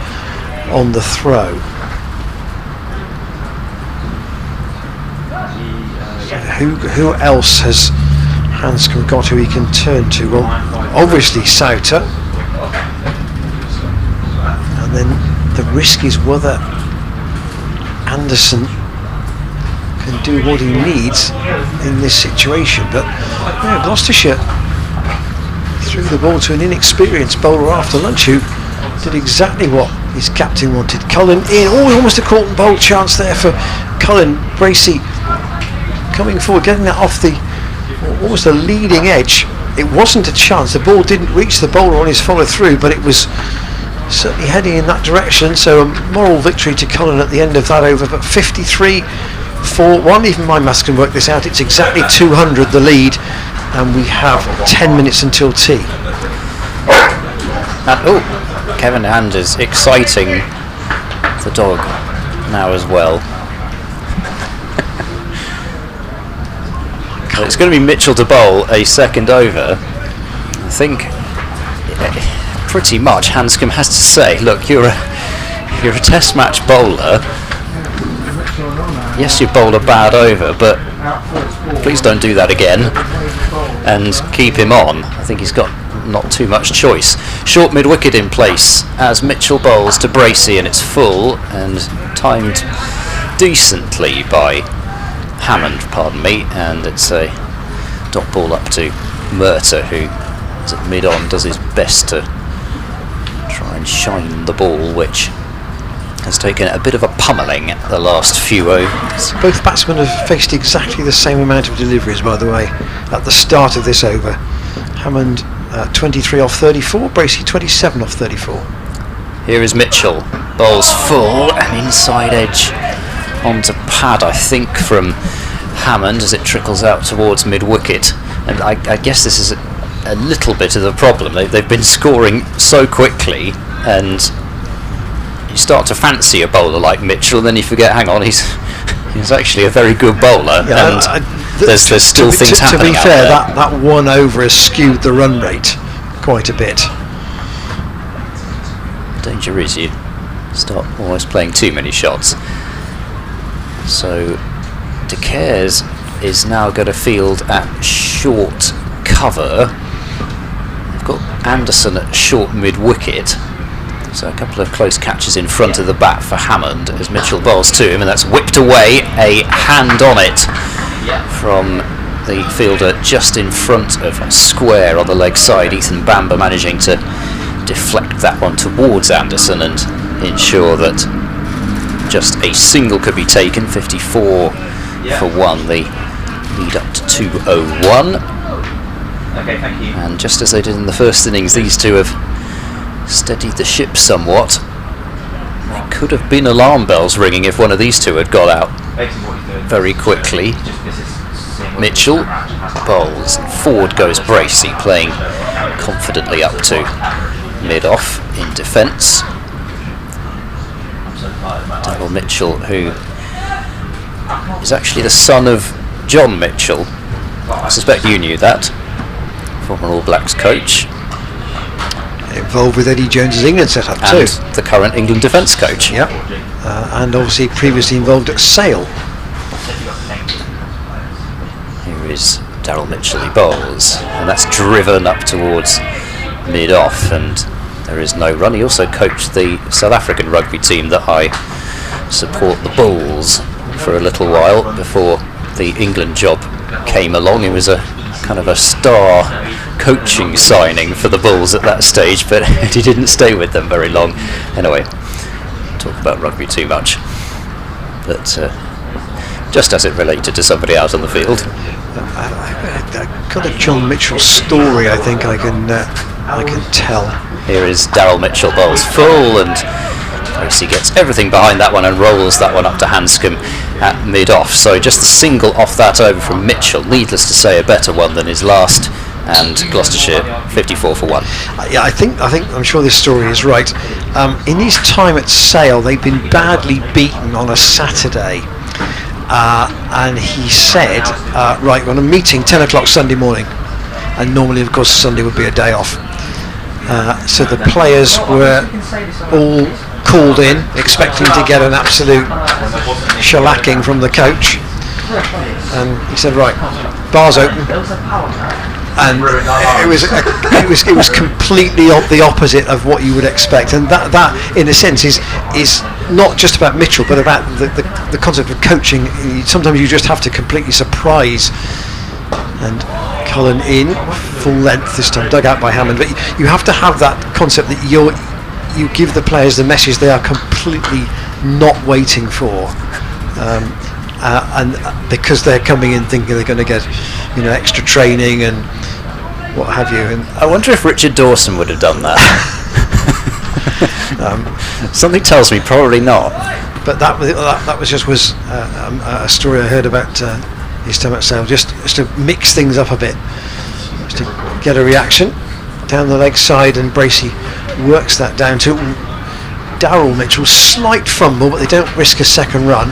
Speaker 4: on the throw. So who else has Hanscom got who he can turn to? Well, obviously Souter, and then the risk is whether Anderson can do what he needs in this situation. But yeah, Gloucestershire threw the ball to an inexperienced bowler after lunch who did exactly what his captain wanted. Cullen in, almost a caught and bowl chance there for Cullen. Bracey coming forward, getting that off the almost the leading edge. It wasn't a chance, the ball didn't reach the bowler on his follow through, but it was certainly heading in that direction. So a moral victory to Cullen at the end of that over, but 53 for 1. Even my maths can work this out. It's exactly 200 the lead, and we have 10 minutes until tea.
Speaker 5: And Kevin Hand is exciting the dog now as well. It's going to be Mitchell to bowl a second over. I think pretty much Hanscom has to say, look, you're a test match bowler. Yes, you bowled a bad over, but Please don't do that again, and keep him on. I think he's got not too much choice. Short mid-wicket in place as Mitchell bowls to Bracey, and it's full and timed decently by Hammond, pardon me, and it's a dot ball up to Murtagh, who is at mid-on, does his best to try and shine the ball, which has taken a bit of a pummelling the last few overs.
Speaker 4: Both batsmen have faced exactly the same amount of deliveries, by the way, at the start of this over. Hammond 23 off 34, Bracey 27 off 34.
Speaker 5: Here is Mitchell, bowls full and inside edge onto pad, I think, from Hammond as it trickles out towards mid-wicket. And I guess this is a little bit of the problem. They've been scoring so quickly, and you start to fancy a bowler like Mitchell, and then you forget, hang on, he's actually a very good bowler, and there's still things happening.
Speaker 4: To be fair, that one over has skewed the run rate quite a bit.
Speaker 5: Danger is you start almost playing too many shots. So De Caires is now going to field at short cover. They've got Anderson at short mid-wicket. So a couple of close catches in front of the bat for Hammond as Mitchell bowls to him, and that's whipped away. A hand on it from the fielder just in front of square on the leg side. Ethan Bamber managing to deflect that one towards Anderson and ensure that just a single could be taken. 54 for 1, the lead up to 201.
Speaker 2: Okay, thank you.
Speaker 5: And just as they did in the first innings, these two have steadied the ship somewhat. There could have been alarm bells ringing if one of these two had got out very quickly. Mitchell bowls, forward goes Bracey, playing confidently up to mid-off in defence. Daryl Mitchell, who is actually the son of John Mitchell. I suspect you knew that. Former All Blacks coach.
Speaker 4: Involved with Eddie Jones's England setup too.
Speaker 5: And the current England defence coach.
Speaker 4: Yep. And obviously previously involved at Sale.
Speaker 5: Here is Daryl Mitchell, he bowls, and that's driven up towards mid-off, and there is no run. He also coached the South African rugby team that I support, the Bulls, for a little while before the England job came along. It was a kind of a star coaching signing for the Bulls at that stage, but he didn't stay with them very long. Anyway, talk about rugby too much, but just as it related to somebody out on the field.
Speaker 4: I've got a John Mitchell story I think I can tell.
Speaker 5: Here is Daryl Mitchell bowls full, and Bracey gets everything behind that one and rolls that one up to Hanscom at mid-off. So just the single off that over from Mitchell, needless to say a better one than his last, and Gloucestershire 54 for 1.
Speaker 4: Yeah, I think I'm sure this story is right. In his time at Sale, they'd been badly beaten on a Saturday, and he said, right, we're on a meeting 10 o'clock Sunday morning, and normally of course Sunday would be a day off. So the players were all called in, expecting to get an absolute shellacking from the coach, and he said, right, bars open, and it was completely the opposite of what you would expect, and that in a sense is not just about Mitchell, but about the concept of coaching. Sometimes you just have to completely surprise. And Cullen in full length this time, dug out by Hammond, but you have to have that concept that you give the players the message they are completely not waiting for, and because they're coming in thinking they're going to get extra training and what have you. And
Speaker 5: I wonder if Richard Dawson would have done that. Something tells me probably not.
Speaker 4: But that was a story I heard about his time at Sale, just to mix things up a bit, just to get a reaction down the leg side, and Bracey works that down to Daryl Mitchell. Slight fumble, but they don't risk a second run,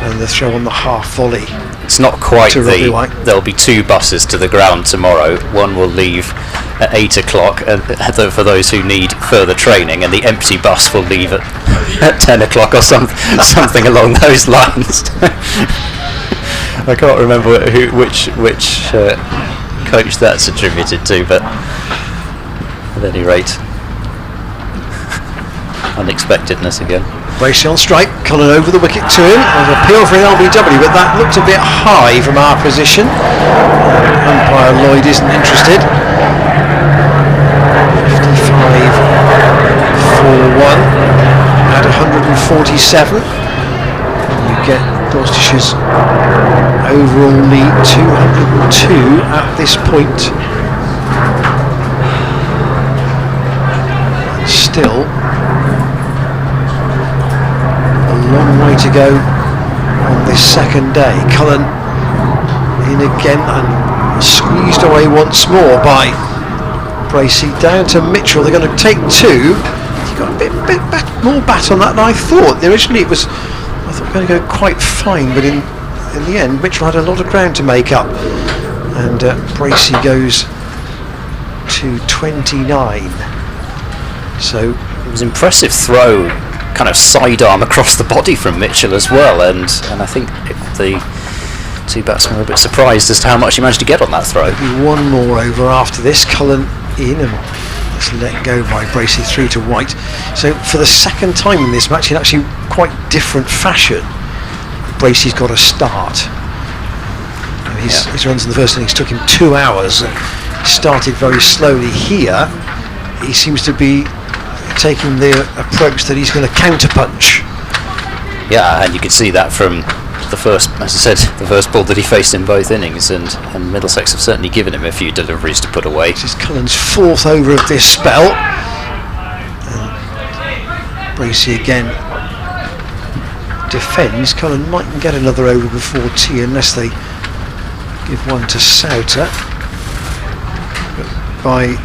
Speaker 4: and the throw on the half volley.
Speaker 5: It's not quite there'll be 2 buses to the ground tomorrow. One will leave at 8 o'clock for those who need further training, and the empty bus will leave at 10 o'clock or something along those lines. I can't remember which coach that's attributed to, but at any rate, unexpectedness again.
Speaker 4: Bracey on strike, Cullen over the wicket to him. An appeal for an LBW, but that looked a bit high from our position. Umpire Lloyd isn't interested. 55-4-1 at 147. You get Gloucestershire's overall lead 202 at this point. And still a long way to go on this second day. Cullen in again and squeezed away once more by Bracey. Down to Mitchell. They're going to take two. He got a bit more bat on that than I thought. Originally I thought going to go quite fine, but in the end Mitchell had a lot of ground to make up, and Bracey goes to 29. So
Speaker 5: it was an impressive throw, kind of sidearm across the body from Mitchell as well, and I think the two batsmen were a bit surprised as to how much he managed to get on that throw.
Speaker 4: Maybe one more over after this. Cullen in, and it's let go by Bracey through to White. So for the second time in this match, in actually quite different fashion, Bracey's got a start. His runs in the first innings took him 2 hours. He started very slowly. Here he seems to be taking the approach that he's going to counter-punch.
Speaker 5: Yeah, and you could see that from the first, as I said, the first ball that he faced in both innings, and Middlesex have certainly given him a few deliveries to put away.
Speaker 4: This is Cullen's fourth over of this spell. And Bracey again defends. Cullen mightn't get another over before tea unless they give one to Souter. But by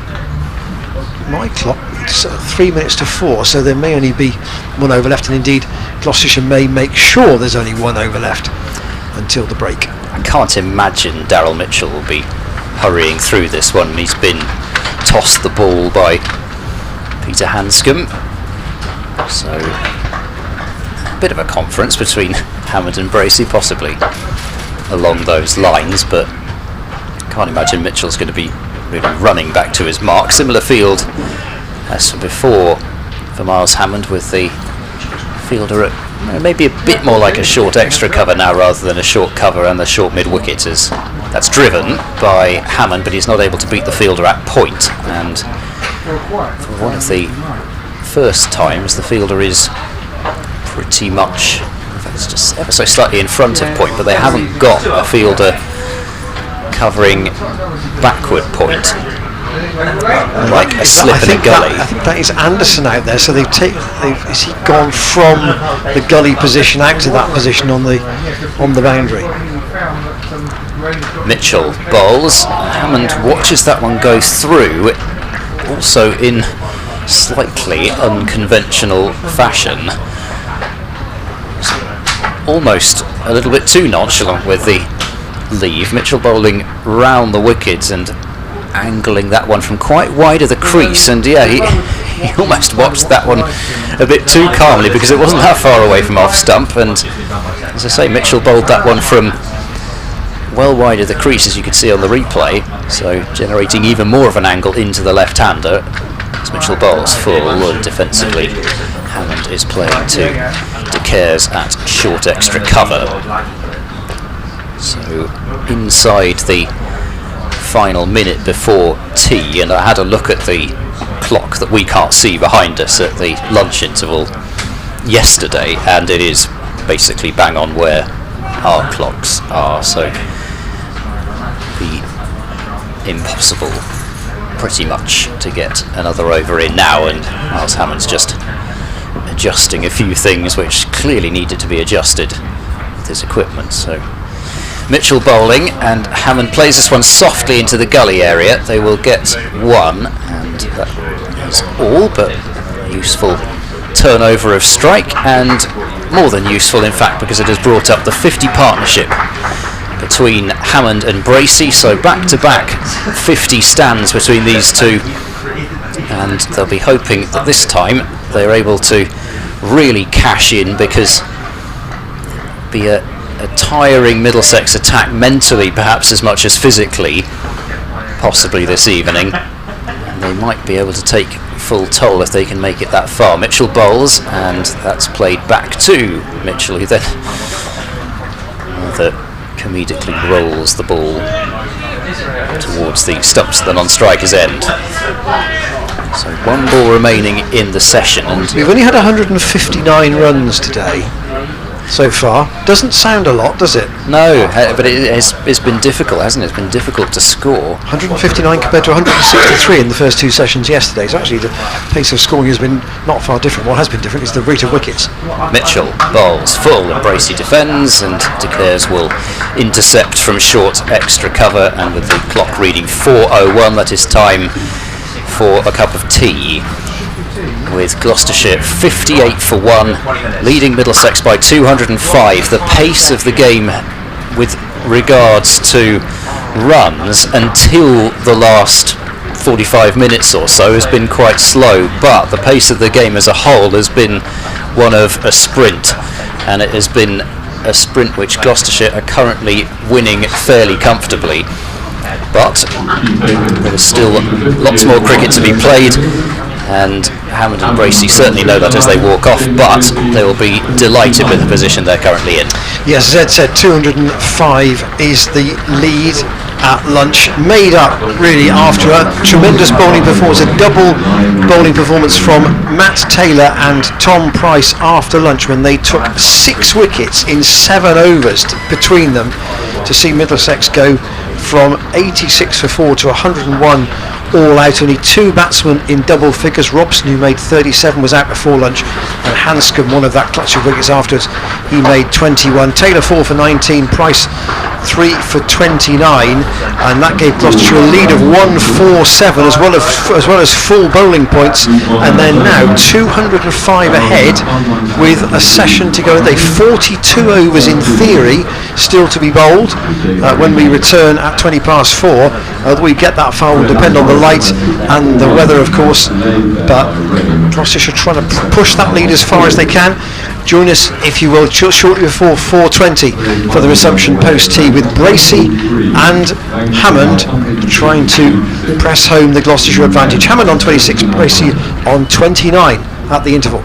Speaker 4: my clock, it's 3 minutes to 4, so there may only be one over left, and indeed Gloucestershire may make sure there's only one over left until the break.
Speaker 5: I can't imagine Daryl Mitchell will be hurrying through this one. He's been tossed the ball by Peter Hanscom, so a bit of a conference between Hammond and Bracey possibly along those lines, but can't imagine Mitchell's going to be really running back to his mark. Similar field as before for Miles Hammond, with the fielder at maybe a bit more like a short extra cover now rather than a short cover, and the short mid wicket is that's driven by Hammond, but he's not able to beat the fielder at point. And for one of the first times, the fielder is pretty much, in fact, it's just ever so slightly in front of point, but they haven't got a fielder covering backward point like a slip in a gully.
Speaker 4: I think that is Anderson out there, so is he gone from the gully position out to that position on the boundary?
Speaker 5: Mitchell bowls, Hammond watches that one go through, also in slightly unconventional fashion, almost a little bit too nonchalant with the leave. Mitchell bowling round the wickets and angling that one from quite wide of the crease, and yeah, he almost watched that one a bit too calmly because it wasn't that far away from off stump, and as I say, Mitchell bowled that one from well wide of the crease, as you could see on the replay, so generating even more of an angle into the left-hander as Mitchell bowls full, and defensively Hammond is playing to De Cares at short extra cover. So inside the final minute before tea, and I had a look at the clock that we can't see behind us at the lunch interval yesterday, and it is basically bang on where our clocks are, so be impossible pretty much to get another over in now, and Miles Hammond's just adjusting a few things which clearly needed to be adjusted with his equipment. So Mitchell bowling, and Hammond plays this one softly into the gully area. They will get one, and that is all, but a useful turnover of strike, and more than useful in fact, because it has brought up the 50 partnership between Hammond and Bracey, so back to back 50 stands between these two, and they'll be hoping that this time they're able to really cash in, because it'll be a a tiring Middlesex attack mentally, perhaps as much as physically, possibly this evening. And they might be able to take full toll if they can make it that far. Mitchell bowls, and that's played back to Mitchell, who then rather comedically rolls the ball towards the stumps, then on striker's end. So one ball remaining in the session, and
Speaker 4: We've only had 159 runs today so far. Doesn't sound a lot, does it?
Speaker 5: no, but it's been difficult, hasn't it? It's been difficult to score.
Speaker 4: 159 compared to 163 in the first two sessions yesterday. So actually the pace of scoring has been not far different. What has been different is the rate of wickets.
Speaker 5: Mitchell bowls full, and Bracey defends and declares will intercept from short extra cover, and with the clock reading 4:01, that is time for a cup of tea, with Gloucestershire 58 for 1, leading Middlesex by 205. The pace of the game with regards to runs until the last 45 minutes or so has been quite slow, but the pace of the game as a whole has been one of a sprint, and it has been a sprint which Gloucestershire are currently winning fairly comfortably. But there is still lots more cricket to be played, and Hammond and Bracey certainly know that as they walk off, but they will be delighted with the position they're currently in.
Speaker 4: Yes, as Ed said, 205 is the lead at lunch, made up really after a tremendous bowling performance, a double bowling performance from Matt Taylor and Tom Price after lunch, when they took 6 wickets in 7 overs between them to see Middlesex go from 86 for 4 to 101 all out. Only 2 batsmen in double figures. Robson, who made 37, was out before lunch, and Hanscom, one of that clutch of wickets afterwards, he made 21. Taylor 4 for 19, Price 3 for 29, and that gave Gloucestershire a lead of 147 as well as full bowling points, and they're now 205 ahead with a session to go. They 42 overs in theory still to be bowled when we return at 20 past 4. Whether we get that far will depend on the light and the weather, of course, but Gloucestershire trying to push that lead as far as they can. Join us, if you will, shortly before 4:20 for the resumption post-tea, with Bracey and Hammond trying to press home the Gloucestershire advantage. Hammond on 26, Bracey on 29 at the interval.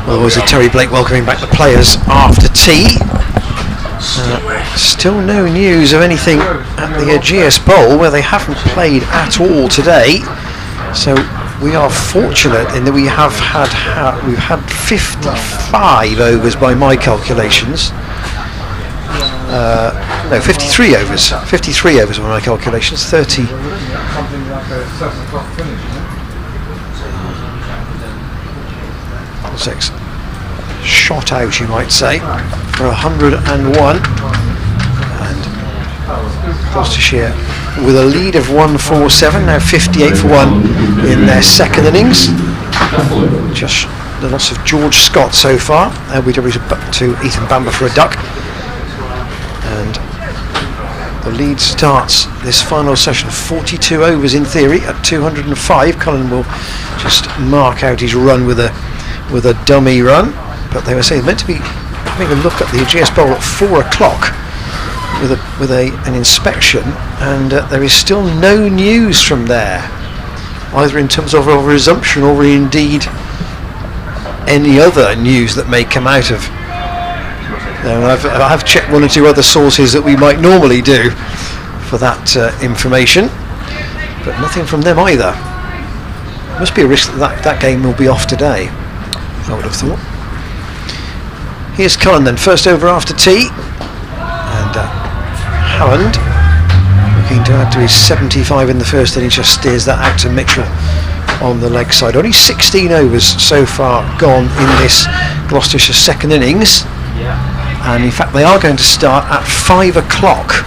Speaker 4: Well, was Terry Blake welcoming back the players after tea. Still no news of anything at the Aegeus Bowl, where they haven't played at all today. So we are fortunate in that we've had 55 overs by my calculations. No, 53 overs. 53 overs by my calculations. 30. Six. Shot out, you might say, for 101. And Gloucestershire with a lead of 147, now 58 for 1 in their second innings. Just the loss of George Scott so far. LBW to Ethan Bamber for a duck. And the lead starts this final session, 42 overs in theory at 205. Cullen will just mark out his run with a dummy run. But they were saying meant to be having a look at the Aegeus Bowl at 4 o'clock with an inspection, and there is still no news from there, either in terms of a resumption or indeed any other news that may come out of. I've checked one or two other sources that we might normally do for that information, but nothing from them either. Must be a risk that game will be off today, I would have thought. Here's Cullen then, first over after tea, and Hammond looking to add to his 75 in the first inning, just steers that out to Mitchell on the leg side. Only 16 overs so far gone in this Gloucestershire second innings, and in fact they are going to start at 5 o'clock.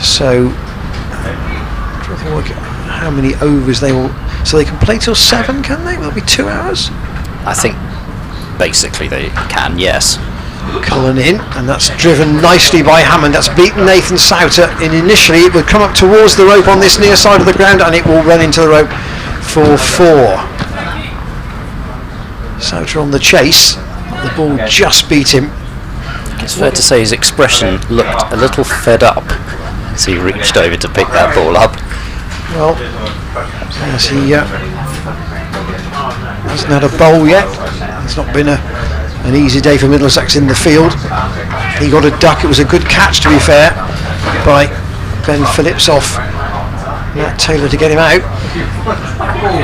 Speaker 4: So I'm trying to work out how many overs they will, so they can play till 7, can they? Will it be 2 hours?
Speaker 5: I think basically they can, yes.
Speaker 4: Cullen in, and that's driven nicely by Hammond. That's beaten Nathan Souter, and initially it would come up towards the rope on this near side of the ground, and it will run into the rope for 4. Souter on the chase, the ball just beat him.
Speaker 5: It's fair to say his expression looked a little fed up as he reached over to pick that ball up.
Speaker 4: Well, yes, he hasn't had a bowl yet. It's not been an easy day for Middlesex in the field. He got a duck. It was a good catch, to be fair, by Ben Phillips off Matt Taylor to get him out.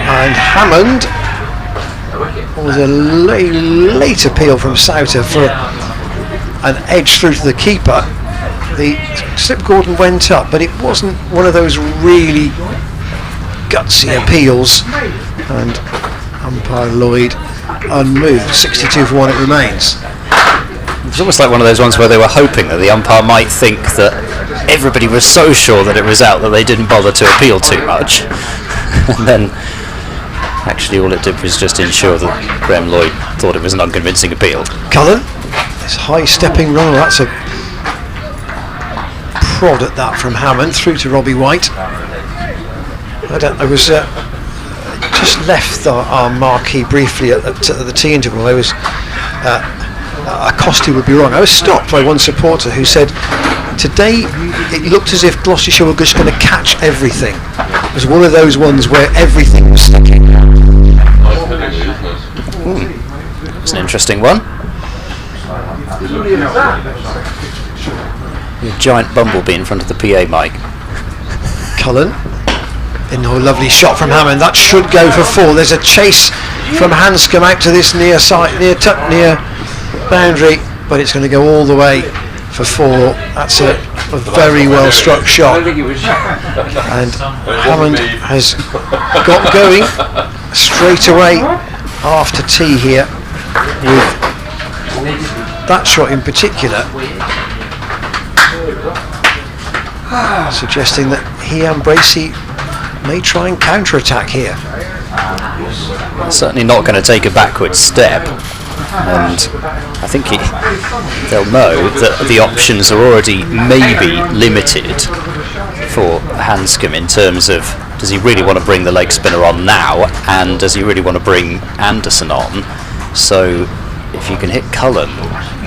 Speaker 4: And Hammond was a late appeal from Souter for an edge through to the keeper. The slip Gordon went up, but it wasn't one of those really gutsy appeals, and umpire Lloyd unmoved. 62 for 1 it remains.
Speaker 5: It was almost like one of those ones where they were hoping that the umpire might think that everybody was so sure that it was out that they didn't bother to appeal too much. And then actually all it did was just ensure that Graham Lloyd thought it was an unconvincing appeal.
Speaker 4: Cullen, this high stepping run, that's a prod at that from Hammond through to Robbie White. I was just left our marquee briefly at the tea interval. I was accosted would be wrong. I was stopped by one supporter who said today it looked as if Gloucestershire were just going to catch everything. It was one of those ones where everything was sticking.
Speaker 5: It's an interesting one. A giant bumblebee in front of the PA mic.
Speaker 4: Cullen. A lovely shot from Hammond. That should go for 4. There's a chase from Hanscom out to this near boundary, but it's going to go all the way for 4. That's a very well struck shot, and Hammond has got going straight away after tea here with that shot in particular, suggesting that he and Bracey may try and counter-attack here.
Speaker 5: Certainly not going to take a backward step, and I think they'll know that the options are already maybe limited for Hanscom in terms of, does he really want to bring the leg spinner on now, and does he really want to bring Anderson on? So if you can hit Cullen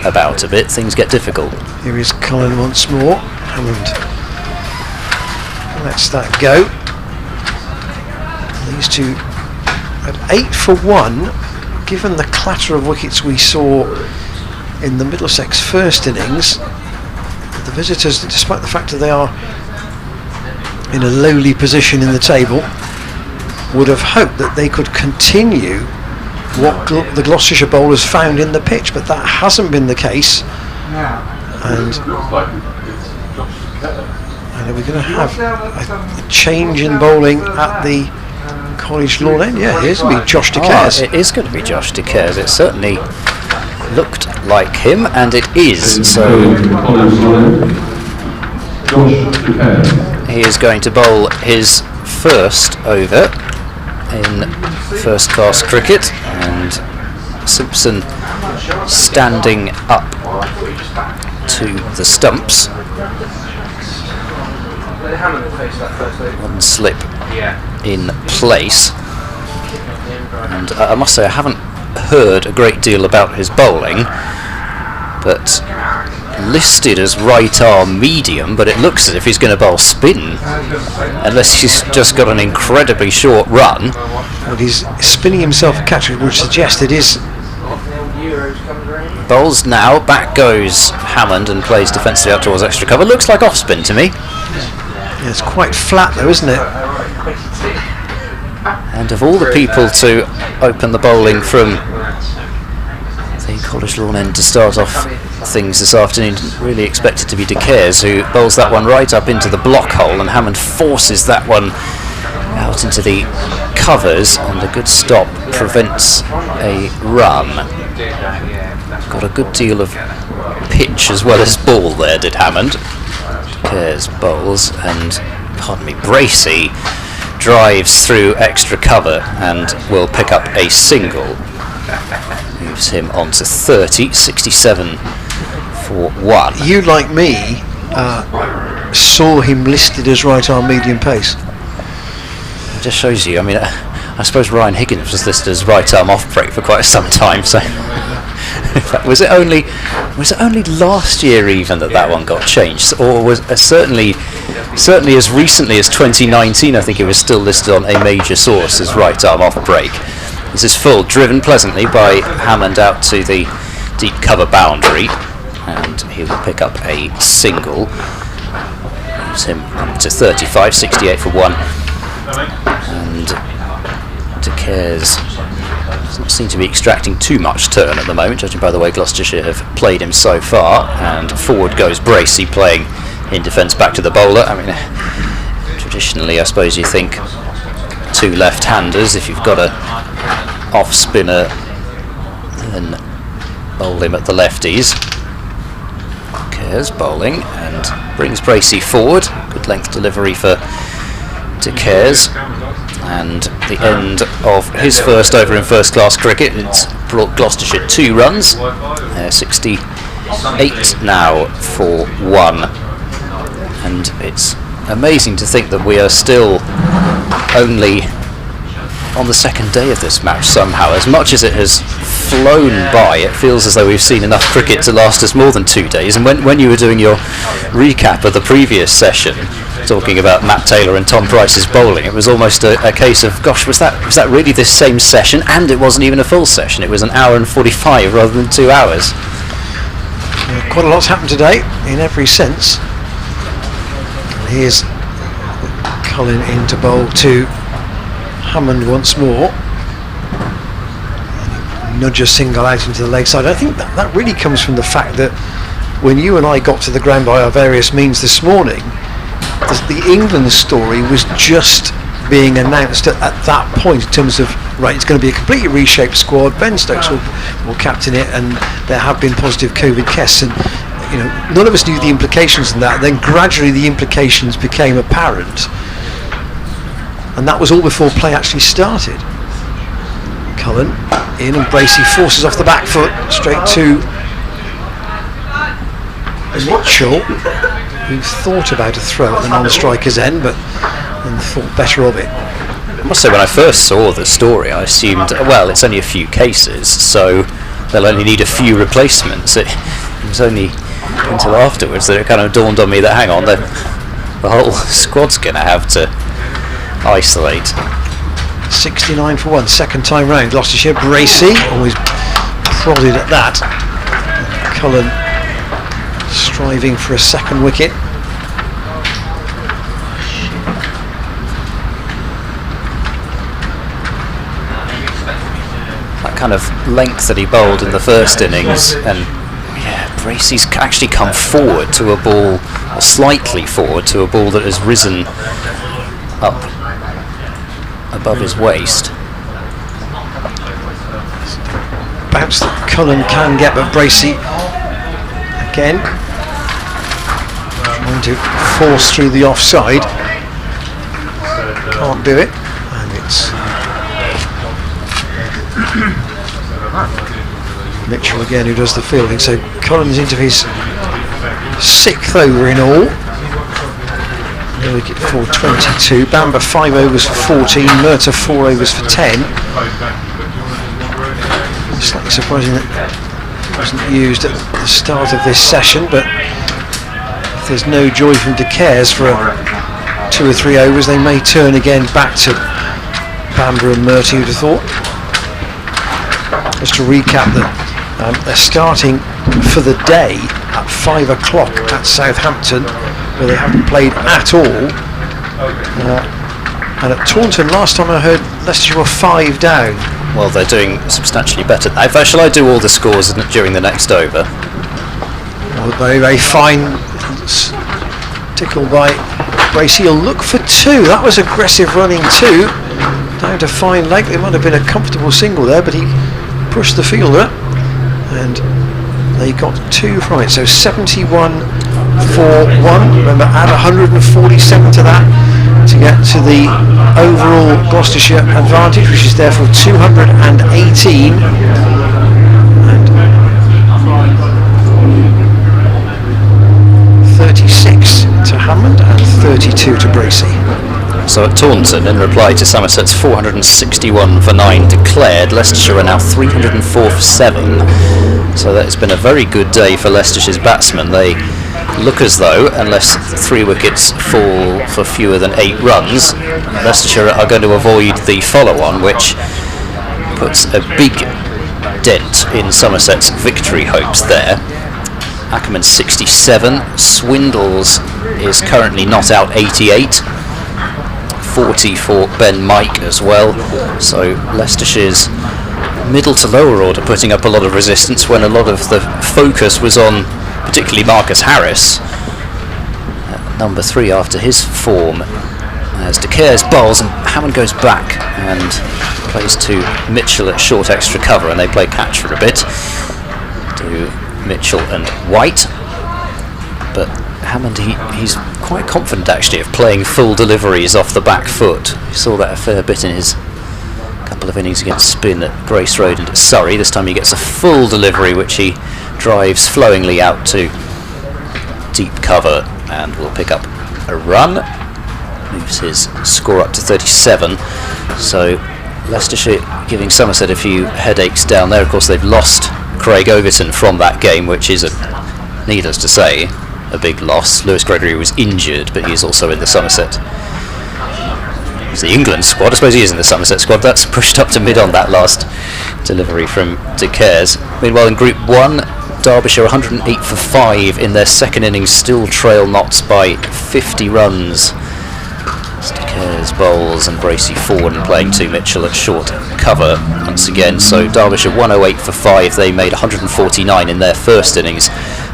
Speaker 5: about a bit, things get difficult.
Speaker 4: Here is Cullen once more, and lets that go. These two at 8 for 1, given the clatter of wickets we saw in the Middlesex first innings. The visitors, despite the fact that they are in a lowly position in the table, would have hoped that they could continue what the Gloucestershire bowlers found in the pitch, but that hasn't been the case. And we're going to have a change in bowling at the College Lawn End. Yeah, here's going to be Josh De Cares.
Speaker 5: It is going to be Josh De Cares. It certainly looked like him, and it is. So he is going to bowl his first over in first class cricket, and Simpson standing up to the stumps. One slip in place, and I must say I haven't heard a great deal about his bowling, but listed as right arm medium, but it looks as if he's going to bowl spin, unless he's just got an incredibly short run.
Speaker 4: Well, he's spinning himself a catch, which suggests it is.
Speaker 5: Bowls now, back goes Hammond and plays defensively out towards extra cover. Looks like off spin to me.
Speaker 4: Yeah, it's quite flat though, isn't it?
Speaker 5: And of all the people to open the bowling from the College Lawn End to start off things this afternoon, didn't really expect it to be De Cares, who bowls that one right up into the block hole, and Hammond forces that one out into the covers, and a good stop prevents a run. Got a good deal of pitch as well as ball there, did Hammond. De Cares bowls, and Bracey drives through extra cover and will pick up a single. Moves him on to 30, 67 for 1.
Speaker 4: You, like me, saw him listed as right arm medium pace.
Speaker 5: It just shows you. I mean, I suppose Ryan Higgins was listed as right arm off break for quite some time. So, in fact, was it only last year even that one got changed, or was certainly as recently as 2019? I think it was still listed on a major source as right arm off break. This is full, driven pleasantly by Hammond out to the deep cover boundary, and he will pick up a single. Moves him up to 35, 68 for 1. And De Cares doesn't seem to be extracting too much turn at the moment, judging by the way Gloucestershire have played him so far. And forward goes Bracey, playing in defence back to the bowler. I mean, traditionally I suppose you think two left-handers. If you've got a off-spinner, then bowl him at the lefties. Cares bowling and brings Bracey forward. Good length delivery for De Cares, and the end of his first over in first class cricket. It's brought Gloucestershire 2 runs. 68 now for 1, and it's amazing to think that we are still only on the second day of this match somehow. As much as it has flown by, it feels as though we've seen enough cricket to last us more than 2 days. And when you were doing your recap of the previous session, talking about Matt Taylor and Tom Price's bowling, it was almost a case of, gosh, was that really this same session? And it wasn't even a full session, it was an hour and 45 rather than 2 hours.
Speaker 4: Yeah, quite a lot's happened today in every sense. And here's Cullen in to bowl to Hammond once more. Nudge a single out into the leg side. I think that really comes from the fact that when you and I got to the ground by our various means this morning, the England story was just being announced at that point, in terms of, right, it's going to be a completely reshaped squad, Ben Stokes will captain it, and there have been positive COVID tests, and you know, none of us knew the implications of that. Then gradually the implications became apparent, and that was all before play actually started. Cullen in, and Bracey forces off the back foot straight to Mitchell, who thought about a throw at the non-striker's end, but then thought better of it.
Speaker 5: I must say, when I first saw the story, I assumed, well, it's only a few cases, so they'll only need a few replacements. It was only until afterwards that it kind of dawned on me that, hang on, the whole squad's going to have to isolate.
Speaker 4: 69 for 1, second time round. Gloucestershire, Bracey, always prodded at that. Cullen striving for a second wicket.
Speaker 5: That kind of length that he bowled in the first innings, and yeah, Bracey's actually come forward to a ball, or slightly forward to a ball that has risen up above his waist.
Speaker 4: Bounce that Cullen can get, but Bracey again trying to force through the offside. Can't do it, and it's Mitchell again who does the fielding. So Cullen's into his 6th over in all. No wicket for 22. Bamber 5 overs for 14. Murtagh 4 overs for 10. Slightly surprising that it wasn't used at the start of this session, but if there's no joy from De Caires for 2 or 3 overs, they may turn again back to Bamber and Murtagh, you'd have thought. Just to recap that they're starting for the day at 5 o'clock at Southampton, where they haven't played at all. And at Taunton, last time I heard, Leicestershire were 5 down.
Speaker 5: Well, they're doing substantially better. Shall I do all the scores during the next over?
Speaker 4: Well, very, very fine tickle by Bracey. He'll look for 2. That was aggressive running 2. Down to fine leg. It might have been a comfortable single there, but he pushed the fielder and they got 2 from it. So 71 for 1. Remember, add 147 to that to get to the overall Gloucestershire advantage, which is therefore 218. And 36 to Hammond and 32 to Bracey.
Speaker 5: So at Taunton, in reply to Somerset's 461 for 9 declared, Leicestershire are now 304 for 7. So that has been a very good day for Leicestershire's batsmen. They look as though, unless 3 wickets fall for fewer than 8 runs, Leicestershire are going to avoid the follow-on, which puts a big dent in Somerset's victory hopes there. Ackerman 67, Swindles is currently not out 88. 40 for Ben Mike as well, so Leicestershire's middle to lower order putting up a lot of resistance when a lot of the focus was on particularly Marcus Harris, number 3 after his form, as De Caires bowls and Hammond goes back and plays to Mitchell at short extra cover, and they play catch for a bit to Mitchell and White, but Hammond, he's quite confident actually of playing full deliveries off the back foot. You saw that a fair bit in his couple of innings against spin at Grace Road and at Surrey. This time he gets a full delivery which he drives flowingly out to deep cover and will pick up a run. Moves his score up to 37. So Leicestershire giving Somerset a few headaches down there. Of course they've lost Craig Overton from that game, which is, needless to say, a big loss. Lewis Gregory was injured, but he's also in the Somerset. He's the England squad. I suppose he is in the Somerset squad. That's pushed up to mid on that last delivery from De Caires. Meanwhile, in Group 1, Derbyshire 108 for 5 in their second innings, still trail Notts by 50 runs. De Caires bowls and Bracey forward and playing to Mitchell at short cover once again. So Derbyshire 108 for 5. They made 149 in their first innings.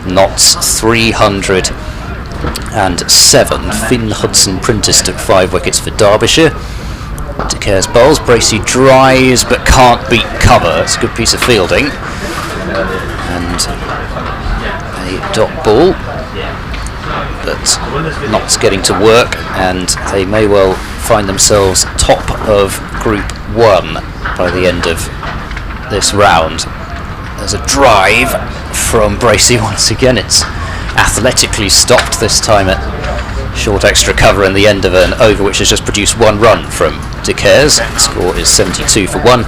Speaker 5: Notts 307. Finn Hudson-Prentice took 5 wickets for Derbyshire. De Caires bowls, Bracey drives but can't beat cover. It's a good piece of fielding. And a dot ball, but Notts getting to work, and they may well find themselves top of Group 1 by the end of this round. There's a drive from Bracey once again. It's athletically stopped this time at short extra cover in the end of an over which has just produced 1 run from De Caires. The score is 72 for 1.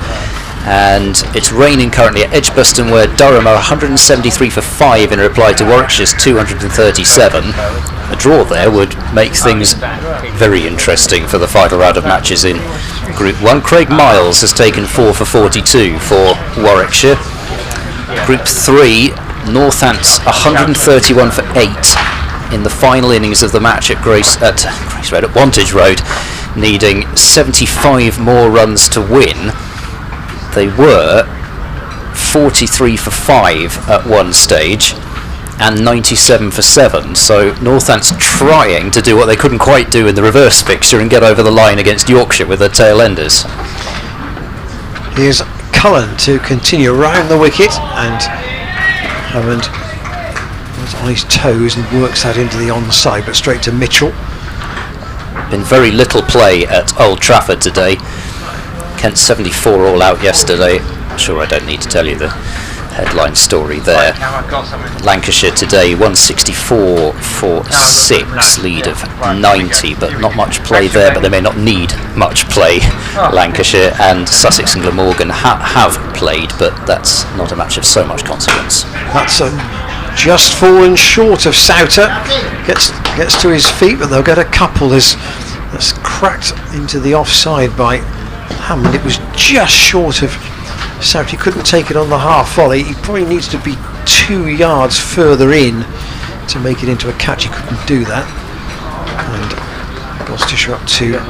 Speaker 5: And it's raining currently at Edgbaston, where Durham are 173 for 5 in reply to Warwickshire's 237. A draw there would make things very interesting for the final round of matches in Group 1. Craig Miles has taken 4 for 42 for Warwickshire. Group 3, Northants 131 for 8 in the final innings of the match at Wantage Road, needing 75 more runs to win. They were 43 for 5 at one stage and 97 for 7, so Northants trying to do what they couldn't quite do in the reverse fixture and get over the line against Yorkshire with their tail enders.
Speaker 4: Here's Cullen to continue around the wicket, and Hammond is on his toes and works that into the onside, but straight to Mitchell.
Speaker 5: Been very little play at Old Trafford today. Kent 74 all out yesterday. I'm sure I don't need to tell you the headline story there. Lancashire today 164 for 6, lead of 90, but not much play there, but they may not need much play. Lancashire and Sussex and Glamorgan have played, but that's not a match of so much consequence.
Speaker 4: That's just fallen short of Souter. Gets to his feet, but they'll get a couple. That's cracked into the offside by Hammond. It was just short of Souter. He couldn't take it on the half volley. He probably needs to be 2 yards further in to make it into a catch. He couldn't do that. And Gloucestershire up to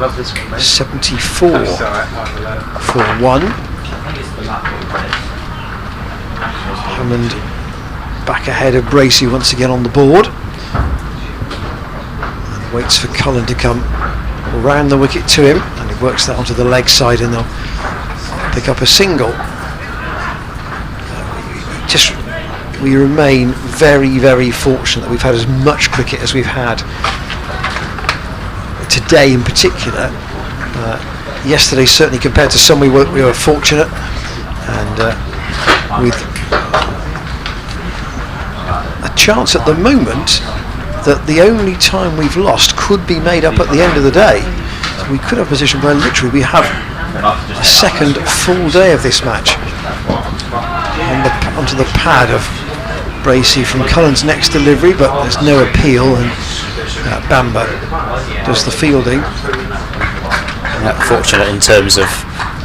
Speaker 4: 74 for 1. Hammond back ahead of Bracey once again on the board, and waits for Cullen to come around the wicket to him, and he works that onto the leg side, and they'll pick up a single. We remain very, very fortunate that we've had as much cricket as we've had today in particular. Yesterday certainly compared to some we were fortunate, and with a chance at the moment that the only time we've lost could be made up at the end of the day. So we could have a position where literally we have a second full day of this match onto the pad of Bracey from Cullen's next delivery, but there's no appeal, and Bamba does the fielding.
Speaker 5: Fortunate in terms of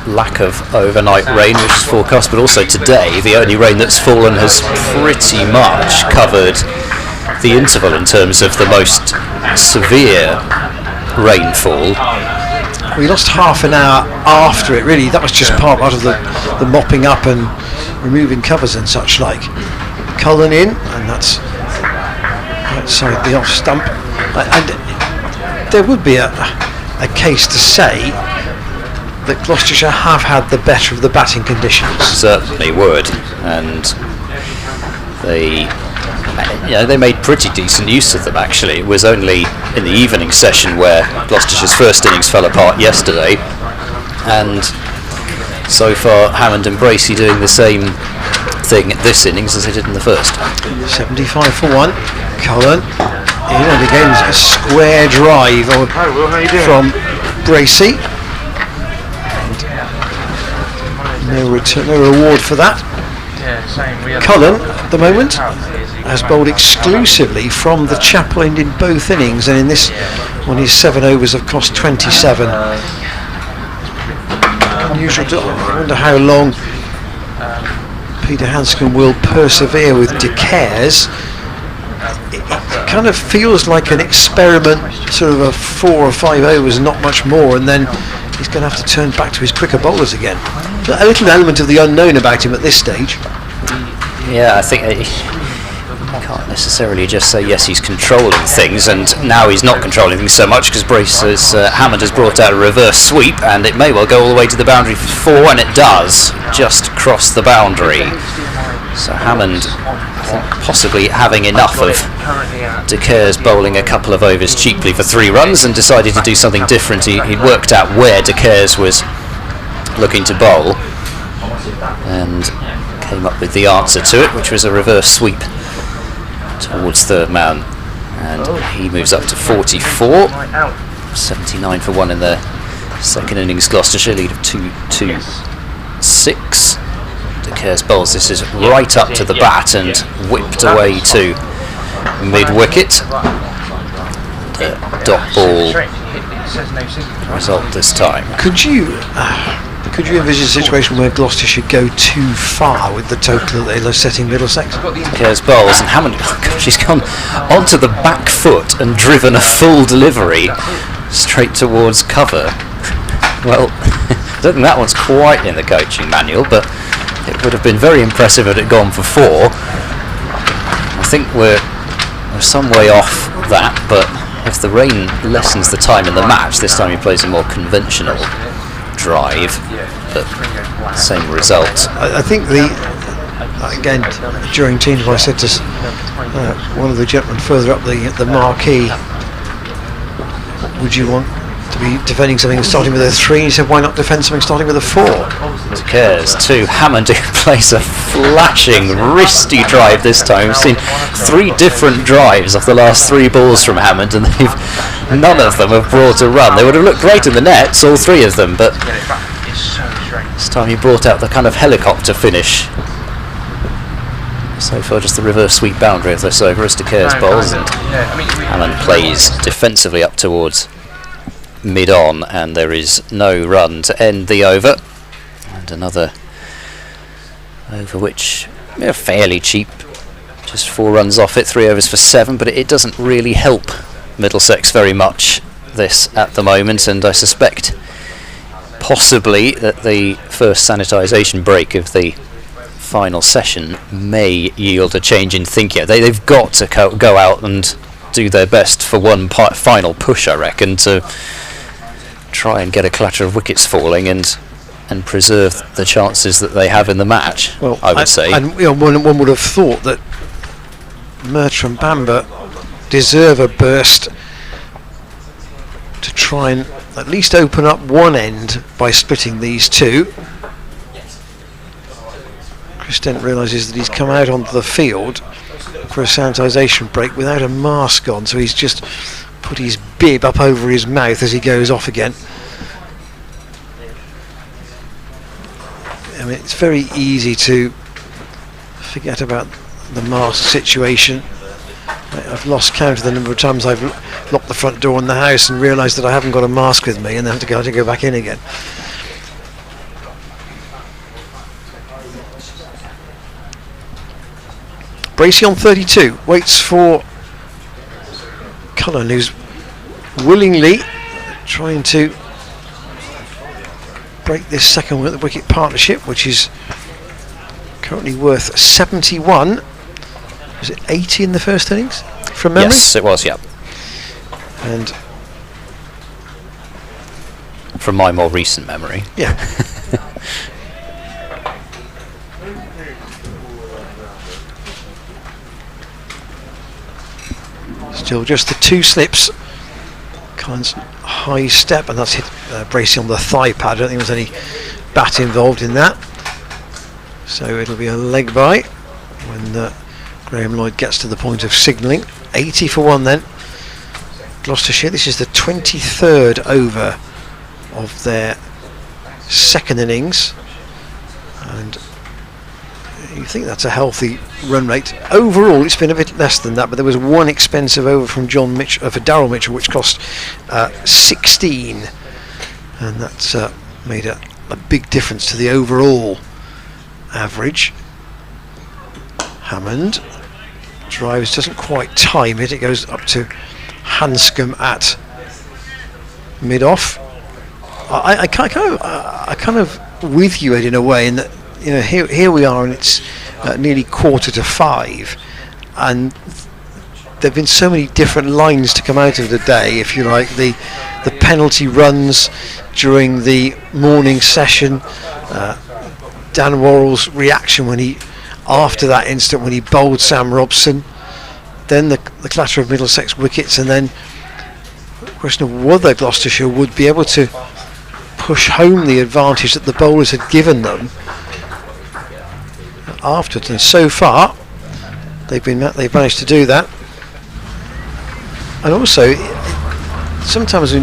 Speaker 5: lack of overnight rain which is forecast, but also today the only rain that's fallen has pretty much covered the interval in terms of the most severe rainfall.
Speaker 4: We lost half an hour after it, really. That was just part of the mopping up and removing covers and such like. Cullen in, and that's outside the off stump. And there would be a case to say that Gloucestershire have had the better of the batting conditions.
Speaker 5: Certainly would, and they made pretty decent use of them actually. It was only in the evening session where Gloucestershire's first innings fell apart yesterday, and so far Hammond and Bracey doing the same thing at this innings as they did in the first.
Speaker 4: 75 for 1. Cullen in, and again a square drive from Bracey. No return, no reward for that. Cullen at the moment has bowled exclusively from the chapel end in both innings, and in this one his 7 overs have cost 27. Unusual. I wonder how long Peter Hanscom will persevere with De Cares. It kind of feels like an experiment, sort of a 4 or 5 overs, not much more, and then he's going to have to turn back to his quicker bowlers again. So a little element of the unknown about him at this stage.
Speaker 5: Yeah, I think you can't necessarily just say yes, he's controlling things, and now he's not controlling things so much because Hammond has brought out a reverse sweep, and it may well go all the way to the boundary for 4, and it does just cross the boundary. So Hammond, I think, possibly having enough of De Cares bowling a couple of overs cheaply for 3 runs, and decided to do something different. He worked out where De Cares was looking to bowl and came up with the answer to it, which was a reverse sweep towards third man, and he moves up to 44. 79 for 1 in the second innings. Gloucestershire lead of 2-7. 6. De Kerr's bowls. This is right up to the bat and whipped away to mid-wicket. Dot ball result this time.
Speaker 4: Could you envisage a situation where Gloucestershire go too far with the total that they're setting Middlesex?
Speaker 5: De Kerr's bowls, and Hammond, she's gone onto the back foot and driven a full delivery straight towards cover. Well, I don't think that one's quite in the coaching manual, but it would have been very impressive had it gone for 4. I think we're some way off that, but if the rain lessens the time in the match, this time he plays a more conventional drive, but same result.
Speaker 4: I think again, during teams, I said to one of the gentlemen further up the marquee, would you want to be defending something starting with a 3? He said, why not defend something starting with a 4?
Speaker 5: De Kerr's to Hammond, who plays a flashing, wristy drive this time. We've seen 3 different drives off the last 3 balls from Hammond, and none of them have brought a run. They would have looked great in the nets, all 3 of them, but this time he brought out the kind of helicopter finish. So far just the reverse sweep boundary of this over as De Kerr's bowls, and Hammond plays defensively up towards mid-on, and there is no run to end the over. And another over which fairly cheap, just 4 runs off it, 3 overs for 7, but it doesn't really help Middlesex very much this at the moment, and I suspect possibly that the first sanitisation break of the final session may yield a change in thinking. They've got to go out and do their best for one final push, I reckon, to try and get a clatter of wickets falling and preserve the chances that they have in the match. Well, I would say.
Speaker 4: And one would have thought that Murtagh and Bamber deserve a burst to try and at least open up one end by splitting these 2. Chris Dent realises that he's come out onto the field for a sanitisation break without a mask on, so he's just put his bib up over his mouth as he goes off again. I mean, it's very easy to forget about the mask situation. I've lost count of the number of times I've locked the front door in the house and realised that I haven't got a mask with me and then have to go back in again. Bracey on 32, waits for Cullen, who's willingly trying to break this second wicket partnership, which is currently worth 71. Was it 80 in the first innings from memory?
Speaker 5: Yes, it was, yeah.
Speaker 4: And
Speaker 5: from my more recent memory.
Speaker 4: Yeah. Still just the 2 slips. Cullen's high step, and that's hit Bracey on the thigh pad. I don't think there's any bat involved in that. So it'll be a leg by when Graham Lloyd gets to the point of signalling. 80 for 1 then. Gloucestershire, this is the 23rd over of their second innings, and you think that's a healthy run rate. Overall it's been a bit less than that, but there was 1 expensive over from John Mitchell, for Darryl Mitchell, which cost 16, and that's made a big difference to the overall average. Hammond drives, doesn't quite time it, it goes up to Hanscom at mid-off. I kind of with you, Ed, in a way, in that, you know, here we are, and it's nearly 4:45, and there've been so many different lines to come out of the day, if you like. The penalty runs during the morning session, Dan Worrell's reaction when he, after that instant when he bowled Sam Robson, then the clatter of Middlesex wickets, and then the question of whether Gloucestershire would be able to push home the advantage that the bowlers had given them afterwards. And so far they've managed to do that. And also sometimes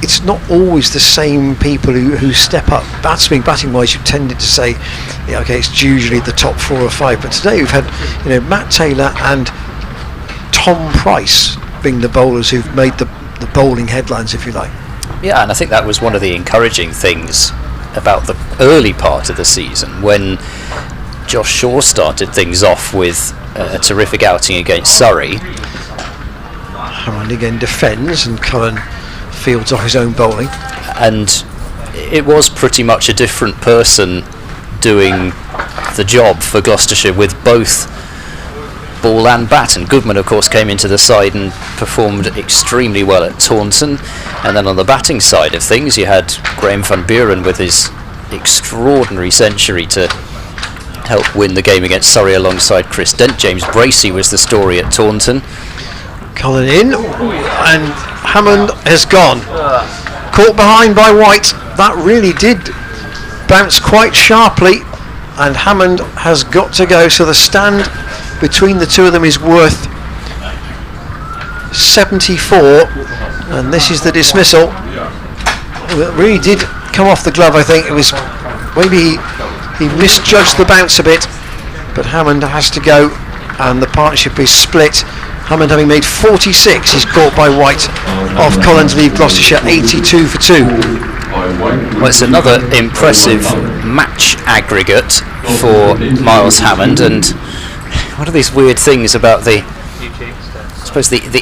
Speaker 4: it's not always the same people who step up. Batting wise, you tended to say, yeah, okay, it's usually the top 4 or 5. But today we've had, Matt Taylor and Tom Price being the bowlers who've made the bowling headlines, if you like.
Speaker 5: Yeah, and I think that was one of the encouraging things about the early part of the season when Josh Shaw started things off with a terrific outing against Surrey.
Speaker 4: Hammond again defends and Cullen fields off his own bowling.
Speaker 5: And it was pretty much a different person doing the job for Gloucestershire with both ball and bat, and Goodman of course came into the side and performed extremely well at Taunton. And then on the batting side of things you had Graham van Buren with his extraordinary century to help win the game against Surrey alongside Chris Dent. James Bracey was the story at Taunton.
Speaker 4: Cullen in, and Hammond has gone. Caught behind by White. That really did bounce quite sharply, and Hammond has got to go. So the stand between the two of them is worth 74, and this is the dismissal. It really did come off the glove. I think it was maybe he misjudged the bounce a bit, but Hammond has to go, and the partnership is split. Hammond having made 46, he's caught by White off Collins, leave Gloucestershire 82 for 2.
Speaker 5: Well, it's another impressive match aggregate for Miles Hammond, and one of these weird things about the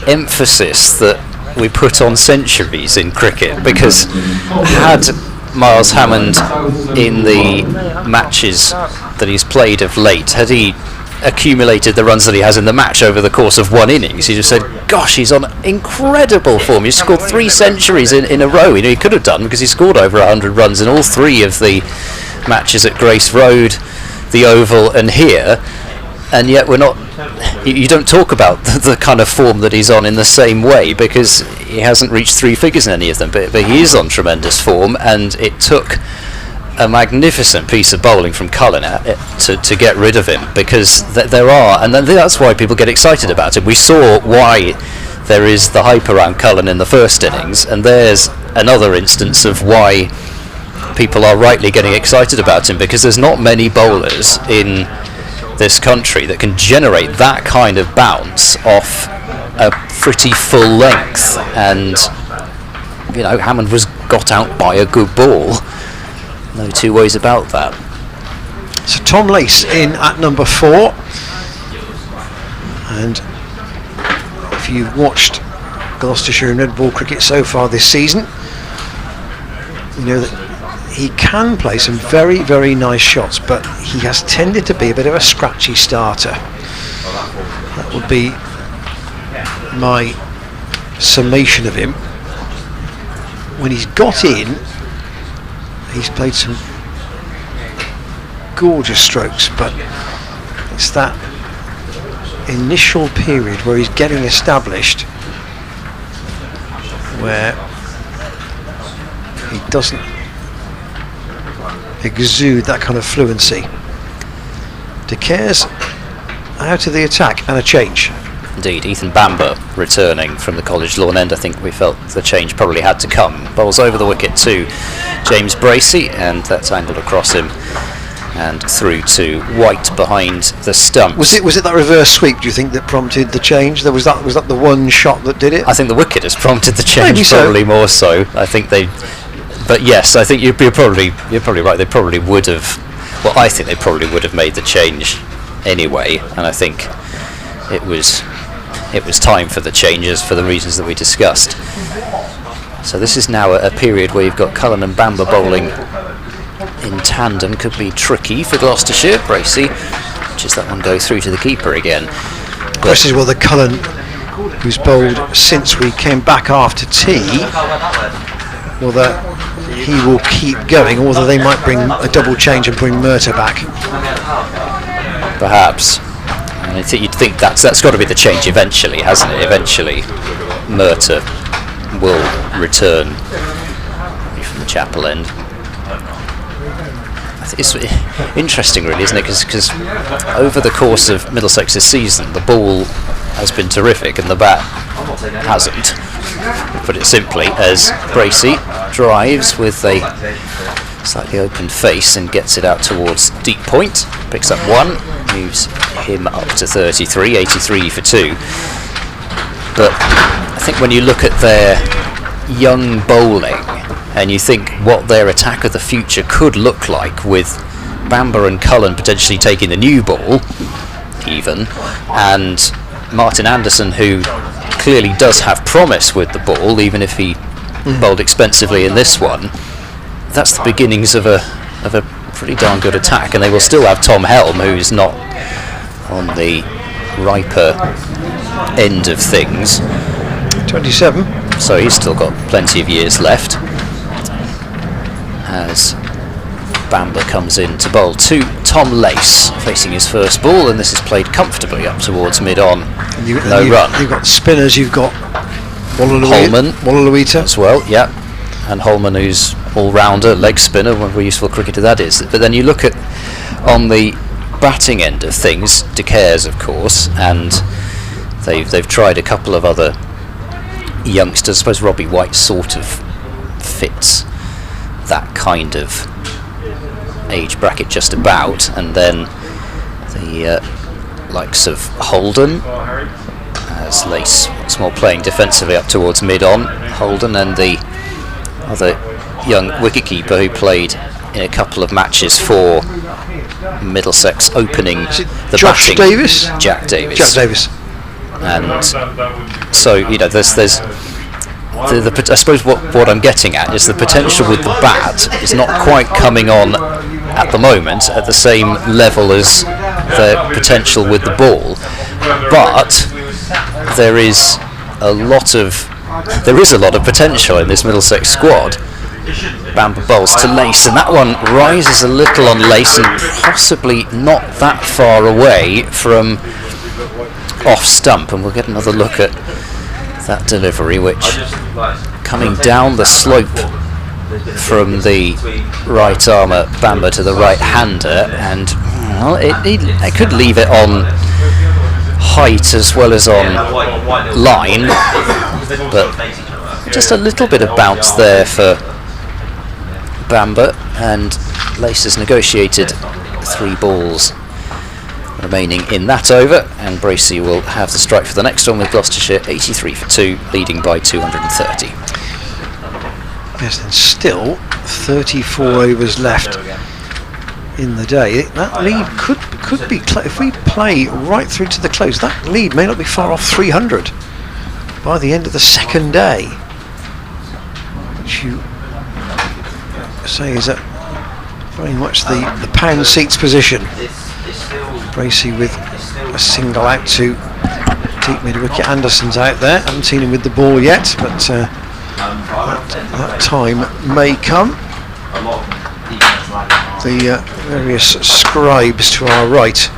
Speaker 5: emphasis that we put on centuries in cricket, because had Miles Hammond in the matches that he's played of late, had he accumulated the runs that he has in the match over the course of one innings, he just said, gosh, he's on incredible form. He's scored 3 centuries in a row. He could have done, because he scored over 100 runs in all 3 of the matches at Grace Road, the Oval and here, and yet we're not, you don't talk about the kind of form that he's on in the same way, because he hasn't reached 3 figures in any of them, but he is on tremendous form, and it took a magnificent piece of bowling from Cullen to get rid of him, because there are, and that's why people get excited about him. We saw why there is the hype around Cullen in the first innings, and there's another instance of why people are rightly getting excited about him, because there's not many bowlers in this country that can generate that kind of bounce off a pretty full length, and Hammond was got out by a good ball. No two ways about that.
Speaker 4: So Tom Lace in at number 4, and if you've watched Gloucestershire and red ball cricket so far this season, you know that he can play some very, very nice shots, but he has tended to be a bit of a scratchy starter. That would be my summation of him. When he's got in, he's played some gorgeous strokes, but it's that initial period where he's getting established where he doesn't exude that kind of fluency. De Care's out of the attack, and a change.
Speaker 5: Indeed, Ethan Bamber returning from the College Lawn end. I think we felt the change probably had to come. Bowls over the wicket to James Bracey, and that's angled across him and through to White behind the stumps.
Speaker 4: Was it that reverse sweep, do you think, that prompted the change? Was that the one shot that did it?
Speaker 5: I think the wicket has prompted the change.
Speaker 4: Maybe so.
Speaker 5: Probably more so. I think but yes, I think you're probably right. They probably would have. Well, I think they probably would have made the change anyway, and I think it was time for the changes for the reasons that we discussed. So this is now a period where you've got Cullen and Bamber bowling in tandem. Could be tricky for Gloucestershire. Bracey, just that one go through to the keeper again.
Speaker 4: The question is whether Cullen, who's bowled since we came back after tea, whether he will keep going, or whether they might bring a double change and bring Murtagh back.
Speaker 5: Perhaps. I think you'd think that's got to be the change eventually, hasn't it? Eventually, Murtagh will return from the Chapel end. I think it's interesting, really, isn't it? Because over the course of Middlesex's season, the ball has been terrific and the bat hasn't. put it simply, as Bracey drives with a slightly open face and gets it out towards deep point, picks up 1, moves him up to 33, 83 for 2. But I think when you look at their young bowling and you think what their attack of the future could look like, with Bamber and Cullen potentially taking the new ball even, and Martin Anderson, who clearly does have promise with the ball even if he bowled expensively in this one, that's the beginnings of a pretty darn good attack. And they will still have Tom Helm, who's not on the riper end of things,
Speaker 4: 27,
Speaker 5: so he's still got plenty of years left, as Bamber comes in to bowl to Tom Lace, facing his first ball, and this is played comfortably up towards mid-on. No run.
Speaker 4: You've got spinners, you've got
Speaker 5: Holman
Speaker 4: Wallaluita
Speaker 5: as well, yeah, and Holman, who's all-rounder, leg spinner, whatever useful cricketer that is. But then you look at, on the batting end of things, De Caires, of course, and they've tried a couple of other youngsters. I suppose Robbie White sort of fits that kind of age bracket just about, and then the likes of Holden, as Lace once more playing defensively up towards mid-on. Holden and the other young wicketkeeper who played in a couple of matches for Middlesex, opening the
Speaker 4: Josh
Speaker 5: batting.
Speaker 4: Davis?
Speaker 5: Jack Davis.
Speaker 4: Jack Davis.
Speaker 5: And so, you know, there's I suppose what I'm getting at is the potential with the bat is not quite coming on at the moment at the same level as the potential with the ball, but there is a lot of potential in this Middlesex squad. Bamber bowls to Lace, and that one rises a little on Lace and possibly not that far away from off stump, and we'll get another look at that delivery, which coming down the slope from the right armer Bamber to the right hander, and well, it could leave it on height as well as on line, but just a little bit of bounce there for Bamber, and Lace has negotiated 3 balls remaining in that over, and Bracey will have the strike for the next one with Gloucestershire 83 for 2, leading by 230.
Speaker 4: Yes, and still 34 overs left in the day. That lead could be if we play right through to the close, that lead may not be far off 300 by the end of the second day, which you say is at very much the pound seats position. Bracey with a single out to deep mid wicket. Anderson's out there, haven't seen him with the ball yet, but that time may come. The various scribes to our right,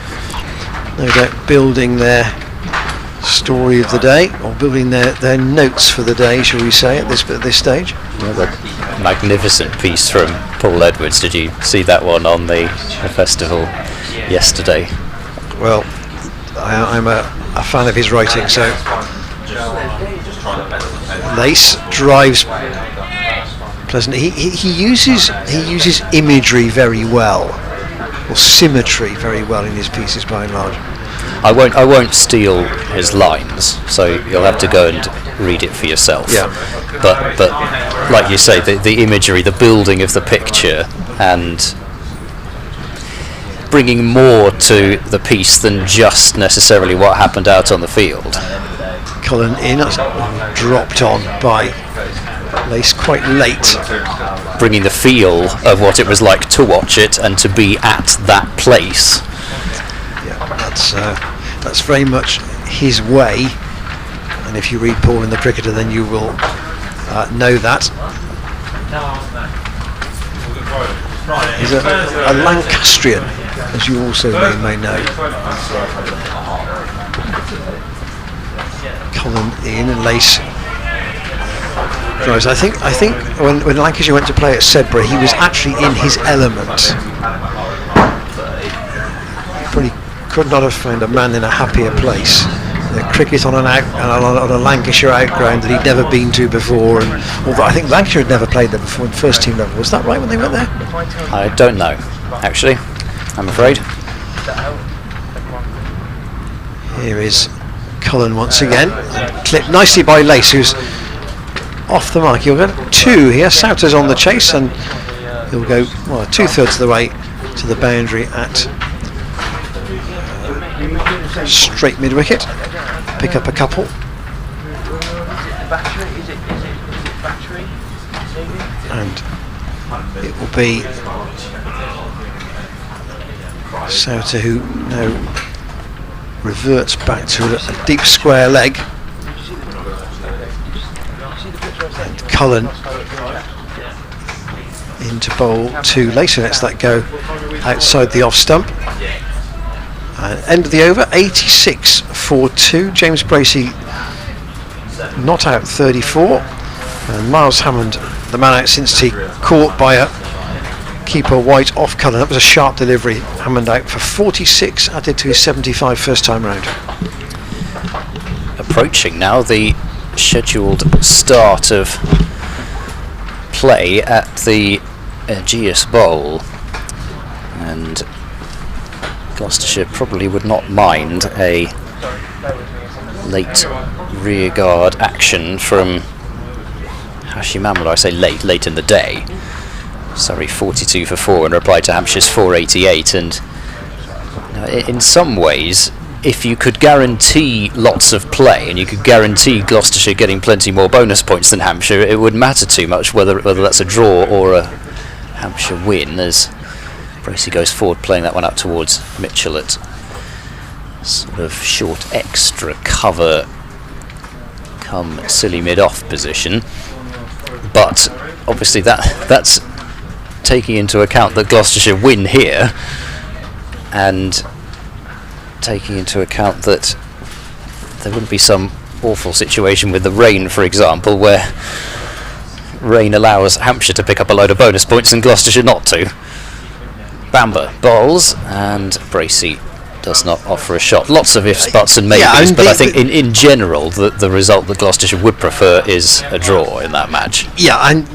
Speaker 4: no doubt building their story of the day, or building their notes for the day, shall we say, at this stage.
Speaker 5: Another magnificent piece from Paul Edwards. Did you see that one on the festival yesterday?
Speaker 4: Well, I'm a fan of his writing, so Lace drives pleasant. He uses imagery very well, or symmetry very well in his pieces by and large.
Speaker 5: I won't steal his lines, so you'll have to go and read it for yourself.
Speaker 4: Yeah.
Speaker 5: But like you say, the imagery, the building of the picture, and bringing more to the piece than just necessarily what happened out on the field.
Speaker 4: Cullen in, dropped on by Lace quite late.
Speaker 5: Bringing the feel of what it was like to watch it and to be at that place.
Speaker 4: Yeah, that's very much his way, and if you read Paul in the Cricketer, then you will know that. He's a Lancastrian, as you also may know. Cullen in, and Lace drives. I think when Lancashire went to play at Sedbergh, he was actually in his element. Probably could not have found a man in a happier place cricket on a Lancashire outground that he'd never been to before, and although I think Lancashire had never played there before in first team level. Was that right when they went there?
Speaker 5: I don't know, actually, I'm afraid.
Speaker 4: Here is Cullen once again, clipped nicely by Lace, who's off the mark. He'll get 2 here. Souter's on the chase, and he'll go 2/3 of the way to the boundary at straight mid wicket. Pick up a couple. And it will be Souter who now reverts back to a deep square leg. And Cullen into bowl to Lacer. Lets that go outside the off stump. End of the over, 86 for 2. James Bracey not out 34, and Miles Hammond the man out since he caught by a keeper White off Cullen. That was a sharp delivery. Hammond out for 46, added to his 75 first time round.
Speaker 5: Approaching now the scheduled start of play at the Aegeus Bowl, and Gloucestershire probably would not mind a late rearguard action from Hashim Ahmed. I say late in the day. Surrey 42 for 4 in reply to Hampshire's 488, and in some ways, if you could guarantee lots of play and you could guarantee Gloucestershire getting plenty more bonus points than Hampshire, it wouldn't matter too much whether that's a draw or a Hampshire win, as Bracey goes forward playing that one up towards Mitchell at sort of short extra cover come silly mid-off position. But obviously that's taking into account that Gloucestershire win here, and taking into account that there wouldn't be some awful situation with the rain, for example, where rain allows Hampshire to pick up a load of bonus points and Gloucestershire not to. Bamber bowls, and Bracey does not offer a shot. Lots of ifs, buts and maybes, but I think in general the result that Gloucestershire would prefer is a draw in that match.
Speaker 4: Yeah, and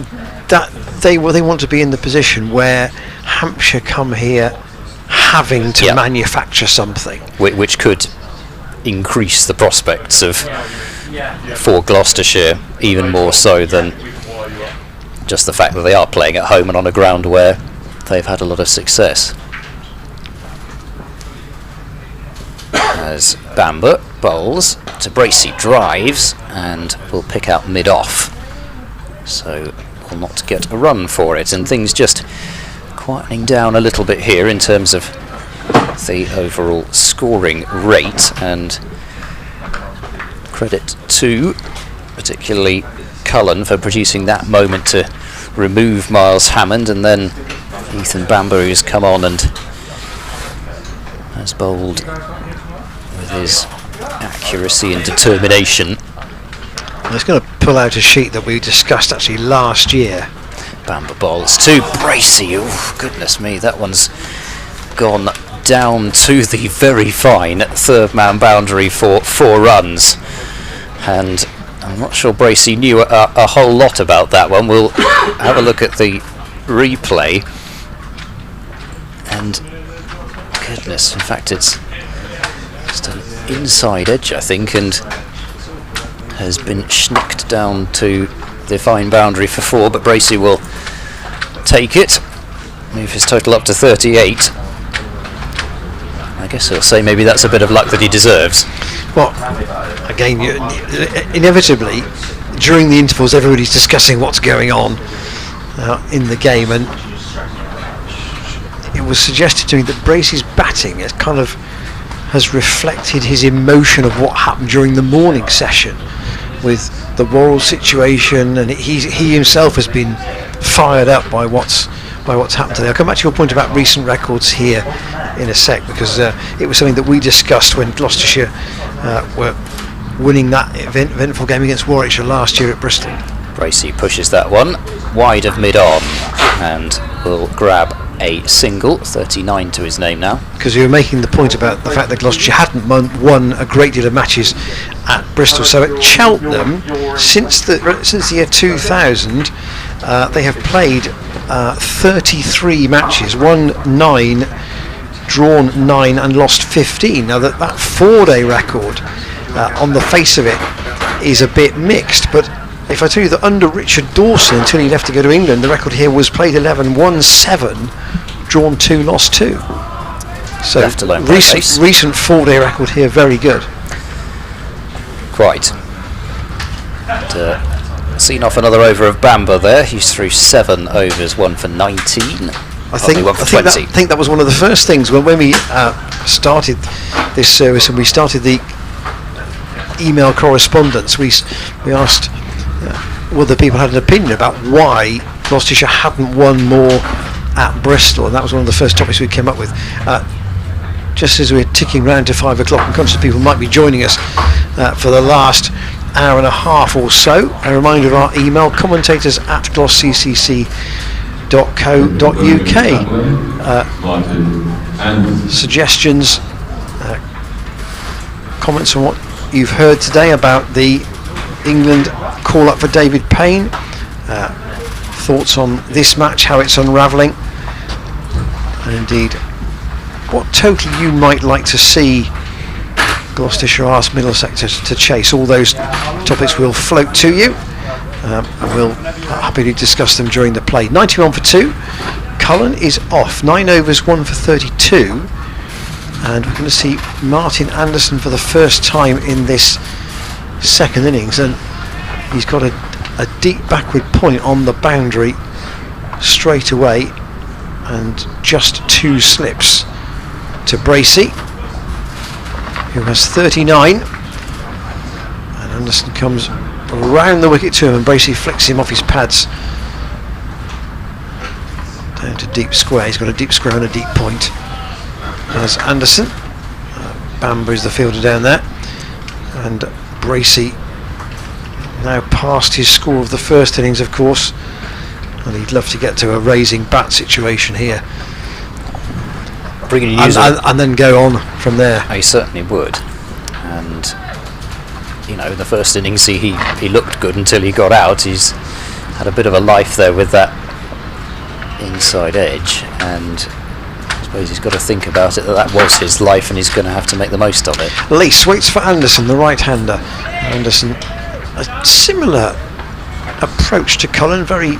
Speaker 4: that they want to be in the position where Hampshire come here having to manufacture something,
Speaker 5: which could increase the prospects of for Gloucestershire even more so than just the fact that they are playing at home and on a ground where they've had a lot of success. As Bamber bowls to Bracey, drives and will pick out mid-off, so will not get a run for it, and things just quietening down a little bit here in terms of the overall scoring rate, and credit to particularly Cullen for producing that moment to remove Miles Hammond, and then Ethan Bamber, who's come on and has bowled with his accuracy and determination.
Speaker 4: I was going to pull out a sheet that we discussed actually last year.
Speaker 5: Bamber bowls to Bracey. Oh, goodness me, that one's gone down to the very fine third man boundary for 4 runs, and I'm not sure Bracey knew a whole lot about that one. We'll have a look at the replay, and goodness, in fact it's just an inside edge I think, and has been schnicked down to the fine boundary for 4, but Bracey will take it, move his total up to 38. I guess he'll say maybe that's a bit of luck that he deserves.
Speaker 4: Well, again, inevitably, during the intervals, everybody's discussing what's going on in the game, and it was suggested to me that Bracey's batting has reflected his emotion of what happened during the morning session with the Worrell situation, and he himself has been fired up by what's happened today. I'll come back to your point about recent records here in a sec, because it was something that we discussed when Gloucestershire were winning that eventful game against Warwickshire last year at Bristol.
Speaker 5: Bracey pushes that one wide of mid-on and will grab a single, 39 to his name now.
Speaker 4: Because you were making the point about the fact that Gloucestershire hadn't won a great deal of matches at Bristol. So at Cheltenham, since the year 2000, they have played 33 matches, won 9, drawn 9 and lost 15. Now that 4-day record, on the face of it, is a bit mixed, but if I tell you that under Richard Dawson, until he left to go to England, the record here was played 11, won 7, drawn 2, lost 2. So
Speaker 5: Left alone
Speaker 4: recent 4-day record here, very good.
Speaker 5: Quite. And, seen off another over of Bamber there. He's through 7 overs, 1 for 19.
Speaker 4: I think that was one of the first things when we started this service and we started the email correspondence. We asked whether people had an opinion about why Gloucestershire hadn't won more at Bristol, and that was one of the first topics we came up with. Just as we're ticking round to 5 o'clock, I'm conscious people might be joining us for the last hour and a half or so. A reminder of our email, commentators at glossccc.co.uk. Suggestions, comments on what you've heard today about the England call up for David Payne, thoughts on this match, how it's unravelling, and indeed what total you might like to see Gloucestershire ask Middlesex to chase. All those topics will float to you, and we'll happily discuss them during the play. 91 for 2. Cullen is off, 9 overs, 1 for 32, and we're going to see Martin Anderson for the first time in this second innings, and he's got a deep backward point on the boundary straight away, and just 2 slips to Bracey, who has 39, and Anderson comes around the wicket to him, and Bracey flicks him off his pads down to deep square. He's got a deep square and a deep point as Anderson. Bamber is the fielder down there, and Bracey now past his score of the first innings, of course, and he'd love to get to a raising bat situation here,
Speaker 5: bringing news
Speaker 4: and then go on from there.
Speaker 5: He certainly would. And you know, in the first innings he looked good until he got out. He's had a bit of a life there with that inside edge, and I suppose he's got to think about it that was his life, and he's going to have to make the most of it.
Speaker 4: Lease waits for Anderson, the right-hander. Anderson, a similar approach to Cullen, very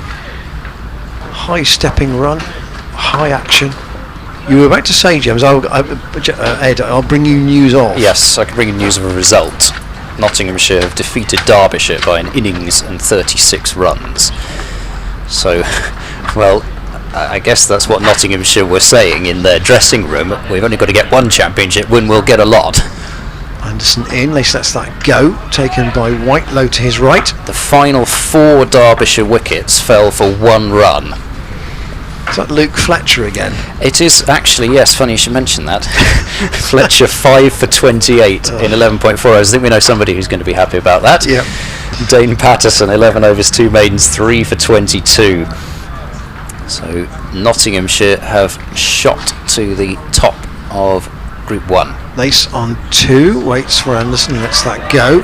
Speaker 4: high-stepping run, high action. You were about to say, James, Ed, I'll bring you news of.
Speaker 5: Yes, I can bring you news of a result. Nottinghamshire have defeated Derbyshire by an innings and 36 runs. So, well, I guess that's what Nottinghamshire were saying in their dressing room. We've only got to get 1 championship win, we'll get a lot.
Speaker 4: Anderson in, Lace lets that go, taken by Whitelow to his right.
Speaker 5: The final 4 Derbyshire wickets fell for 1 run.
Speaker 4: Is that Luke Fletcher again?
Speaker 5: It is actually, yes, funny you should mention that. Fletcher 5 for 28 in 11.4 overs. I think we know somebody who's going to be happy about that.
Speaker 4: Yeah.
Speaker 5: Dane Patterson, 11 overs, 2 maidens, 3 for 22. So Nottinghamshire have shot to the top of Group 1.
Speaker 4: Lace on 2, waits for Anderson, lets that go.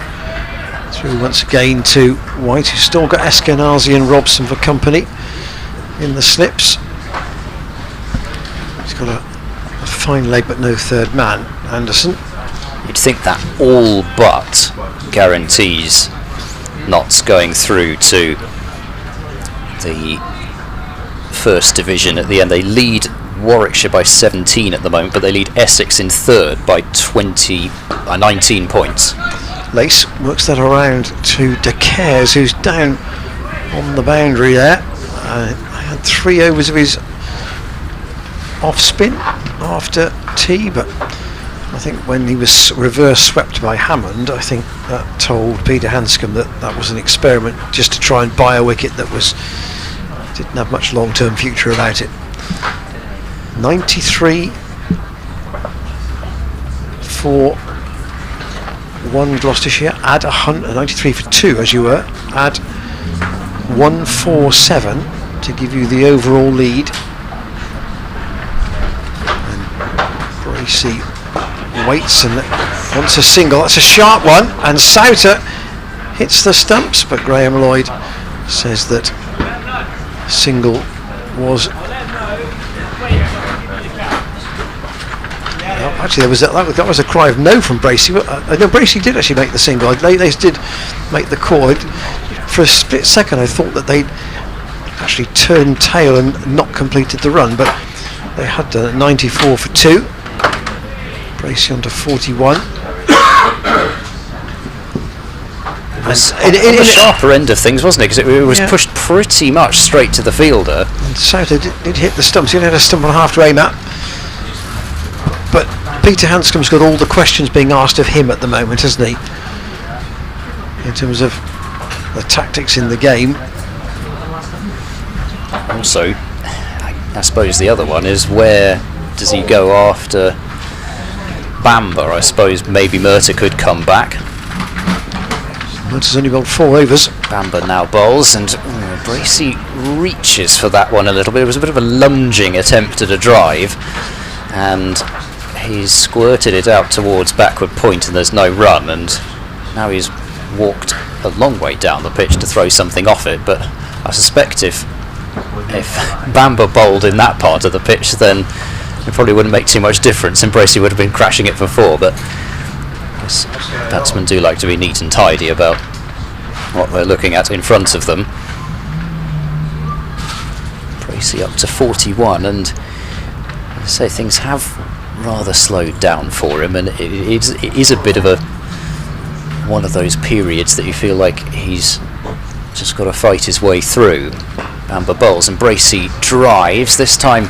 Speaker 4: Through once again to White, who's still got Eskenazi and Robson for company in the slips. He's got a fine leg but no third man, Anderson.
Speaker 5: You'd think that all but guarantees Notts going through to the first division at the end. They lead Warwickshire by 17 at the moment, but they lead Essex in third by 19 points.
Speaker 4: Lace works that around to De Caires, who's down on the boundary there. Had 3 overs of his off spin after tea, but I think when he was reverse swept by Hammond, I think that told Peter Hanscom that was an experiment just to try and buy a wicket that didn't have much long-term future about it. 93 for 1 Gloucestershire, add 93 for 2 as you were, add 147 to give you the overall lead. Bracey waits and wants a single. That's a sharp one, and Souter hits the stumps, but Graham Lloyd says that single was. Actually, that was a cry of no from Bracey. No, Bracey did actually make the single. They did make the call. For a split second, I thought that they'd actually turned tail and not completed the run, but they had done it. 94 for 2. Bracey on to 41.
Speaker 5: In the sharper end of things, wasn't it? Because it was pushed pretty much straight to the fielder.
Speaker 4: And Souter did hit the stumps. He only had a stump and a half to aim at. But Peter Hanscom's got all the questions being asked of him at the moment, hasn't he? In terms of the tactics in the game.
Speaker 5: Also, I suppose the other one is, where does he go after Bamber? I suppose maybe Murtagh could come back.
Speaker 4: Murtagh's only bowled 4 overs.
Speaker 5: Bamber now bowls, and Bracey reaches for that one a little bit. It was a bit of a lunging attempt at a drive, and he's squirted it out towards backward point, and there's no run, and now he's walked a long way down the pitch to throw something off it. But I suspect if Bamber bowled in that part of the pitch, then it probably wouldn't make too much difference, and Bracey would have been crashing it for 4. But I guess batsmen do like to be neat and tidy about what they're looking at in front of them. Bracey up to 41, and I say things have rather slowed down for him, and it is a bit of one of those periods that you feel like he's just got to fight his way through. Bamber bowls, and Bracey drives, this time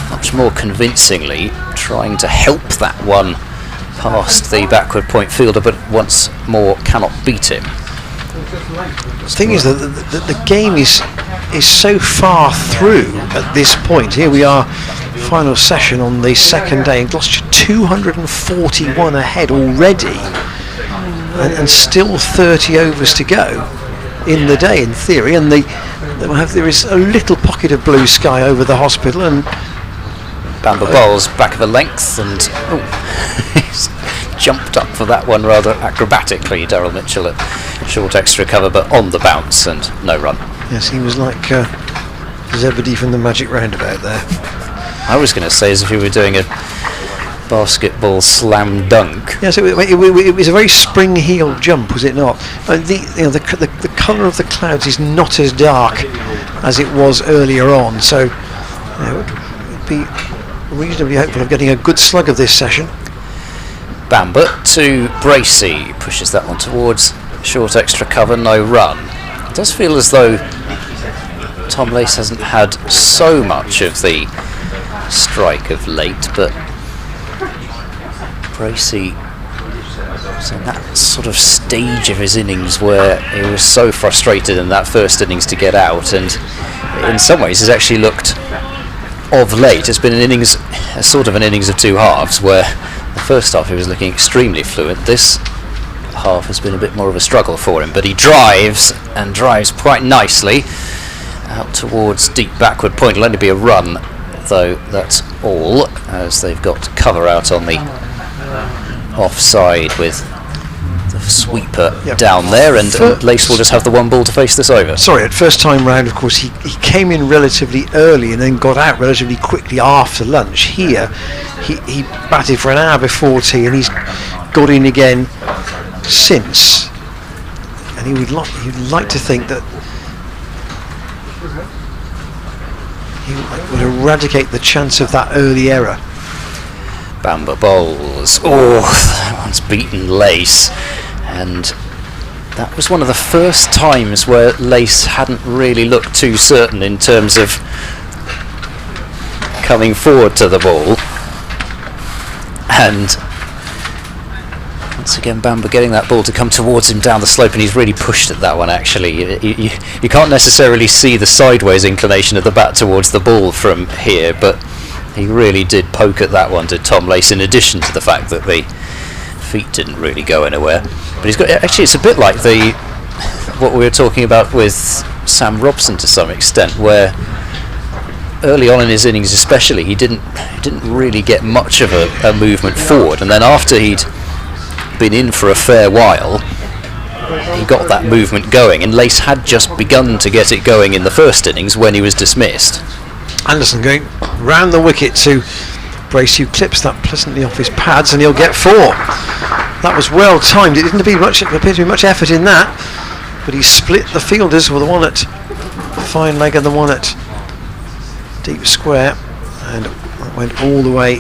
Speaker 5: much more convincingly, trying to help that one past the backward point fielder, but once more cannot beat him.
Speaker 4: The thing is that the game is so far through at this point. Here we are, final session on the second day, in Gloucestershire 241 ahead already, and still 30 overs to go in the day in theory, and there is a little pocket of blue sky over the hospital, and
Speaker 5: Bamber bowls back of a length, and he's jumped up for that one rather acrobatically, Daryl Mitchell, at short extra cover, but on the bounce and no run.
Speaker 4: Yes, he was like Zebedee from the Magic Roundabout there.
Speaker 5: I was going to say as if he were doing a basketball slam dunk.
Speaker 4: Yes, it was a very spring-heeled jump, was it not? The colour of the clouds is not as dark as it was earlier on, so it'd be reasonably hopeful of getting a good slug of this session.
Speaker 5: Bamber to Bracey, pushes that one towards short extra cover, no run. It does feel as though Tom Lace hasn't had so much of the strike of late, but Bracey was in that sort of stage of his innings where he was so frustrated in that first innings to get out, and in some ways has actually looked, of late, it's been a sort of an innings of two halves, where the first half he was looking extremely fluent. This half has been a bit more of a struggle for him, but he drives, and drives quite nicely out towards deep backward point. It'll only be a run, though, that's all, as they've got cover out on the offside with the sweeper down there, and Lace will just have the one ball to face this over.
Speaker 4: Sorry, at first time round, of course, he came in relatively early and then got out relatively quickly after lunch. Here, he batted for an hour before tea, and he's got in again since, and he would like to think that he would eradicate the chance of that early error.
Speaker 5: Bamber bowls. Oh, that one's beaten Lace, and that was one of the first times where Lace hadn't really looked too certain in terms of coming forward to the ball, and once again Bamber getting that ball to come towards him down the slope, and he's really pushed at that one actually. You can't necessarily see the sideways inclination of the bat towards the ball from here, but he really did poke at that one, did Tom Lace, in addition to the fact that the feet didn't really go anywhere. But he's got, actually it's a bit like what we were talking about with Sam Robson to some extent, where early on in his innings especially, he didn't really get much of a movement forward, and then after he'd been in for a fair while, he got that movement going, and Lace had just begun to get it going in the first innings when he was dismissed.
Speaker 4: Anderson going round the wicket to Bracey, who clips that pleasantly off his pads, and he'll get 4. That was well timed. It didn't appear to be much effort in that, but he split the fielders with the one at fine leg and the one at deep square, and went all the way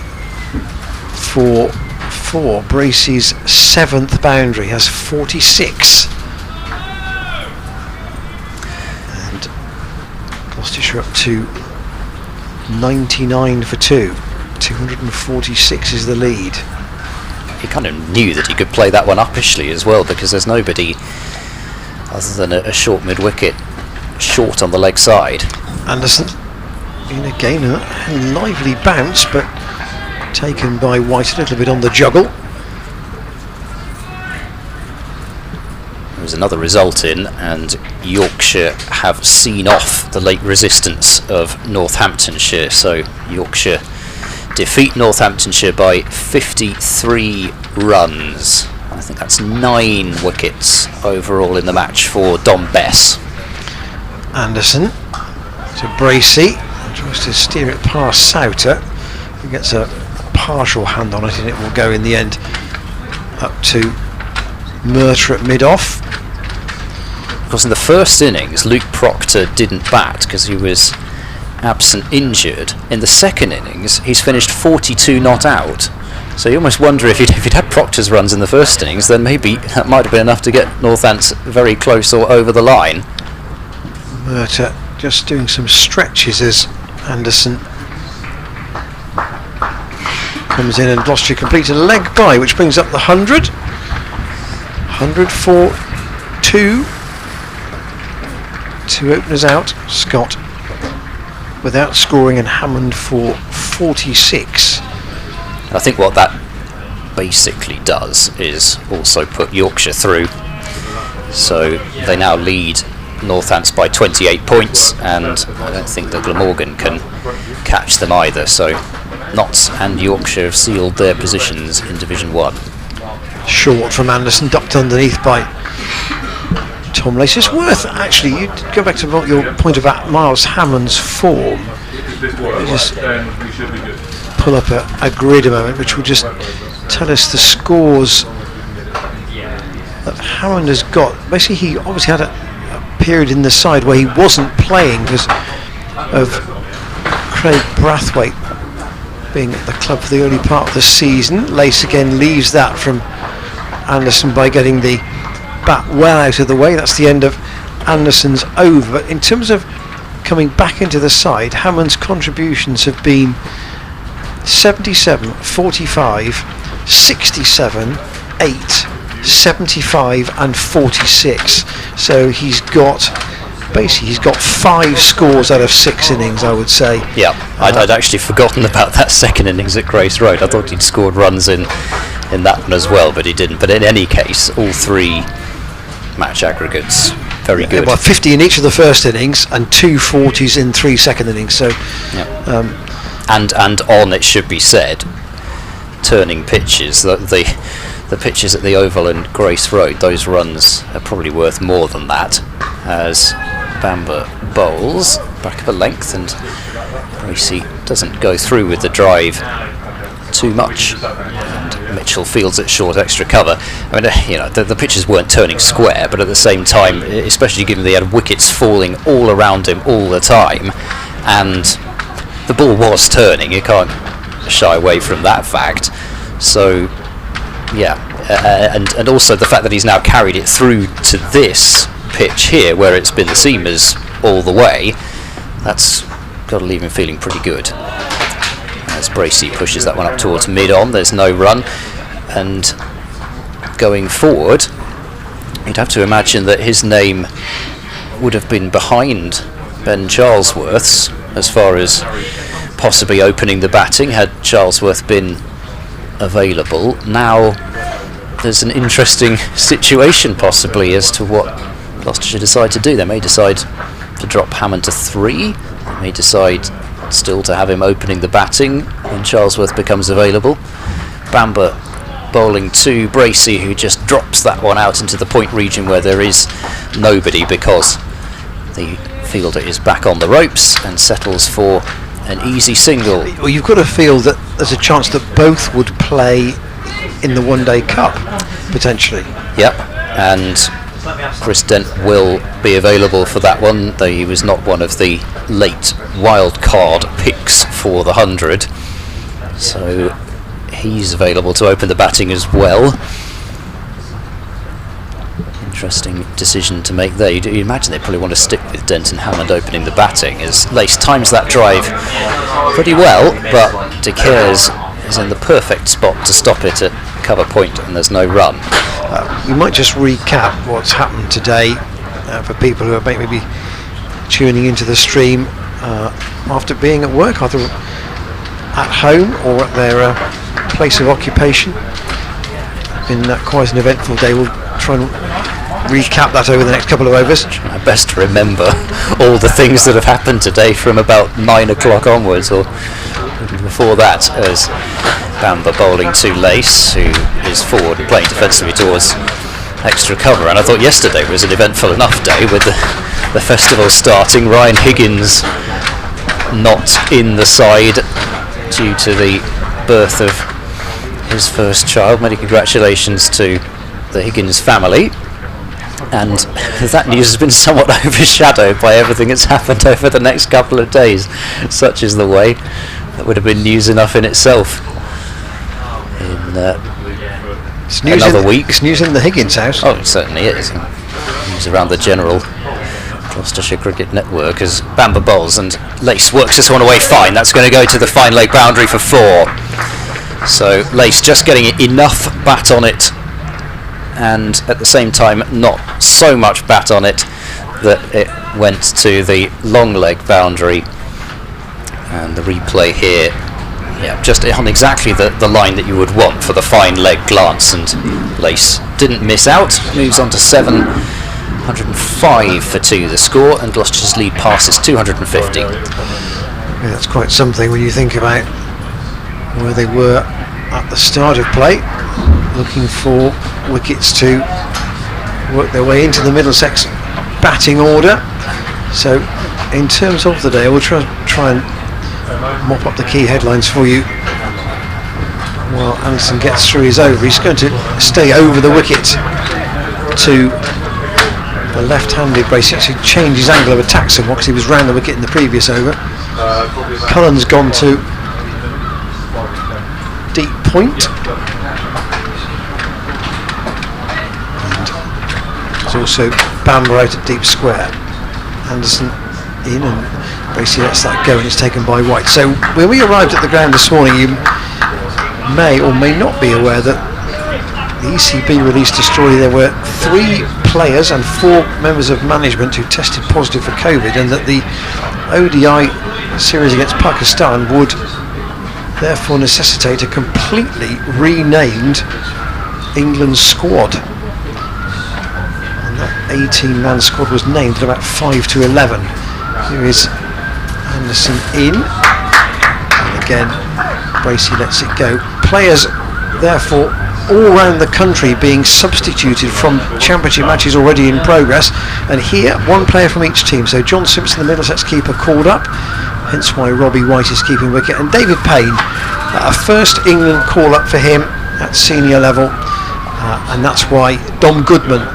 Speaker 4: for 4. Bracey's 7th boundary, has 46. And Gloucestershire up to 99 for 2. 246 is the lead.
Speaker 5: He kind of knew that he could play that one uppishly as well, because there's nobody other than a short mid-wicket short on the leg side.
Speaker 4: Anderson in again, a lively bounce, but taken by White a little bit on the juggle.
Speaker 5: There was another result in, and Yorkshire have seen off the late resistance of Northamptonshire, so Yorkshire defeat Northamptonshire by 53 runs. I think that's 9 wickets overall in the match for Dom Bess.
Speaker 4: Anderson to Bracey, tries to steer it past Souter, who gets a partial hand on it, and it will go in the end up to Murter at mid-off.
Speaker 5: Of course, in the first innings, Luke Proctor didn't bat because he was absent injured. In the second innings, he's finished 42 not out. So you almost wonder if he'd had Proctor's runs in the first innings, then maybe that might have been enough to get Northants very close or over the line.
Speaker 4: Murter just doing some stretches as Anderson comes in, and Gloucestershire completes a leg by, which brings up the 100. 100 for 2. 2 openers out. Scott without scoring, and Hammond for 46.
Speaker 5: I think what that basically does is also put Yorkshire through. So they now lead Northants by 28 points, and I don't think that Glamorgan can catch them either. So Notts and Yorkshire have sealed their positions in Division 1.
Speaker 4: Short from Anderson, ducked underneath by Tom Lace. It's worth, actually, you go back to your point about Miles Hammond's form. You just pull up a grid a moment, which will just tell us the scores that Hammond has got. Basically, he obviously had a period in the side where he wasn't playing because of Craig Brathwaite being at the club for the early part of the season. Lace again leaves that from Anderson by getting the bat well out of the way. That's the end of Anderson's over. But in terms of coming back into the side, Hammond's contributions have been 77, 45, 67, 8, 75 and 46. So he's got 5 scores out of 6 innings, I would say.
Speaker 5: Yeah, I'd actually forgotten about that second innings at Grace Road. I thought he'd scored runs in that one as well, but he didn't. But in any case, all 3 match aggregates, very good.
Speaker 4: Well, 50 in each of the first innings and 2 40s in 3 second innings. So,
Speaker 5: and on, it should be said, turning pitches, the pitches at the Oval and Grace Road, those runs are probably worth more than that, as Bamber bowls back of a length, and Bracey doesn't go through with the drive too much, and Mitchell fields at short extra cover. I mean, the pitches weren't turning square, but at the same time, especially given they had wickets falling all around him all the time, and the ball was turning, you can't shy away from that fact. So yeah, and also the fact that he's now carried it through to this pitch here, where it's been the seamers all the way, that's got to leave him feeling pretty good. As Bracey pushes that one up towards mid-on, there's no run, and going forward, you'd have to imagine that his name would have been behind Ben Charlesworth's as far as possibly opening the batting had Charlesworth been available. Now there's an interesting situation possibly as to what Gloucestershire decide to do. They may decide to drop Hammond to 3, they may decide still to have him opening the batting when Charlesworth becomes available. Bamber bowling to Bracey, who just drops that one out into the point region where there is nobody because the fielder is back on the ropes and settles for an easy single.
Speaker 4: Well, you've got to feel that there's a chance that both would play in the One Day Cup, potentially.
Speaker 5: Yep, and Chris Dent will be available for that one, though he was not one of the late wild card picks for the 100. So he's available to open the batting as well. Interesting decision to make there. You imagine they probably want to stick with Dent and Hammond opening the batting, as Lace times that drive pretty well, but De Caires is in the perfect spot to stop it at cover point and there's no run.
Speaker 4: We might just recap what's happened today for people who are maybe tuning into the stream after being at work, either at home or at their place of occupation. Been quite an eventful day. We'll try and recap that over the next couple of overs.
Speaker 5: I best to remember all the things that have happened today from about 9 o'clock onwards, or before that, as Bamber bowling to Lace, who is forward and playing defensively towards extra cover. And I thought yesterday was an eventful enough day with the festival starting. Ryan Higgins not in the side due to the birth of his first child. Many congratulations to the Higgins family. And that news has been somewhat overshadowed by everything that's happened over the next couple of days. Such is the way. That would have been news enough in itself. In another week.
Speaker 4: It's news in the Higgins house.
Speaker 5: Oh, it certainly is. News around the general Gloucestershire Cricket Network as Bamber bowls and Lace works this one away fine. That's going to go to the fine leg boundary for 4. So Lace just getting enough bat on it, and at the same time not so much bat on it that it went to the long leg boundary. And the replay here, yeah, just on exactly the line that you would want for the fine leg glance, and Lace didn't miss out, moves on to 705 for 2 the score, and Gloucestershire's lead passes 250.
Speaker 4: Yeah, that's quite something when you think about where they were at the start of play, looking for wickets to work their way into the Middlesex batting order. So in terms of the day, we'll try and mop up the key headlines for you while Anderson gets through his over. He's going to stay over the wicket to the left-handed brace. He actually changed his angle of attack somewhat because he was round the wicket in the previous over. Cullen's gone to deep point. There's also Bamber out at deep square. Anderson in, and Bracey lets that go, and it's taken by White. So when we arrived at the ground this morning, you may or may not be aware that the ECB released a story. There were 3 players and 4 members of management who tested positive for COVID, and that the ODI series against Pakistan would therefore necessitate a completely renamed England squad. And that 18-man squad was named at about 5 to 11. Here is Anderson in, and again Bracey lets it go. Players therefore all around the country being substituted from championship matches already in progress, and here 1 player from each team. So John Simpson, the Middlesex keeper, called up, hence why Robbie White is keeping wicket, and David Payne, a first England call up for him at senior level, and that's why Dom Goodman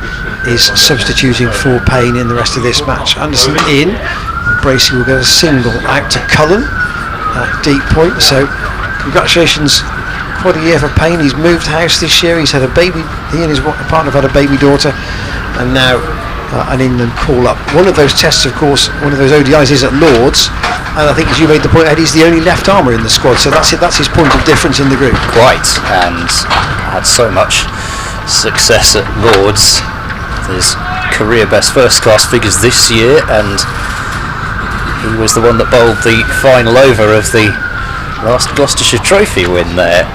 Speaker 4: is substituting for Payne in the rest of this match. Anderson in, Bracey will get a single out to Cullen at deep point. So congratulations, quite a year for Payne. He's moved house this year, he's had a baby, he and his partner have had a baby daughter, and now an England call up. One of those tests, of course, one of those ODIs is at Lords, and I think, as you made the point, Ed, he's the only left armer in the squad, so that's it, that's his point of difference in the group.
Speaker 5: Quite, and had so much success at Lords. His career best first class figures this year, and he was the one that bowled the final over of the last Gloucestershire Trophy win there.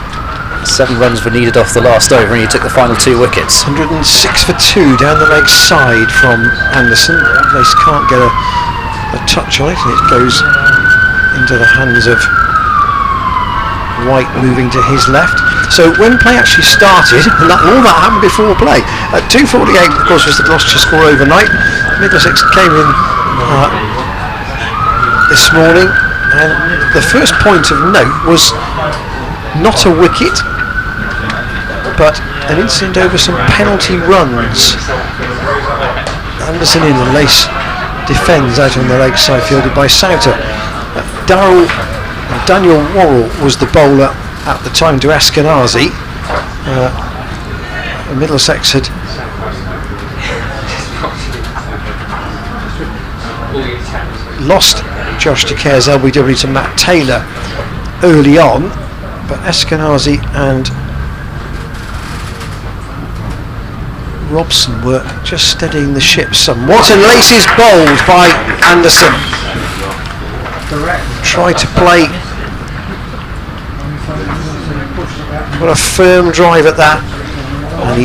Speaker 5: 7 runs were needed off the last over, and he took the final 2 wickets.
Speaker 4: 106 for 2 down the leg side from Anderson. Lace can't get a touch on it, and it goes into the hands of White, moving to his left. So when play actually started, and all that happened before play, at 2:48 of course was the Gloucestershire score overnight. Middlesex came in this morning, and the first point of note was not a wicket, but an incident over some penalty runs. Anderson in the lace defends out on the leg side, fielded by Souter. Daniel Worrell was the bowler at the time to Eskenazi. Middlesex had lost Josh DeCare's LBW to Matt Taylor early on, but Eskenazi and Robson were just steadying the ship somewhat, and Lace is bowled by Anderson. Tried to play, what a firm drive at that, and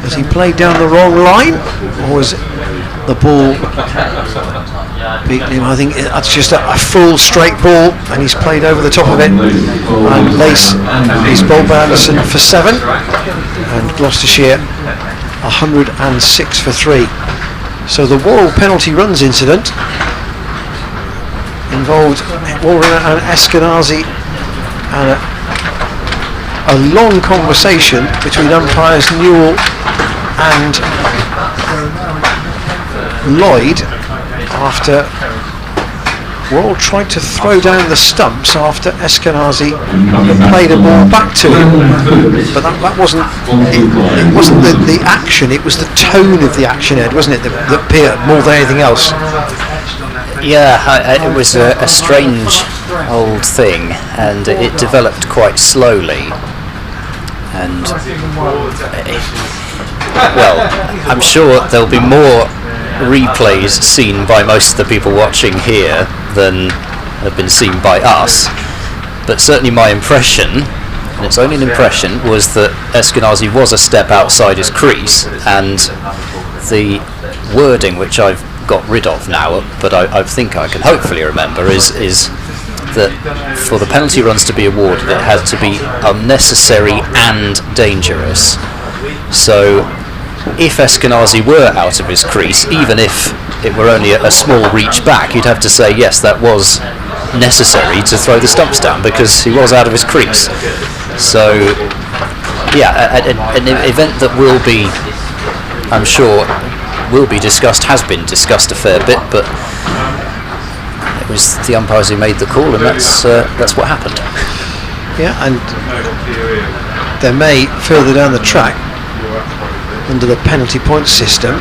Speaker 4: has he played down the wrong line, or was it the ball beating him? I think that's just a full straight ball, and he's played over the top of it, and Lace is bowled by Anderson for 7, and Gloucestershire 106 for 3. So the Worrell penalty runs incident involved Worrell and Eskenazi, and a long conversation between umpires Newell and Lloyd after Worrell tried to throw down the stumps after Eskenazi played a ball back to him, but that wasn't it wasn't the action, it was the tone of the action, Ed, wasn't it, that appeared more than anything else.
Speaker 5: Yeah, it was a strange old thing, and it developed quite slowly, and well, I'm sure there'll be more replays seen by most of the people watching here than have been seen by us, but certainly my impression, and it's only an impression, was that Eskenazi was a step outside his crease, and the wording which I've got rid of now, but I think I can hopefully remember, is that for the penalty runs to be awarded it had to be unnecessary and dangerous. So if Eskenazi were out of his crease, even if it were only a small reach back, you'd have to say yes, that was necessary to throw the stumps down because he was out of his crease. So yeah, an event that will be, I'm sure, will be discussed, has been discussed a fair bit, but it was the umpires who made the call, and that's what happened.
Speaker 4: Yeah, and there may, further down the track, under the penalty point system,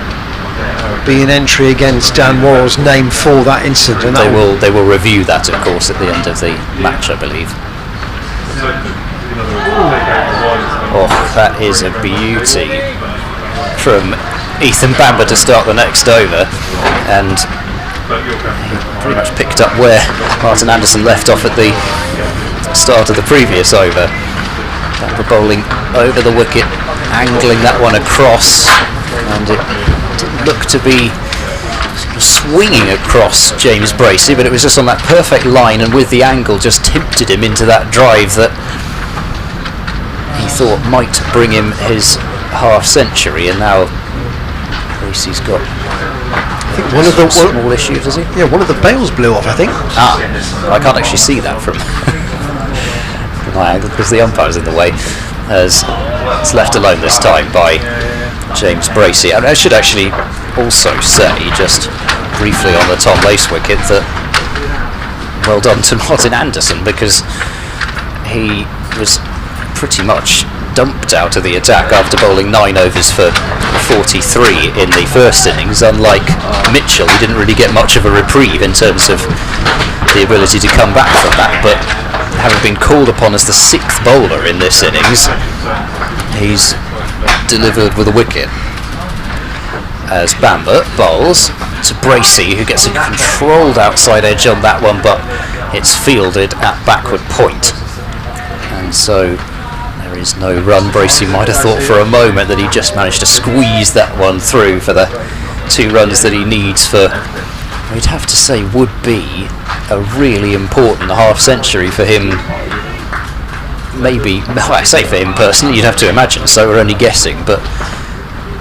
Speaker 4: be an entry against Dan Worrell's name for that incident. And
Speaker 5: they will review that, of course, at the end of the match, I believe. Oh, that is a beauty from Ethan Bamber to start the next over, and he pretty much picked up where Martin Anderson left off at the start of the previous over. Bamber bowling over the wicket, angling that one across, and it didn't look to be swinging across James Bracey, but it was just on that perfect line, and with the angle just tempted him into that drive that he thought might bring him his half century, and now Bracey's got,
Speaker 4: I think, one of the
Speaker 5: small issues, is he?
Speaker 4: Yeah, one of the bails blew off, I think.
Speaker 5: I can't actually see that from my angle because the umpire's in the way. As it's left alone this time by James Bracey. And I should actually also say, just briefly on the Tom Lace wicket, that well done to Martin Anderson, because he was pretty much dumped out of the attack after bowling 9 overs for 43 in the first innings. Unlike Mitchell, he didn't really get much of a reprieve in terms of the ability to come back from that, but having been called upon as the 6th bowler in this innings, he's delivered with a wicket. As Bamber bowls to Bracey, who gets a controlled outside edge on that one, but it's fielded at backward point, and so there is no run. Bracey might have thought for a moment that he just managed to squeeze that one through for the 2 runs that he needs for we'd have to say would be a really important half century for him. Maybe, well, I say for him personally, you'd have to imagine, so we're only guessing, but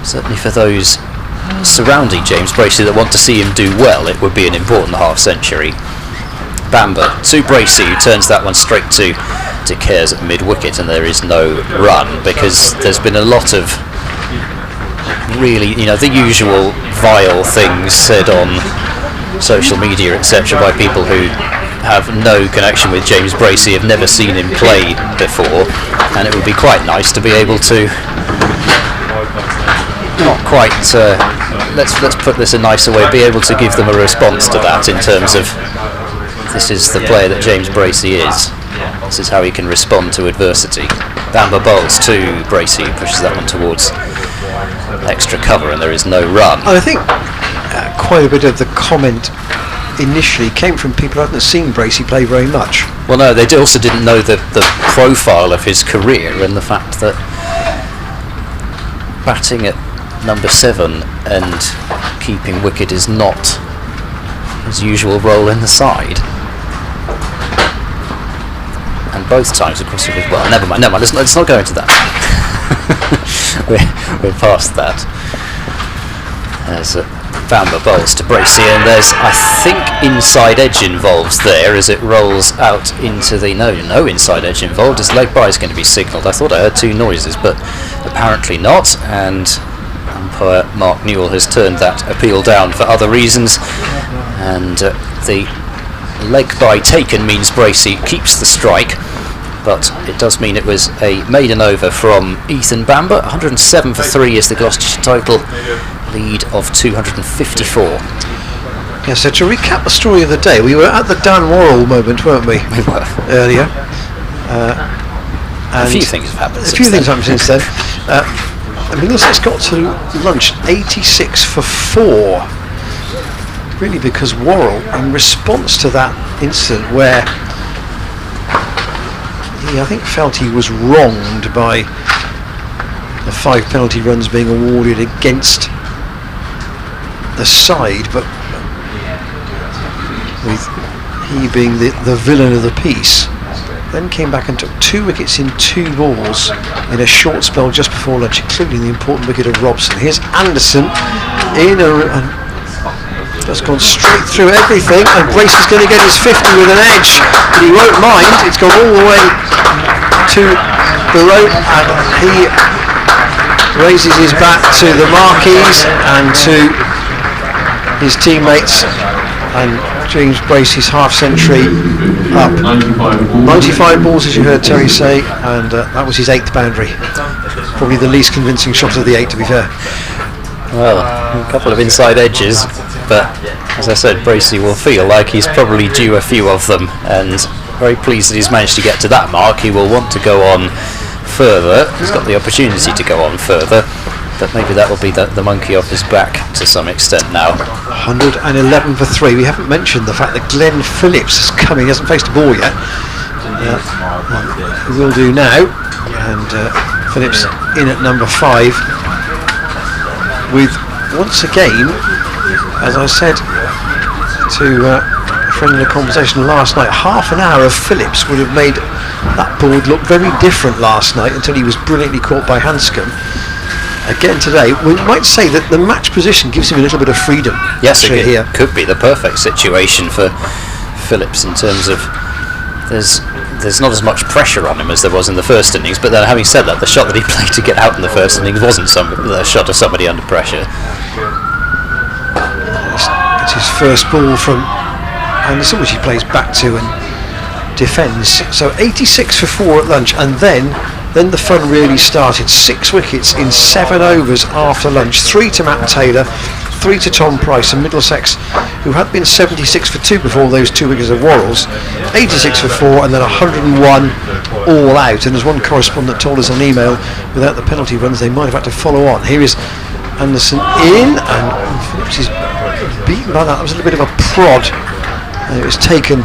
Speaker 5: certainly for those surrounding James Bracey that want to see him do well, it would be an important half century. Bamber to Bracey, who turns that one straight to Cares at mid-wicket, and there is no run, because there's been a lot of really, the usual vile things said on social media, etc., by people who have no connection with James Bracey, have never seen him play before, and it would be quite nice to be able to not quite let's put this a nicer way, be able to give them a response to that, in terms of, this is the player that James Bracey is, this is how he can respond to adversity. Bamber bowls to Bracey, pushes that one towards extra cover, and there is no run.
Speaker 4: I think quite a bit of the comment initially came from people who hadn't seen Bracey play very much.
Speaker 5: Well, no, they also didn't know the profile of his career, and the fact that batting at number 7 and keeping wicket is not his usual role in the side. And both times, of course, it was, well, never mind, let's not go into that. we're past that. There's Bamber bowls to Bracey, and there's, I think, inside edge involved there as it rolls out into the... No inside edge involved, as leg bye is going to be signalled. I thought I heard 2 noises, but apparently not, and umpire Mark Newell has turned that appeal down for other reasons, and the leg bye taken means Bracey keeps the strike, but it does mean it was a maiden over from Ethan Bamber. 107 for 3 is the Gloucestershire total, lead of 254.
Speaker 4: Yeah, so to recap the story of the day, we were at the Dan Worrell moment, weren't we?
Speaker 5: We were.
Speaker 4: Earlier.
Speaker 5: A few things have happened
Speaker 4: since then. Middlesex got to lunch 86 for 4. Really, because Worrell, in response to that incident where he, I think, felt he was wronged by the 5 penalty runs being awarded against the side, but with he being the villain of the piece, then came back and took 2 wickets in 2 balls in a short spell just before lunch, including the important wicket of Robson. Here's Anderson in and just gone straight through everything, and Bracey's going to get his 50 with an edge, but he won't mind. It's gone all the way to the rope, and he raises his bat to the marquees and to his teammates, and James Bracey's half century up. 95 balls, as you heard Terry say, and that was his 8th boundary. Probably the least convincing shot of the 8, to be fair.
Speaker 5: Well, a couple of inside edges, but as I said, Bracey will feel like he's probably due a few of them, and very pleased that he's managed to get to that mark. He will want to go on further. He's got the opportunity to go on further, but maybe that will be the monkey off his back to some extent now.
Speaker 4: 111 for 3. We haven't mentioned the fact that Glenn Phillips is coming. He hasn't faced a ball yet. He will do now, and Phillips in at number 5 with, once again, as I said to a friend in a conversation last night, half an hour of Phillips would have made that board look very different last night, until he was brilliantly caught by Hanscom. Again today, we might say that the match position gives him a little bit of freedom.
Speaker 5: Yes, it could be the perfect situation for Phillips, in terms of there's not as much pressure on him as there was in the first innings, but then, having said that, the shot that he played to get out in the first innings wasn't a shot of somebody under pressure.
Speaker 4: It's his first ball from Anderson, which he plays back to and defends. So 86 for 4 at lunch, and then the fun really started. 6 wickets in 7 overs after lunch. 3 to Matt Taylor, 3 to Tom Price, and Middlesex, who had been 76 for 2 before those 2 wickets of Worrell's, 86 for 4, and then 101 all out. And as one correspondent told us on email, without the penalty runs they might have had to follow on. Here is Anderson in, and Phillips is beaten by that. That was a little bit of a prod, and it was taken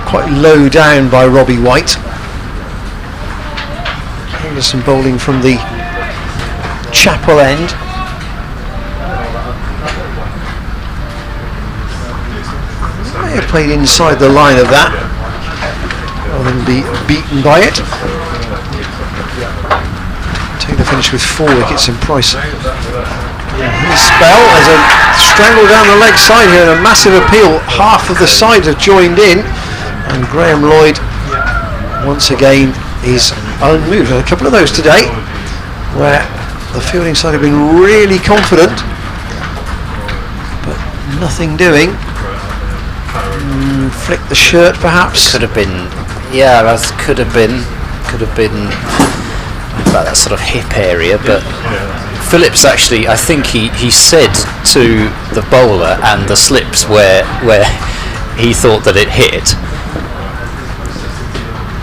Speaker 4: quite low down by Robbie White. Anderson bowling from the Chapel end. played inside the line of that rather than be beaten by it. Taylor finished with 4 wickets and Price. His spell, there's a strangle down the leg side here and a massive appeal. Half of the sides have joined in, and Graham Lloyd once again is unmoved. And a couple of those today where the fielding side have been really confident, but nothing doing. Flick the shirt perhaps.
Speaker 5: Could have been, yeah, that could have been about that sort of hip area, but Phillips actually, I think he said to the bowler and the slips where he thought that it hit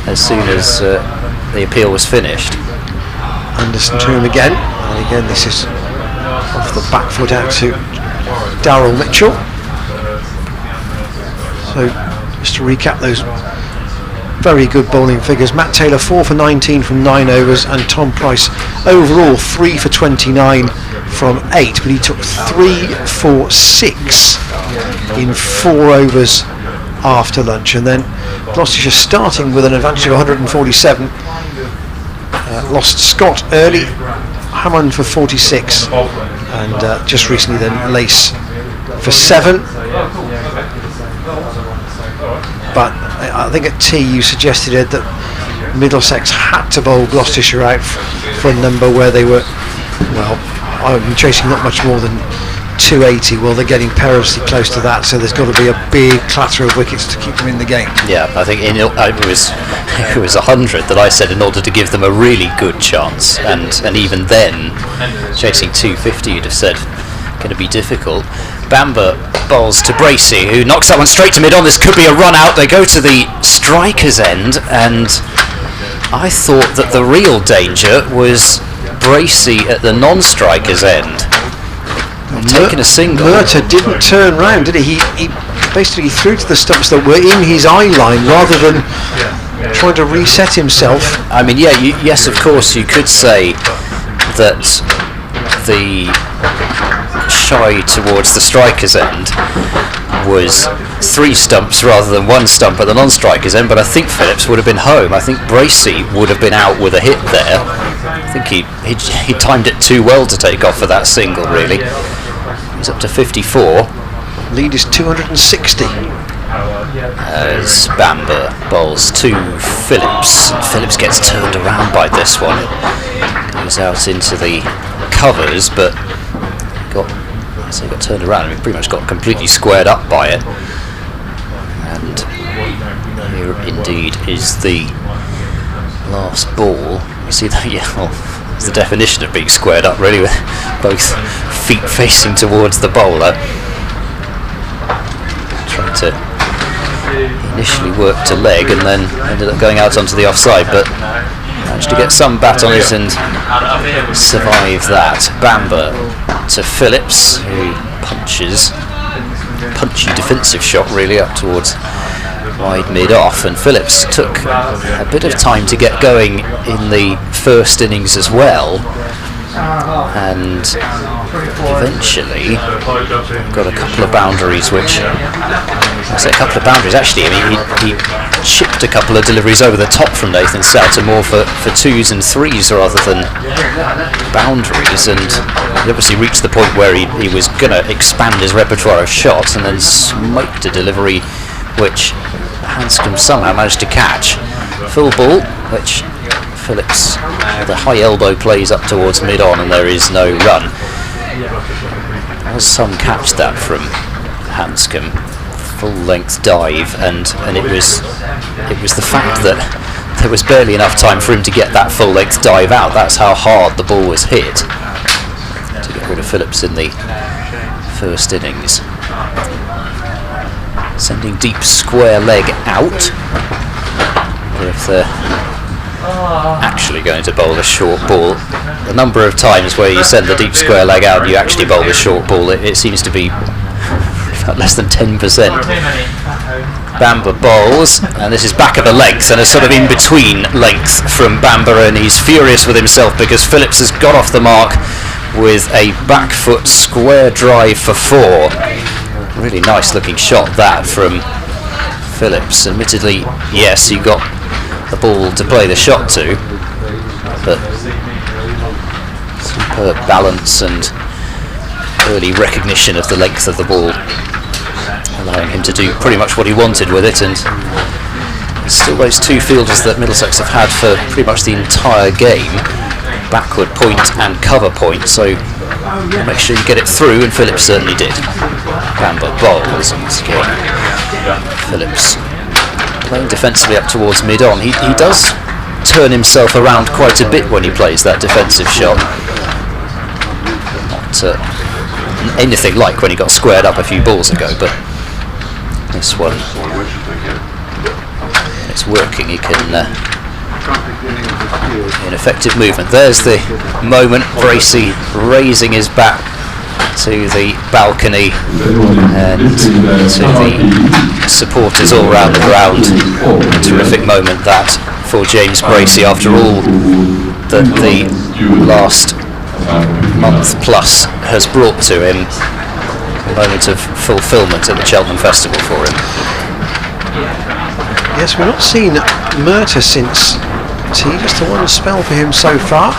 Speaker 5: as soon as the appeal was finished.
Speaker 4: Anderson to him again, and again this is off the back foot out to Darryl Mitchell. So just to recap those very good bowling figures, Matt Taylor 4 for 19 from 9 overs, and Tom Price overall 3 for 29 from 8, but he took 3 for 6 in 4 overs after lunch. And then Gloucestershire starting with an advantage of 147, lost Scott early, Hammond for 46, and just recently then Lace for 7. But I think at tea you suggested, Ed, that Middlesex had to bowl Gloucestershire out for a number where they were, well, I'm chasing not much more than 280. Well, they're getting perilously close to that, so there's got to be a big clatter of wickets to keep them in the game.
Speaker 5: Yeah, I think it was 100 that I said in order to give them a really good chance, and even then, chasing 250 you'd have said going to be difficult. Bamber bowls to Bracey, who knocks that one straight to mid-on. This could be a run out. They go to the striker's end, and I thought that the real danger was Bracey at the non-striker's end. Taking a single.
Speaker 4: Murtagh didn't turn round, did he? He basically threw to the stumps that were in his eye line rather than trying to reset himself.
Speaker 5: I mean, yeah, yes, of course, you could say that the shy towards the striker's end was 3 stumps rather than 1 stump at the non-striker's end, but I think Phillips would have been home. I think Bracey would have been out with a hit there. I think he timed it too well to take off for that single, really. He's up to 54.
Speaker 4: Lead is 260.
Speaker 5: As Bamber bowls to Phillips. Phillips gets turned around by this one. Goes out into the covers, but got turned around. I mean, pretty much got completely squared up by it. And here indeed is the last ball. You see that? Yeah, well, it's the definition of being squared up, really, with both feet facing towards the bowler. Trying to initially work to leg and then ended up going out onto the offside, but managed to get some bat on it and survive that. Bamber to Phillips, who punchy defensive shot really up towards wide mid-off, and Phillips took a bit of time to get going in the first innings as well, and eventually got a couple of boundaries, which I say a couple of boundaries actually. I mean, he chipped a couple of deliveries over the top from Nathan Souter, more for 2s and 3s rather than boundaries, and he obviously reached the point where he was going to expand his repertoire of shots, and then smoked a delivery which Hanscom somehow managed to catch. Full ball, which Phillips, the high elbow plays up towards mid-on, and there is no run. As some catch that from Hanscom, full length dive, and it was the fact that there was barely enough time for him to get that full length dive out. That's how hard the ball was hit to get rid of Phillips in the first innings. Sending deep square leg out. If they're actually going to bowl a short ball, the number of times where you send the deep square leg out and you actually bowl a short ball, it seems to be about less than 10%. Bamber bowls, and this is back of the length, and a sort of in between length from Bamber, and he's furious with himself because Phillips has got off the mark with a back foot square drive for 4. Really nice looking shot that from Phillips. Admittedly, yes, he got the ball to play the shot to, but superb balance and early recognition of the length of the ball, allowing him to do pretty much what he wanted with it. And still those two fielders that Middlesex have had for pretty much the entire game, backward point and cover point, so make sure you get it through, and Phillips certainly did. Bamber bowls, and again Phillips playing defensively up towards mid-on. He does turn himself around quite a bit when he plays that defensive shot. Not anything like when he got squared up a few balls ago, but this one, it's working. He can in effective movement. There's the moment, Bracey raising his bat to the balcony and to the supporters all around the ground. A terrific moment that for James Bracey, after all that the last month plus has brought to him. A moment of fulfilment at the Cheltenham Festival for him.
Speaker 4: Yes, we've not seen Murta since tea, just a one spell for him so far.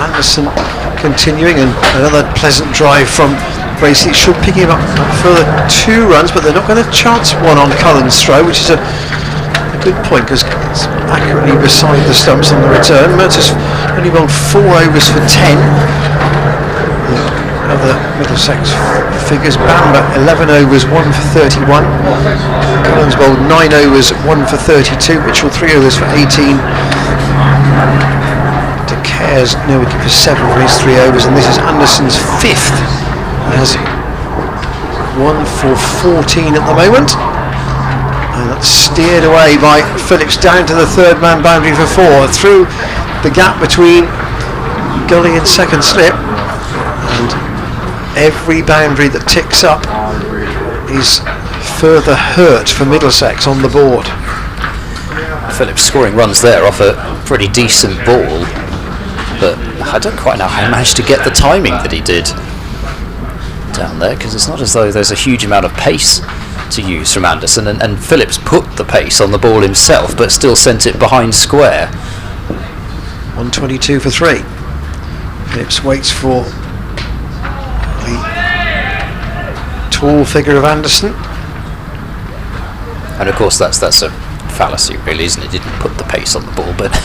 Speaker 4: Anderson continuing, and another pleasant drive from Bracey. It should pick him up further 2 runs, but they're not going to chance one on Cullen's throw, which is a good point because it's accurately beside the stumps on the return. Murta's only bowled 4 overs for 10. Other Middlesex figures: Bamber 11 overs, 1 for 31. Cullen's bowled 9 overs, 1 for 32. Mitchell 3 overs for 18. De Care's no wicket for 7 for his 3 overs, and this is Anderson's 5th. He has 1 for 14 at the moment, and that's steered away by Phillips down to the 3rd man boundary for 4, through the gap between gully and second slip, and every boundary that ticks up is further hurt for Middlesex on the board.
Speaker 5: Phillips scoring runs there off a pretty decent ball, but I don't quite know how he managed to get the timing that he did down there, because it's not as though there's a huge amount of pace to use from Anderson, and Phillips put the pace on the ball himself but still sent it behind square.
Speaker 4: 122 for 3. Phillips waits for the tall figure of Anderson,
Speaker 5: and of course that's a fallacy, really, isn't it? He didn't put the pace on the ball, but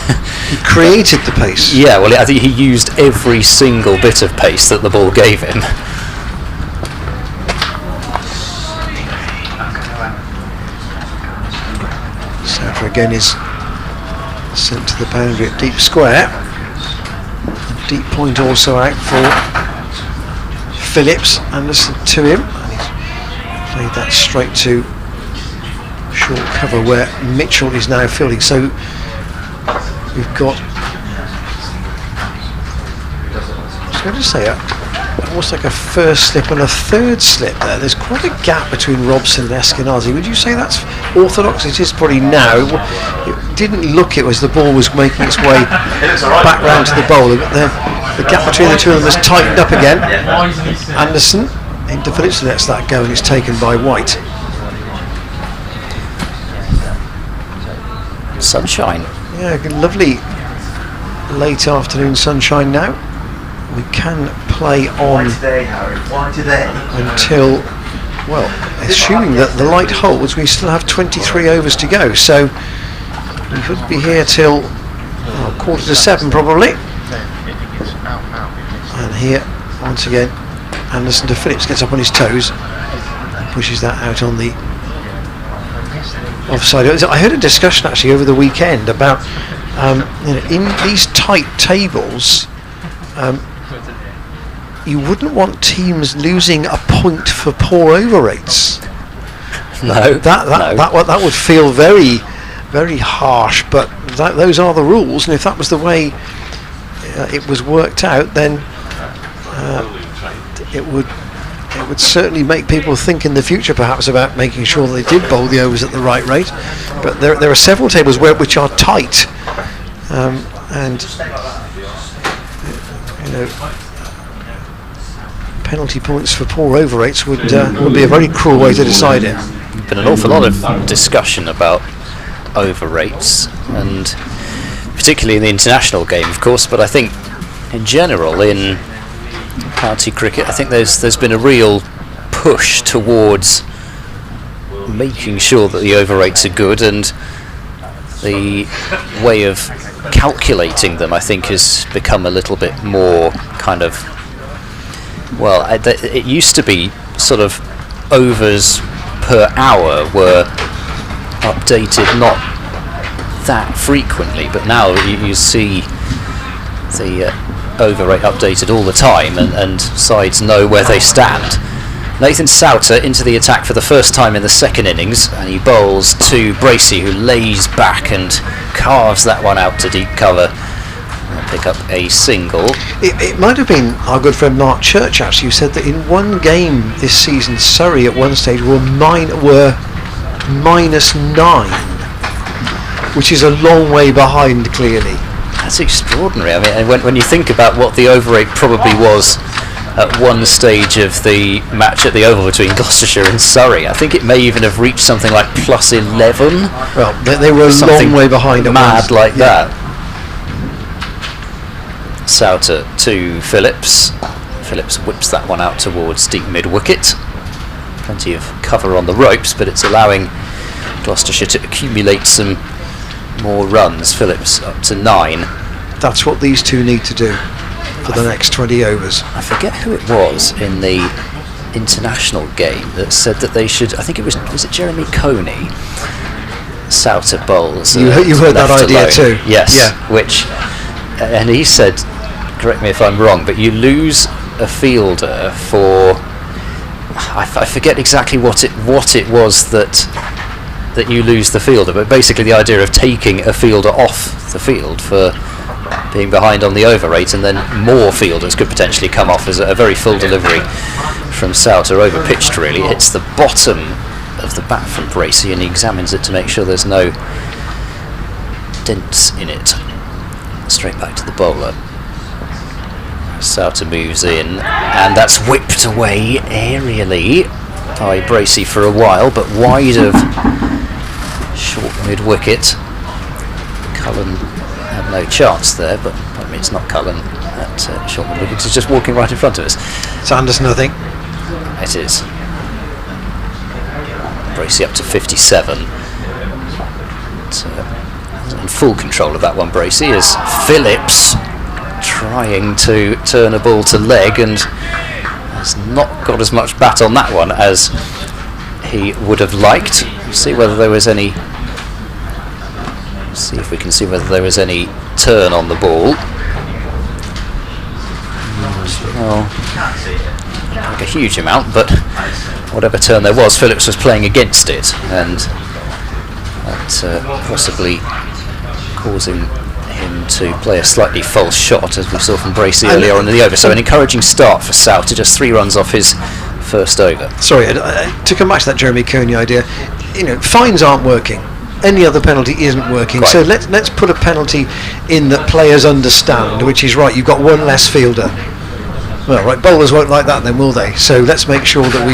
Speaker 4: he created the pace.
Speaker 5: Yeah, well, I think he used every single bit of pace that the ball gave him.
Speaker 4: Safra again is sent to the boundary at deep square. A deep point also out for Phillips. Anderson to him, and he's played that straight to short cover where Mitchell is now fielding. So we've got, I was going to say, almost like a first slip and a third slip there. There's quite a gap between Robson and Eskenazi. Would you say that's orthodox? It is probably now. It didn't look it as the ball was making its way back round to the bowler, but the gap between the two of them has tightened up again. Anderson into Phillips lets that go, and it's taken by White.
Speaker 5: Sunshine.
Speaker 4: Yeah, lovely late afternoon sunshine now. We can play on until, well, assuming that the light holds, we still have 23 overs to go, so we could be here till 7:15 probably. And here once again Anderson to Phillips, gets up on his toes and pushes that out on the offside. I heard a discussion actually over the weekend about in these tight tables, you wouldn't want teams losing a point for poor over rates.
Speaker 5: No,
Speaker 4: that would feel very, very harsh. But those are the rules, and if that was the way it was worked out, then it would certainly make people think in the future, perhaps, about making sure they did bowl the overs at the right rate. But there are several tables which are tight, and penalty points for poor over rates would be a very cruel way to decide it.
Speaker 5: been an awful lot of discussion about over rates, and particularly in the international game, of course, but I think in general in county cricket, I think there's been a real push towards making sure that the over rates are good, and the way of calculating them, I think, has become a little bit more kind of, well, it used to be sort of overs per hour were updated not that frequently, but now you see the over rate updated all the time, and sides know where they stand. Nathan Souter into the attack for the first time in the second innings, and he bowls to Bracey, who lays back and carves that one out to deep cover and pick up a single.
Speaker 4: It might have been our good friend Mark Church actually who said that in one game this season Surrey at one stage were -9, which is a long way behind clearly.
Speaker 5: That's extraordinary. I mean, when you think about what the over rate probably was at one stage of the match at the Oval between Gloucestershire and Surrey, I think it may even have reached something like +11.
Speaker 4: Well, they were a long way behind.
Speaker 5: Mad like that. Souter to Phillips. Phillips whips that one out towards deep mid-wicket. Plenty of cover on the ropes, but it's allowing Gloucestershire to accumulate some more runs. Phillips up to 9.
Speaker 4: That's what these two need to do for the next 20 overs.
Speaker 5: I forget who it was in the international game that said that they should, I think it was it Jeremy Coney? Souter bowls.
Speaker 4: You heard that idea
Speaker 5: alone.
Speaker 4: too?
Speaker 5: Yes.
Speaker 4: Yeah.
Speaker 5: Which, and he said, correct me if I'm wrong, but you lose a fielder for, I forget exactly what it was that you lose the fielder, but basically the idea of taking a fielder off the field for being behind on the over rate, and then more fielders could potentially come off as a very full delivery from Souter, over pitched really. It hits the bottom of the bat from Bracey, and he examines it to make sure there's no dents in it. Straight back to the bowler. Souter moves in, and that's whipped away aerially by Bracey for a while, but wide of short mid-wicket. Cullen had no chance there, but I mean, it's not Cullen at short mid-wicket, he's just walking right in front of us.
Speaker 4: It's Anderson, I think.
Speaker 5: It is. Bracey up to 57. In full control of that one, Bracey, is Phillips trying to turn a ball to leg, and has not got as much bat on that one as he would have liked. See whether there was any. See if we can see whether there was any turn on the ball. Well, not like a huge amount, but whatever turn there was, Phillips was playing against it, and that possibly causing him to play a slightly false shot, as we saw from Bracey earlier on in the over. So an encouraging start for Souter, just 3 runs off his first over.
Speaker 4: Sorry, to come back to that Jeremy Coney idea, fines aren't working. Any other penalty isn't working.
Speaker 5: Quite.
Speaker 4: So let's put a penalty in that players understand, which is right. You've got one less fielder. Well, right, bowlers won't like that, then, will they? So let's make sure that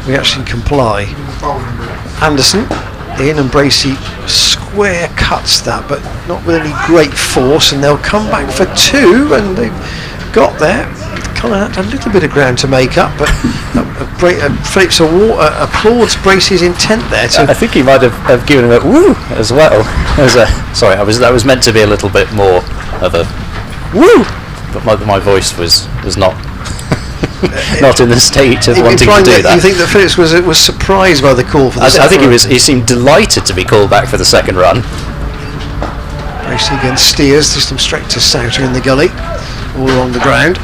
Speaker 4: we actually comply. Anderson in, and Bracey square cuts that, but not with any great force, and they'll come back for 2, and they've got there. Kind of had a little bit of ground to make up, but Phillips applauds Bracey's intent there.
Speaker 5: I think he might have given him a woo as well. Sorry, that was meant to be a little bit more of a woo, but my voice was not not in the state of wanting to do that.
Speaker 4: You think that Phillips was surprised by the call for the second?
Speaker 5: I think he seemed delighted to be called back for the second run.
Speaker 4: Bracey again steers system straight to Souter in the gully, all along the ground.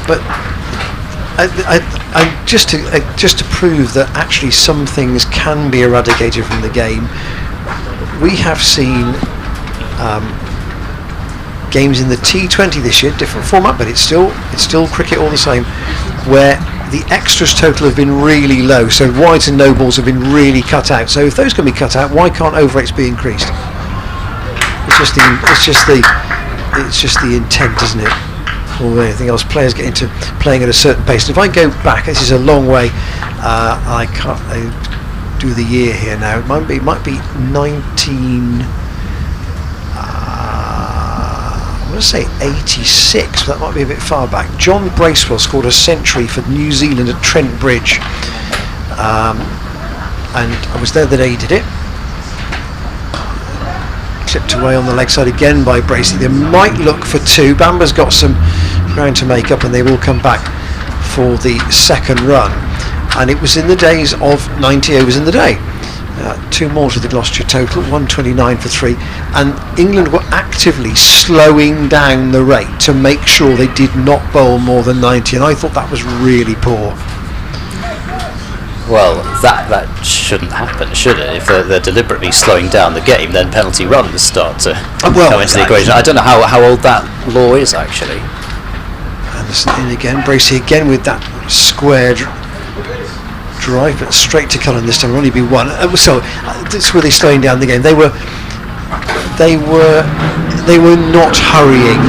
Speaker 4: But I just to prove that actually some things can be eradicated from the game, we have seen games in the T20 this year, different format, but it's still cricket all the same, where the extras total have been really low, so wides and no balls have been really cut out. So if those can be cut out, why can't over rates be increased? It's just the intent, isn't it? Or anything else. Players get into playing at a certain pace. And if I go back, this is a long way. I do the year here now. It might be 19. I want to say 86, but that might be a bit far back. John Bracewell scored a century for New Zealand at Trent Bridge, and I was there the day he did it. Clipped away on the leg side again by Bracey. They might look for two. Bamba's got some ground to make up, and they will come back for the second run. And it was in the days of 90 overs in the day. 2 more to the Gloucestershire total, 129 for 3, and England were actively slowing down the rate to make sure they did not bowl more than 90, and I thought that was really poor.
Speaker 5: Well, that shouldn't happen, should it? If they're deliberately slowing down the game, then penalty runs start to come into the equation. I don't know how old that law is, actually.
Speaker 4: Anderson in again, Bracey again with that square drive, but straight to Cullen this time. Will only be one. So that's really slowing down the game. They were not hurrying,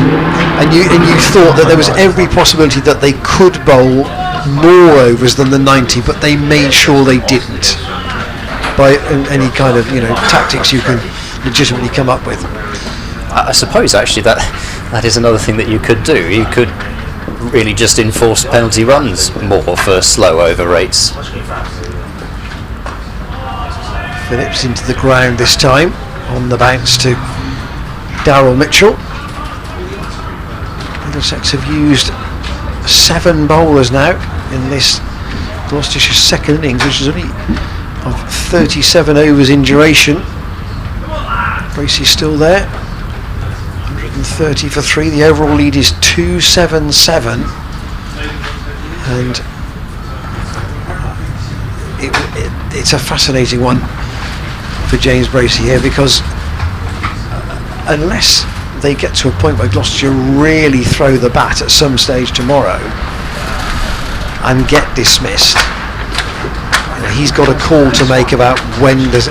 Speaker 4: and you thought that there was every possibility that they could bowl more overs than the 90, but they made sure they didn't by any kind of tactics you can legitimately come up with.
Speaker 5: I suppose actually that is another thing that you could do. You could really just enforce penalty runs more for slow over rates.
Speaker 4: Phillips into the ground this time on the bounce to Darryl Mitchell. Middlesex have used 7 bowlers now in this Gloucestershire second innings, which is only of 37 overs in duration. Bracey's still there. 130 for 3. The overall lead is 277, and it's a fascinating one for James Bracey here, because unless they get to a point where Gloucestershire really throw the bat at some stage tomorrow and get dismissed, he's got a call to make about when does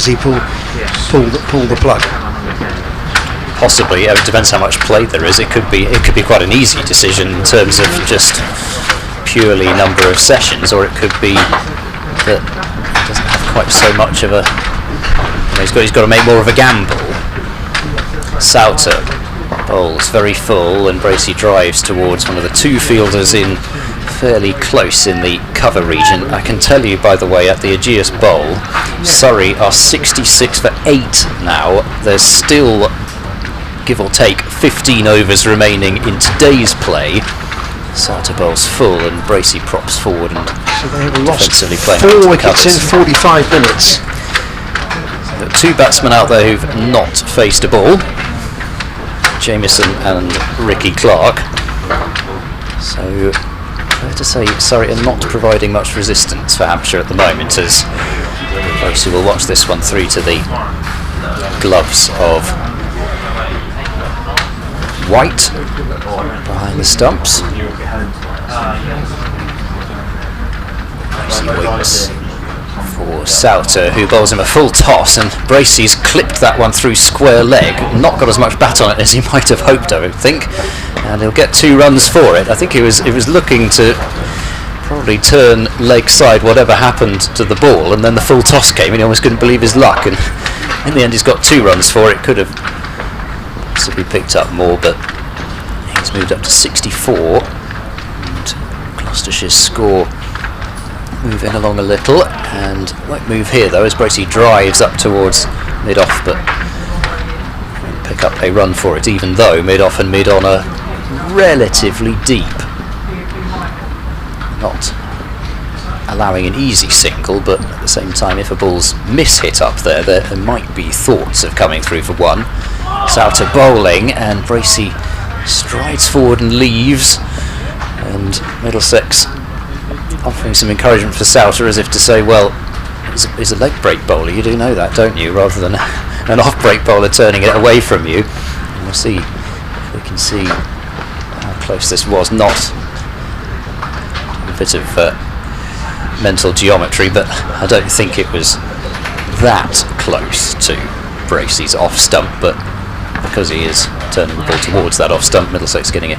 Speaker 4: he pull the plug.
Speaker 5: Possibly, it depends how much play there is. It could be quite an easy decision in terms of just purely number of sessions, or it could be that he doesn't have quite so much of a. He's got to make more of a gamble. Souter bowls very full, and Bracey drives towards one of the 2 fielders in fairly close in the cover region. I can tell you, by the way, at the Aegeus Bowl, Surrey are 66 for 8 now. There's still, give or take, 15 overs remaining in today's play. Souter bowls full, and Bracey props forward and
Speaker 4: so they have lost
Speaker 5: playing
Speaker 4: 4 wickets in 45 minutes.
Speaker 5: There are 2 batsmen out there who've not faced a ball, Jamieson and Ricky Clark. So fair to say Surrey are not providing much resistance for Hampshire at the moment, as Bracey will watch this one through to the gloves of White behind the stumps. Bracey waits for Souter, who bowls him a full toss, and Bracey's clipped that one through square leg. Not got as much bat on it as he might have hoped, I would think, and he'll get 2 runs for it. I think he was looking to probably turn leg side whatever happened to the ball, and then the full toss came and he almost couldn't believe his luck, and in the end he's got 2 runs for it. Could have possibly picked up more, but he's moved up to 64, and Gloucestershire's score moving along a little, and won't move here though as Bracey drives up towards mid-off, but won't pick up a run for it, even though mid-off and mid-on are relatively deep, not allowing an easy single, but at the same time, if a ball's miss-hit up there, there might be thoughts of coming through for 1. Souter bowling, and Bracey strides forward and leaves, and Middlesex offering some encouragement for Souter, as if to say, well, he's a leg break bowler, you do know that, don't you, rather than an off break bowler turning it away from you. And we'll see if we can see how close this was. Not a bit of mental geometry, but I don't think it was that close to Bracey's off stump, but because he is turning the ball towards that off stump, Middlesex getting a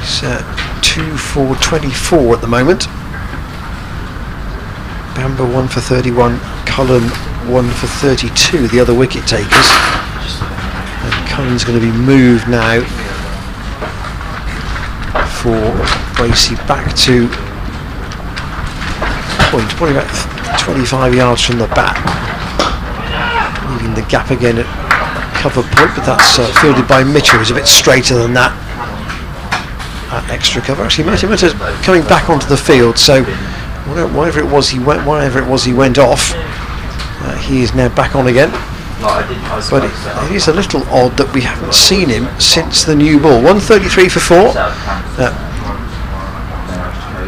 Speaker 4: He's 2 for 24 at the moment. Bamber 1 for 31, Cullen 1 for 32, the other wicket takers. And Cullen's going to be moved now for Bracey back to point, probably about 25 yards from the bat, leaving the gap again at cover point, but that's fielded by Mitchell, who's a bit straighter than that. Extra cover. Actually, Matty coming back onto the field, so whatever it was he went off, he is now back on again. But it is a little odd that we haven't seen him since the new ball. 133 for 4.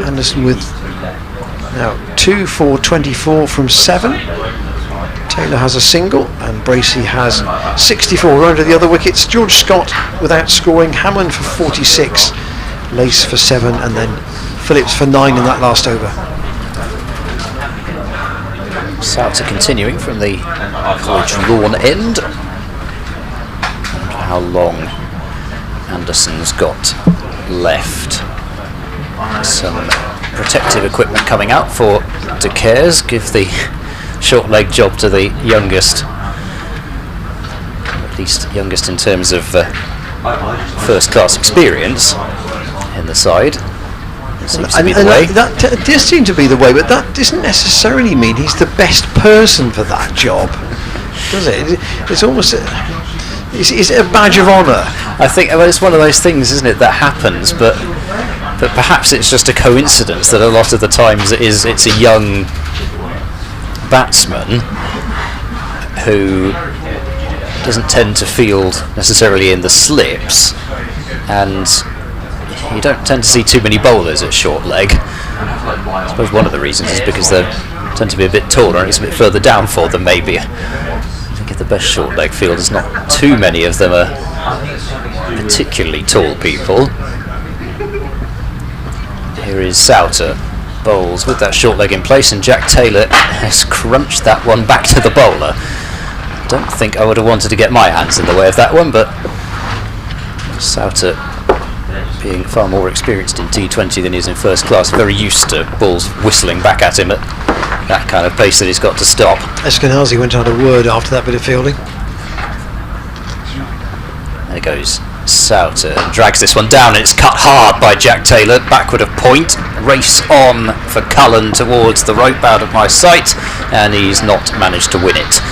Speaker 4: Anderson with now 2 for 24 from 7. Taylor has a single and Bracey has 64. Round to the other wickets. George Scott without scoring. Hammond for 46. Lace for 7, and then Phillips for 9 in that last over.
Speaker 5: Souter continuing from the College Lawn end. How long Anderson's got left. Some protective equipment coming out for De Caires. Give the short leg job to the youngest, at least youngest in terms of first class experience in the side. It seems to be the way.
Speaker 4: That does seem to be the way, but that doesn't necessarily mean he's the best person for that job, does it? It's almost is it a badge of honour?
Speaker 5: I think it's one of those things, isn't it, that happens, but perhaps it's just a coincidence that a lot of the times it's a young batsman who doesn't tend to field necessarily in the slips, and you don't tend to see too many bowlers at short leg. I suppose one of the reasons is because they tend to be a bit taller and it's a bit further down for them, maybe. I think if the best short leg fielders, not too many of them are particularly tall people. Here is Souter, bowls with that short leg in place, and Jack Taylor has crunched that one back to the bowler. I don't think I would have wanted to get my hands in the way of that one, but Souter, being far more experienced in T20 than he is in first class, very used to balls whistling back at him at that kind of pace that he's got to stop.
Speaker 4: Eskenazi went out a word after that bit of fielding.
Speaker 5: There goes Souter, drags this one down, and it's cut hard by Jack Taylor, backward of point. Race on for Cullen towards the rope, out of my sight, and he's not managed to win it.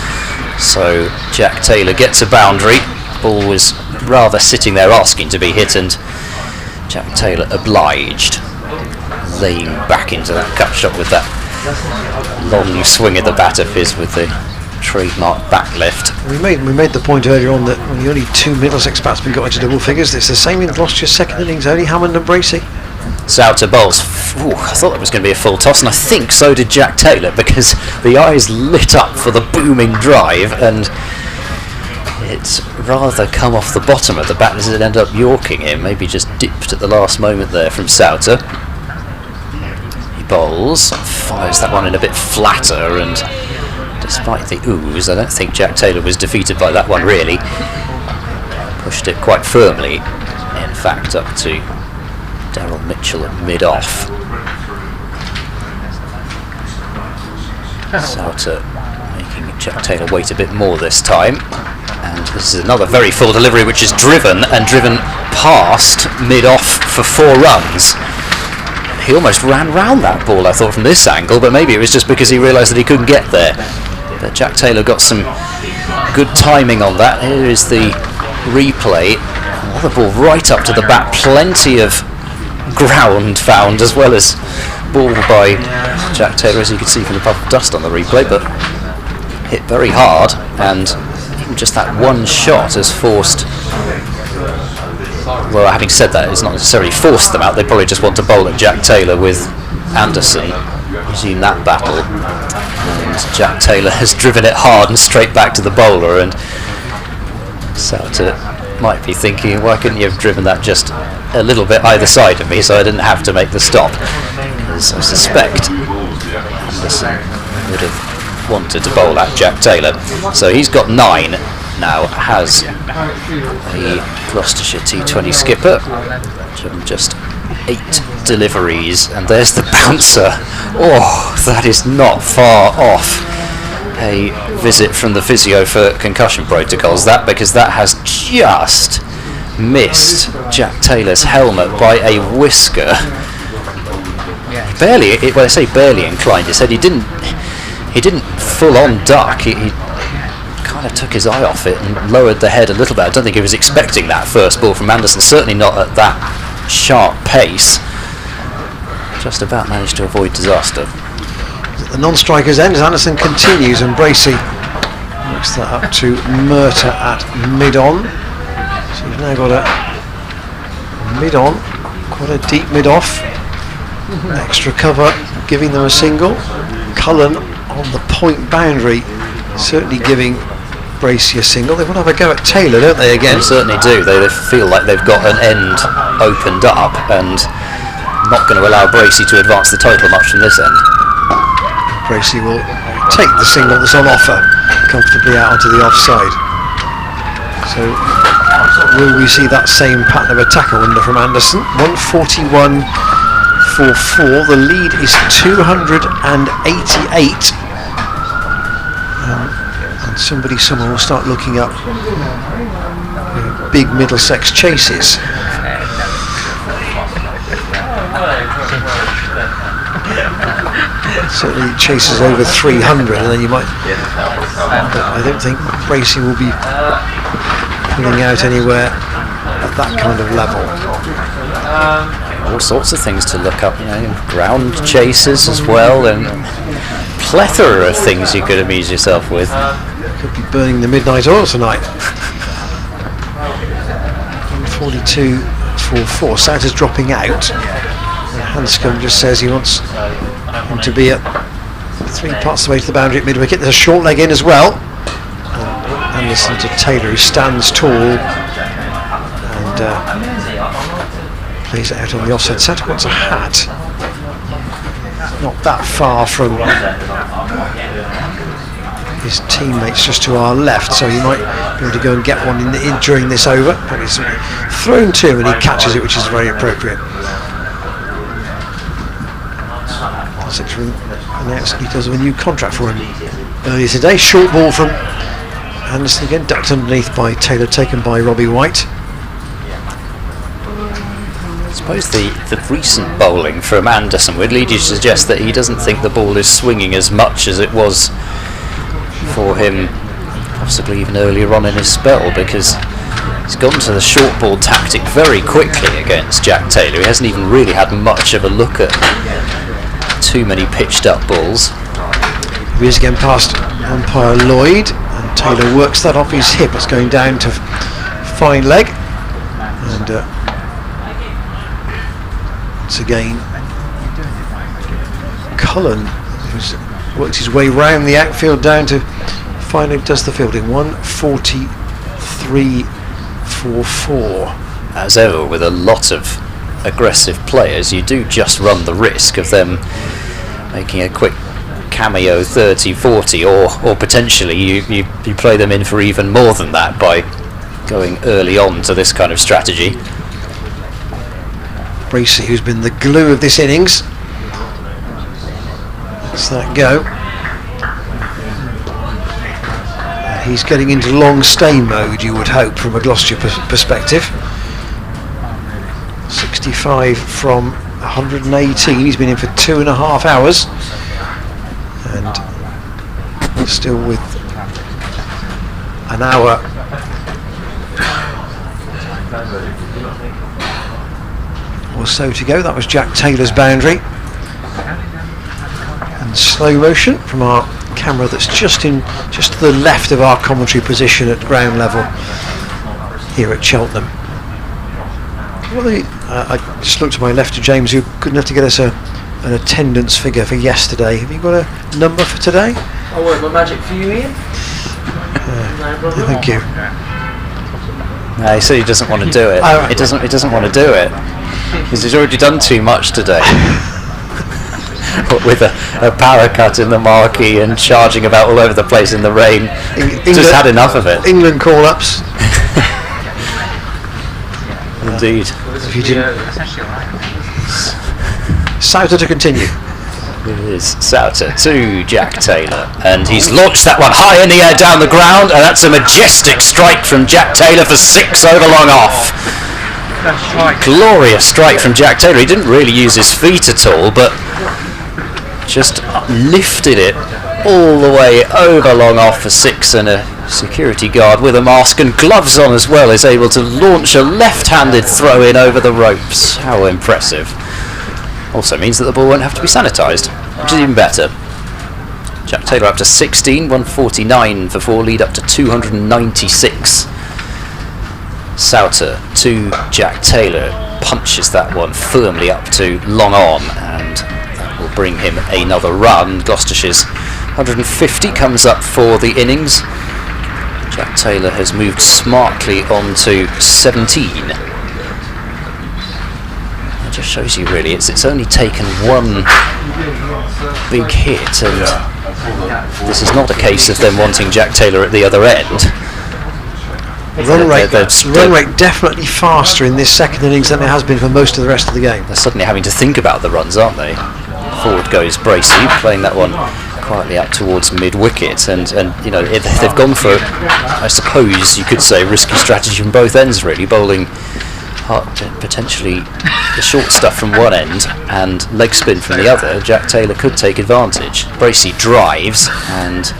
Speaker 5: So Jack Taylor gets a boundary. Ball was rather sitting there asking to be hit, and Jack Taylor obliged, laying back into that cut shot with that long swing of the bat of his with the trademark back lift.
Speaker 4: We made the point earlier on that when the only 2 Middlesex batsmen got into double figures, it's the same in Gloucestershire's second innings, only Hammond and Bracey.
Speaker 5: Souter bowls. Ooh, I thought it was going to be a full toss, and I think so did Jack Taylor, because the eyes lit up for the booming drive, and it's rather come off the bottom of the bat as it ended up yorking him. Maybe just dipped at the last moment there from Souter. He bowls, fires that one in a bit flatter, and despite the ooze, I don't think Jack Taylor was defeated by that one really. Pushed it quite firmly, in fact, up to Daryl Mitchell at mid-off. Souter making Jack Taylor wait a bit more this time. And this is another very full delivery, which is driven past mid-off for 4 runs. He almost ran round that ball, I thought, from this angle, but maybe it was just because he realised that he couldn't get there. But Jack Taylor got some good timing on that. Here is the replay. Another ball right up to the bat. Plenty of ground found, as well as ball by Jack Taylor, as you can see from the puff of dust on the replay, but hit very hard, and just that one shot has forced, well, having said that, it's not necessarily forced them out. They probably just want to bowl at Jack Taylor with Anderson. You've seen that battle, and Jack Taylor has driven it hard and straight back to the bowler, and Souter might be thinking, why couldn't you have driven that just a little bit either side of me so I didn't have to make the stop? Because I suspect Anderson would have wanted to bowl at Jack Taylor. So he's got 9, now has a Gloucestershire T20 skipper, just 8 deliveries, and there's the bouncer. Oh, that is not far off a visit from the physio for concussion protocols, because that has just missed Jack Taylor's helmet by a whisker. Barely, when I say barely inclined his head, he didn't full on duck. He kind of took his eye off it and lowered the head a little bit. I don't think he was expecting that first ball from Anderson, certainly not at that sharp pace. Just about managed to avoid disaster.
Speaker 4: The non-strikers end as Anderson continues, and Bracey works that up to Murta at mid-on. So we've now got a mid-on, quite a deep mid-off. Extra cover, giving them a single. Cullen on the point boundary, certainly giving Bracey a single. They want to have a go at Taylor, don't they, again?
Speaker 5: They certainly do. They feel like they've got an end opened up and not going to allow Bracey to advance the total much from this end.
Speaker 4: Bracey will take the single that's on offer comfortably out onto the offside. So will we see that same pattern of attack, I wonder, from Anderson? 141 for 4. The lead is 288. And someone will start looking up big Middlesex chases. Certainly chases over 300, and then you might. But I don't think Bracey will be pulling out anywhere at that kind of level.
Speaker 5: All sorts of things to look up, ground chases as well, and plethora of things you could amuse yourself with.
Speaker 4: Could be burning the midnight oil tonight. 142 for 4. Santa's dropping out. And Hanscom just says he wants him to be at 3 parts of the way to the boundary at mid-wicket. There's a short leg in as well. And Anderson to Taylor, who stands tall and plays it out on the offside. Santa wants a hat. Not that far from his teammates just to our left, so he might be able to go and get one in during this over. But it's thrown to him and he catches it, which is very appropriate. Announced he does have a new contract for him earlier today. Short ball from Anderson again, ducked underneath by Taylor, taken by Robbie White.
Speaker 5: I suppose the recent bowling from Anderson would lead you to suggest that he doesn't think the ball is swinging as much as it was for him possibly even earlier on in his spell, because he's gone to the short ball tactic very quickly against Jack Taylor. He hasn't even really had much of a look at too many pitched up balls.
Speaker 4: He is again past umpire Lloyd, and Taylor works that off his hip. It's going down to fine leg, and once again Cullen, who's works his way round the outfield down to finally does the fielding. 143 for 4.
Speaker 5: As ever with a lot of aggressive players, you do just run the risk of them making a quick cameo 30-40, or potentially you play them in for even more than that by going early on to this kind of strategy.
Speaker 4: Bracey, who's been the glue of this innings, lets that go. He's getting into long stay mode, you would hope, from a Gloucestershire perspective. 65 from 118. He's been in for 2.5 hours, and still with an hour or so to go. That was Jack Taylor's boundary. And slow motion from our camera that's just to the left of our commentary position at ground level here at Cheltenham. Well, I just looked to my left to James, who good enough to get us an attendance figure for yesterday. Have you got a number for today?
Speaker 8: I'll work my magic for you, Ian.
Speaker 4: Thank you.
Speaker 5: No, he said he doesn't want to do it. He doesn't want to do it because he's already done too much today. with a power cut in the marquee and charging about all over the place in the rain. Just had enough of it.
Speaker 4: England call-ups.
Speaker 5: Indeed.
Speaker 4: Souter to continue.
Speaker 5: It is Souter to Jack Taylor, and he's launched that one high in the air down the ground, and that's a majestic strike from Jack Taylor for 6 over long off. Glorious strike from Jack Taylor. He didn't really use his feet at all, but just lifted it all the way over long off for 6, and a security guard with a mask and gloves on as well is able to launch a left-handed throw in over the ropes. How impressive. Also means that the ball won't have to be sanitised, which is even better. Jack Taylor up to 16, 149 for 4, lead up to 296. Souter to Jack Taylor, punches that one firmly up to long on, and that will bring him another run. Gloucestershire's 150 comes up for the innings. Jack Taylor has moved smartly on to 17. It just shows you really it's only taken one big hit, and this is not a case of them wanting Jack Taylor at the other end.
Speaker 4: Run rate definitely faster in this second innings than it has been for most of the rest of the game.
Speaker 5: They're suddenly having to think about the runs, aren't they? Forward goes Bracey, playing that one quietly up towards mid-wicket, and you know, they've gone for, I suppose you could say, risky strategy from both ends really, bowling potentially the short stuff from one end and leg spin from the other. Jack Taylor could take advantage. Bracey drives, and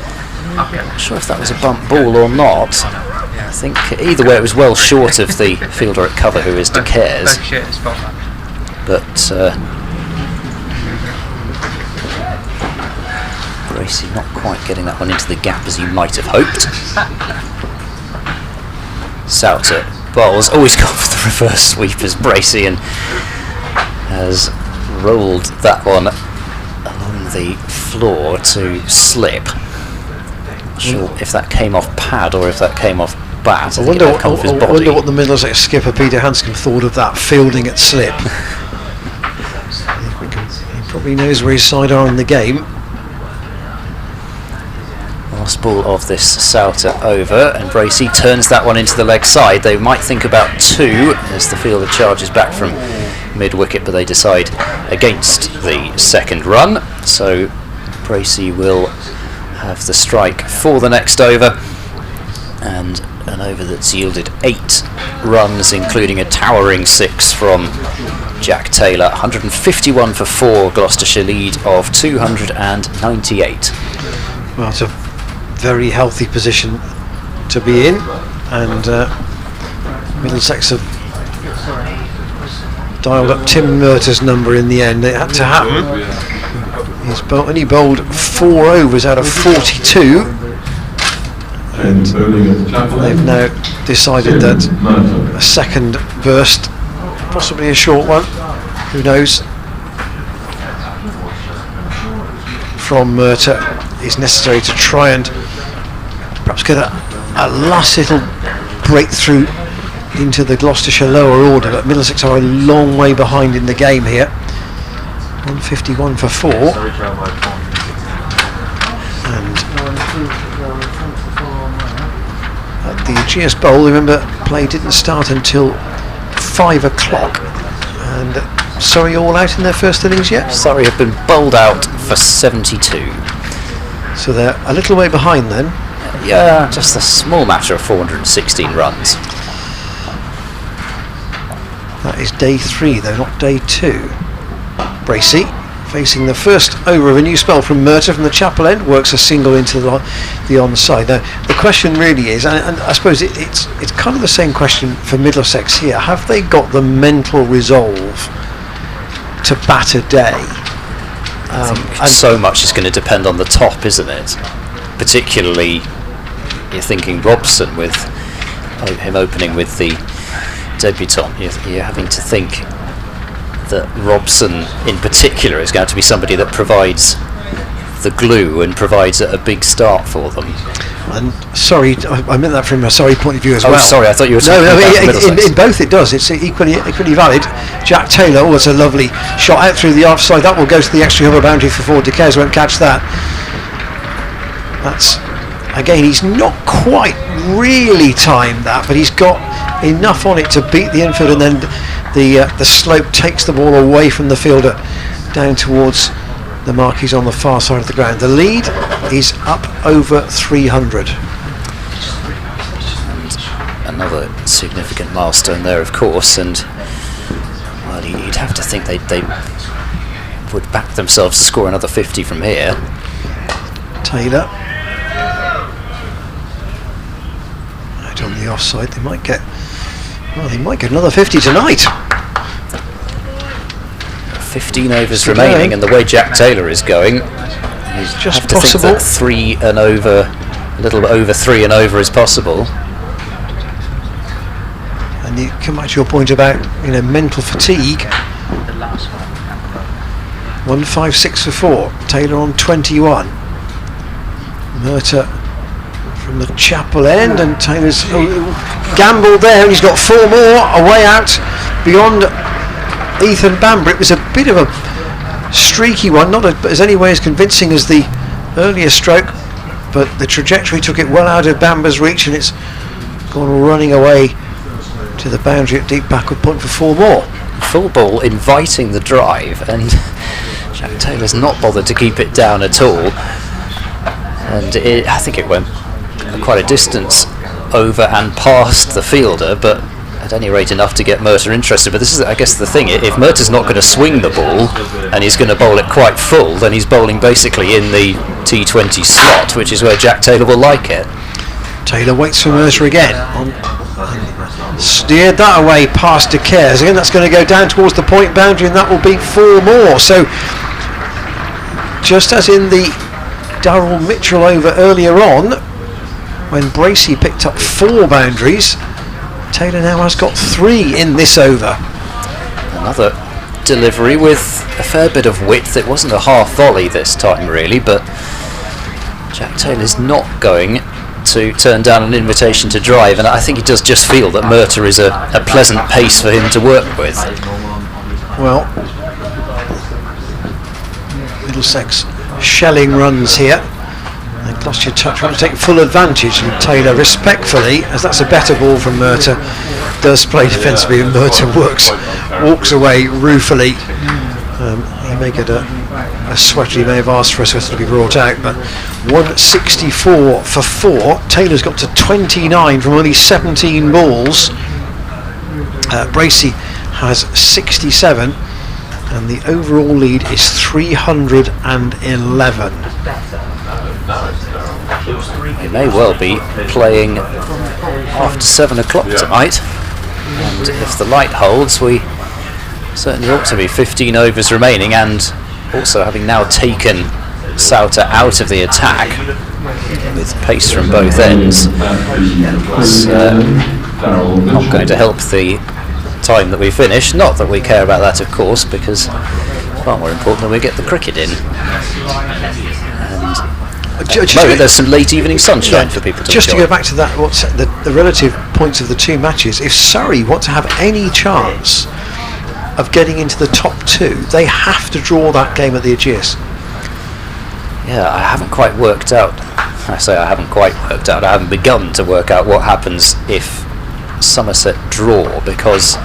Speaker 5: I'm not sure if that was a bump ball or not. I think either way it was well short of the fielder at cover, who is De Cares. But Bracey not quite getting that one into the gap as you might have hoped. Souter bowls, always gone for the reverse sweep as Bracey, and has rolled that one along the floor to slip. Not sure if that came off pad or if that came off bat.
Speaker 4: I wonder what the Middlesex skipper Peter Hanscom thought of that fielding at slip. He probably knows where his side are in the game.
Speaker 5: Last ball of this Souter over, and Bracey turns that one into the leg side. They might think about 2 as the fielder charges back from mid-wicket, but they decide against the second run. So Bracey will have the strike for the next over, and an over that's yielded 8 runs, including a towering 6 from Jack Taylor. 151 for 4, Gloucestershire lead of 298.
Speaker 4: Well, it's a very healthy position to be in, and Middlesex have dialed up Tim Murtaugh's number in the end. It had to happen. He's only bowled 4 overs out of 42, and they've now decided that a second burst, possibly a short one, who knows, from Murtaugh is necessary to try and perhaps get a last little breakthrough into the Gloucestershire lower order, but Middlesex are a long way behind in the game here. 151 for 4, and at the GS Bowl, remember, play didn't start until 5 o'clock, and Surrey all out in their first innings yet?
Speaker 5: Surrey have been bowled out for 72.
Speaker 4: So they're a little way behind then.
Speaker 5: Yeah, just a small matter of 416 runs.
Speaker 4: That is day 3 though, not day 2. Bracey facing the first over of a new spell from Murtaugh from the chapel end, works a single into the onside. Now the question really is, and I suppose it's kind of the same question for Middlesex here, have they got the mental resolve to bat a day?
Speaker 5: And so much is going to depend on the top, isn't it? Particularly, you're thinking Robson, with him opening with the debutant. You're having to think that Robson in particular is going to be somebody that provides the glue and provides a big start for them.
Speaker 4: And sorry, I meant that from a sorry point of view as well.
Speaker 5: Oh, sorry, I thought you were talking about Middlesex.
Speaker 4: In both it does. It's equally valid. Jack Taylor was a lovely shot out through the offside. That will go to the extra cover boundary for 4. De Caires won't catch that. That's, again, he's not quite really timed that, but he's got enough on it to beat the infield, and then the slope takes the ball away from the fielder down towards the marquees on the far side of the ground. The lead is up over 300.
Speaker 5: Another significant milestone there, of course, and well, you'd have to think they would back themselves to score another 50 from here.
Speaker 4: Taylor out on the offside. They might get another 50 tonight.
Speaker 5: 15 overs remaining, and the way Jack Taylor is going,
Speaker 4: it's just
Speaker 5: have to
Speaker 4: possible.
Speaker 5: think that 3 and over, a little bit over 3 and over is possible.
Speaker 4: And you come back to your point about mental fatigue. 156 for 4. Taylor on 21. Murtagh from the chapel end, and Taylor's gambled there, and he's got 4 more away out beyond Ethan Bamber. It was a bit of a streaky one, not as anyway as convincing as the earlier stroke, but the trajectory took it well out of Bamber's reach, and it's gone running away to the boundary at deep backward point for 4 more.
Speaker 5: Full ball inviting the drive, and Jack Taylor's not bothered to keep it down at all, and I think it went quite a distance over and past the fielder, but at any rate enough to get Murtagh interested. But this is, I guess, the thing. If Murtagh's not going to swing the ball and he's going to bowl it quite full, then he's bowling basically in the T20 slot, which is where Jack Taylor will like it.
Speaker 4: Taylor waits for Murtagh again. Steered that away past De Caires. Again, that's going to go down towards the point boundary, and that will be 4 more. So, just as in the Darryl Mitchell over earlier on, when Bracey picked up 4 boundaries, Taylor now has got 3 in this over.
Speaker 5: Another delivery with a fair bit of width. It wasn't a half volley this time really, but Jack Taylor's not going to turn down an invitation to drive, and I think he does just feel that Murtagh is a pleasant pace for him to work with.
Speaker 4: Well, Middlesex shelling runs here. And Gloucestershire touch trying to take full advantage, and Taylor respectfully, as that's a better ball from Murtagh, does play defensively, and Murtagh walks away ruefully. He may get a sweater. He may have asked for a sweater to be brought out, but 164 for 4. Taylor's got to 29 from only 17 balls. Bracey has 67, and the overall lead is 311.
Speaker 5: He may well be playing after 7 o'clock tonight, and if the light holds, we certainly ought to be 15 overs remaining, and also having now taken Sauter out of the attack with pace from both ends. It's not going to help the time that we finish. Not that we care about that, of course, because it's far more important that we get the cricket in. There's some late evening sunshine for people to
Speaker 4: just
Speaker 5: enjoy.
Speaker 4: To go back to that, what's the relative points of the 2 matches, if Surrey want to have any chance of getting into the top 2, they have to draw that game at the Ageas.
Speaker 5: Yeah, I haven't quite worked out. I say I haven't quite worked out. I haven't begun to work out what happens if Somerset draw, because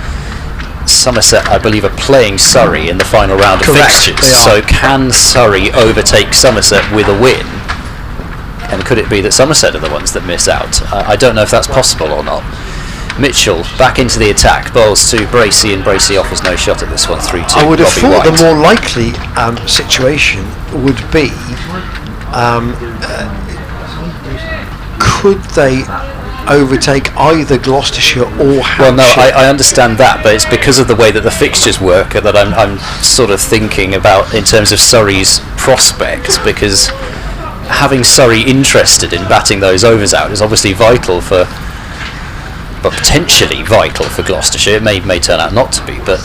Speaker 5: Somerset, I believe, are playing Surrey in the final round of fixtures. So can Surrey overtake Somerset with a win? And could it be that Somerset are the ones that miss out? I don't know if that's possible or not. Mitchell back into the attack, bowls to Bracey, and Bracey offers no shot at this one, 3-2.
Speaker 4: I would have
Speaker 5: Bobby
Speaker 4: thought
Speaker 5: White.
Speaker 4: the more likely situation would be, could they overtake either Gloucestershire or Hampshire?
Speaker 5: Well, no, I understand that, but it's because of the way that the fixtures work that I'm sort of thinking about in terms of Surrey's prospects, because having Surrey interested in batting those overs out is obviously vital for, but potentially vital for Gloucestershire. It may turn out not to be, but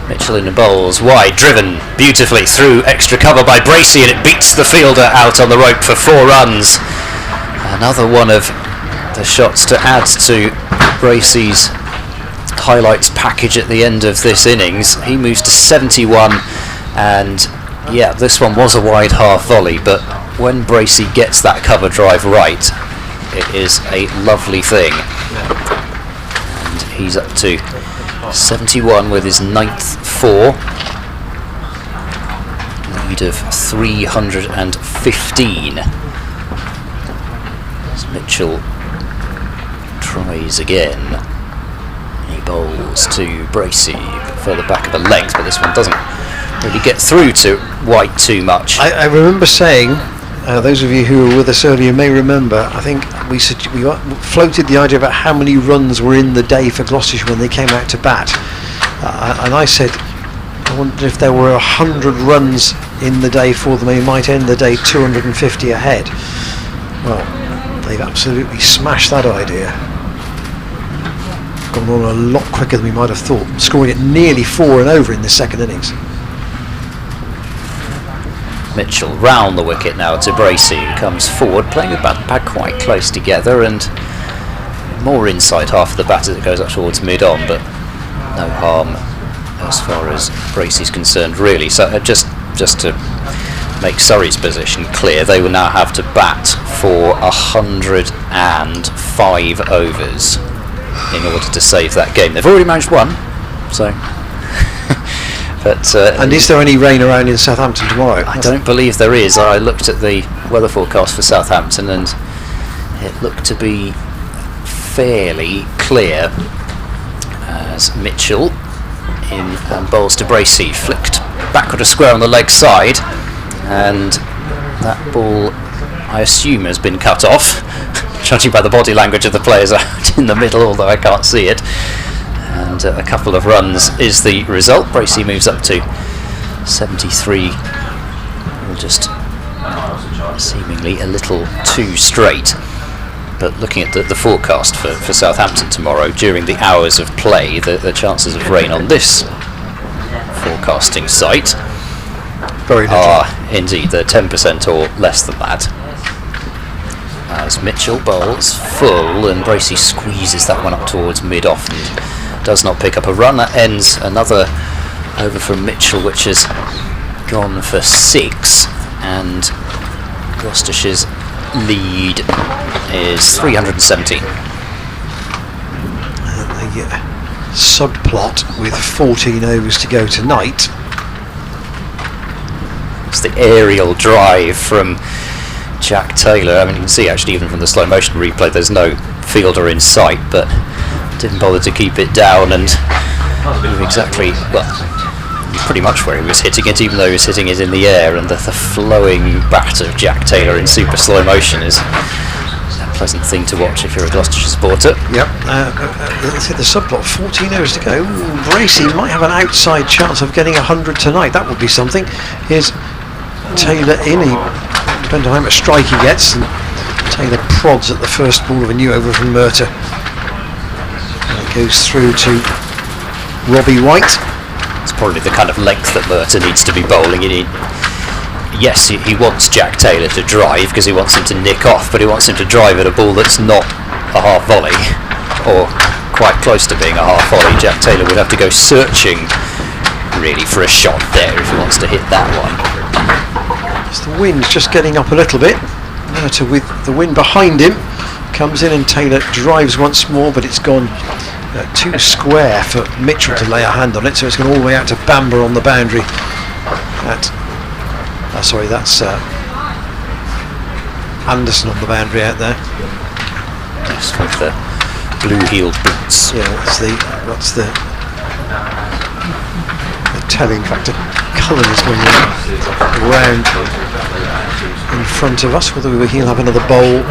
Speaker 5: Mitchell in the bowls wide, driven beautifully through extra cover by Bracey, and it beats the fielder out on the rope for 4 runs. Another one of the shots to add to Bracey's highlights package at the end of this innings. He moves to 71, and yeah, this one was a wide half volley, but when Bracey gets that cover drive right, it is a lovely thing. And he's up to 71 with his 9th 4. Lead of 315. As Mitchell tries again. He bowls to Bracey, further back of the legs, but this one doesn't really get through to White too much.
Speaker 4: I remember saying, those of you who were with us earlier may remember, I think we floated the idea about how many runs were in the day for Gloucestershire when they came out to bat. And I said, I wondered if there were 100 runs in the day for them, they might end the day 250 ahead. Well, they've absolutely smashed that idea. Gone on a lot quicker than we might have thought, scoring at nearly 4 and over in the second innings.
Speaker 5: Mitchell round the wicket now to Bracey, who comes forward, playing the bat pad quite close together and more inside half of the bat as it goes up towards mid-on, but no harm as far as Bracey's concerned, really. So just to make Surrey's position clear, they will now have to bat for 105 overs in order to save that game. They've already managed one, so. But,
Speaker 4: and is there any rain around in Southampton tomorrow?
Speaker 5: I don't believe there is. I looked at the weather forecast for Southampton and it looked to be fairly clear as Mitchell in and bowls to Bracey, flicked backward a square on the leg side, and that ball I assume has been cut off judging by the body language of the players out in the middle, although I can't see it. And a couple of runs is the result. Bracey moves up to 73, just seemingly a little too straight. But looking at the forecast for Southampton tomorrow, during the hours of play, the chances of rain on this forecasting site are indeed the 10% or less than that. As Mitchell bowls full and Bracey squeezes that one up towards mid-off and does not pick up a run. That ends another over from Mitchell, which has gone for 6, and Gloucestershire's lead is 317.
Speaker 4: The subplot with 14 overs to go tonight.
Speaker 5: It's the aerial drive from Jack Taylor. I mean, you can see actually even from the slow motion replay there's no fielder in sight, but didn't bother to keep it down and move exactly, well, pretty much where he was hitting it, even though he was hitting it in the air. And the flowing bat of Jack Taylor in super slow motion is a pleasant thing to watch if you're a Gloucestershire supporter.
Speaker 4: Yep, let's hit the subplot, 14 overs to go. Bracey might have an outside chance of getting 100 tonight, that would be something. Here's Taylor in, depends on how much strike he gets, and Taylor prods at the first ball of a new over from Murtagh. It goes through to Robbie White.
Speaker 5: It's probably the kind of length that Murtagh needs to be bowling. Yes, he wants Jack Taylor to drive because he wants him to nick off, but he wants him to drive at a ball that's not a half volley, or quite close to being a half volley. Jack Taylor would have to go searching really for a shot there if he wants to hit that one.
Speaker 4: The wind's just getting up a little bit. Murtagh with the wind behind him comes in and Taylor drives once more, but it's gone too square for Mitchell to lay a hand on it, so it's gone all the way out to Bamber on the boundary. Sorry, that's Anderson on the boundary out there.
Speaker 5: Yes, with the blue-heeled boots.
Speaker 4: Yeah, that's the telling factor. Cullen is going round in front of us. Whether he'll have another bowl,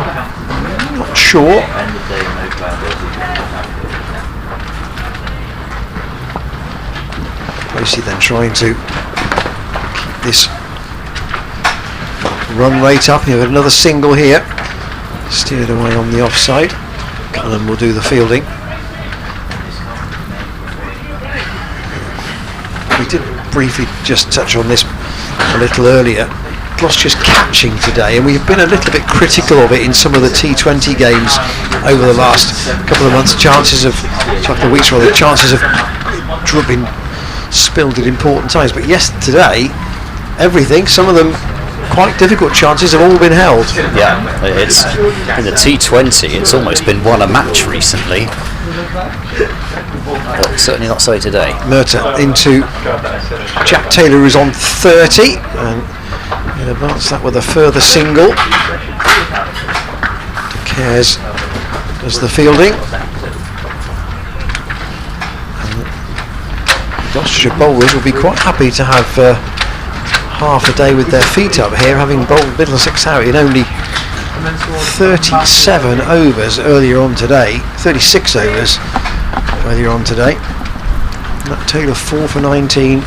Speaker 4: not sure. Bracey then trying to keep this run rate up. You have another single here, steered away on the offside. Cullen will do the fielding. We did briefly just touch on this a little earlier. Gloucestershire's catching today, and we've been a little bit critical of it in some of the T20 games over the last couple of months. Chances of being spilled at important times. But yes, today, everything, some of them quite difficult chances, have all been held.
Speaker 5: Yeah, it's in the T20, it's almost been won a match recently. But certainly not so today.
Speaker 4: Murtagh into Jack Taylor, who's on 30, and in advance that with a further single. De Cares does the fielding. And Gloucestershire bowlers will be quite happy to have half a day with their feet up here, having bowled Middlesex out in only 37 overs earlier on today, 36 overs earlier on today. Matt Taylor 4 for 19,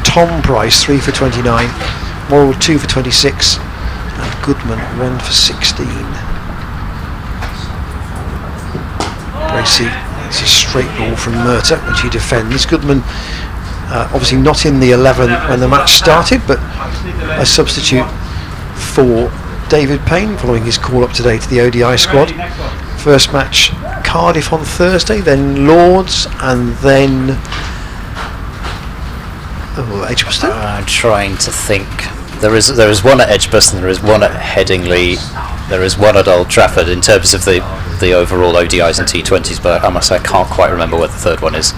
Speaker 4: Tom Price 3 for 29, Morrell 2 for 26, and Goodman 1 for 16. Bracey, it's a straight ball from Murtagh, which he defends. Goodman obviously not in the 11 when the match started, but a substitute for David Payne following his call up today to the ODI squad. First match Cardiff on Thursday, then Lords, and then Edgbaston.
Speaker 5: I'm trying to think. There is one at Edgbaston, there is one at Headingley, there is one at Old Trafford in terms of the overall ODIs and T20s, but I must say I can't quite remember where the third one is.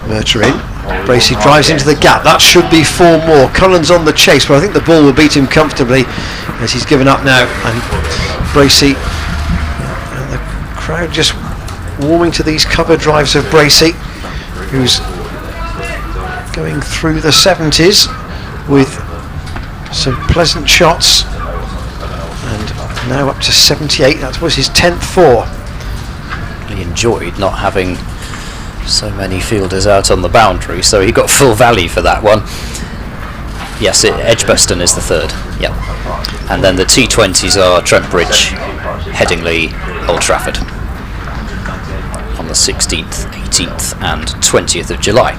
Speaker 4: Murtagh in. Bracey drives into the gap. That should be 4 more. Cullen's on the chase, but I think the ball will beat him comfortably as he's given up now. And Bracey, and the crowd just warming to these cover drives of Bracey, who's going through the 70s with some pleasant shots, and now up to 78. That was his 10th 4.
Speaker 5: He enjoyed not having so many fielders out on the boundary, so he got full value for that one. Yes, Edgbaston is the third. Yeah, and then the T20s are Trent Bridge, Headingley, Old Trafford on the 16th, 18th, and 20th of July.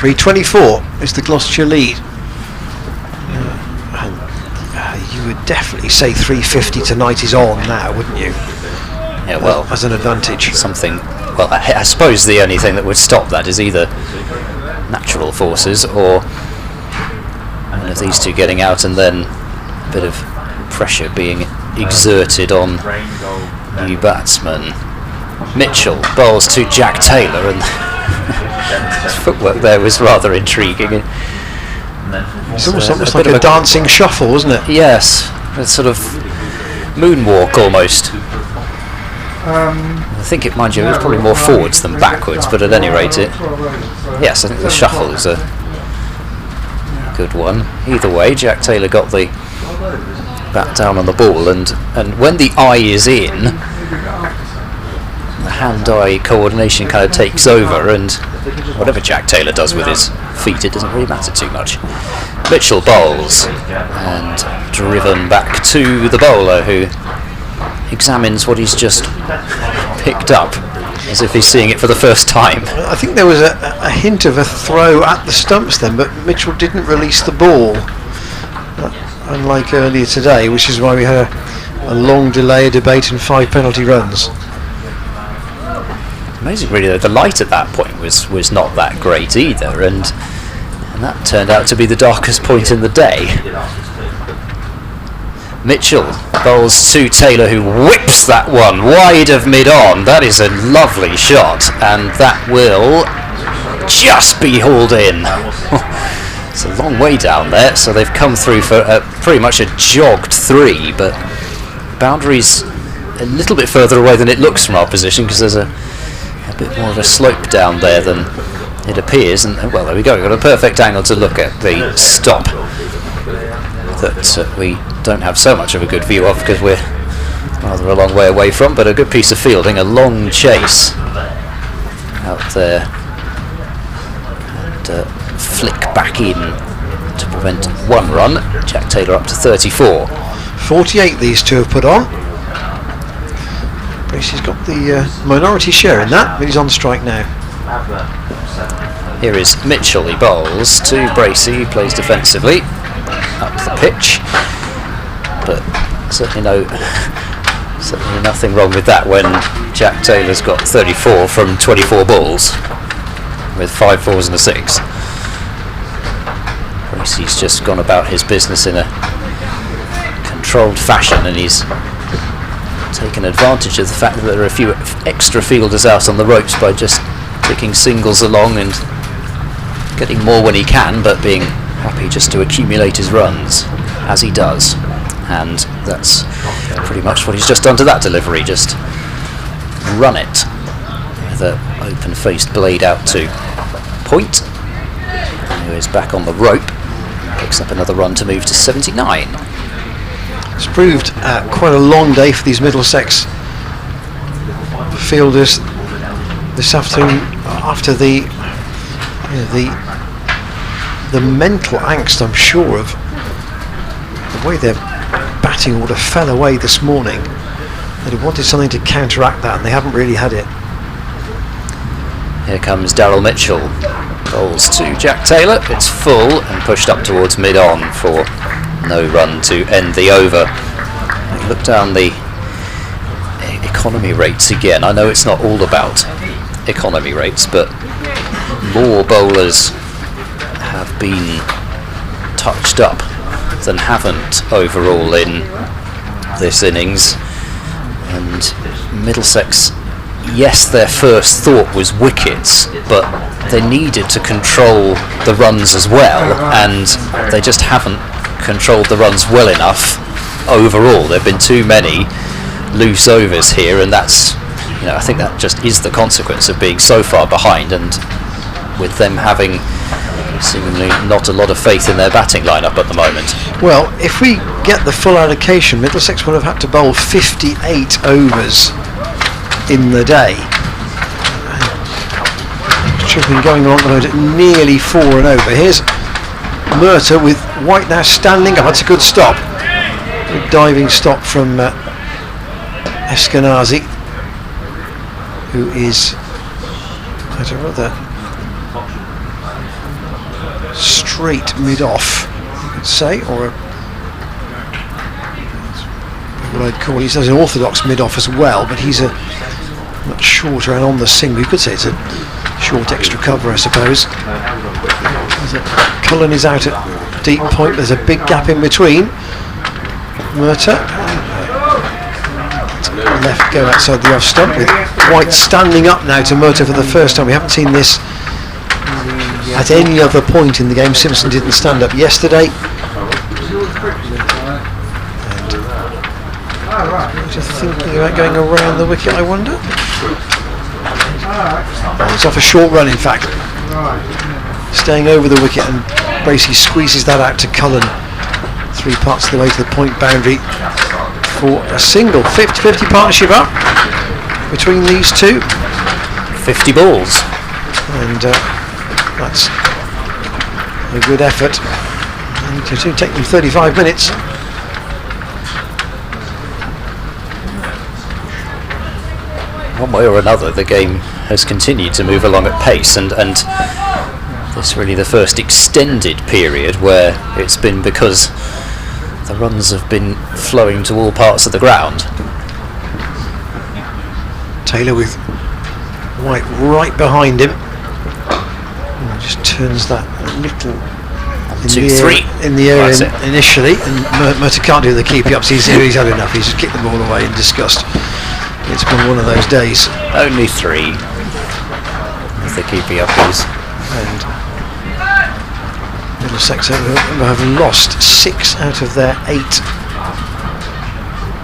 Speaker 4: 324 is the Gloucestershire lead. You would definitely say 350 tonight is on now, wouldn't you?
Speaker 5: Yeah, well,
Speaker 4: as an advantage.
Speaker 5: Something. Well, I suppose the only thing that would stop that is either natural forces or one of these two getting out, and then a bit of pressure being exerted on new batsman. Mitchell bowls to Jack Taylor, and his footwork there was rather intriguing.
Speaker 4: It's almost like a dancing shuffle, isn't it?
Speaker 5: Yes, a sort of moonwalk almost. I think it, mind you, it was probably more forwards than backwards, but at any rate, yes, I think the shuffle is a good one. Either way, Jack Taylor got the bat down on the ball, and when the eye is in, the hand-eye coordination kind of takes over, and whatever Jack Taylor does with his feet, it doesn't really matter too much. Mitchell bowls, and driven back to the bowler, who examines what he's just picked up as if he's seeing it for the first time.
Speaker 4: I think there was a hint of a throw at the stumps then, but Mitchell didn't release the ball, unlike earlier today, which is why we had a long delay, a debate, and 5 penalty runs.
Speaker 5: Amazing, really, though, the light at that point was not that great either, and that turned out to be the darkest point in the day. Mitchell bowls to Taylor, who whips that one wide of mid-on. That is a lovely shot, and that will just be hauled in. It's a long way down there, so they've come through for pretty much a jogged 3, but boundary's a little bit further away than it looks from our position, because there's a bit more of a slope down there than it appears, and well, there we go, we've got a perfect angle to look at the stop that we don't have so much of a good view of because we're rather a long way away from, but a good piece of fielding, a long chase out there, and flick back in to prevent 1 run. Jack Taylor up to 34.
Speaker 4: 48 these two have put on. Bracey's got the minority share in that, but he's on strike now.
Speaker 5: Here is Mitchell, he bowls to Bracey, he plays defensively, up the pitch, but certainly nothing wrong with that when Jack Taylor's got 34 from 24 balls with 5 fours and a 6. Bracey's just gone about his business in a controlled fashion, and he's taken advantage of the fact that there are a few extra fielders out on the ropes by just kicking singles along and getting more when he can, but being happy just to accumulate his runs as he does. And that's pretty much what he's just done to that delivery, just run it with an open-faced blade out to point, who is back on the rope, picks up another run to move to 79.
Speaker 4: It's proved quite a long day for these Middlesex fielders this afternoon, after the mental angst, I'm sure, of the way their batting order fell away this morning. They wanted something to counteract that, and they haven't really had it.
Speaker 5: Here comes Daryl Mitchell, bowls to Jack Taylor. It's full and pushed up towards mid-on for no run to end the over. Look down the economy rates again. I know it's not all about economy rates, but more bowlers have been touched up than haven't overall in this innings. And Middlesex, yes, their first thought was wickets, but they needed to control the runs as well, and they just haven't controlled the runs well enough overall. There have been too many loose overs here, and that's, I think that just is the consequence of being so far behind, and with them having seemingly not a lot of faith in their batting lineup at the moment.
Speaker 4: Well, if we get the full allocation, Middlesex would have had to bowl 58 overs in the day. Which have been going along the road at nearly 4 and over. Here's Murtagh with White now standing up. That's a good stop. A diving stop from Eskenazi, who is at a rather straight mid-off, you could say, or what I'd call, he's an orthodox mid-off as well, but he's a much shorter and on the single. You could say it's a short extra cover, I suppose. Cullen is out at deep point. There's a big gap in between. Murtagh left go outside the off stump, with White standing up now to Murtagh for the first time. We haven't seen this at any other point in the game. Simpson didn't stand up yesterday. And just thinking about going around the wicket, I wonder. It's off a short run, in fact. Staying over the wicket, and Bracey squeezes that out to Cullen 3 parts of the way to the point boundary for a single. 50-50 partnership up between these two.
Speaker 5: 50 balls.
Speaker 4: And that's a good effort. And it's going to take them 35 minutes.
Speaker 5: One way or another, the game has continued to move along at pace, and this is really the first extended period where it's been because the runs have been flowing to all parts of the ground.
Speaker 4: Taylor with White right behind him. And just turns that a little in the air initially, and Murtagh can't do the keepy ups. He's had enough. He's just kicked the ball away in disgust. It's been one of those days.
Speaker 5: Only 3 as the keepy up is.
Speaker 4: And Middlesex have lost 6 out of their 8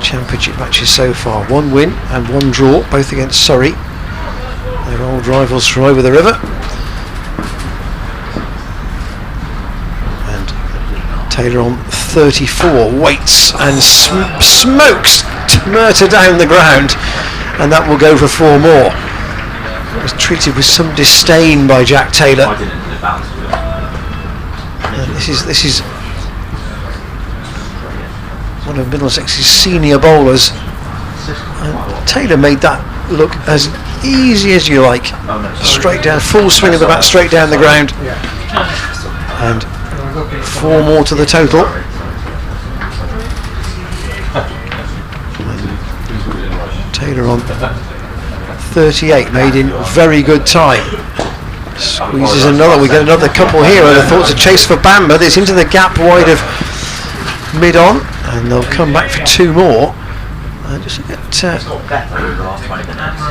Speaker 4: championship matches so far. 1 win and 1 draw, both against Surrey, their old rivals from over the river. And Taylor on 34 waits and smokes Murtagh down the ground, and that will go for 4 more. It was treated with some disdain by Jack Taylor. This is one of Middlesex's senior bowlers, and Taylor made that look as easy as you like. Straight down, full swing of the bat, straight down the ground, and 4 more to the total. Taylor on 38, made in very good time. Squeezes another, we get another couple here. I thought it's a chase for Bamber. It's into the gap wide of mid-on, and they'll come back for 2 more. Just look at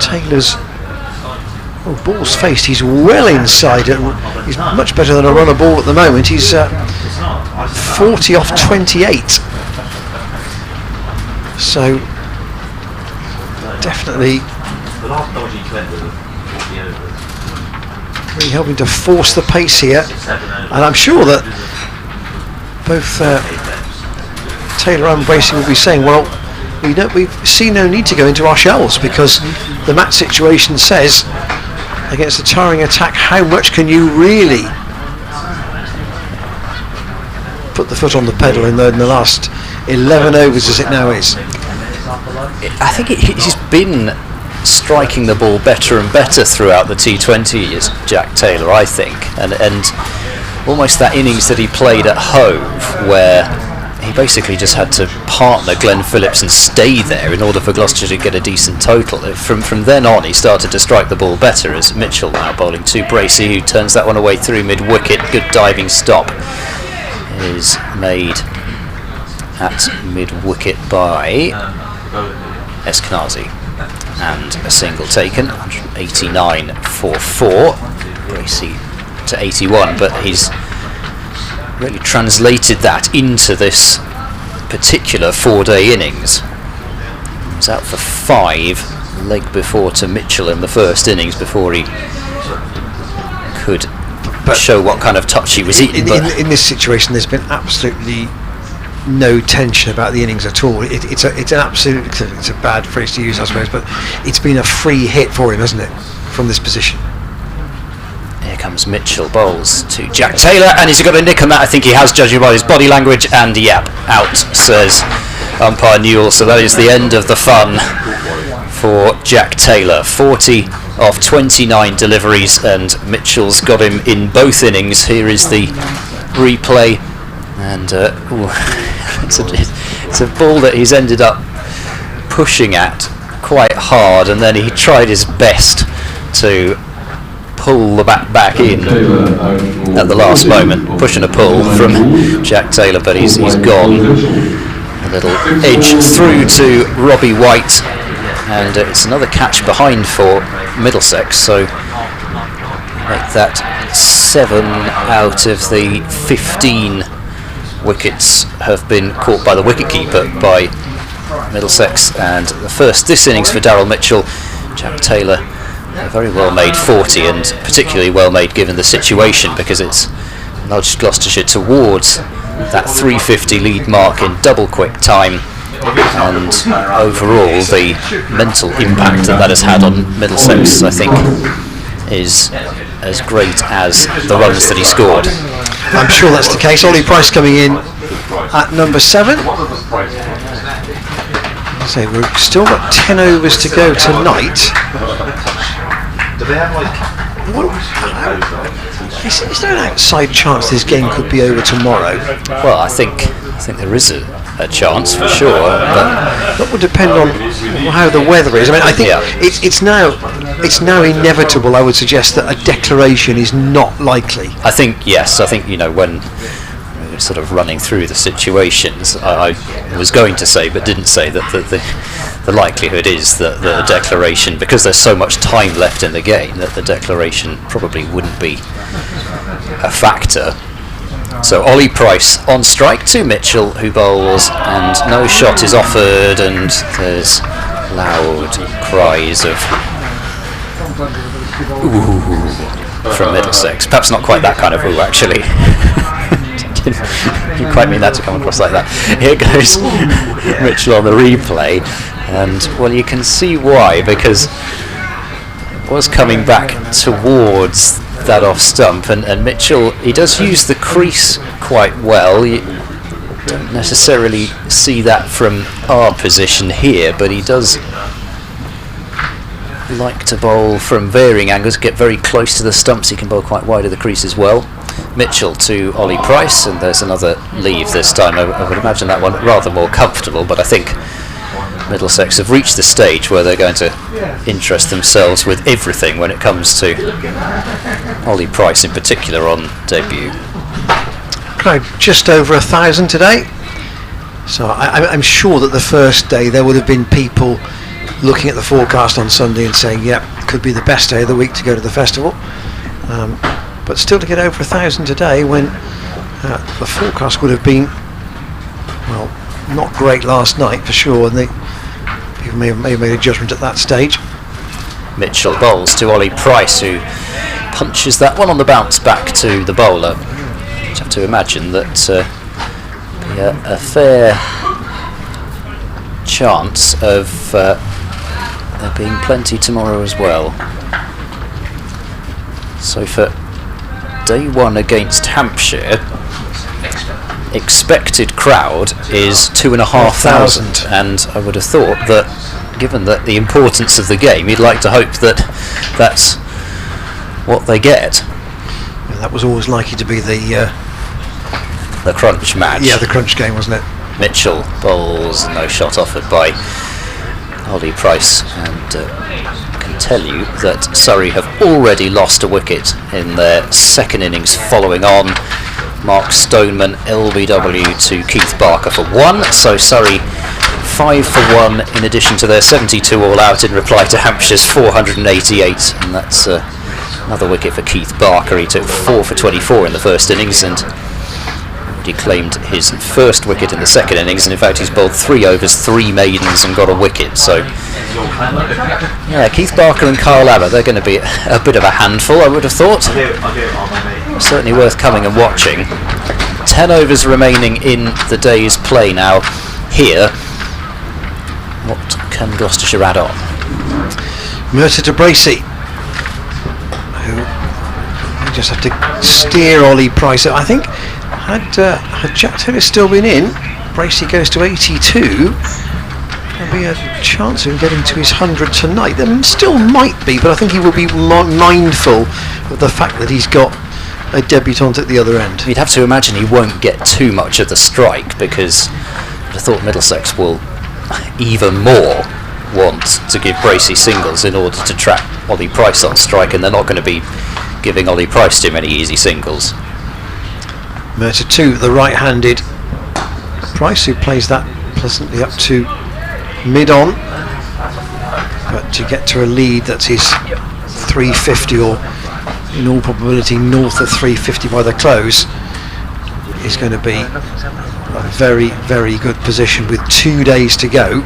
Speaker 4: Taylor's ball's faced. He's well inside it. He's much better than a runner ball at the moment. He's 40 off 28. So definitely really helping to force the pace here, and I'm sure that both Taylor and Bracey will be saying, well, we see no need to go into our shells, because the match situation says against a tiring attack, how much can you really put the foot on the pedal in the last 11 overs as it now is?
Speaker 5: I think he's been striking the ball better and better throughout the T20s, Jack Taylor, I think, and almost that innings that he played at Hove, where he basically just had to partner Glenn Phillips and stay there in order for Gloucestershire to get a decent total. From then on, he started to strike the ball better, as Mitchell now bowling to Bracey, who turns that one away through mid-wicket. Good diving stop is made at mid-wicket by Eskenazi, and a single taken, 189 for 4, Bracey to 81, but he's really translated that into this particular 4-day innings. He was out for 5, leg before to Mitchell in the first innings before he could show what kind of touch he was eating.
Speaker 4: In this situation, there's been absolutely no tension about the innings at all. It's a bad phrase to use, I suppose, but it's been a free hit for him, hasn't it, from this position?
Speaker 5: Here comes Mitchell, bowls to Jack Taylor, and he's got a nick on that. I think he has, judging by his body language, and yep, out, says umpire Newell. So that is the end of the fun for Jack Taylor. 40 of 29 deliveries, and Mitchell's got him in both innings. Here is the replay, and it's a ball that he's ended up pushing at quite hard, and then he tried his best to pull the bat back in at the last moment, push and a pull from Jack Taylor, but he's gone. A little edge through to Robbie White, and it's another catch behind for Middlesex, so make that 7 out of the 15 wickets have been caught by the wicketkeeper by Middlesex. And the first this innings for Daryl Mitchell. Jack Taylor, a very well made 40, and particularly well made given the situation, because it's nudged Gloucestershire towards that 350 lead mark in double quick time, and overall the mental impact that has had on Middlesex, I think, is as great as the runs that he scored.
Speaker 4: I'm sure that's the case. Ollie Price coming in at number 7. So we've still got 10 overs to go tonight. Is there an outside chance this game could be over tomorrow?
Speaker 5: Well, I think there is a chance for sure, but
Speaker 4: that would depend on how the weather is. I mean, I think it's now inevitable, I would suggest, that a declaration is not likely.
Speaker 5: I think, yes, when we were sort of running through the situations, I was going to say, but didn't say, that the likelihood is that the declaration, because there's so much time left in the game, that the declaration probably wouldn't be a factor. So Ollie Price on strike to Mitchell, who bowls, and no shot is offered, and there's loud cries of ooh from Middlesex. Perhaps not quite that kind of ooh, actually. Didn't quite mean that to come across like that. Here goes Mitchell on the replay, and well, you can see why, because it was coming back towards that off stump, and Mitchell, he does use the crease quite well. You don't necessarily see that from our position here, but he does like to bowl from varying angles, get very close to the stumps. He can bowl quite wide of the crease as well. Mitchell to Ollie Price, and there's another leave this time. I would imagine that one rather more comfortable, but I think Middlesex have reached the stage where they're going to interest themselves with everything when it comes to Ollie Price in particular on debut.
Speaker 4: Crowd just over 1,000 today, so I'm sure that the first day there would have been people looking at the forecast on Sunday and saying, yep, could be the best day of the week to go to the festival, but still to get over 1,000 today when the forecast would have been, well, not great last night for sure, and people may have made a judgment at that stage.
Speaker 5: Mitchell bowls to Ollie Price, who punches that one on the bounce back to the bowler. You have to imagine that a fair chance of there being plenty tomorrow as well. So for day one against Hampshire, expected crowd is 2,500, and I would have thought that, given that the importance of the game, you'd like to hope that that's what they get.
Speaker 4: Yeah, that was always likely to be the
Speaker 5: crunch match.
Speaker 4: Yeah, the crunch game, wasn't it?
Speaker 5: Mitchell bowls, no shot offered by Ollie Price, and I can tell you that Surrey have already lost a wicket in their second innings following on. Mark Stoneman LBW to Keith Barker for 1, so Surrey 5 for 1 in addition to their 72 all out in reply to Hampshire's 488, and that's another wicket for Keith Barker. He took 4 for 24 in the first innings and he claimed his first wicket in the second innings, and in fact he's bowled 3 overs, 3 maidens and got a wicket. So yeah, Keith Barker and Kyle Abbott, they're going to be a bit of a handful, I would have thought. Certainly worth coming and watching. 10 overs remaining in the day's play now here. What can Gloucestershire add on?
Speaker 4: Mercer to Bracey, who just have to steer Ollie Price. I think had Jack Taylor still been in, Bracey goes to 82. There'll be a chance of him getting to his 100 tonight. There still might be, but I think he will be mindful of the fact that he's got a debutant at the other end.
Speaker 5: You'd have to imagine he won't get too much of the strike, because I thought Middlesex will even more want to give Bracey singles in order to trap Ollie Price on strike, and they're not going to be giving Ollie Price too many easy singles.
Speaker 4: Mercer 2, the right-handed Price, who plays that pleasantly up to mid-on, but to get to a lead that's his 350, or in all probability north of 350 by the close, is going to be a very, very good position with 2 days to go.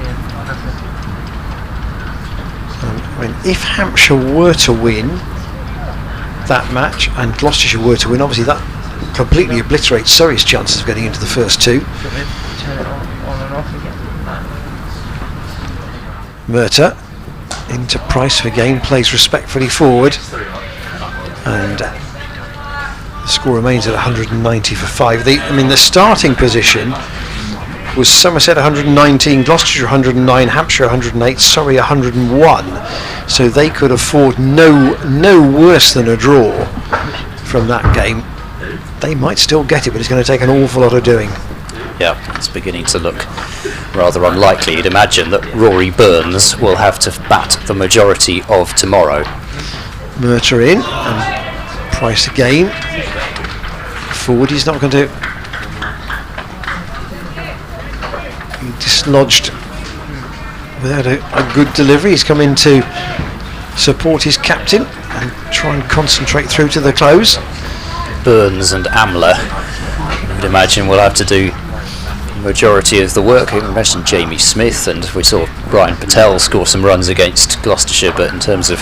Speaker 4: I mean, if Hampshire were to win that match and Gloucestershire were to win, obviously that completely obliterates Surrey's chances of getting into the first 2. Murtagh into Price for game, plays respectfully forward, and the score remains at 190 for 5. The starting position was Somerset 119, Gloucestershire 109, Hampshire 108, Surrey 101, so they could afford no worse than a draw from that game. They might still get it, but it's going to take an awful lot of doing.
Speaker 5: Yeah, it's beginning to look rather unlikely. You'd imagine that Rory Burns will have to bat the majority of tomorrow.
Speaker 4: Murtagh in, and Price again. Forward, he's not going to... He dislodged without a good delivery. He's come in to support his captain and try and concentrate through to the close.
Speaker 5: Burns and Amler, I would imagine, will have to do the majority of the work. I mentioned Jamie Smith, and we saw Brian Patel score some runs against Gloucestershire, but in terms of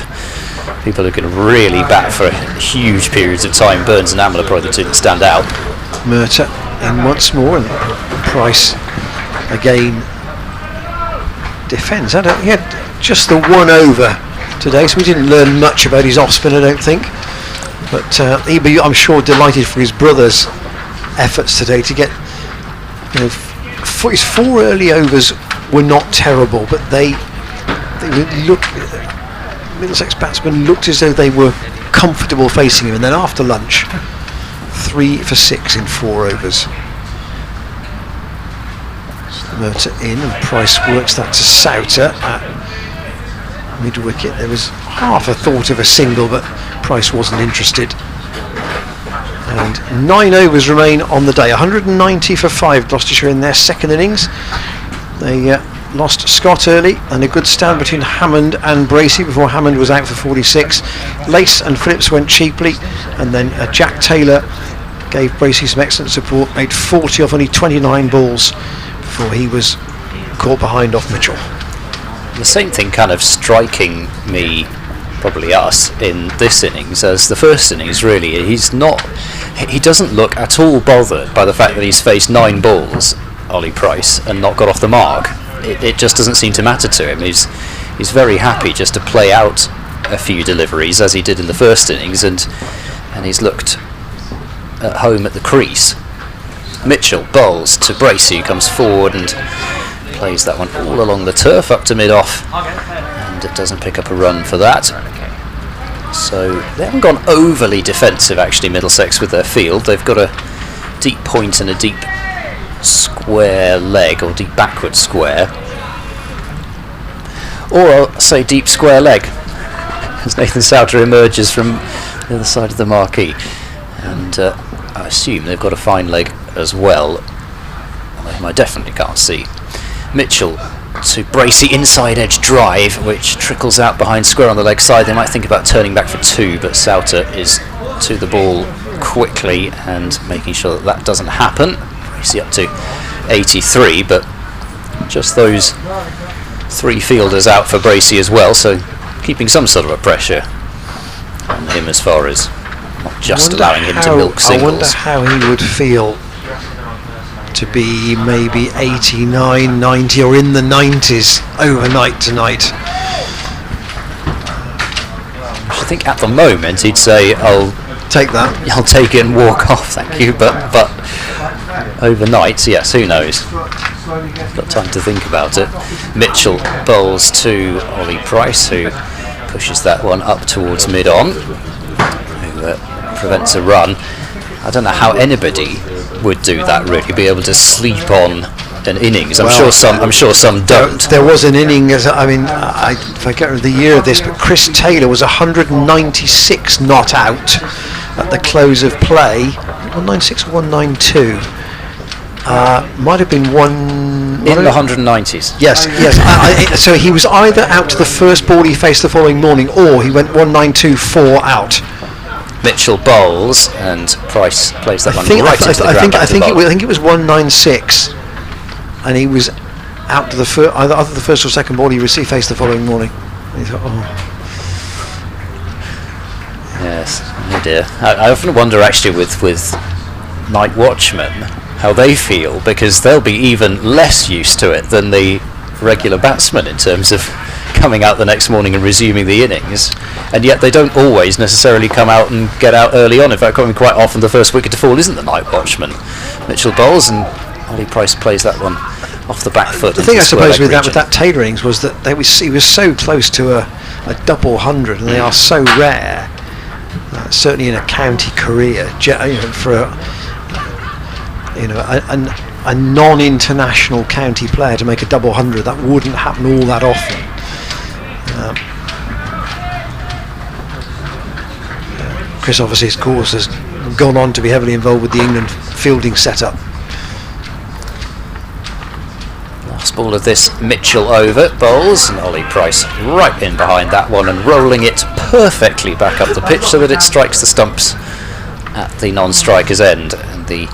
Speaker 5: people who can really bat for huge periods of time, Burns and Amler probably the two that stand out.
Speaker 4: Murtagh in once more, and Price again defends. He had just the 1 over today, so we didn't learn much about his off spin, I don't think. But he'd be, I'm sure, delighted for his brother's efforts today to get, for his 4 early overs were not terrible, but they looked, Middlesex batsmen looked as though they were comfortable facing him, and then after lunch, 3 for 6 in 4 overs. Murtagh in, and Price works that to Souter at mid-wicket. There was half a thought of a single, but Price wasn't interested. And 9 overs remain on the day. 190 for 5 Gloucestershire in their second innings. They lost Scott early, and a good stand between Hammond and Bracey before Hammond was out for 46. Lace and Phillips went cheaply, and then Jack Taylor gave Bracey some excellent support, made 40 off only 29 balls before he was caught behind off Mitchell.
Speaker 5: The same thing kind of striking me, probably us, in this innings as the first innings. Really, he doesn't look at all bothered by the fact that he's faced 9 balls, Ollie Price, and not got off the mark. It just doesn't seem to matter to him. He's very happy just to play out a few deliveries as he did in the first innings, and he's looked at home at the crease. Mitchell bowls to Bracey, who comes forward and plays that one all along the turf up to mid-off, and it doesn't pick up a run for that. So they haven't gone overly defensive actually, Middlesex, with their field. They've got a deep point and a deep square leg, or deep backward square, or I'll say deep square leg, as Nathan Souter emerges from the other side of the marquee. And I assume they've got a fine leg as well, although I definitely can't see. Mitchell to Bracey, inside edge drive, which trickles out behind square on the leg side. They might think about turning back for 2, but Souter is to the ball quickly and making sure that that doesn't happen. Bracey up to 83, but just those 3 fielders out for Bracey as well, so keeping some sort of a pressure on him as far as not just allowing him to milk singles.
Speaker 4: I wonder how he would feel to be maybe 89, 90 or in the 90s overnight tonight.
Speaker 5: I think at the moment he'd say, I'll
Speaker 4: take that.
Speaker 5: I'll take it and walk off, thank you, but overnight, yes, who knows. Got time to think about it. Mitchell bowls to Ollie Price, who pushes that one up towards mid-on, who prevents a run. I don't know how anybody would do that, really, be able to sleep on an innings. I'm sure some don't.
Speaker 4: There was an inning, if I get the year of this, but Chris Taylor was 196 not out at the close of play. 196 or 192. Might have been one
Speaker 5: in the 190s.
Speaker 4: Yes. So he was either out to the first ball he faced the following morning, or he went 192 4 out.
Speaker 5: Mitchell bowls and Price plays that one right into the ground.
Speaker 4: I think it was 196, and he was out to the either the first or second ball he faced the following morning. And he thought, oh.
Speaker 5: Yes, oh dear. I often wonder actually with night watchmen how they feel, because they'll be even less used to it than the regular batsmen in terms of coming out the next morning and resuming the innings, and yet they don't always necessarily come out and get out early on. In fact, quite often the first wicket to fall isn't the night watchman. Mitchell bowls and Ollie Price plays that one off the back foot.
Speaker 4: The thing I suppose with that Taylor innings was that he was so close to a double 100, and they are so rare, certainly in a county career, for a non-international county player to make a double 100. That wouldn't happen all that often. Chris obviously, of course, has gone on to be heavily involved with the England fielding setup.
Speaker 5: Last ball of this Mitchell over, bowls, and Ollie Price right in behind that one and rolling it perfectly back up the pitch so that it strikes the stumps at the non-striker's end, and the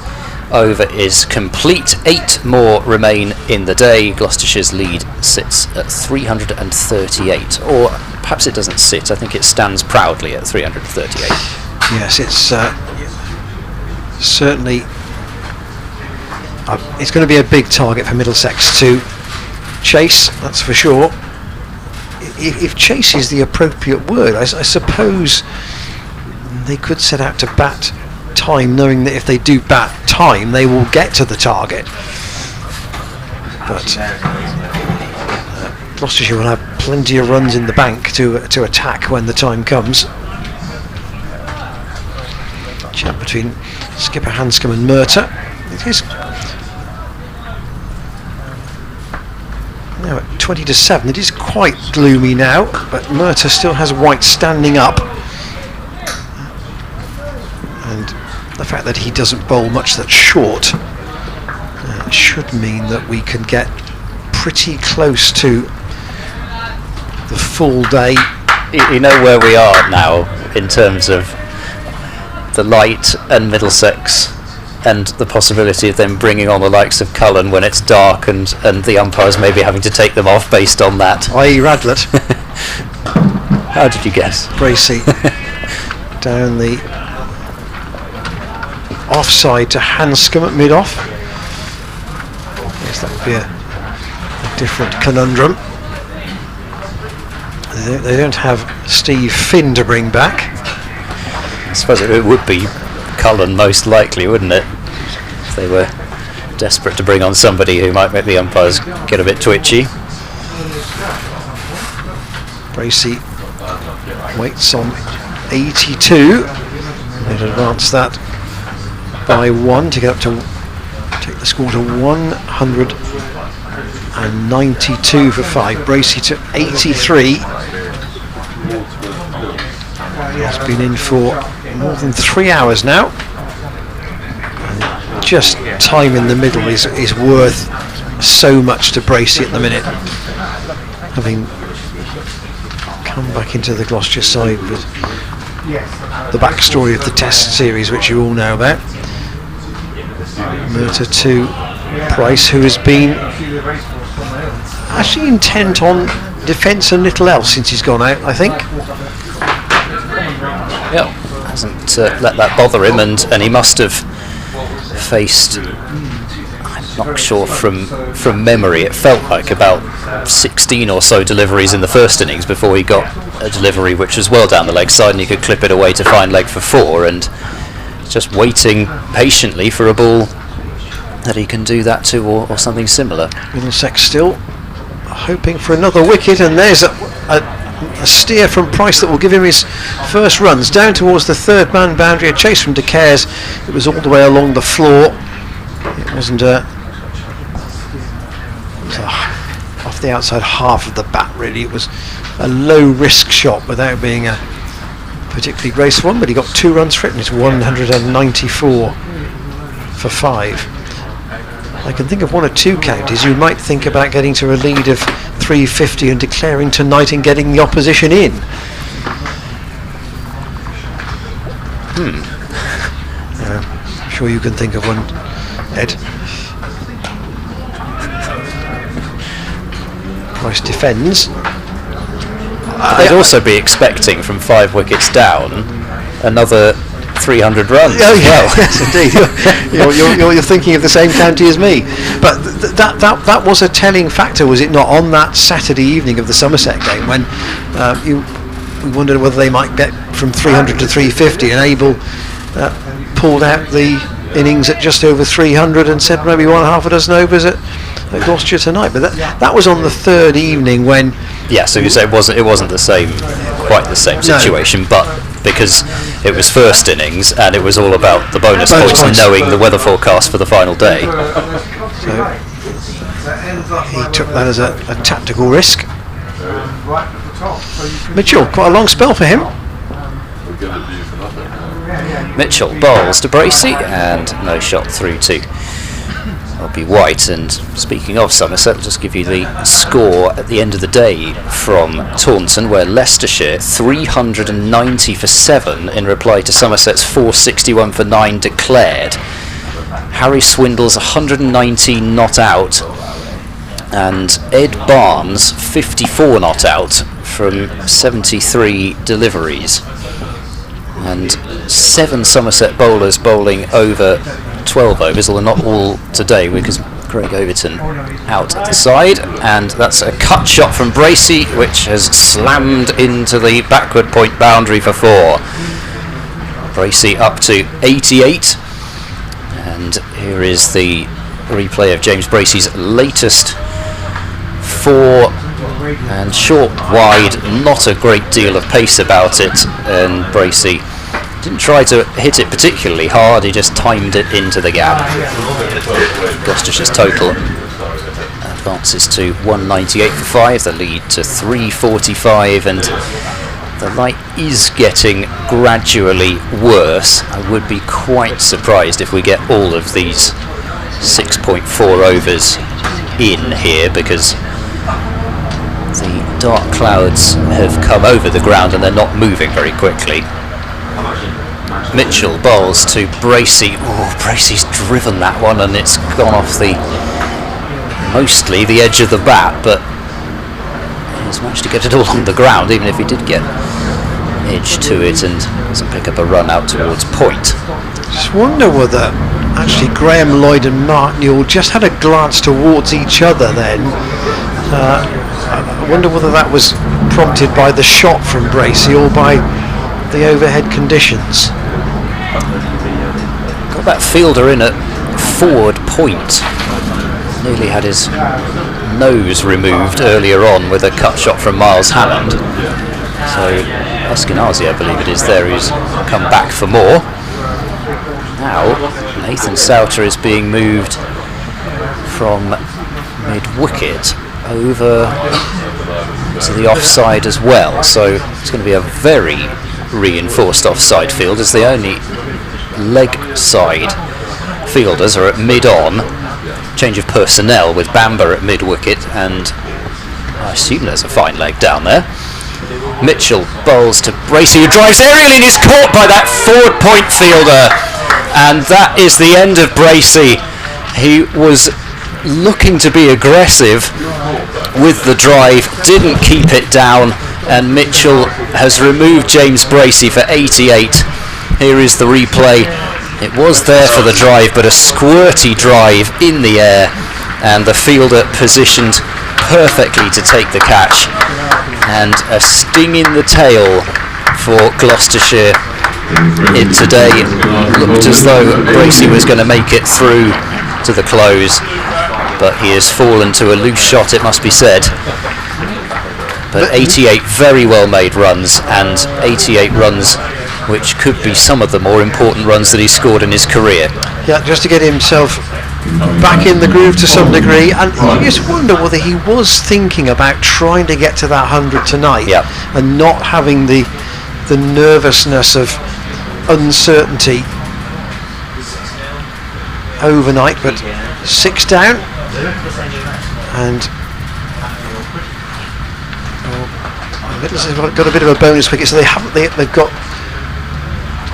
Speaker 5: over is complete. 8 more remain in the day. Gloucestershire's lead sits at 338, or perhaps it doesn't sit, I think it stands proudly at 338.
Speaker 4: Yes, it's certainly it's going to be a big target for Middlesex to chase, that's for sure. If chase is the appropriate word, I suppose they could set out to bat time, knowing that if they do bat time they will get to the target, but Gloucestershire will have plenty of runs in the bank to attack when the time comes. Chat between Skipper Hanscom and Murtagh. It is now at 20-7. It is quite gloomy now, but Murtagh still has white standing up, and the fact that he doesn't bowl much that's short should mean that we can get pretty close to the full day.
Speaker 5: You know where we are now in terms of the light and Middlesex, and the possibility of them bringing on the likes of Cullen when it's dark, and the umpires maybe having to take them off based on that.
Speaker 4: I.e. Radlett.
Speaker 5: How did you guess?
Speaker 4: Bracey down the offside to Hanscom at mid-off. Yes, that would be a different conundrum. They don't have Steve Finn to bring back.
Speaker 5: I suppose it would be Cullen most likely, wouldn't it? If they were desperate to bring on somebody who might make the umpires get a bit twitchy.
Speaker 4: Bracey waits on 82. They'd advance that by 1 to get up to take the score to 192 for 5. Bracey to 83. He's been in for more than 3 hours now. And just time in the middle is worth so much to Bracey at the minute. Having come back into the Gloucestershire side with the backstory of the Test series, which you all know about. Murtagh to Price, who has been actually intent on defence and little else since he's gone out, I think.
Speaker 5: Yeah, hasn't let that bother him, and he must have faced, I'm not sure from memory, it felt like about 16 or so deliveries in the first innings before he got a delivery which was well down the leg side and he could clip it away to find leg for 4, and just waiting patiently for a ball that he can do that to, or something similar.
Speaker 4: Middlesex still hoping for another wicket, and there's a steer from Price that will give him his first runs down towards the third man boundary. A chase from De Caires. It was all the way along the floor. It wasn't it was off the outside half of the bat, really. It was a low risk shot without being a particularly graceful one, but he got 2 runs for it, and it's 194 for 5. I can think of 1 or 2 counties who might think about getting to a lead of 350 and declaring tonight and getting the opposition in. I'm sure you can think of one, Ed. Price defends.
Speaker 5: They'd also be expecting from 5 wickets down another 300 runs.
Speaker 4: Oh yeah, yes indeed. You're thinking of the same county as me. But that was a telling factor, was it not, on that Saturday evening of the Somerset game, when we wondered whether they might get from 300 to 350, and Abel pulled out the innings at just over 300 and said maybe 1.5 dozen overs at Gloucestershire tonight. But that was on the third evening when.
Speaker 5: Yeah, so you say it wasn't the same, quite the same situation, no. But because it was first innings and it was all about the bonus points and knowing the weather forecast for the final day.
Speaker 4: So he took that as a tactical risk. Mitchell, quite a long spell for him.
Speaker 5: Mitchell bowls to Bracey and no shot through to Robbie White. And speaking of Somerset, I'll just give you the score at the end of the day from Taunton, where Leicestershire 390 for 7 in reply to Somerset's 461 for 9 declared. Harry Swindle's 119 not out, and Ed Barnes 54 not out from 73 deliveries. And 7 Somerset bowlers bowling over 12 overs, although not all today because Craig Overton out at the side. And that's a cut shot from Bracey, which has slammed into the backward point boundary for 4. Bracey up to 88. And here is the replay of James Bracey's latest 4, and short wide, not a great deal of pace about it, and Bracey Didn't try to hit it particularly hard, he just timed it into the gap. Gloucestershire's total advances to 198 for 5, the lead to 345, and the light is getting gradually worse. I would be quite surprised if we get all of these 6.4 overs in here, because the dark clouds have come over the ground and they're not moving very quickly. Mitchell bowls to Bracey. Oh, Bracey's driven that one and it's gone off mostly the edge of the bat, but he's managed to get it all on the ground, even if he did get edge to it and doesn't pick up a run out towards point.
Speaker 4: Just wonder whether actually Graham Lloyd and Mark Newell just had a glance towards each other then. I wonder whether that was prompted by the shot from Bracey or by the overhead conditions.
Speaker 5: Got that fielder in at forward point. Nearly had his nose removed earlier on with a cut shot from Miles Hammond. So Eskenazi, I believe it is there, who's come back for more. Now Nathan Souter is being moved from mid-wicket over to the offside as well. So it's going to be a very reinforced offside field, as the only leg side fielders are at mid-on. Change of personnel with Bamber at mid-wicket, and I assume there's a fine leg down there. Mitchell bowls to Bracey, who drives aerially and is caught by that forward point fielder, and that is the end of Bracey. He was looking to be aggressive with the drive, didn't keep it down, and Mitchell has removed James Bracey for 88. Here is the replay. It was there for the drive, but a squirty drive in the air, and the fielder positioned perfectly to take the catch, and a sting in the tail for Gloucestershire. It today looked as though Bracey was going to make it through to the close, but he has fallen to a loose shot, it must be said. But 88 very well made runs, and 88 runs which could be some of the more important runs that he scored in his career.
Speaker 4: Yeah, just to get himself back in the groove to some degree, and you just wonder whether he was thinking about trying to get to that 100 tonight, and not having the nervousness of uncertainty overnight. But 6 down, and Middlesex have got a bit of a bonus wicket, so they've got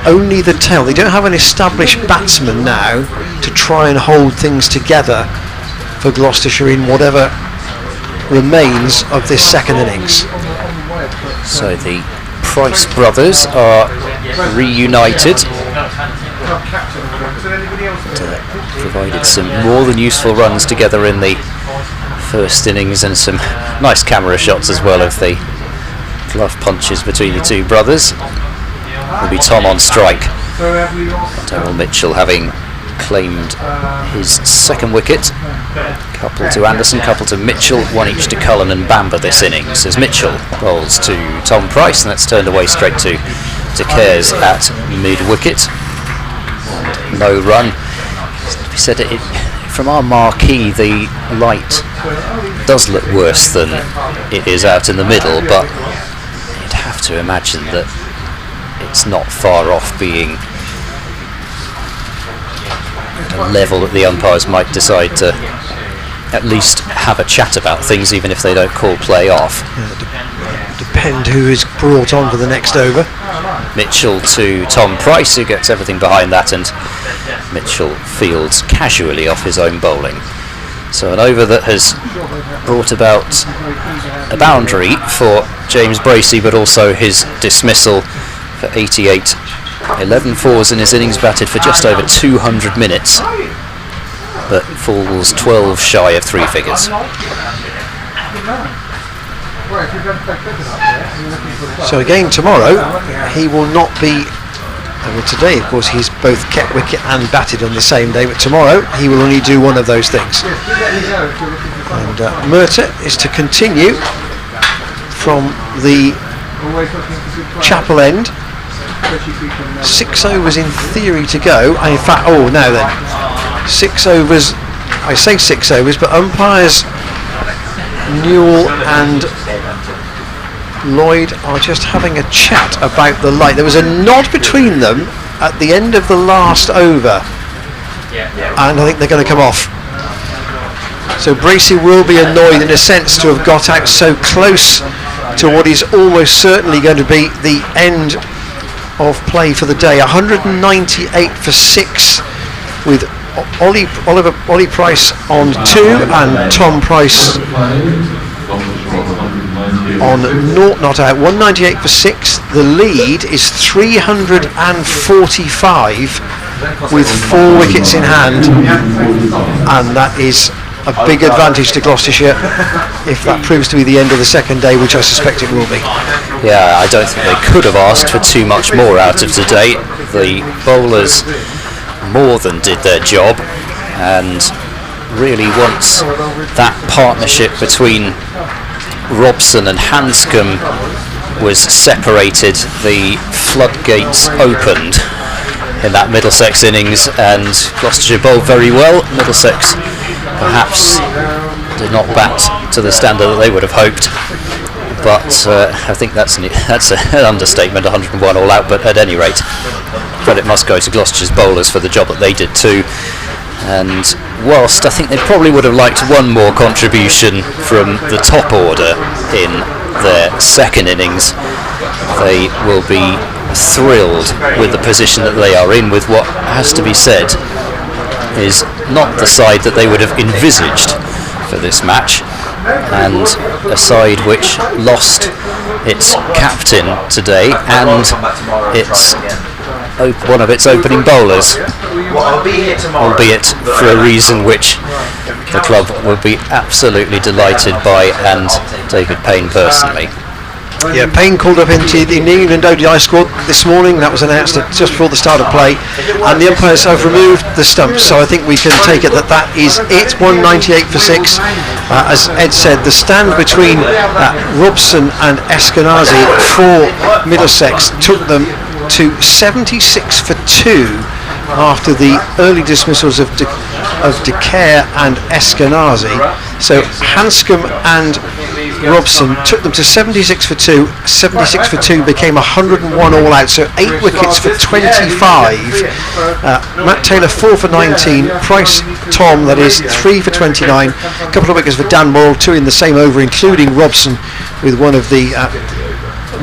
Speaker 4: only the tail. They don't have an established batsman now to try and hold things together for Gloucestershire in whatever remains of this second innings.
Speaker 5: So the Price brothers are reunited. Provided some more than useful runs together in the first innings, and some nice camera shots as well of the glove punches between the two brothers. Will be Tom on strike. Daryl Mitchell having claimed his second wicket. Couple to Anderson, couple to Mitchell, one each to Cullen and Bamber this innings, as Mitchell bowls to Tom Price, and that's turned away straight to Cares at mid-wicket. No run. We said it from our marquee, the light does look worse than it is out in the middle, but you'd have to imagine that it's not far off being a level that the umpires might decide to at least have a chat about things, even if they don't call play off.
Speaker 4: Depend who is brought on for the next over.
Speaker 5: Mitchell to Tom Price, who gets everything behind that, and Mitchell fields casually off his own bowling. So an over that has brought about a boundary for James Bracey, but also his dismissal for 88. 11 fours in his innings, batted for just over 200 minutes, but falls 12 shy of 3 figures.
Speaker 4: So again tomorrow he will not be, well, today of course he's both kept wicket and batted on the same day, but tomorrow he will only do one of those things. And Murtagh is to continue from the chapel end 6 overs in theory to go. And in fact, now then, 6 overs. I say 6 overs, but umpires Newell and Lloyd are just having a chat about the light. There was a nod between them at the end of the last over, and I think they're going to come off. So Bracey will be annoyed in a sense to have got out so close to what is almost certainly going to be the end of play for the day. 198 for 6 with Ollie Price on 2 and Tom Price on 0 not out. 198 for 6. The lead is 345 with 4 wickets in hand, and that is a big advantage to Gloucestershire if that proves to be the end of the second day, which I suspect it will be.
Speaker 5: Yeah, I don't think they could have asked for too much more out of today. The bowlers more than did their job, and really once that partnership between Robson and Hanscom was separated, the floodgates opened in that Middlesex innings, and Gloucestershire bowled very well. Middlesex perhaps did not bat to the standard that they would have hoped, but I think that's an understatement, 101 all out, but at any rate, credit must go to Gloucestershire's bowlers for the job that they did too. And whilst I think they probably would have liked one more contribution from the top order in their second innings, they will be thrilled with the position that they are in, with what has to be said is not the side that they would have envisaged for this match, and a side which lost its captain today and its one of its opening bowlers, albeit for a reason which the club will be absolutely delighted by, and David Payne personally.
Speaker 4: Yeah, Payne called up into the England ODI squad this morning. That was announced just before the start of play, and the umpires have removed the stumps, so I think we can take it that is it. 198 for 6. As Ed said, the stand between Robson and Eskenazi for Middlesex took them to 76 for 2 after the early dismissals of De Care and Eskenazi. So Hanscom and Robson took them to 76 for 2. 76 for 2 became 101 all out, so 8 wickets for 25. Matt Taylor 4 for 19. Price Tom, that is 3 for 29. A couple of wickets for Dan Morrell, 2 in the same over, including Robson with one of the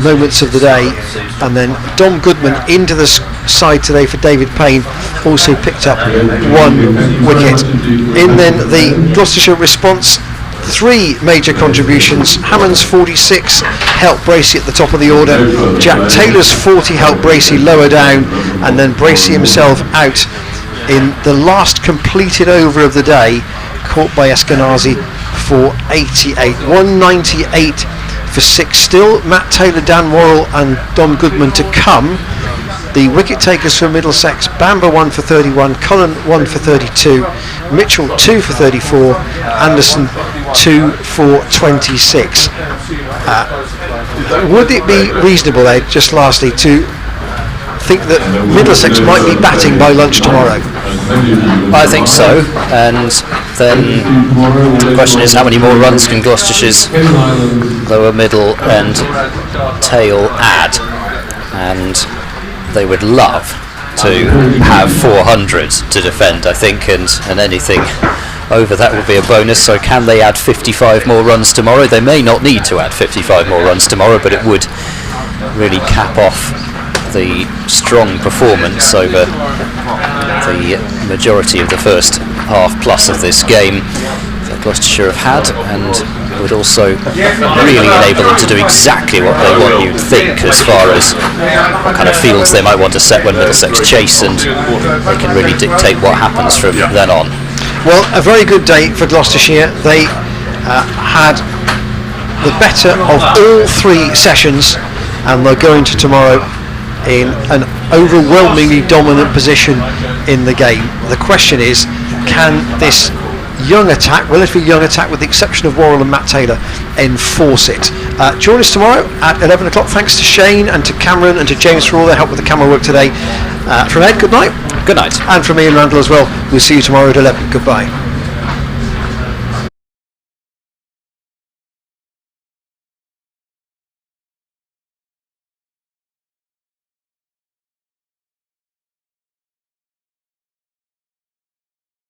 Speaker 4: moments of the day, and then Dom Goodman into the side today for David Payne, also picked up 1 wicket. In then the Gloucestershire response, 3 major contributions. Hammond's 46 helped Bracey at the top of the order. Jack Taylor's 40 helped Bracey lower down, and then Bracey himself out in the last completed over of the day, caught by Eskenazi for 88. 198 for 6 still. Matt Taylor, Dan Worrell and Dom Goodman to come. The wicket takers for Middlesex: Bamber 1 for 31, Cullen 1 for 32, Mitchell 2 for 34, Anderson 2 for 26. Would it be reasonable, Ed, just lastly, to think that Middlesex might be batting by lunch tomorrow?
Speaker 5: I think so, and then the question is, how many more runs can Gloucestershire's lower middle and tail add? And they would love to have 400 to defend, I think, and anything over that would be a bonus. So can they add 55 more runs tomorrow? They may not need to add 55 more runs tomorrow, but it would really cap off the strong performance over the majority of the first half plus of this game that Gloucestershire have had, and would also really enable them to do exactly what they want, you'd think, as far as what kind of fields they might want to set when Middlesex chase, and they can really dictate what happens from then on.
Speaker 4: Well, a very good day for Gloucestershire. They had the better of all 3 sessions, and they're going to tomorrow in an overwhelmingly dominant position in the game. The question is, can this young attack, relatively young attack with the exception of Worrell and Matt Taylor, enforce it? Join us tomorrow at 11 o'clock. Thanks to Shane and to Cameron and to James for all their help with the camera work today. From Ed, good night.
Speaker 5: Good night.
Speaker 4: And from Ian Randall as well. We'll see you tomorrow at 11. Goodbye.